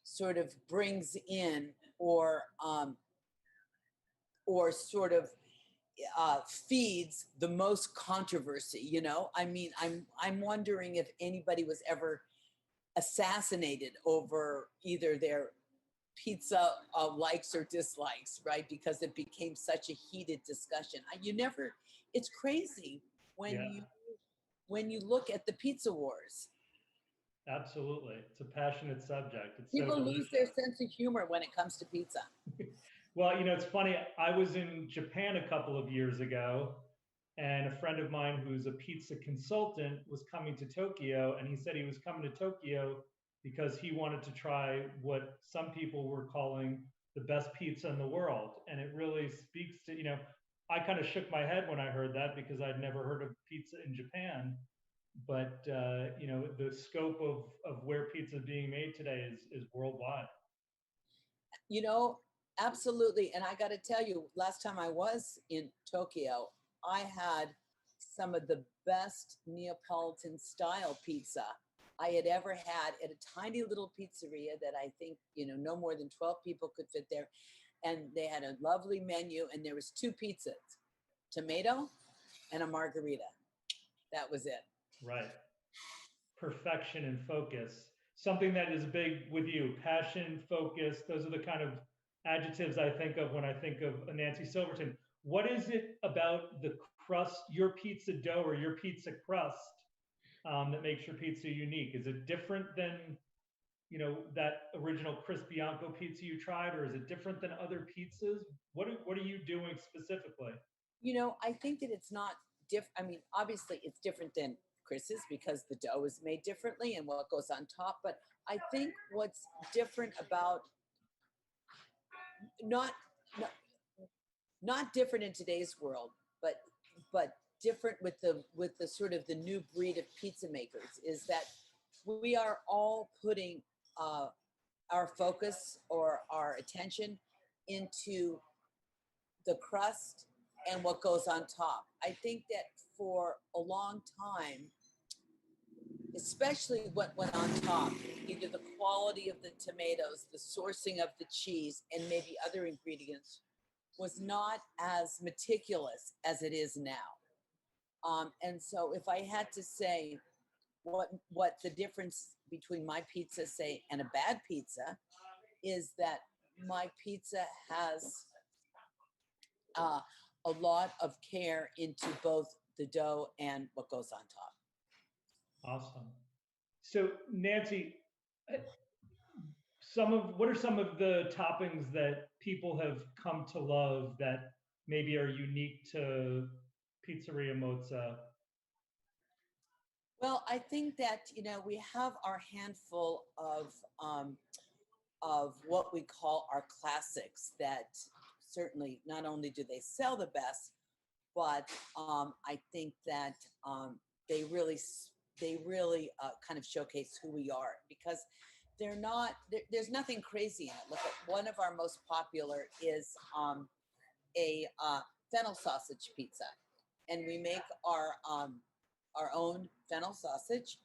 sort of brings in, or or sort of feeds the most controversy. You know, I mean, I'm wondering if anybody was ever assassinated over either their pizza likes or dislikes, right? Because it became such a heated discussion. It's crazy when you look at the pizza wars. Absolutely. It's a passionate subject. It's People so lose their sense of humor when it comes to pizza. Well, you know, it's funny. I was in Japan a couple of years ago, and a friend of mine who's a pizza consultant was coming to Tokyo, and he said he was coming to Tokyo because he wanted to try what some people were calling the best pizza in the world. And it really speaks to, you know, I kind of shook my head when I heard that because I'd never heard of pizza in Japan. But, you know, the scope of where pizza is being made today is worldwide. You know, absolutely. And I got to tell you, last time I was in Tokyo, I had some of the best Neapolitan style pizza I had ever had at a tiny little pizzeria that I think, you know, no more than 12 people could fit there. And they had a lovely menu, and there was 2 pizzas, tomato and a margarita. That was it. Right. Perfection and focus. Something that is big with you, passion, focus. Those are the kind of adjectives I think of when I think of Nancy Silverton. What is it about the crust, your pizza dough or your pizza crust, that makes your pizza unique? Is it different than, you know, that original Chris Bianco pizza you tried, or is it different than other pizzas? What are you doing specifically? You know, I think that it's not different. I mean, obviously it's different than Chris's because the dough is made differently and what goes on top. But I think what's different about not different in today's world, but different with the sort of the new breed of pizza makers is that we are all putting our focus or our attention into the crust and what goes on top. I think that for a long time, especially what went on top, either the quality of the tomatoes, the sourcing of the cheese, and maybe other ingredients, was not as meticulous as it is now. And so if I had to say what the difference between my pizza, say, and a bad pizza is that my pizza has a lot of care into both the dough and what goes on top. Awesome. So Nancy, what are some of the toppings that people have come to love that maybe are unique to Pizzeria Mozza? Well, I think that, you know, we have our handful of what we call our classics that certainly not only do they sell the best, but I think that they really kind of showcase who we are because there's nothing crazy in it. Look, at one of our most popular is a fennel sausage pizza, and we make our own fennel sausage.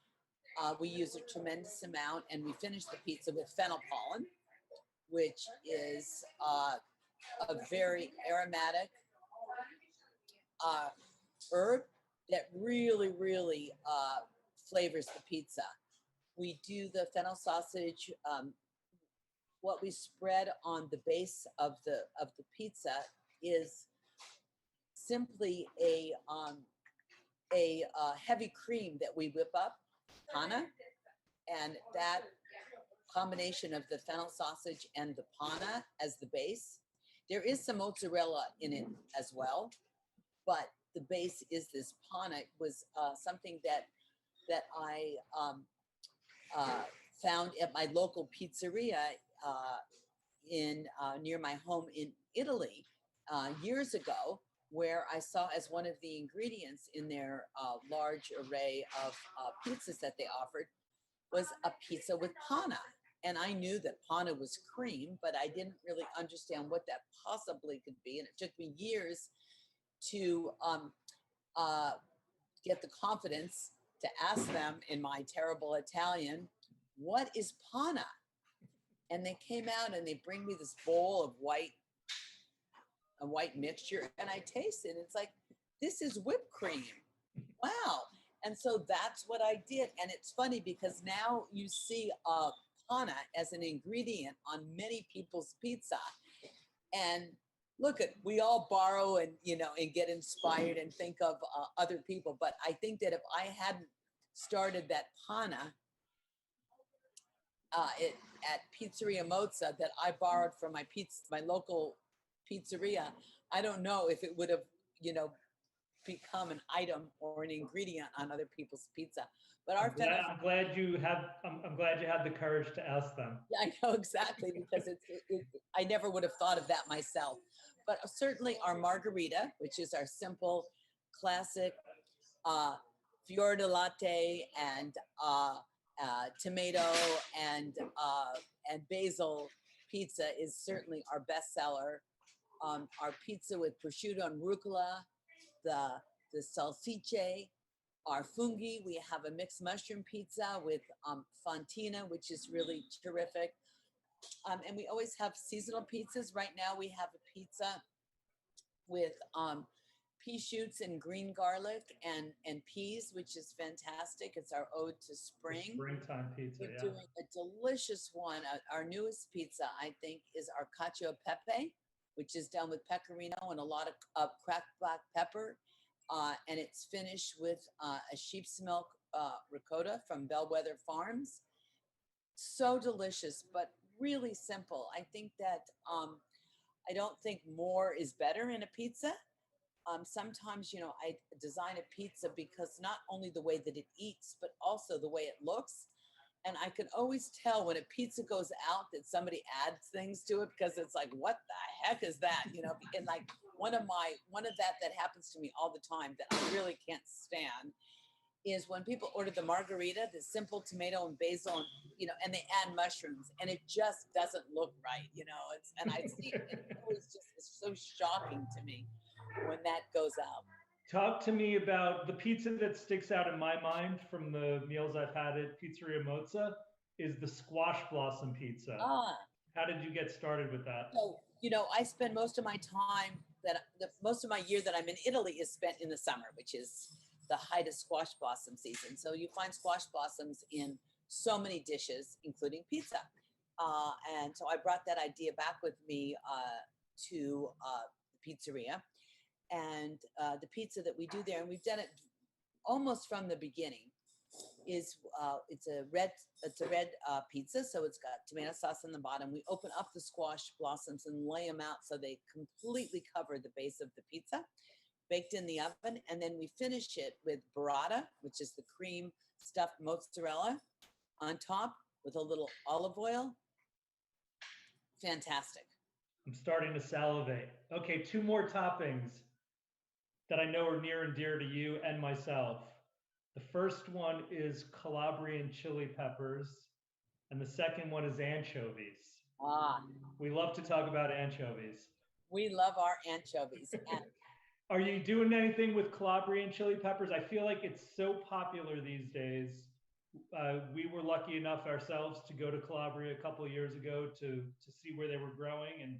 We use a tremendous amount, and we finish the pizza with fennel pollen, which is a very aromatic herb that really, really flavors the pizza. We do the fennel sausage. What we spread on the base of the pizza is simply a heavy cream that we whip up, panna, and that combination of the fennel sausage and the panna as the base. There is some mozzarella in it as well, but the base is this panna. It was something that I found at my local pizzeria in near my home in Italy years ago, where I saw as one of the ingredients in their large array of pizzas that they offered was a pizza with panna. And I knew that panna was cream, but I didn't really understand what that possibly could be. And it took me years to get the confidence to ask them in my terrible Italian, what is panna? And they came out and they bring me this bowl of white a white mixture, and I taste it. It's like, this is whipped cream. Wow. And so that's what I did. And it's funny because now you see panna as an ingredient on many people's pizza. And look at, we all borrow and, you know, and get inspired and think of other people. But I think that if I hadn't started that panna at Pizzeria Mozza that I borrowed from my local pizzeria, I don't know if it would have, you know, become an item or an ingredient on other people's pizza. But I'm glad you had the courage to ask them. Yeah, I know, exactly, because I never would have thought of that myself. But certainly our margarita, which is our simple, classic fior di latte and tomato and basil pizza, is certainly our bestseller. Our pizza with prosciutto and rucola, the salsicce, our funghi. We have a mixed mushroom pizza with fontina, which is really terrific. And we always have seasonal pizzas. Right now we have a pizza with pea shoots and green garlic and peas, which is fantastic. It's our ode to spring. Springtime pizza, We're doing a delicious one. Our newest pizza, I think, is our cacio e pepe, which is done with pecorino and a lot of cracked black pepper. And it's finished with a sheep's milk ricotta from Bellwether Farms. So delicious, but really simple. I think that I don't think more is better in a pizza. Sometimes, you know, I design a pizza because not only the way that it eats, but also the way it looks. And I can always tell when a pizza goes out that somebody adds things to it, because it's like, what the heck is that? You know, and like one of that happens to me all the time that I really can't stand is when people order the margarita, the simple tomato and basil, and, you know, and they add mushrooms, and it just doesn't look right, you know. And I see it always just is so shocking to me when that goes out. Talk to me about the pizza that sticks out in my mind from the meals I've had at Pizzeria Mozza is the squash blossom pizza. How did you get started with that? So, you know, I spend most of my time most of my year that I'm in Italy is spent in the summer, which is the height of squash blossom season. So you find squash blossoms in so many dishes, including pizza. And so I brought that idea back with me to the pizzeria. And the pizza that we do there, and we've done it almost from the beginning, is it's a red pizza. So it's got tomato sauce on the bottom. We open up the squash blossoms and lay them out so they completely cover the base of the pizza, baked in the oven. And then we finish it with burrata, which is the cream stuffed mozzarella on top with a little olive oil. Fantastic. I'm starting to salivate. Okay, 2 more toppings that I know are near and dear to you and myself. The first one is Calabrian chili peppers, and the second one is anchovies. We love to talk about anchovies. We love our anchovies. Are you doing anything with Calabrian chili peppers? I feel like it's so popular these days. We were lucky enough ourselves to go to Calabria a couple of years ago to see where they were growing and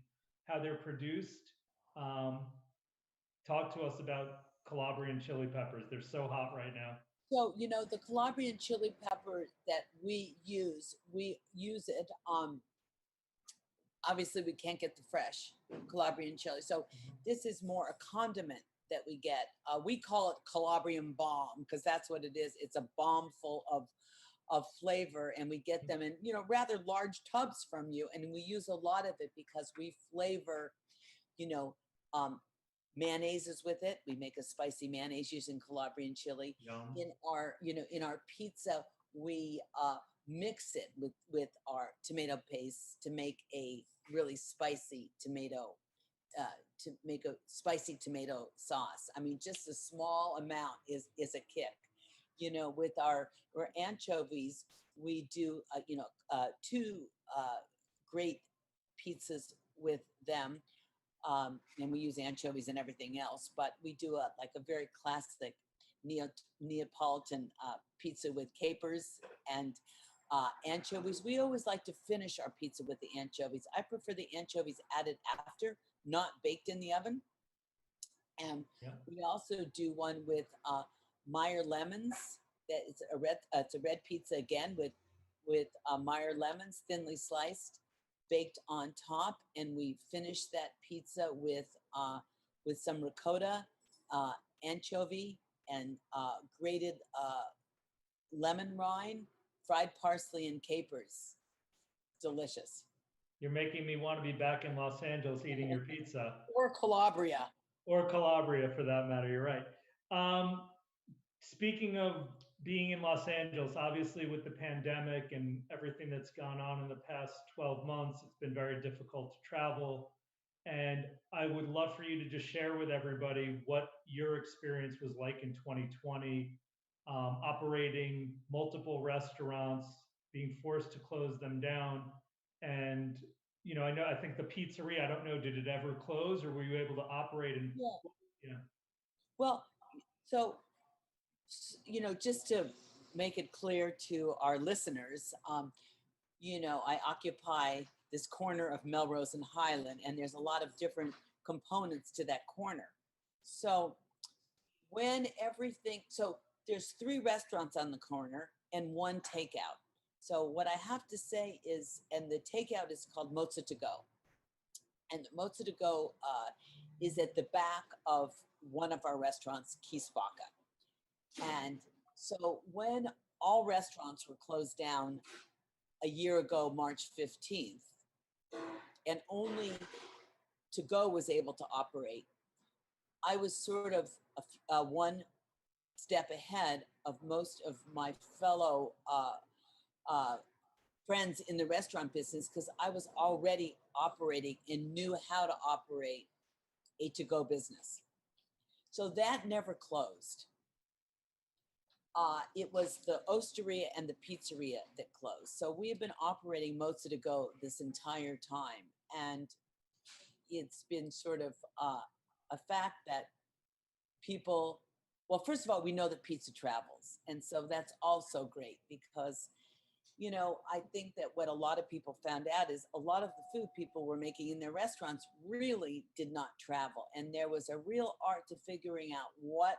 how they're produced. Talk to us about Calabrian chili peppers. They're so hot right now. So, you know, the Calabrian chili pepper that we use it, obviously we can't get the fresh Calabrian chili. So this is more a condiment that we get. We call it Calabrian balm because that's what it is. It's a balm full of flavor, and we get them in, you know, rather large tubs from you. And we use a lot of it because we flavor, you know, mayonnaises with it. We make a spicy mayonnaise using Calabrian chili. Yum. In our pizza, we mix it with our tomato paste to make a really spicy tomato, to make a spicy tomato sauce. I mean, just a small amount is a kick. You know, with our anchovies, we do 2 great pizzas with them. And we use anchovies and everything else, but we do a very classic Neapolitan pizza with capers and anchovies. We always like to finish our pizza with the anchovies. I prefer the anchovies added after, not baked in the oven. And we also do one with Meyer lemons. That it's a red pizza again with Meyer lemons, thinly sliced, baked on top, and we finish that pizza with some ricotta, anchovy, and grated lemon rind, fried parsley, and capers. Delicious. You're making me want to be back in Los Angeles eating your pizza. Or Calabria. Or Calabria, for that matter. You're right. Speaking of being in Los Angeles, obviously with the pandemic and everything that's gone on in the past 12 months, it's been very difficult to travel. And I would love for you to just share with everybody what your experience was like in 2020, operating multiple restaurants, being forced to close them down. And, you know, I think the pizzeria, I don't know, did it ever close or were you able to operate? And, Well, so, you know, just to make it clear to our listeners, you know, I occupy this corner of Melrose and Highland, and there's a lot of different components to that corner. So there's 3 restaurants on the corner and 1 takeout. So what I have to say is, and the takeout is called Mozza to Go. And Mozza to Go is at the back of one of our restaurants, Kiesbacke. And so when all restaurants were closed down a year ago, March 15th, and only To Go was able to operate, I was sort of one step ahead of most of my fellow friends in the restaurant business because I was already operating and knew how to operate a to-go business. So that never closed. It was the osteria and the pizzeria that closed. So we have been operating Mozza to Go this entire time. And it's been sort of a fact that people, well, first of all, we know that pizza travels. And so that's also great because, you know, I think that what a lot of people found out is a lot of the food people were making in their restaurants really did not travel. And there was a real art to figuring out what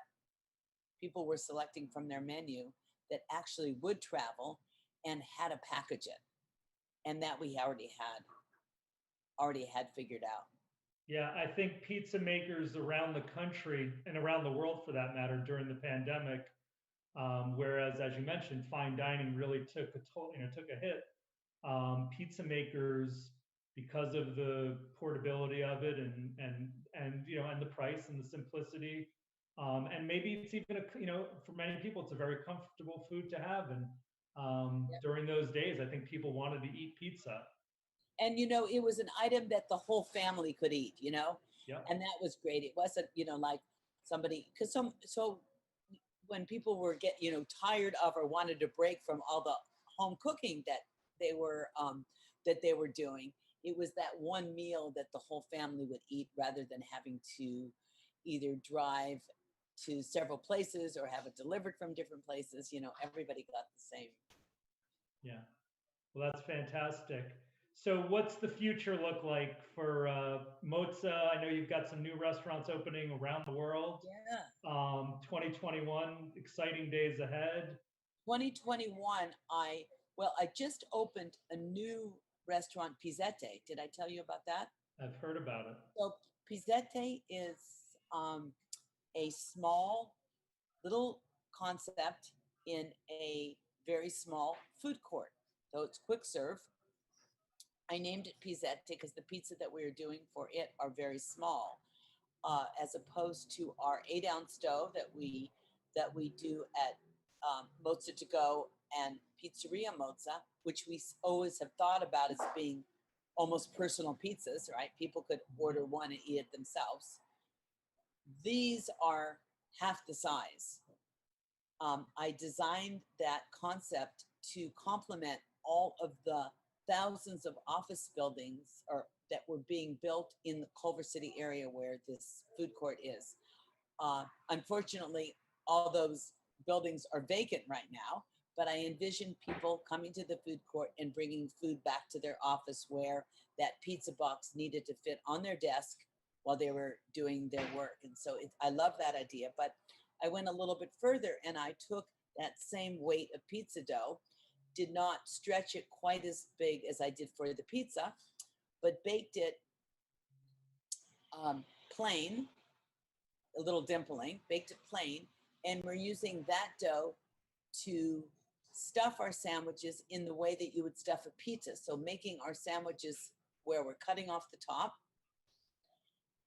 people were selecting from their menu that actually would travel and how to package it. And that we already had figured out. Yeah, I think pizza makers around the country and around the world for that matter during the pandemic, whereas as you mentioned, fine dining really took a hit. Pizza makers, because of the portability of it and you know, and the price and the simplicity, and maybe it's even you know, for many people it's a very comfortable food to have. And during those days, I think people wanted to eat pizza. And, you know, it was an item that the whole family could eat, you know? And that was great. It wasn't, you know, like somebody, because so when people were tired of or wanted to break from all the home cooking that they were doing, it was that one meal that the whole family would eat rather than having to either drive to several places or have it delivered from different places. You know, everybody got the same. Yeah. Well, that's fantastic. So what's the future look like for Mozza? I know you've got some new restaurants opening around the world. Yeah. 2021, exciting days ahead. 2021, I just opened a new restaurant, Pizzette. Did I tell you about that? I've heard about it. So Pizzette is a small little concept in a very small food court. So it's quick serve. I named it Pizzette because the pizza that we are doing for it are very small, as opposed to our 8-ounce dough that we do at Mozza to Go and Pizzeria Mozza, which we always have thought about as being almost personal pizzas, right? People could order one and eat it themselves. These are half the size. I designed that concept to complement all of the thousands of office buildings that were being built in the Culver City area where this food court is. Unfortunately, all those buildings are vacant right now, but I envisioned people coming to the food court and bringing food back to their office where that pizza box needed to fit on their desk while they were doing their work. And so I love that idea, but I went a little bit further and I took that same weight of pizza dough, did not stretch it quite as big as I did for the pizza, but baked it plain, a little dimpling, baked it plain, and we're using that dough to stuff our sandwiches in the way that you would stuff a pizza. So making our sandwiches where we're cutting off the top,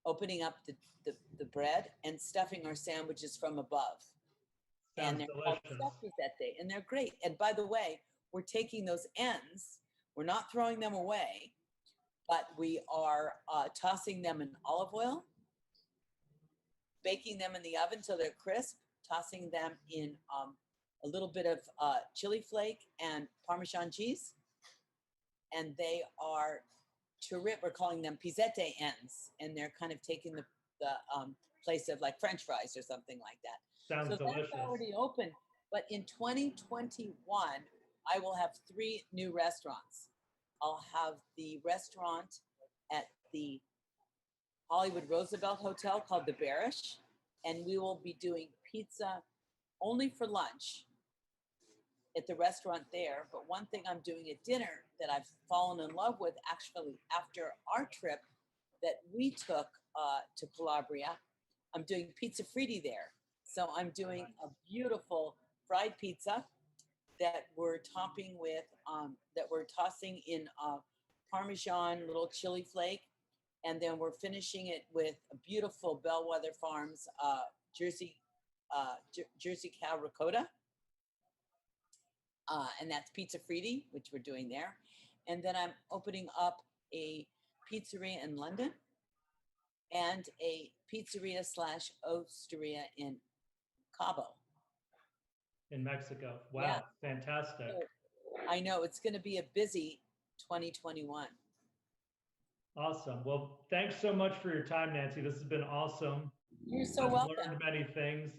opening up the bread, and stuffing our sandwiches from above. Sounds and they're delicious. called pizzette, and they're great. And by the way, we're taking those ends, we're not throwing them away, but we are tossing them in olive oil, baking them in the oven till they're crisp, tossing them in a little bit of chili flake and Parmesan cheese. And they are terrific. We're calling them pizzette ends, and they're kind of taking the place of like French fries or something like that. Sounds delicious. That's already open. But in 2021, I will have 3 new restaurants. I'll have the restaurant at the Hollywood Roosevelt Hotel called the Barish, and we will be doing pizza only for lunch at the restaurant there. But one thing I'm doing at dinner that I've fallen in love with actually after our trip that we took to Calabria, I'm doing pizza fritti there. So I'm doing a beautiful fried pizza that we're topping with, that we're tossing in Parmesan little chili flake. And then we're finishing it with a beautiful Bellwether Farms Jersey cow ricotta. And that's pizza fritti, which we're doing there. And then I'm opening up a pizzeria in London and a pizzeria / osteria in Cabo. In Mexico. Wow, Yeah. fantastic. So I know it's going to be a busy 2021. Awesome. Well, thanks so much for your time, Nancy. This has been awesome. You're so I've welcome. learned many things.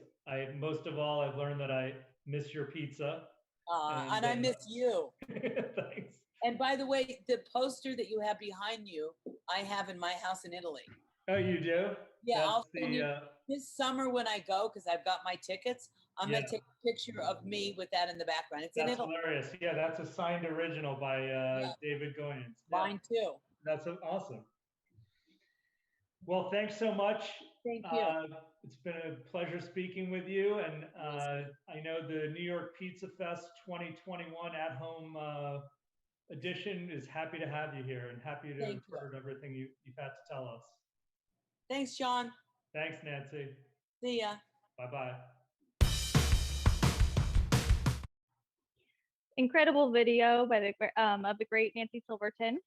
Most of all, I've learned that I miss your pizza. And I miss you. Thanks. And by the way, the poster that you have behind you, I have in my house in Italy. Oh, you do? Yeah, That's I'll send you this summer when I go, because I've got my tickets. I'm going to take a picture of me with that in the background. It's in That's Italy. hilarious. Yeah, that's a signed original by David Goyens. Mine too. That's awesome. Well, thanks so much. Thank you. It's been a pleasure speaking with you. And I know the New York Pizza Fest 2021 at home edition is happy to have you here and happy to have heard everything you've had to tell us. Thanks, John. Thanks, Nancy. See ya. Bye-bye. Incredible video by of the great Nancy Silverton.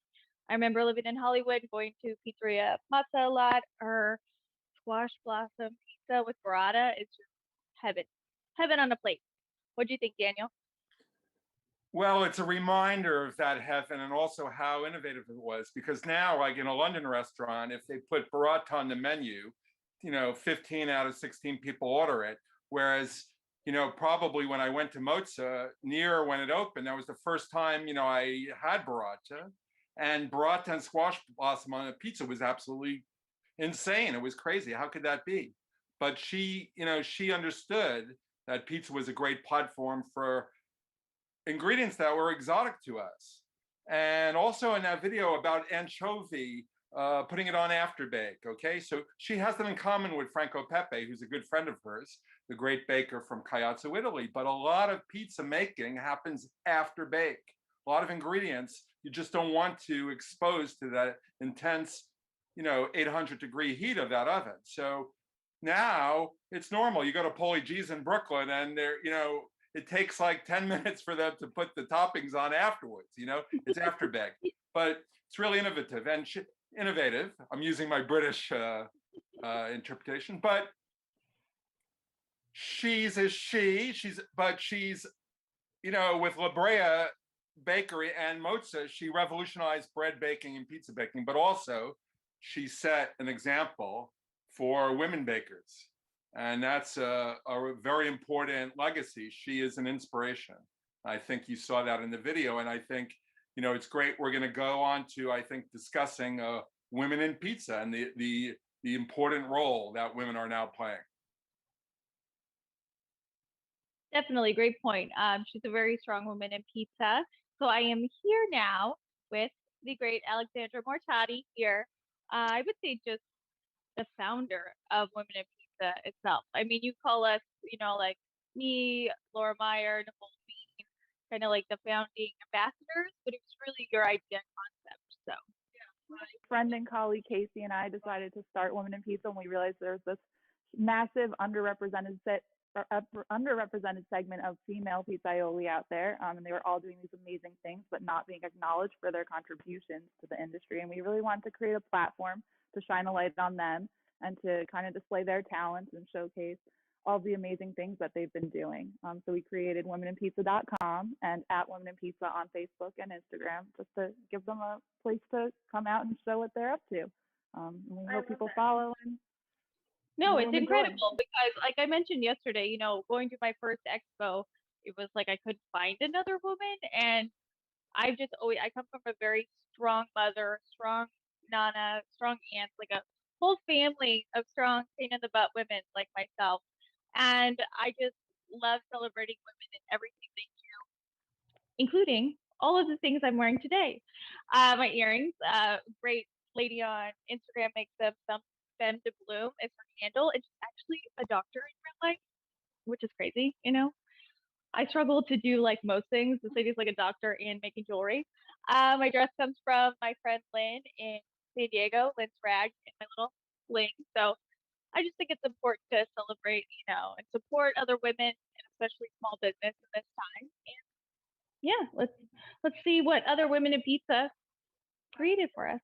I remember living in Hollywood, going to Pizzeria Mazza a lot. Her squash blossom pizza with burrata is just heaven on a plate. What do you think, Daniel? Well, it's a reminder of that heaven and also how innovative it was, because now, like in a London restaurant, if they put burrata on the menu, 15 out of 16 people order it. Whereas, probably when I went to Mozza, near when it opened, that was the first time, I had burrata. And burrata and squash blossom on a pizza was absolutely insane. It was crazy. How could that be? But she understood that pizza was a great platform for ingredients that were exotic to us. And also in that video about anchovy, putting it on afterbake, okay? So she has that in common with Franco Pepe, who's a good friend of hers, the great baker from Caiazzo, Italy. But a lot of pizza making happens after bake. A lot of ingredients you just don't want to expose to that intense, 800-degree heat of that oven. So now it's normal. You go to Paulie G's in Brooklyn and they're, it takes like 10 minutes for them to put the toppings on afterwards, it's after bake. But it's really innovative and innovative. I'm using my British interpretation, but she's, with La Brea Bakery and Mozza, she revolutionized bread baking and pizza baking, but also she set an example for women bakers. And that's a very important legacy. She is an inspiration. I think you saw that in the video. And I think, you know, it's great. We're going to go on to, I think, discussing women in pizza and the important role that women are now playing. Definitely, great point. She's a very strong woman in pizza. So I am here now with the great Alexandra Mortati here. I would say just the founder of Women in Pizza itself. I mean, you call us, you know, like me, Laura Meyer, Nicole Bean, kind of like the founding ambassadors, but it was really your idea concept. So my friend and colleague Casey and I decided to start Women in Pizza when we realized there was this massive underrepresented segment of female pizzaioli out there, and they were all doing these amazing things but not being acknowledged for their contributions to the industry. And we really wanted to create a platform to shine a light on them and to kind of display their talents and showcase all the amazing things that they've been doing. So we created womeninpizza.com and at Women in Pizza on Facebook and Instagram, just to give them a place to come out and show what they're up to. And we hope people follow. No, it's incredible because, like I mentioned yesterday, you know, going to my first expo, it was like I couldn't find another woman, and I come from a very strong mother, strong nana, strong aunts, like a whole family of strong pain in the butt women like myself. And I just love celebrating women in everything they do, including all of the things I'm wearing today. My earrings, great lady on Instagram makes them, some Femme de Bloom is her handle, and she's actually a doctor in real life, which is crazy, you know. I struggle to do like most things. This lady's like a doctor and making jewelry. My dress comes from my friend Lynn in San Diego, Lynn's Rag, in my little sling. So I just think it's important to celebrate, you know, and support other women and especially small business in this time. And yeah, let's see what other women in pizza created for us.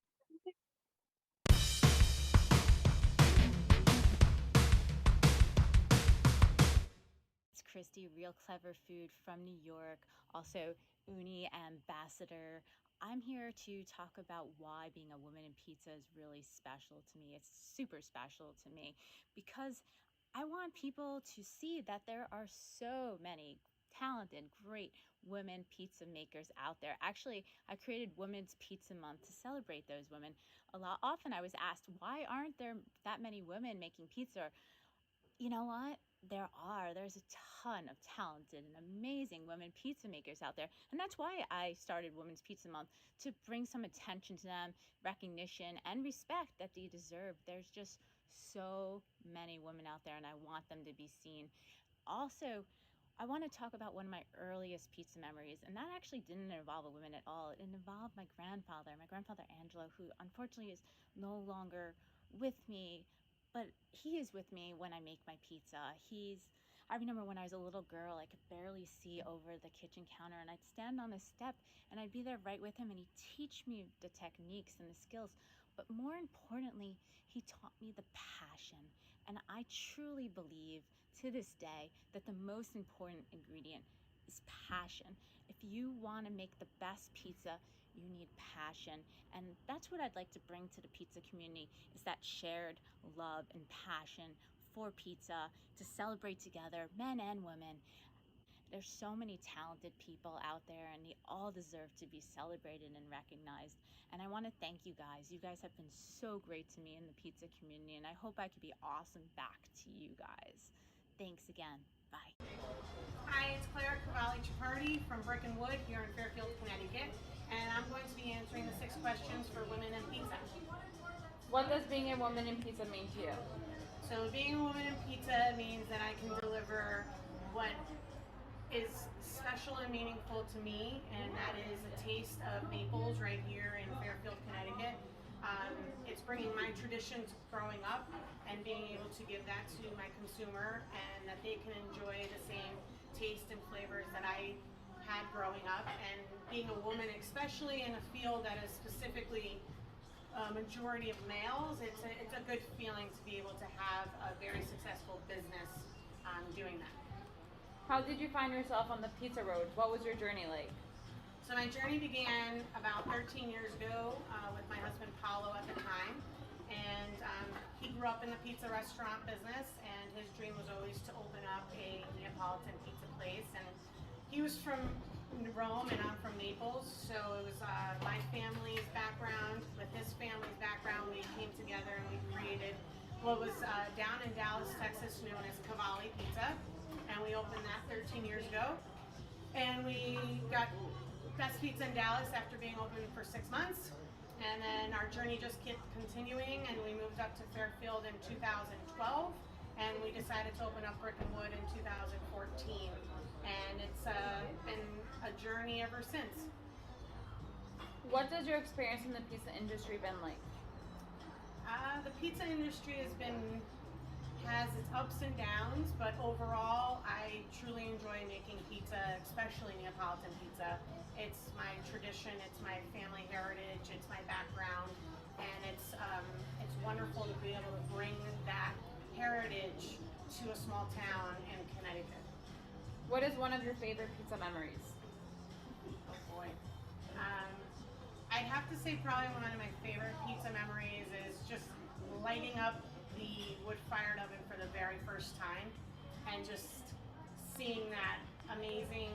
Christy, Real Clever Food from New York, also Uni Ambassador. I'm here to talk about why being a woman in pizza is really special to me. It's super special to me because I want people to see that there are so many talented, great women pizza makers out there. Actually, I created Women's Pizza Month to celebrate those women. Often I was asked, why aren't there that many women making pizza? You know what? There's a ton of talented and amazing women pizza makers out there. And that's why I started Women's Pizza Month, to bring some attention to them, recognition, and respect that they deserve. There's just so many women out there, and I want them to be seen. Also, I want to talk about one of my earliest pizza memories, and that actually didn't involve a woman at all. It involved my grandfather Angelo, who unfortunately is no longer with me, but he is with me when I make my pizza. I remember when I was a little girl, I could barely see over the kitchen counter, and I'd stand on the step and I'd be there right with him, and he'd teach me the techniques and the skills. But more importantly, he taught me the passion. And I truly believe to this day that the most important ingredient is passion. If you want to make the best pizza, you need passion. And that's what I'd like to bring to the pizza community, is that shared love and passion for pizza, to celebrate together, men and women. There's so many talented people out there, and they all deserve to be celebrated and recognized. And I want to thank you guys. You guys have been so great to me in the pizza community, and I hope I could be awesome back to you guys. Thanks again. Bye. Hi, it's Claire Cavalli-Cipardi from Brick and Wood here in Fairfield, Connecticut, and I'm going to be answering the 6 questions for women in pizza. What does being a woman in pizza mean to you? So being a woman in pizza means that I can deliver what is special and meaningful to me, and that is a taste of Naples right here in Fairfield, Connecticut. It's bringing my traditions growing up and being able to give that to my consumer, and that they can enjoy the same taste and flavors that I had growing up. And being a woman, especially in a field that is specifically a majority of males, it's a good feeling to be able to have a very successful business doing that. How did you find yourself on the pizza road? What was your journey like? So my journey began about 13 years ago with my husband Paolo at the time, and he grew up in the pizza restaurant business, and his dream was always to open up a Neapolitan pizza place. And he was from Rome and I'm from Naples, so it was my family's background with his family's background. We came together and we created what was down in Dallas, Texas, known as Cavalli Pizza, and we opened that 13 years ago. And we got best pizza in Dallas after being open for 6 months. And then our journey just kept continuing, and we moved up to Fairfield in 2012, and we decided to open up Brick and Wood in 2014. And it's been a journey ever since. What does your experience in the pizza industry been like? The pizza industry has its ups and downs, but overall I truly enjoy making pizza, especially Neapolitan pizza. It's my tradition, it's my family heritage, it's my background, and it's wonderful to be able to bring that heritage to a small town in Connecticut. What is one of your favorite pizza memories? Oh boy. I'd have to say probably one of my favorite pizza memories is just lighting up the wood-fired oven for the very first time and just seeing that amazing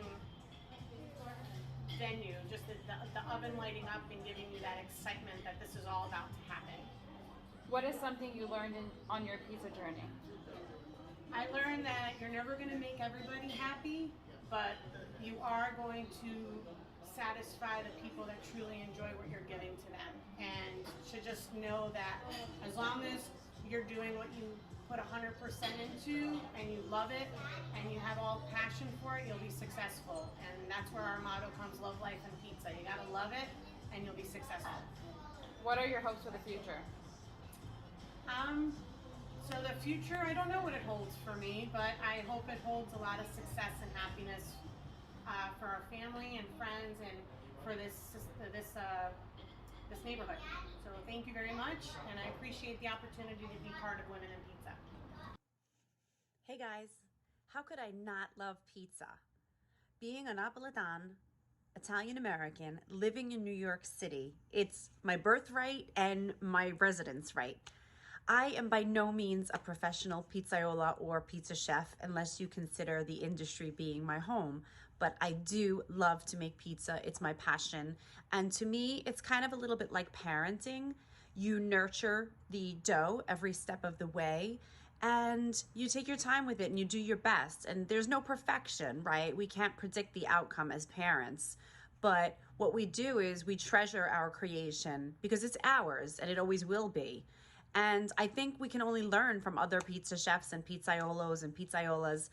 venue, just the oven lighting up and giving you that excitement that this is all about to happen. What is something you learned on your pizza journey? I learned that you're never going to make everybody happy, but you are going to satisfy the people that truly enjoy what you're giving to them. And to just know that as long as you're doing what you put 100% into and you love it and you have all passion for it, you'll be successful. And that's where our motto comes: love, life, and pizza. You gotta love it and you'll be successful. What are your hopes for the future? So the future, I don't know what it holds for me, but I hope it holds a lot of success and happiness for our family and friends and for this neighborhood. So thank you very much, and I appreciate the opportunity to be part of Women in Pizza. Hey guys, how could I not love pizza? Being a Neapolitan, Italian American, living in New York City, it's my birthright and my residence right. I am by no means a professional pizzaiola or pizza chef unless you consider the industry being my home, but I do love to make pizza. It's my passion. And to me, it's kind of a little bit like parenting. You nurture the dough every step of the way, and you take your time with it and you do your best. And there's no perfection, right? We can't predict the outcome as parents. But what we do is we treasure our creation because it's ours and it always will be. And I think we can only learn from other pizza chefs and pizzaiolos and pizzaiolas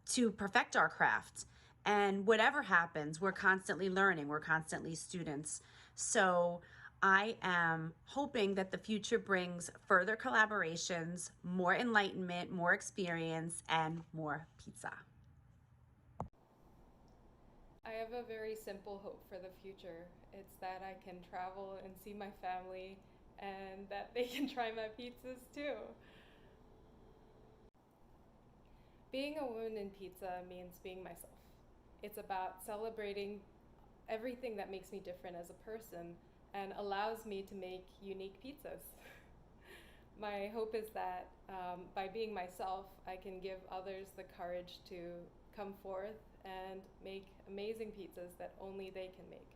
to perfect our craft. And whatever happens, we're constantly learning, we're constantly students. So I am hoping that the future brings further collaborations, more enlightenment, more experience, and more pizza. I have a very simple hope for the future. It's that I can travel and see my family and that they can try my pizzas too. Being a woman in pizza means being myself. It's about celebrating everything that makes me different as a person and allows me to make unique pizzas. My hope is that by being myself, I can give others the courage to come forth and make amazing pizzas that only they can make.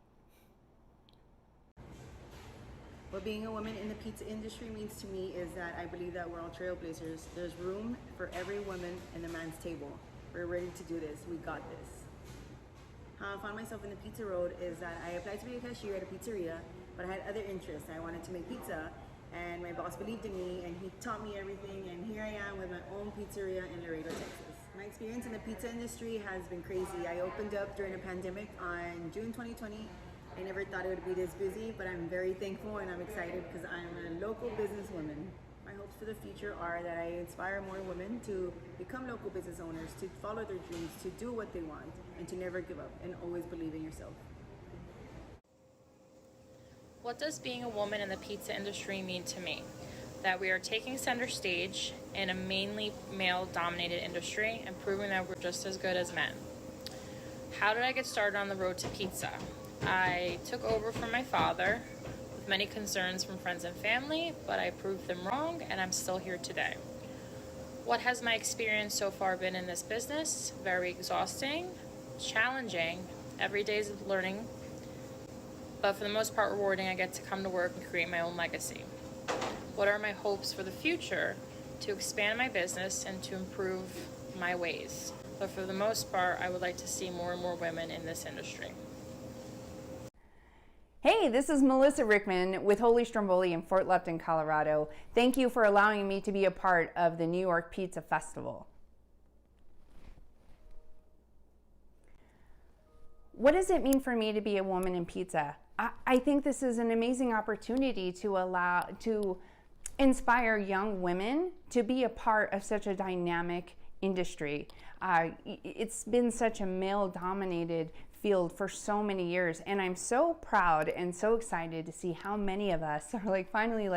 What being a woman in the pizza industry means to me is that I believe that we're all trailblazers. There's room for every woman and a man's table. We're ready to do this. We got this. How I found myself in the pizza road is that I applied to be a cashier at a pizzeria, but I had other interests. I wanted to make pizza, and my boss believed in me, and he taught me everything, and here I am with my own pizzeria in Laredo, Texas. My experience in the pizza industry has been crazy. I opened up during a pandemic on June 2020. I never thought it would be this busy, but I'm very thankful and I'm excited because I'm a local businesswoman. My hopes for the future are that I inspire more women to become local business owners, to follow their dreams, to do what they want, and to never give up and always believe in yourself. What does being a woman in the pizza industry mean to me? That we are taking center stage in a mainly male-dominated industry and proving that we're just as good as men. How did I get started on the road to pizza? I took over from my father with many concerns from friends and family, but I proved them wrong and I'm still here today. What has my experience so far been in this business? Very exhausting, It's challenging. Every day is learning, but for the most part rewarding. I get to come to work and create my own legacy. What are my hopes for the future? To expand my business and to improve my ways. But for the most part, I would like to see more and more women in this industry. Hey, this is Melissa Rickman with Holy Stromboli in Fort Lupton, Colorado. Thank you for allowing me to be a part of the New York Pizza Festival. What does it mean for me to be a woman in pizza? I think this is an amazing opportunity to inspire young women to be a part of such a dynamic industry. It's been such a male-dominated field for so many years, and I'm so proud and so excited to see how many of us are finally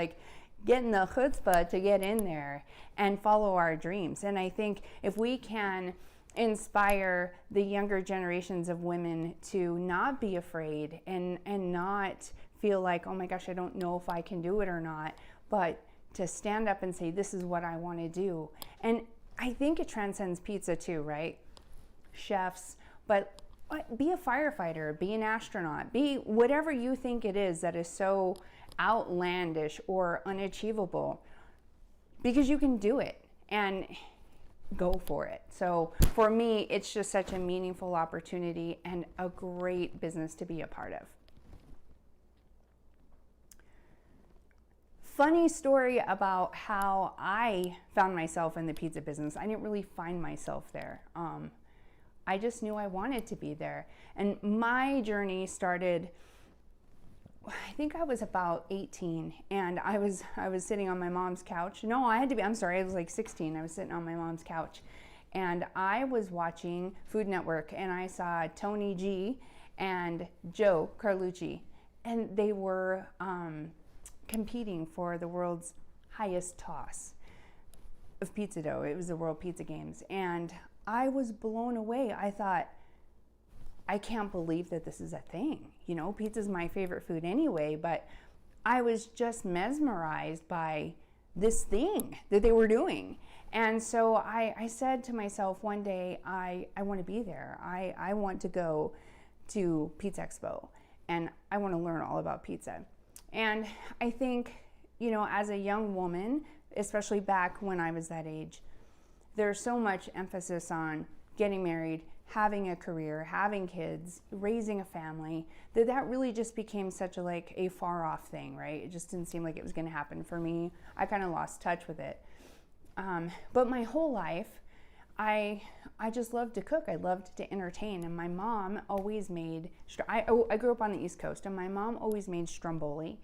getting the chutzpah to get in there and follow our dreams. And I think if we can inspire the younger generations of women to not be afraid and not feel like, oh my gosh, I don't know if I can do it or not, but to stand up and say, this is what I want to do. And I think it transcends pizza too, right? Chefs, but be a firefighter, be an astronaut, be whatever you think it is that is so outlandish or unachievable, because you can do it and go for it. So for me, it's just such a meaningful opportunity and a great business to be a part of. Funny story about how I found myself in the pizza business. I didn't really find myself there. I just knew I wanted to be there. And my journey started, I think I was about 18, and I was sitting on my mom's couch. No, I was like 16. I was sitting on my mom's couch, and I was watching Food Network, and I saw Tony G and Joe Carlucci, and they were competing for the world's highest toss of pizza dough. It was the World Pizza Games, and I was blown away. I thought, I can't believe that this is a thing. You know, pizza's my favorite food anyway, but I was just mesmerized by this thing that they were doing. And so I said to myself one day, I want to be there. I want to go to Pizza Expo, and I want to learn all about pizza. And I think, you know, as a young woman, especially back when I was that age, there's so much emphasis on getting married, having a career, having kids, raising a family, that really just became such a far off thing, right? It just didn't seem like it was gonna happen for me. I kind of lost touch with it. But my whole life, I just loved to cook. I loved to entertain. And my mom always made, I grew up on the East Coast, and my mom always made stromboli.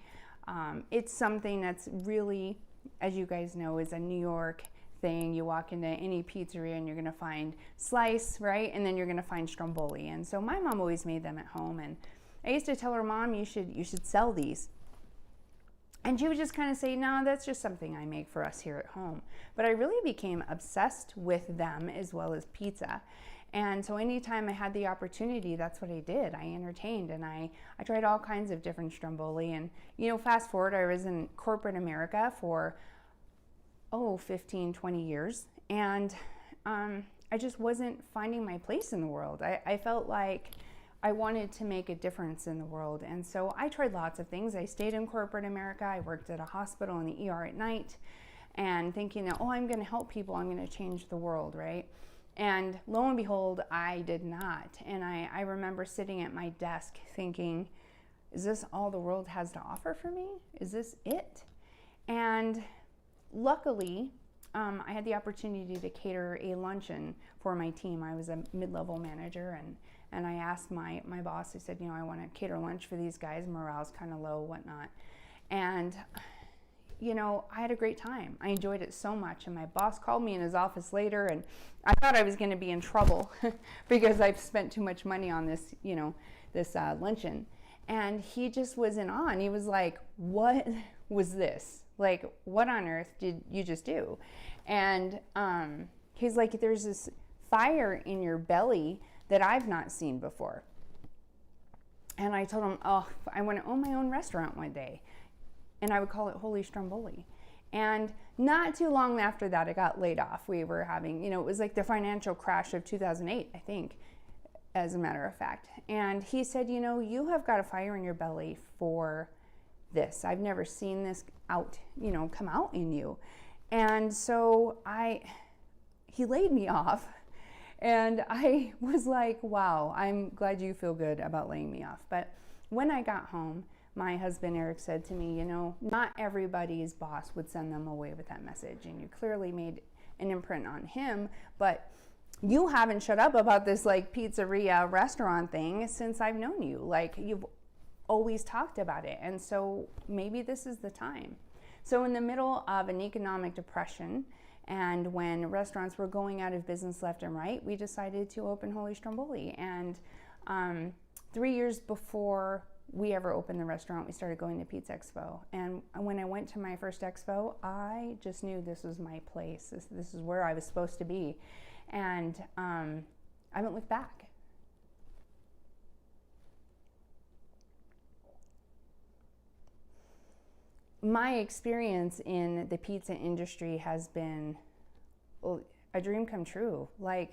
It's something that's really, as you guys know, is a New York thing. You walk into any pizzeria and you're gonna find slice, right? And then you're gonna find stromboli. And so my mom always made them at home. And I used to tell her, Mom, you should sell these. And she would just kind of say, no, that's just something I make for us here at home. But I really became obsessed with them as well as pizza. And so anytime I had the opportunity, that's what I did. I entertained, and I tried all kinds of different stromboli. And, you know, fast forward, I was in corporate America for 15, 20 years. And I just wasn't finding my place in the world. I felt like I wanted to make a difference in the world. And so I tried lots of things. I stayed in corporate America. I worked at a hospital in the ER at night, and thinking that, I'm gonna help people, I'm gonna change the world, right? And lo and behold, I did not. And I remember sitting at my desk thinking, is this all the world has to offer for me? Is this it? And luckily, I had the opportunity to cater a luncheon for my team. I was a mid-level manager, and I asked my boss, I said, I want to cater lunch for these guys. Morale's kind of low, whatnot. And, I had a great time. I enjoyed it so much. And my boss called me in his office later, and I thought I was going to be in trouble because I've spent too much money on this, this luncheon. And he just was in awe, and he was like, what was this? Like, what on earth did you just do? And he's like, there's this fire in your belly that I've not seen before. And I told him, I want to own my own restaurant one day. And I would call it Holy Stromboli. And not too long after that, I got laid off. We were having, it was like the financial crash of 2008, I think. as a matter of fact. And he said, you know, you have got a fire in your belly for this. I've never seen this come out in you. And so he laid me off. And I was like, wow, I'm glad you feel good about laying me off. But when I got home, my husband Eric said to me, you know, not everybody's boss would send them away with that message. And you clearly made an imprint on him, but you haven't shut up about this like pizzeria restaurant thing since I've known you. Like, you've always talked about it. And so maybe this is the time. So in the middle of an economic depression, and when restaurants were going out of business left and right, we decided to open Holy Stromboli. And 3 years before we ever opened the restaurant, we started going to Pizza Expo. And when I went to my first expo, I just knew this was my place. This is where I was supposed to be. And I haven't looked back. My experience in the pizza industry has been a dream come true. Like,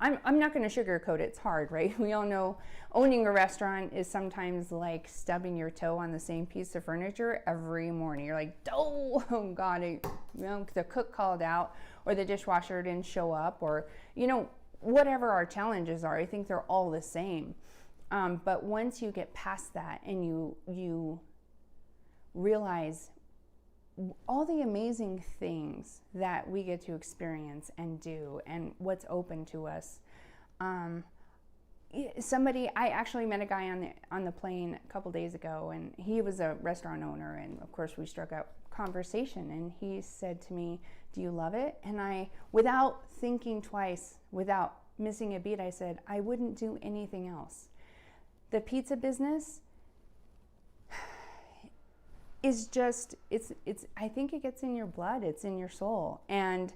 I'm not going to sugarcoat it. It's hard, right? We all know owning a restaurant is sometimes like stubbing your toe on the same piece of furniture every morning. You're like, oh God, the cook called out, or the dishwasher didn't show up, or, you know, whatever our challenges are, I think they're all the same. But once you get past that and you realize all the amazing things that we get to experience and do and what's open to us. I actually met a guy on the plane a couple days ago, and he was a restaurant owner, and of course we struck up conversation, and he said to me, do you love it? And I, without thinking twice, without missing a beat, I said, I wouldn't do anything else. The pizza business is just, I think it gets in your blood, it's in your soul. And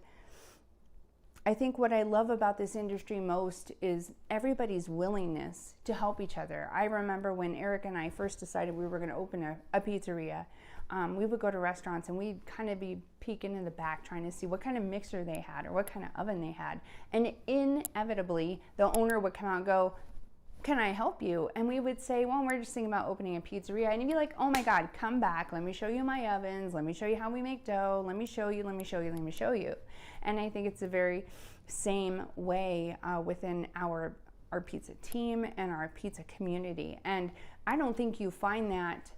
I think what I love about this industry most is everybody's willingness to help each other. I remember when Eric and I first decided we were going to open a pizzeria, we would go to restaurants and we'd kind of be peeking in the back trying to see what kind of mixer they had or what kind of oven they had. And inevitably, the owner would come out and go, can I help you? And we would say, well, we're just thinking about opening a pizzeria. And he'd be like, oh my God, come back. Let me show you my ovens. Let me show you how we make dough. Let me show you, let me show you, let me show you. And I think it's the very same way within our pizza team and our pizza community. And I don't think you find that,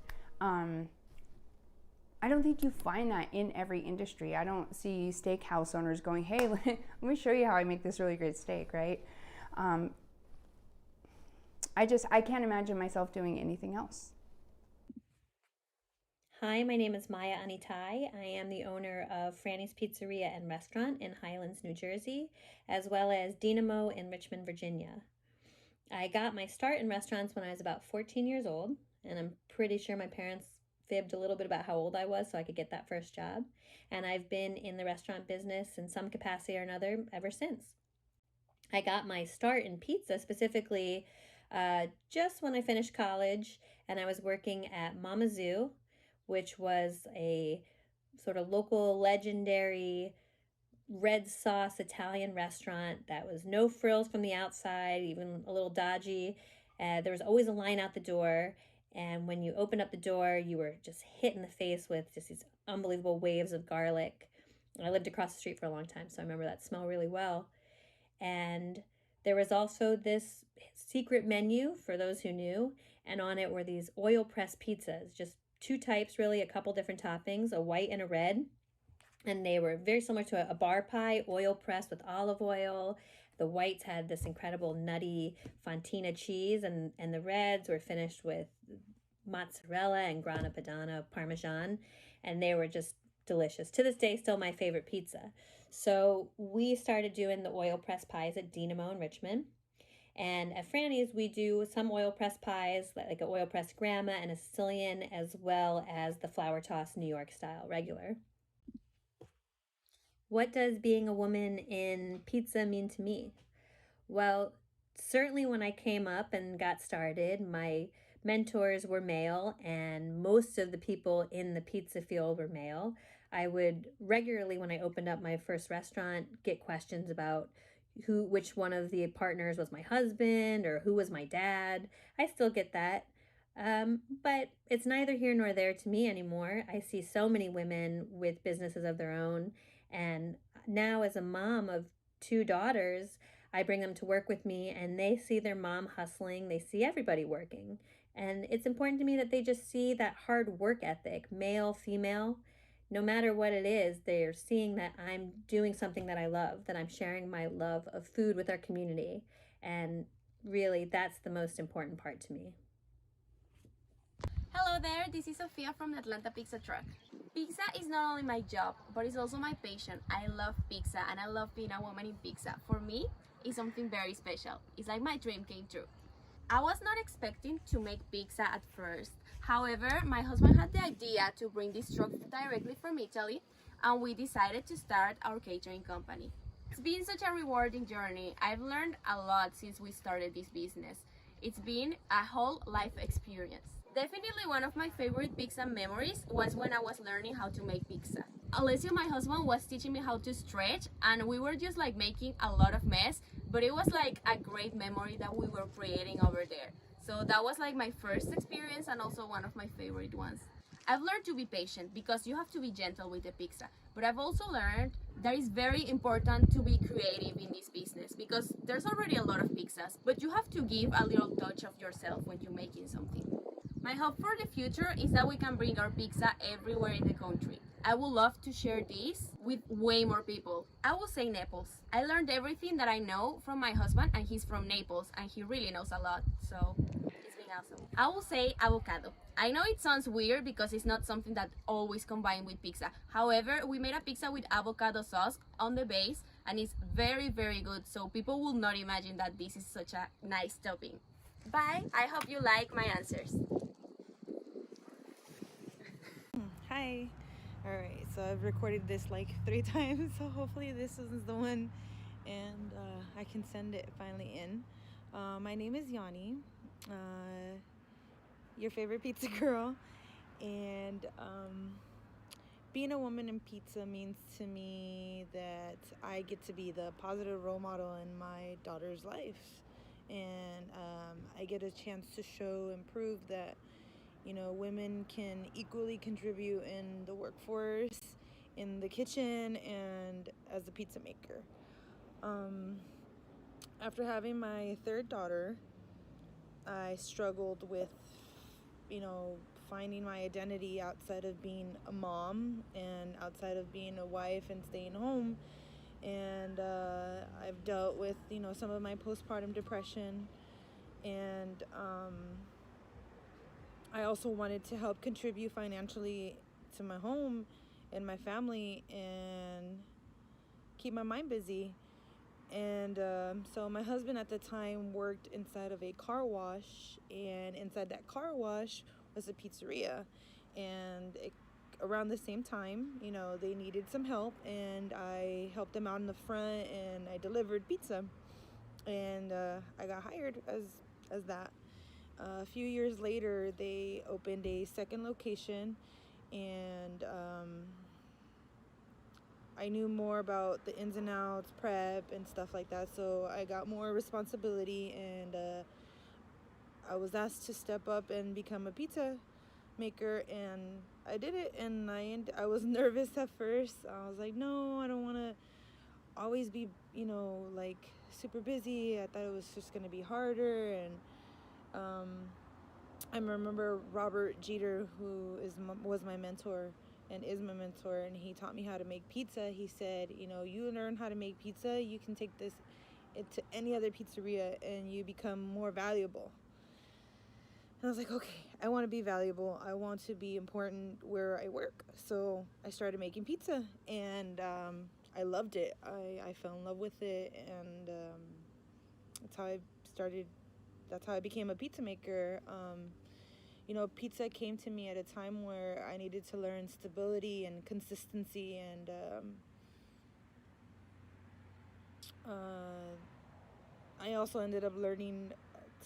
in every industry. I don't see steakhouse owners going, hey, let me show you how I make this really great steak, right? I can't imagine myself doing anything else. Hi, my name is Maya Anitai. I am the owner of Franny's Pizzeria and Restaurant in Highlands, New Jersey, as well as Dynamo in Richmond, Virginia. I got my start in restaurants when I was about 14 years old, and I'm pretty sure my parents fibbed a little bit about how old I was so I could get that first job. And I've been in the restaurant business in some capacity or another ever since. I got my start in pizza specifically just when I finished college, and I was working at Mama Zoo, which was a sort of local legendary red sauce Italian restaurant that was no frills from the outside, even a little dodgy. There was always a line out the door, and when you opened up the door, you were just hit in the face with just these unbelievable waves of garlic. And I lived across the street for a long time, so I remember that smell really well. And there was also this secret menu for those who knew, and on it were these oil press pizzas, just two types really, a couple different toppings, a white and a red. And they were very similar to a bar pie, oil pressed with olive oil. The whites had this incredible nutty fontina cheese, and the reds were finished with mozzarella and grana padano parmesan, and they were just delicious. To this day, still my favorite pizza. So we started doing the oil press pies at Dynamo in Richmond. And at Franny's, we do some oil press pies, like an oil press grandma and a Sicilian, as well as the flour toss New York style regular. What does being a woman in pizza mean to me? Well, certainly when I came up and got started, my mentors were male, and most of the people in the pizza field were male. I would regularly, when I opened up my first restaurant, get questions about, which one of the partners was my husband or who was my dad. I still get that. But it's neither here nor there to me anymore. I see so many women with businesses of their own. And now, as a mom of two daughters, I bring them to work with me and they see their mom hustling. They see everybody working. And it's important to me that they just see that hard work ethic, male, female. No matter what it is, they're seeing that I'm doing something that I love, that I'm sharing my love of food with our community. And really, that's the most important part to me. Hello there, this is Sofia from the Atlanta Pizza Truck. Pizza is not only my job, but it's also my passion. I love pizza and I love being a woman in pizza. For me, it's something very special. It's like my dream came true. I was not expecting to make pizza at first. However, my husband had the idea to bring this truck directly from Italy, and we decided to start our catering company. It's been such a rewarding journey. I've learned a lot since we started this business. It's been a whole life experience. Definitely one of my favorite pizza memories was when I was learning how to make pizza. Alessio, my husband, was teaching me how to stretch, and we were just like making a lot of mess, but it was like a great memory that we were creating over there. So that was like my first experience and also one of my favorite ones. I've learned to be patient because you have to be gentle with the pizza, but I've also learned that it's very important to be creative in this business because there's already a lot of pizzas, but you have to give a little touch of yourself when you're making something. My hope for the future is that we can bring our pizza everywhere in the country. I would love to share this with way more people. I will say Naples. I learned everything that I know from my husband, and he's from Naples and he really knows a lot, so it's been awesome. I will say avocado. I know it sounds weird because it's not something that always combined with pizza. However, we made a pizza with avocado sauce on the base and it's very, very good, so people will not imagine that this is such a nice topping. Bye, I hope you like my answers. Hi. All right, so I've recorded this like 3 times, so hopefully this is the one, and I can send it finally in. My name is Yanni, your favorite pizza girl, and being a woman in pizza means to me that I get to be the positive role model in my daughter's life, and I get a chance to show and prove that women can equally contribute in the workforce, in the kitchen, and as a pizza maker. After having my 3rd daughter, I struggled with, finding my identity outside of being a mom and outside of being a wife and staying home. And I've dealt with, some of my postpartum depression, and I also wanted to help contribute financially to my home and my family and keep my mind busy. And so my husband at the time worked inside of a car wash, and inside that car wash was a pizzeria. And around the same time, they needed some help, and I helped them out in the front, and I delivered pizza. And I got hired as that. A few years later, they opened a 2nd location, and I knew more about the ins and outs, prep, and stuff like that, so I got more responsibility, and I was asked to step up and become a pizza maker, and I did it, and I was nervous at first. I was like, no, I don't want to always be, like super busy. I thought it was just going to be harder, and I remember Robert Jeter, who was my mentor and is my mentor, and he taught me how to make pizza. He said, you learn how to make pizza, you can take this into any other pizzeria and you become more valuable. And I was like, okay, I want to be valuable. I want to be important where I work. So I started making pizza, and I loved it. I fell in love with it, and that's how I became a pizza maker. Pizza came to me at a time where I needed to learn stability and consistency, and I also ended up learning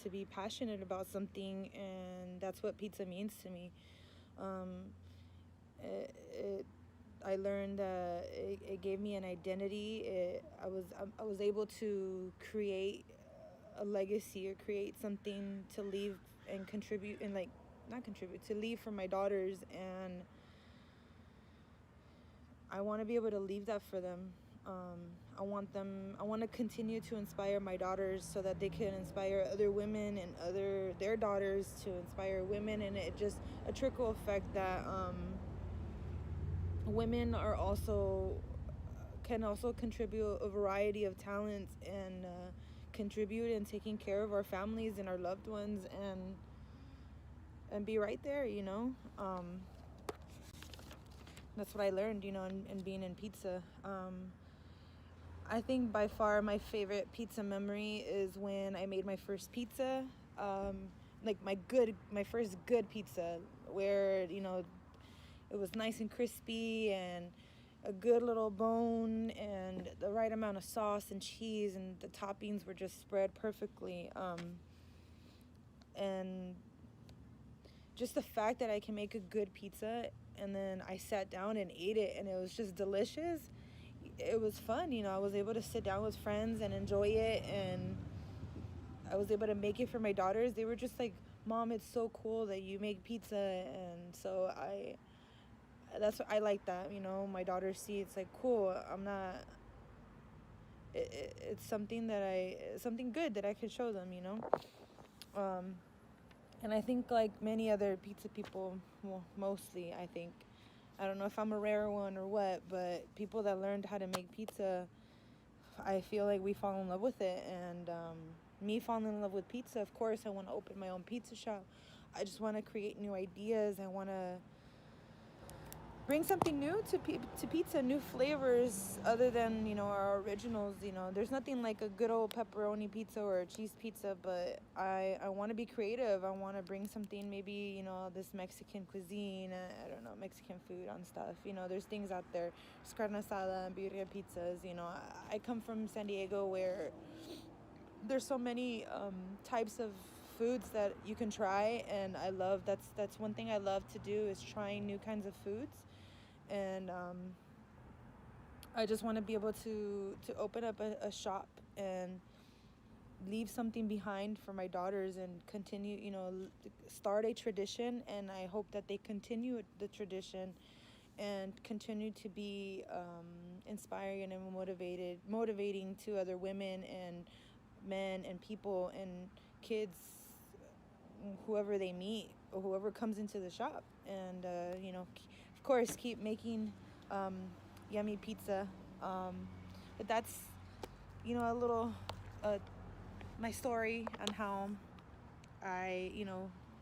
to be passionate about something, and that's what pizza means to me. I learned that it gave me an identity. I was able to create a legacy or create something to leave and contribute and like not contribute to leave for my daughters, and I want to be able to leave that for them. I want to continue to inspire my daughters so that they can inspire other women and their daughters to inspire women, and it just a trickle effect that women can also contribute a variety of talents and contribute in taking care of our families and our loved ones and be right there, that's what I learned, in being in pizza. I think by far my favorite pizza memory is when I made my first pizza, like my first good pizza, where it was nice and crispy and a good little bone and the right amount of sauce and cheese, and the toppings were just spread perfectly. And just the fact that I can make a good pizza and then I sat down and ate it and it was just delicious. It was fun, I was able to sit down with friends and enjoy it, and I was able to make it for my daughters. They were just like, "Mom, it's so cool that you make pizza." And so that's what I like that, my daughters see it's like, cool, I'm not, it's something something good that I can show them, and I think like many other pizza people, well, mostly I don't know if I'm a rare one or what, but people that learned how to make pizza, I feel like we fall in love with it. And me falling in love with pizza, of course, I want to open my own pizza shop. I just want to create new ideas. I want to bring something new to pizza, new flavors other than, our originals. There's nothing like a good old pepperoni pizza or a cheese pizza, but I want to be creative. I want to bring something, maybe, this Mexican cuisine, I don't know, Mexican food on stuff. There's things out there, carne asada and birria pizzas. I come from San Diego, where there's so many types of foods that you can try, and that's one thing I love to do, is trying new kinds of foods. And I just want to be able to open up a shop and leave something behind for my daughters and continue, start a tradition, and I hope that they continue the tradition and continue to be inspiring and motivating to other women and men and people and kids, whoever they meet or whoever comes into the shop. And of course, keep making yummy pizza. But that's a little my story on how I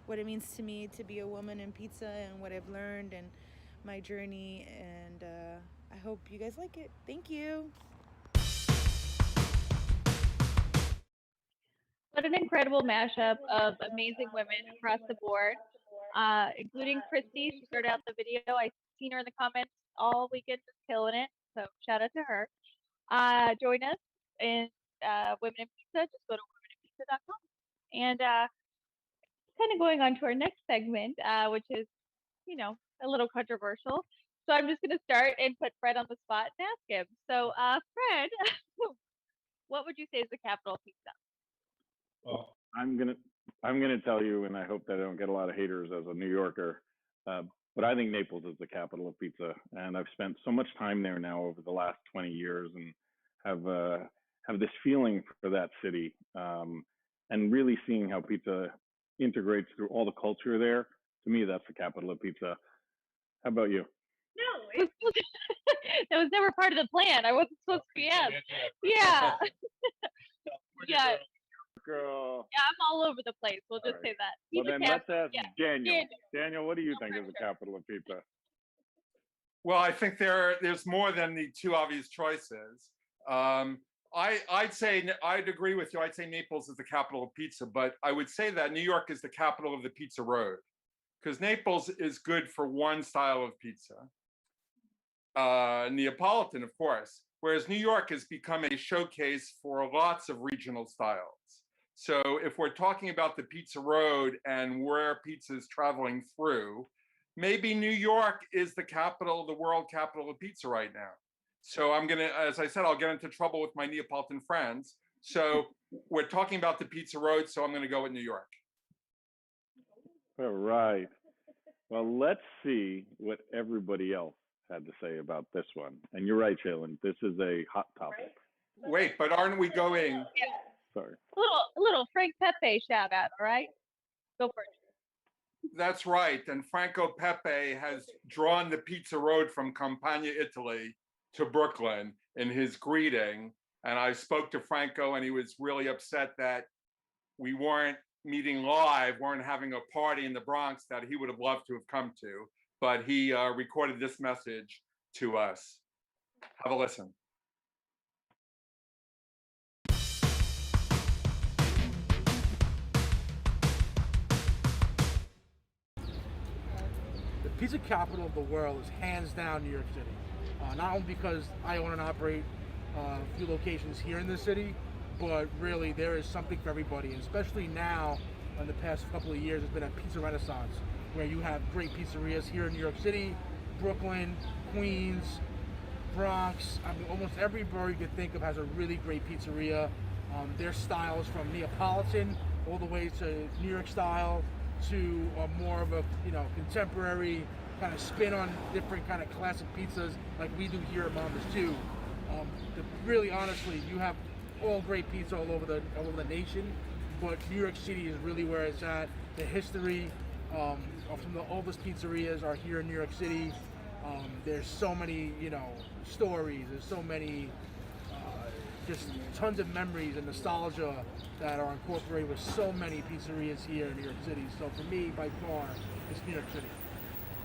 what it means to me to be a woman in pizza and what I've learned and my journey. And I hope you guys like it. Thank you. What an incredible mashup of amazing women across the board, including Christy. She started out the video. I seen her in the comments all weekend, just killing it. So shout out to her. Join us in Women in Pizza. Just go to womeninpizza.com. And kind of going on to our next segment, which is, a little controversial. So I'm just going to start and put Fred on the spot and ask him. So, Fred, what would you say is the capital of pizza? Well, I'm gonna tell you, and I hope that I don't get a lot of haters as a New Yorker, but I think Naples is the capital of pizza, and I've spent so much time there now over the last 20 years, and have this feeling for that city, and really seeing how pizza integrates through all the culture there. To me, that's the capital of pizza. How about you? No, that was never part of the plan. I wasn't supposed to be asked. Yeah. Yeah. Girl. Yeah, I'm all over the place. We'll just say that. Well, then let's ask Daniel. Daniel. Daniel, what do you think is the capital of pizza? Well, I think there's more than the two obvious choices. I'd agree with you. I'd say Naples is the capital of pizza, but I would say that New York is the capital of the pizza road, because Naples is good for one style of pizza, Neapolitan, of course, whereas New York has become a showcase for lots of regional styles. So if we're talking about the pizza road and where pizza is traveling through, maybe New York is the capital, the world capital of pizza right now. So I'm gonna, as I said, I'll get into trouble with my Neapolitan friends. So we're talking about the Pizza Road, so I'm gonna go with New York. All right. Well, let's see what everybody else had to say about this one. And you're right, Shaylin, this is a hot topic. Wait, but aren't we going? Yeah. Sorry. A little Frank Pepe shout out, all right? Go for it. That's right. And Franco Pepe has drawn the Pizza Road from Campania, Italy to Brooklyn in his greeting. And I spoke to Franco and he was really upset that we weren't meeting live, weren't having a party in the Bronx that he would have loved to have come to. But he recorded this message to us. Have a listen. The pizza capital of the world is hands down New York City. Not only because I own and operate a few locations here in the city, but really there is something for everybody, and especially now in the past couple of years, it's been a pizza renaissance where you have great pizzerias here in New York City, Brooklyn, Queens, Bronx. I mean, almost every borough you could think of has a really great pizzeria. Their styles from Neapolitan all the way to New York style to more of a contemporary kind of spin on different kind of classic pizzas like we do here at Mama's too. Really honestly, you have all great pizza all over the nation, but New York City is really where it's at. The history of some of the oldest pizzerias are here in New York City. There's so many stories, there's so many just tons of memories and nostalgia that are incorporated with so many pizzerias here in New York City. So for me, by far, it's New York City.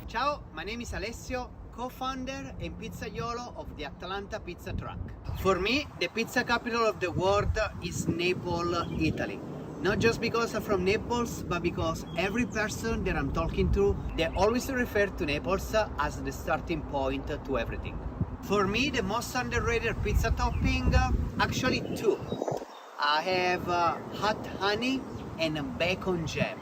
Ciao, my name is Alessio, co-founder and pizzaiolo of the Atlanta Pizza Truck. For me, the pizza capital of the world is Naples, Italy. Not just because I'm from Naples, but because every person that I'm talking to, they always refer to Naples as the starting point to everything. For me, the most underrated pizza topping, actually two. I have hot honey and bacon jam.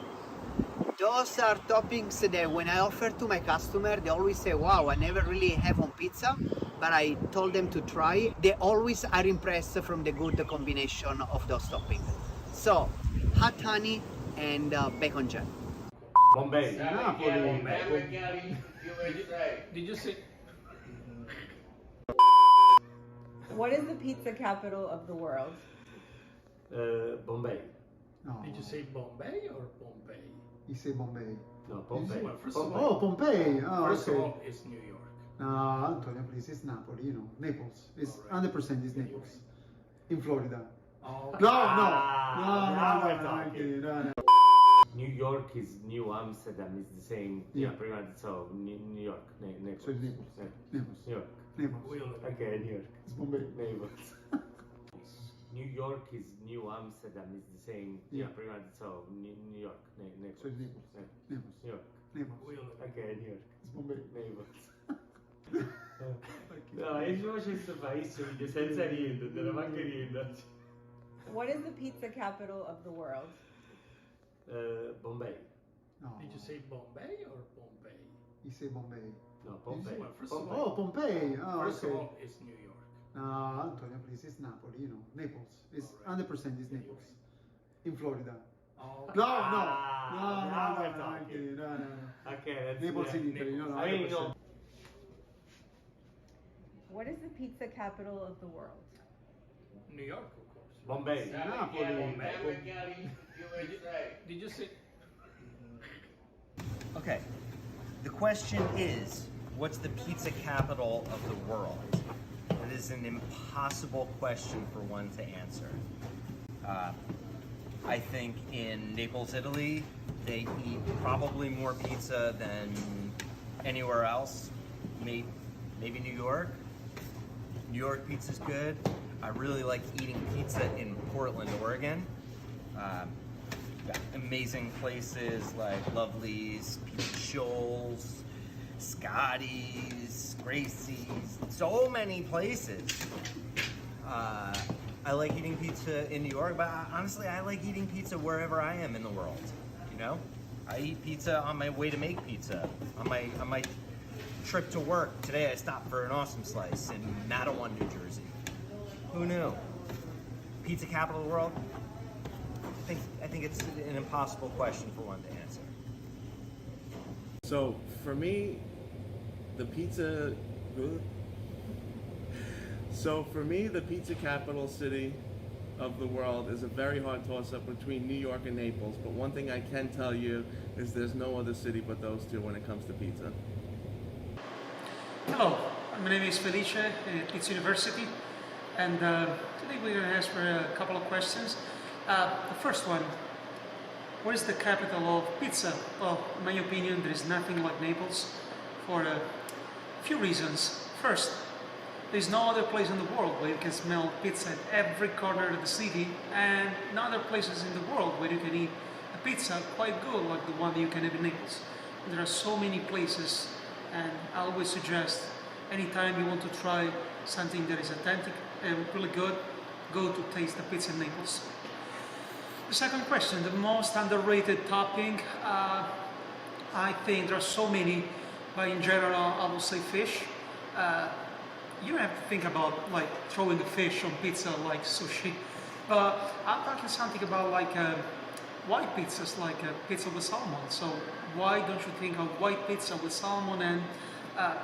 Those are toppings that when I offer to my customer, they always say, wow, I never really have on pizza, but I told them to try. They always are impressed from the good combination of those toppings. So, hot honey and bacon jam. Bombay. Napoli. Did you say? What is the pizza capital of the world? Bombay. No. Did you say Bombay or Bombay? You say Bombay. No, Bombay. Well, Pompeii. Oh, First okay. of all, it's New York. No, Antonio, please, it's Napoli, Naples. It's 100% is Naples. In Florida. Oh. No. New York is New Amsterdam, is the same. Yeah. Pretty much so. New York. Naples. So it's Naples. Naples. New York. Naples. Okay, New York. It's Bombay. Naples. New York is New Amsterdam, is the same. Yeah. Pretty much so. New York. Naples. So it's Naples. Naples. New York. Naples. Okay, New York. It's Bombay. Naples. No, io ci facessi bravissimo, senza ridere, non manca ridere. What is the pizza capital of the world? Bombay. No. Did you say Bombay or Bombay? You say Bombay. No, Bombay. Well, Pompeii. Oh, First okay. of all, it's New York. No, Antonio, please, it's Napoli, Naples. It's 100% is Naples. In Florida. Oh. No. Okay, that's Naples in Italy. No. I mean, no. What is the pizza capital of the world? New York, of course. Bombay. Napoli. Did you say? Okay, the question is, what's the pizza capital of the world? It is an impossible question for one to answer. I think in Naples, Italy, they eat probably more pizza than anywhere else. Maybe New York. New York pizza's good. I really like eating pizza in Portland, Oregon. Got amazing places like Lovely's, Pizza Shoals, Scotty's, Gracie's, so many places. I like eating pizza in New York, but honestly, I like eating pizza wherever I am in the world, I eat pizza on my way to make pizza. On my trip to work today, I stopped for an awesome slice in Matawan, New Jersey. Who knew? Pizza capital of the world? I think it's an impossible question for one to answer. So for me, the pizza capital city of the world is a very hard toss-up between New York and Naples, but one thing I can tell you is there's no other city but those two when it comes to pizza. Hello, my name is Felice at Pizza University, and today we're going to answer a couple of questions. The first one, what is the capital of pizza? Well, in my opinion, there is nothing like Naples for a few reasons. First, there is no other place in the world where you can smell pizza at every corner of the city, and no other places in the world where you can eat a pizza quite good like the one that you can have in Naples. There are so many places, and I always suggest anytime you want to try something that is authentic and really good, go to taste the pizza in Naples. The second question, the most underrated topping, I think there are so many, but in general I will say fish. You don't have to think about like throwing a fish on pizza like sushi, but I'm talking something about like white pizzas, like a pizza with salmon. So why don't you think of white pizza with salmon and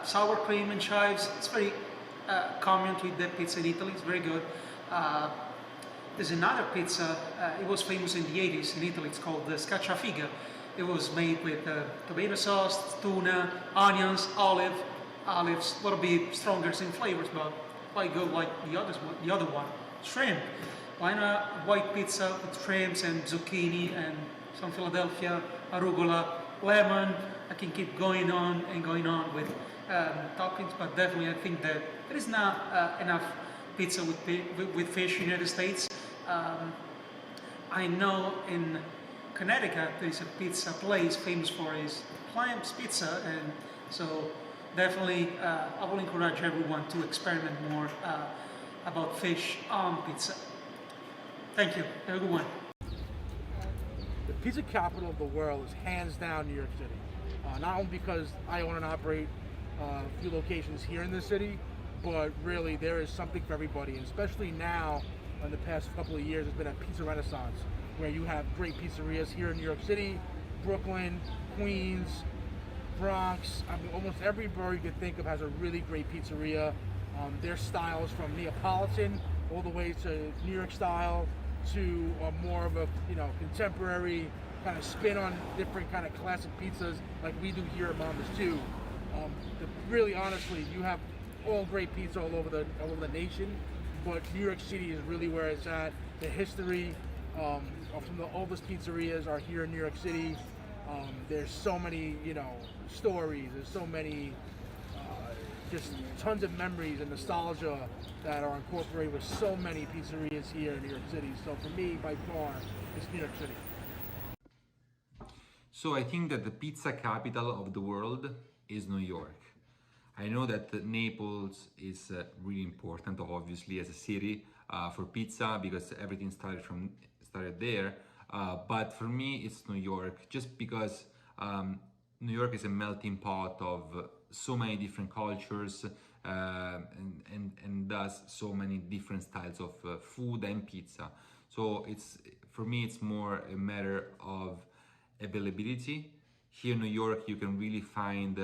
sour cream and chives? It's very common to eat that pizza in Italy. It's very good. There's another pizza. It was famous in the 80s in Italy. It's called the scacciafiga. It was made with tomato sauce, tuna, onions, olives, a little bit stronger in flavors, but quite good like the other one. Shrimp. Why not white pizza with shrimps and zucchini and some Philadelphia, arugula, lemon? I can keep going on and going on with toppings, but definitely I think that there is not enough pizza with fish in the United States. I know in Connecticut there is a pizza place famous for its clams pizza, and so definitely I will encourage everyone to experiment more about fish on pizza. Thank you. Have a good one. The pizza capital of the world is hands down New York City. Not only because I own and operate a few locations here in the city, but really there is something for everybody, and especially now in the past couple of years there's been a pizza renaissance where you have great pizzerias here in New York City, Brooklyn, Queens, Bronx. I mean, almost every borough you could think of has a really great pizzeria. Their styles from Neapolitan all the way to New York style to more of a contemporary kind of spin on different kind of classic pizzas like we do here at Mama's too. Really honestly, you have all great pizza all over the nation, but New York City is really where it's at. The history of some of the oldest pizzerias are here in New York City. There's so many stories, there's so many just tons of memories and nostalgia that are incorporated with so many pizzerias here in New York City. So for me, by far, it's New York City. So I think that the pizza capital of the world is New York. I know that Naples is really important, obviously, as a city for pizza because everything started there. But for me, it's New York, just because New York is a melting pot of so many different cultures and thus so many different styles of food and pizza. So for me, it's more a matter of availability. Here in New York, you can really find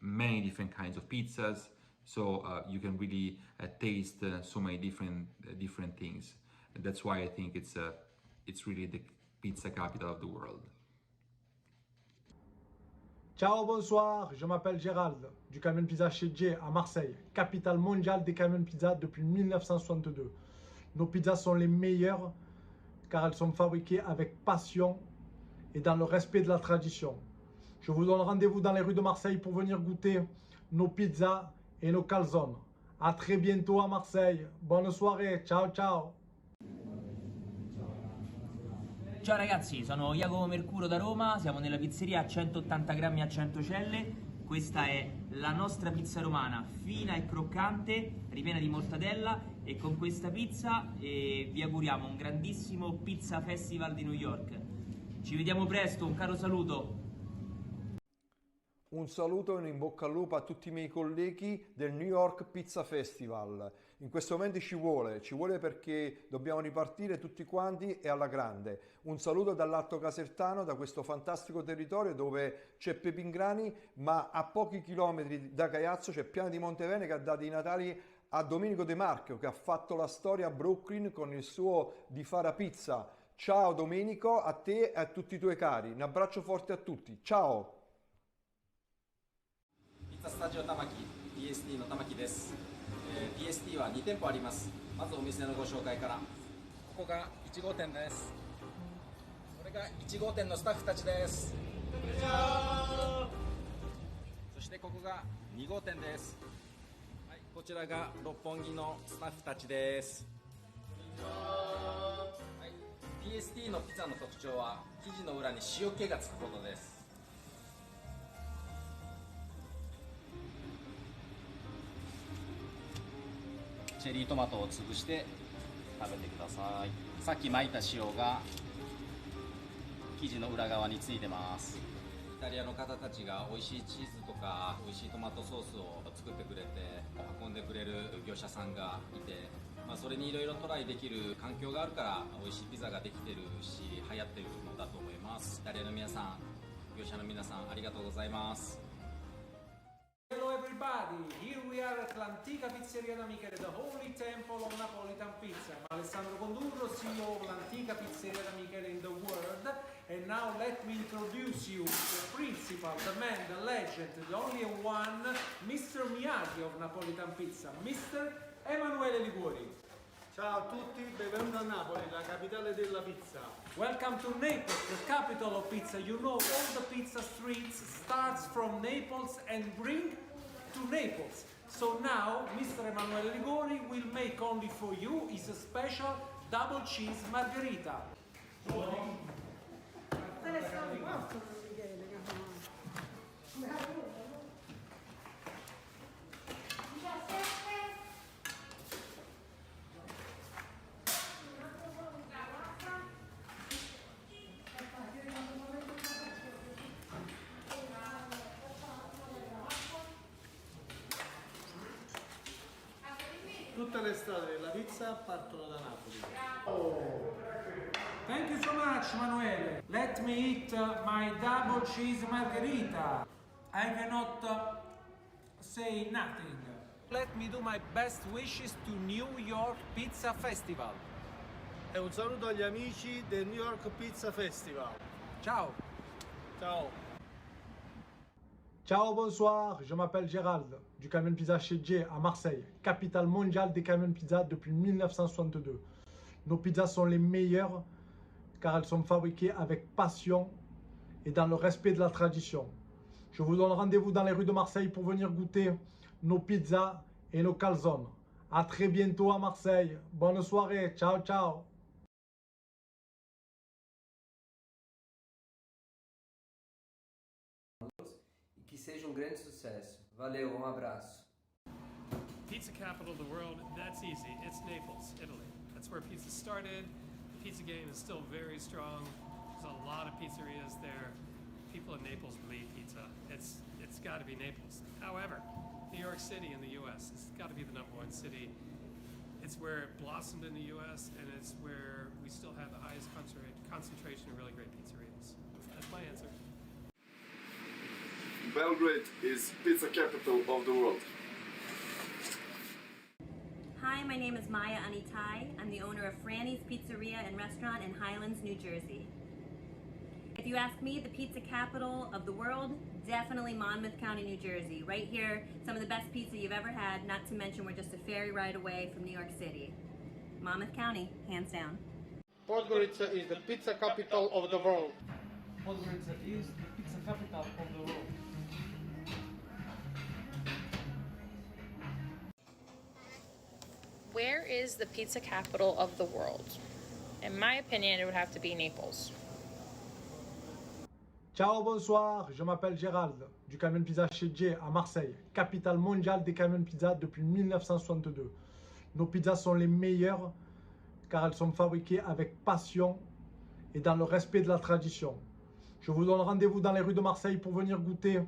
many different kinds of pizzas, so you can really taste so many different things. And that's why I think it's really the pizza capital of the world. Ciao, bonsoir, je m'appelle Gérald, du camion de pizza chez Jay à Marseille, capitale mondiale des camions de pizza depuis 1962. Nos pizzas sont les meilleures car elles sont fabriquées avec passion et dans le respect de la tradition. Je vous donne rendez-vous dans les rues de Marseille pour venir goûter nos pizzas et nos calzones. À très bientôt à Marseille. Bonne soirée, ciao ciao. Ciao ragazzi, sono Jacopo Mercuro da Roma, siamo nella pizzeria a 180 grammi a 100 celle. Questa è la nostra pizza romana, fina e croccante, ripiena di mortadella, e con questa pizza vi auguriamo un grandissimo Pizza Festival di New York. Ci vediamo presto, un caro saluto. Un saluto e un in bocca al lupo a tutti i miei colleghi del New York Pizza Festival. In questo momento ci vuole perché dobbiamo ripartire tutti quanti e alla grande. Un saluto dall'Alto Casertano, da questo fantastico territorio dove c'è Pepingrani, ma a pochi chilometri da Caiazzo c'è Piana di Montevene che ha dato i Natali a Domenico De Marchio, che ha fatto la storia a Brooklyn con il suo Di Fara Pizza. Ciao Domenico, a te e a tutti i tuoi cari. Un abbraccio forte a tutti. Ciao! ピッツァスタジオ玉木 PST の玉木です、PST は2店舗あります。まずお店のご紹介から。ここが1号店です。これが1号店のスタッフたちです。そしてここが2号店です。はい、こちらが六本木のスタッフたちです。はい、PST のピザの特徴は生地の裏に塩気がつくことです。チェリートマトを潰して食べてください。さっき巻いた塩が生地の裏側についてます。イタリアの方たちが美味しいチーズとか美味しいトマトソースを作ってくれて運んでくれる業者さんがいて、それにいろいろトライできる環境があるから美味しいピザができてるし流行ってるのだと思います。イタリアの皆さん、業者の皆さんありがとうございます。Hello everybody, here we are at l'antica pizzeria da Michele, the Holy Temple of Napolitan Pizza. I'm Alessandro Condurro, CEO of l'antica pizzeria da Michele in the world, and now let me introduce you the principal, the man, the legend, the only one, Mr. Miyagi of Napolitan Pizza, Mr. Emanuele Liguori. Ciao a tutti, benvenuti a Napoli, la capitale della pizza. Welcome to Naples, the capital of pizza. You know all the pizza streets starts from Naples and bring to Naples. So now Mr. Emanuele Liguori will make only for you is a special double cheese margherita. Tutte le strade della pizza partono da Napoli. Thank you so much, Emanuele. Let me eat my double cheese margherita. I cannot say nothing. Let me do my best wishes to New York Pizza Festival. E un saluto agli amici del New York Pizza Festival. Ciao. Ciao. Ciao, bonsoir, je m'appelle Gérald, du camion pizza chez J à Marseille, capitale mondiale des camions pizza depuis 1962. Nos pizzas sont les meilleures car elles sont fabriquées avec passion et dans le respect de la tradition. Je vous donne rendez-vous dans les rues de Marseille pour venir goûter nos pizzas et nos calzones. À très bientôt à Marseille. Bonne soirée. Ciao, ciao. Que seja grande sucesso. Valeu, abraço. Pizza capital of the world, that's easy. It's Naples, Italy. That's where pizza started. The pizza game is still very strong. There's a lot of pizzerias there. People in Naples believe pizza. It's got to be Naples. However, New York City in the U.S. has got to be the #1 city. It's where it blossomed in the U.S. and it's where we still have the highest concentration of really great pizzerias. That's my answer. Belgrade is pizza capital of the world. Hi, my name is Maya Anitai. I'm the owner of Franny's Pizzeria and Restaurant in Highlands, New Jersey. If you ask me, the pizza capital of the world, definitely Monmouth County, New Jersey. Right here, some of the best pizza you've ever had, not to mention we're just a ferry ride away from New York City. Monmouth County, hands down. Podgorica is the pizza capital of the world. Podgorica is the pizza capital of the world. Where is the pizza capital of the world? In my opinion, it would have to be Naples. Ciao, bonsoir, je m'appelle Gérald, du camion pizza chez J à Marseille, capitale mondiale des camions pizza depuis 1962. Nos pizzas sont les meilleures car elles sont fabriquées avec passion et dans le respect de la tradition. Je vous donne rendez-vous dans les rues de Marseille pour venir goûter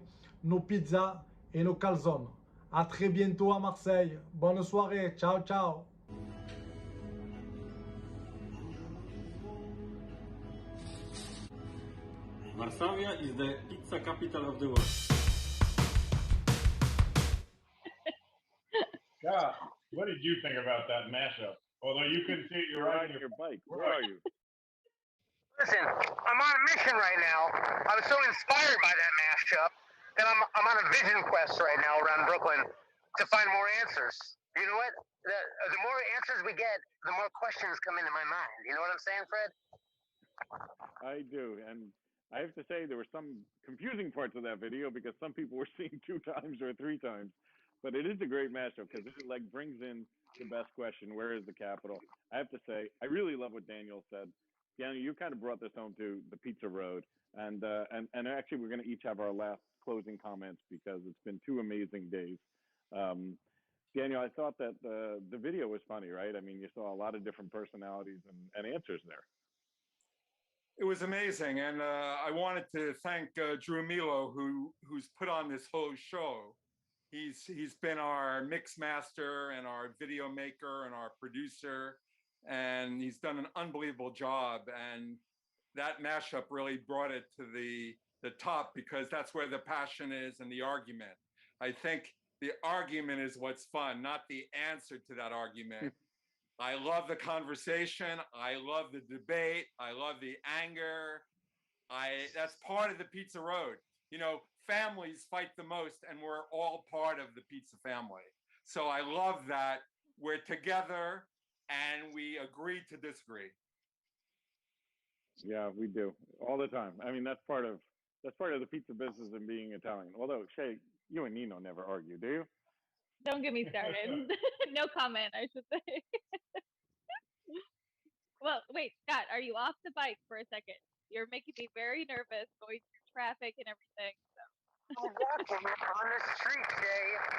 nos pizzas et nos calzones. À très bientôt à Marseille. Bonne soirée. Ciao, ciao. Varsavia is the pizza capital of the world. Yeah, what did you think about that mashup? Although you couldn't see it, you're riding your bike. Where are you? Listen, I'm on a mission right now. I was so inspired by that mashup that I'm on a vision quest right now around Brooklyn to find more answers. You know what? The more answers we get, the more questions come into my mind. You know what I'm saying, Fred? I do, and I have to say there were some confusing parts of that video because some people were seeing 2 times or 3 times. But it is a great mashup because it like brings in the best question: where is the capital? I have to say, I really love what Daniel said. Daniel, you kind of brought this home to the Pizza Road, and actually we're going to each have our last closing comments because it's been 2 amazing days. Daniel, I thought that the video was funny, right? I mean, you saw a lot of different personalities and answers there. It was amazing, and I wanted to thank Drew Milo, who's put on this whole show. He's been our mix master and our video maker and our producer, and he's done an unbelievable job. And that mashup really brought it to the top because that's where the passion is and the argument. I think the argument is what's fun, not the answer to that argument. I love the conversation. I love the debate. I love the anger. That's part of the Pizza Road. You know, families fight the most, and we're all part of the pizza family. So I love that we're together and we agree to disagree. Yeah, we do all the time. I mean, that's part of the pizza business and being Italian. Although, Shay, you and Nino never argue, do you? Don't get me started. No comment, I should say. Well, wait, Scott, are you off the bike for a second? You're making me very nervous going through traffic and everything. So. I'm walking on the street,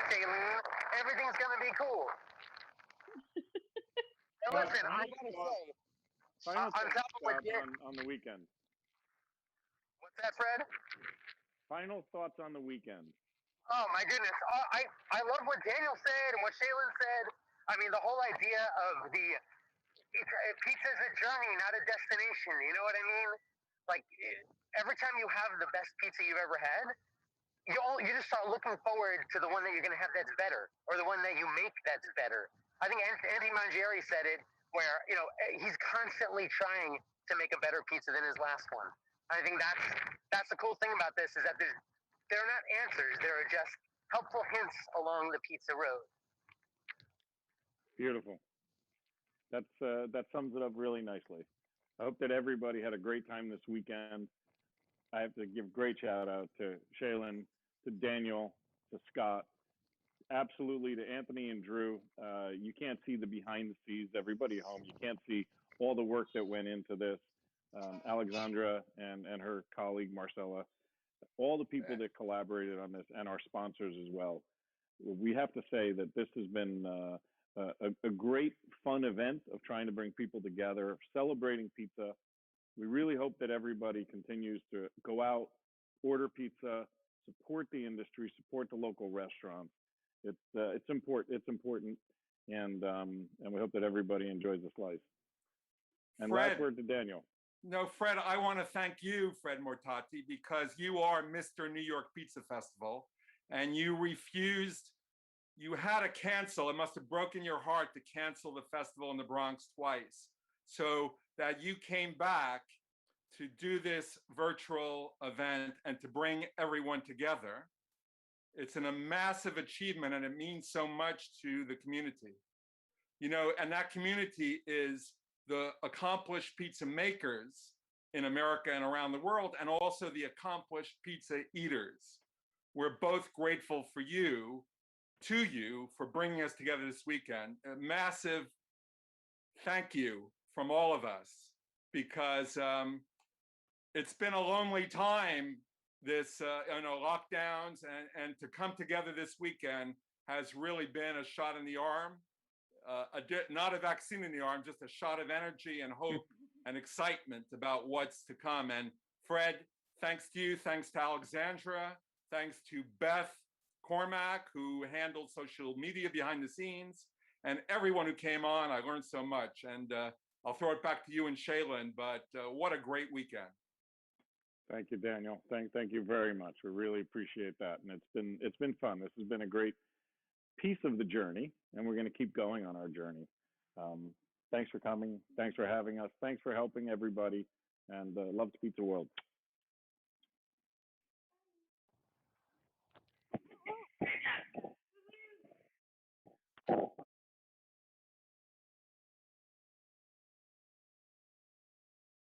Shailene. Everything's gonna be cool. Now listen, I gotta say, Final on top of what on the weekend. What's that, Fred? Final thoughts on the weekend. Oh my goodness, I love what Daniel said and what Shailene said. I mean, the whole idea of pizza's a journey, not a destination. You know what I mean? Like every time you have the best pizza you've ever had, you just start looking forward to the one that you're going to have that's better, or the one that you make that's better. I think Andy Mangieri said it, where he's constantly trying to make a better pizza than his last one. I think that's the cool thing about this is that they're not answers; they're just helpful hints along the pizza road. Beautiful. That sums it up really nicely. I hope that everybody had a great time this weekend. I have to give great shout out to Shailene, to Daniel, to Scott, absolutely to Anthony and Drew. You can't see the behind the scenes, everybody at home. You can't see all the work that went into this. Alexandra and her colleague Marcella, all the people that collaborated on this, and our sponsors as well. We have to say that this has been a great fun event of trying to bring people together, celebrating pizza. We really hope that everybody continues to go out, order pizza, support the industry, support the local restaurants. It's important, and we hope that everybody enjoys the slice. And Fred, last word to Daniel. No, Fred, I want to thank you, Fred Mortati, because you are Mr. New York Pizza Festival, and you refused. You had to cancel. It must have broken your heart to cancel the festival in the Bronx twice, so that you came back to do this virtual event and to bring everyone together. It's a massive achievement, and it means so much to the community. And that community is the accomplished pizza makers in America and around the world, and also the accomplished pizza eaters. We're both grateful to you for bringing us together this weekend. A massive thank you from all of us, because it's been a lonely time, this lockdowns, and to come together this weekend has really been a shot in the arm, not a vaccine in the arm, just a shot of energy and hope and excitement about what's to come. And Fred, thanks to you, thanks to Alexandra, thanks to Beth Cormack, who handled social media behind the scenes, and everyone who came on. I learned so much. And I'll throw it back to you and Shaylin, but what a great weekend. Thank you, Daniel. Thank you very much. We really appreciate that. And it's been fun. This has been a great piece of the journey, and we're going to keep going on our journey. Thanks for coming. Thanks for having us. Thanks for helping everybody. And love to Pizza World.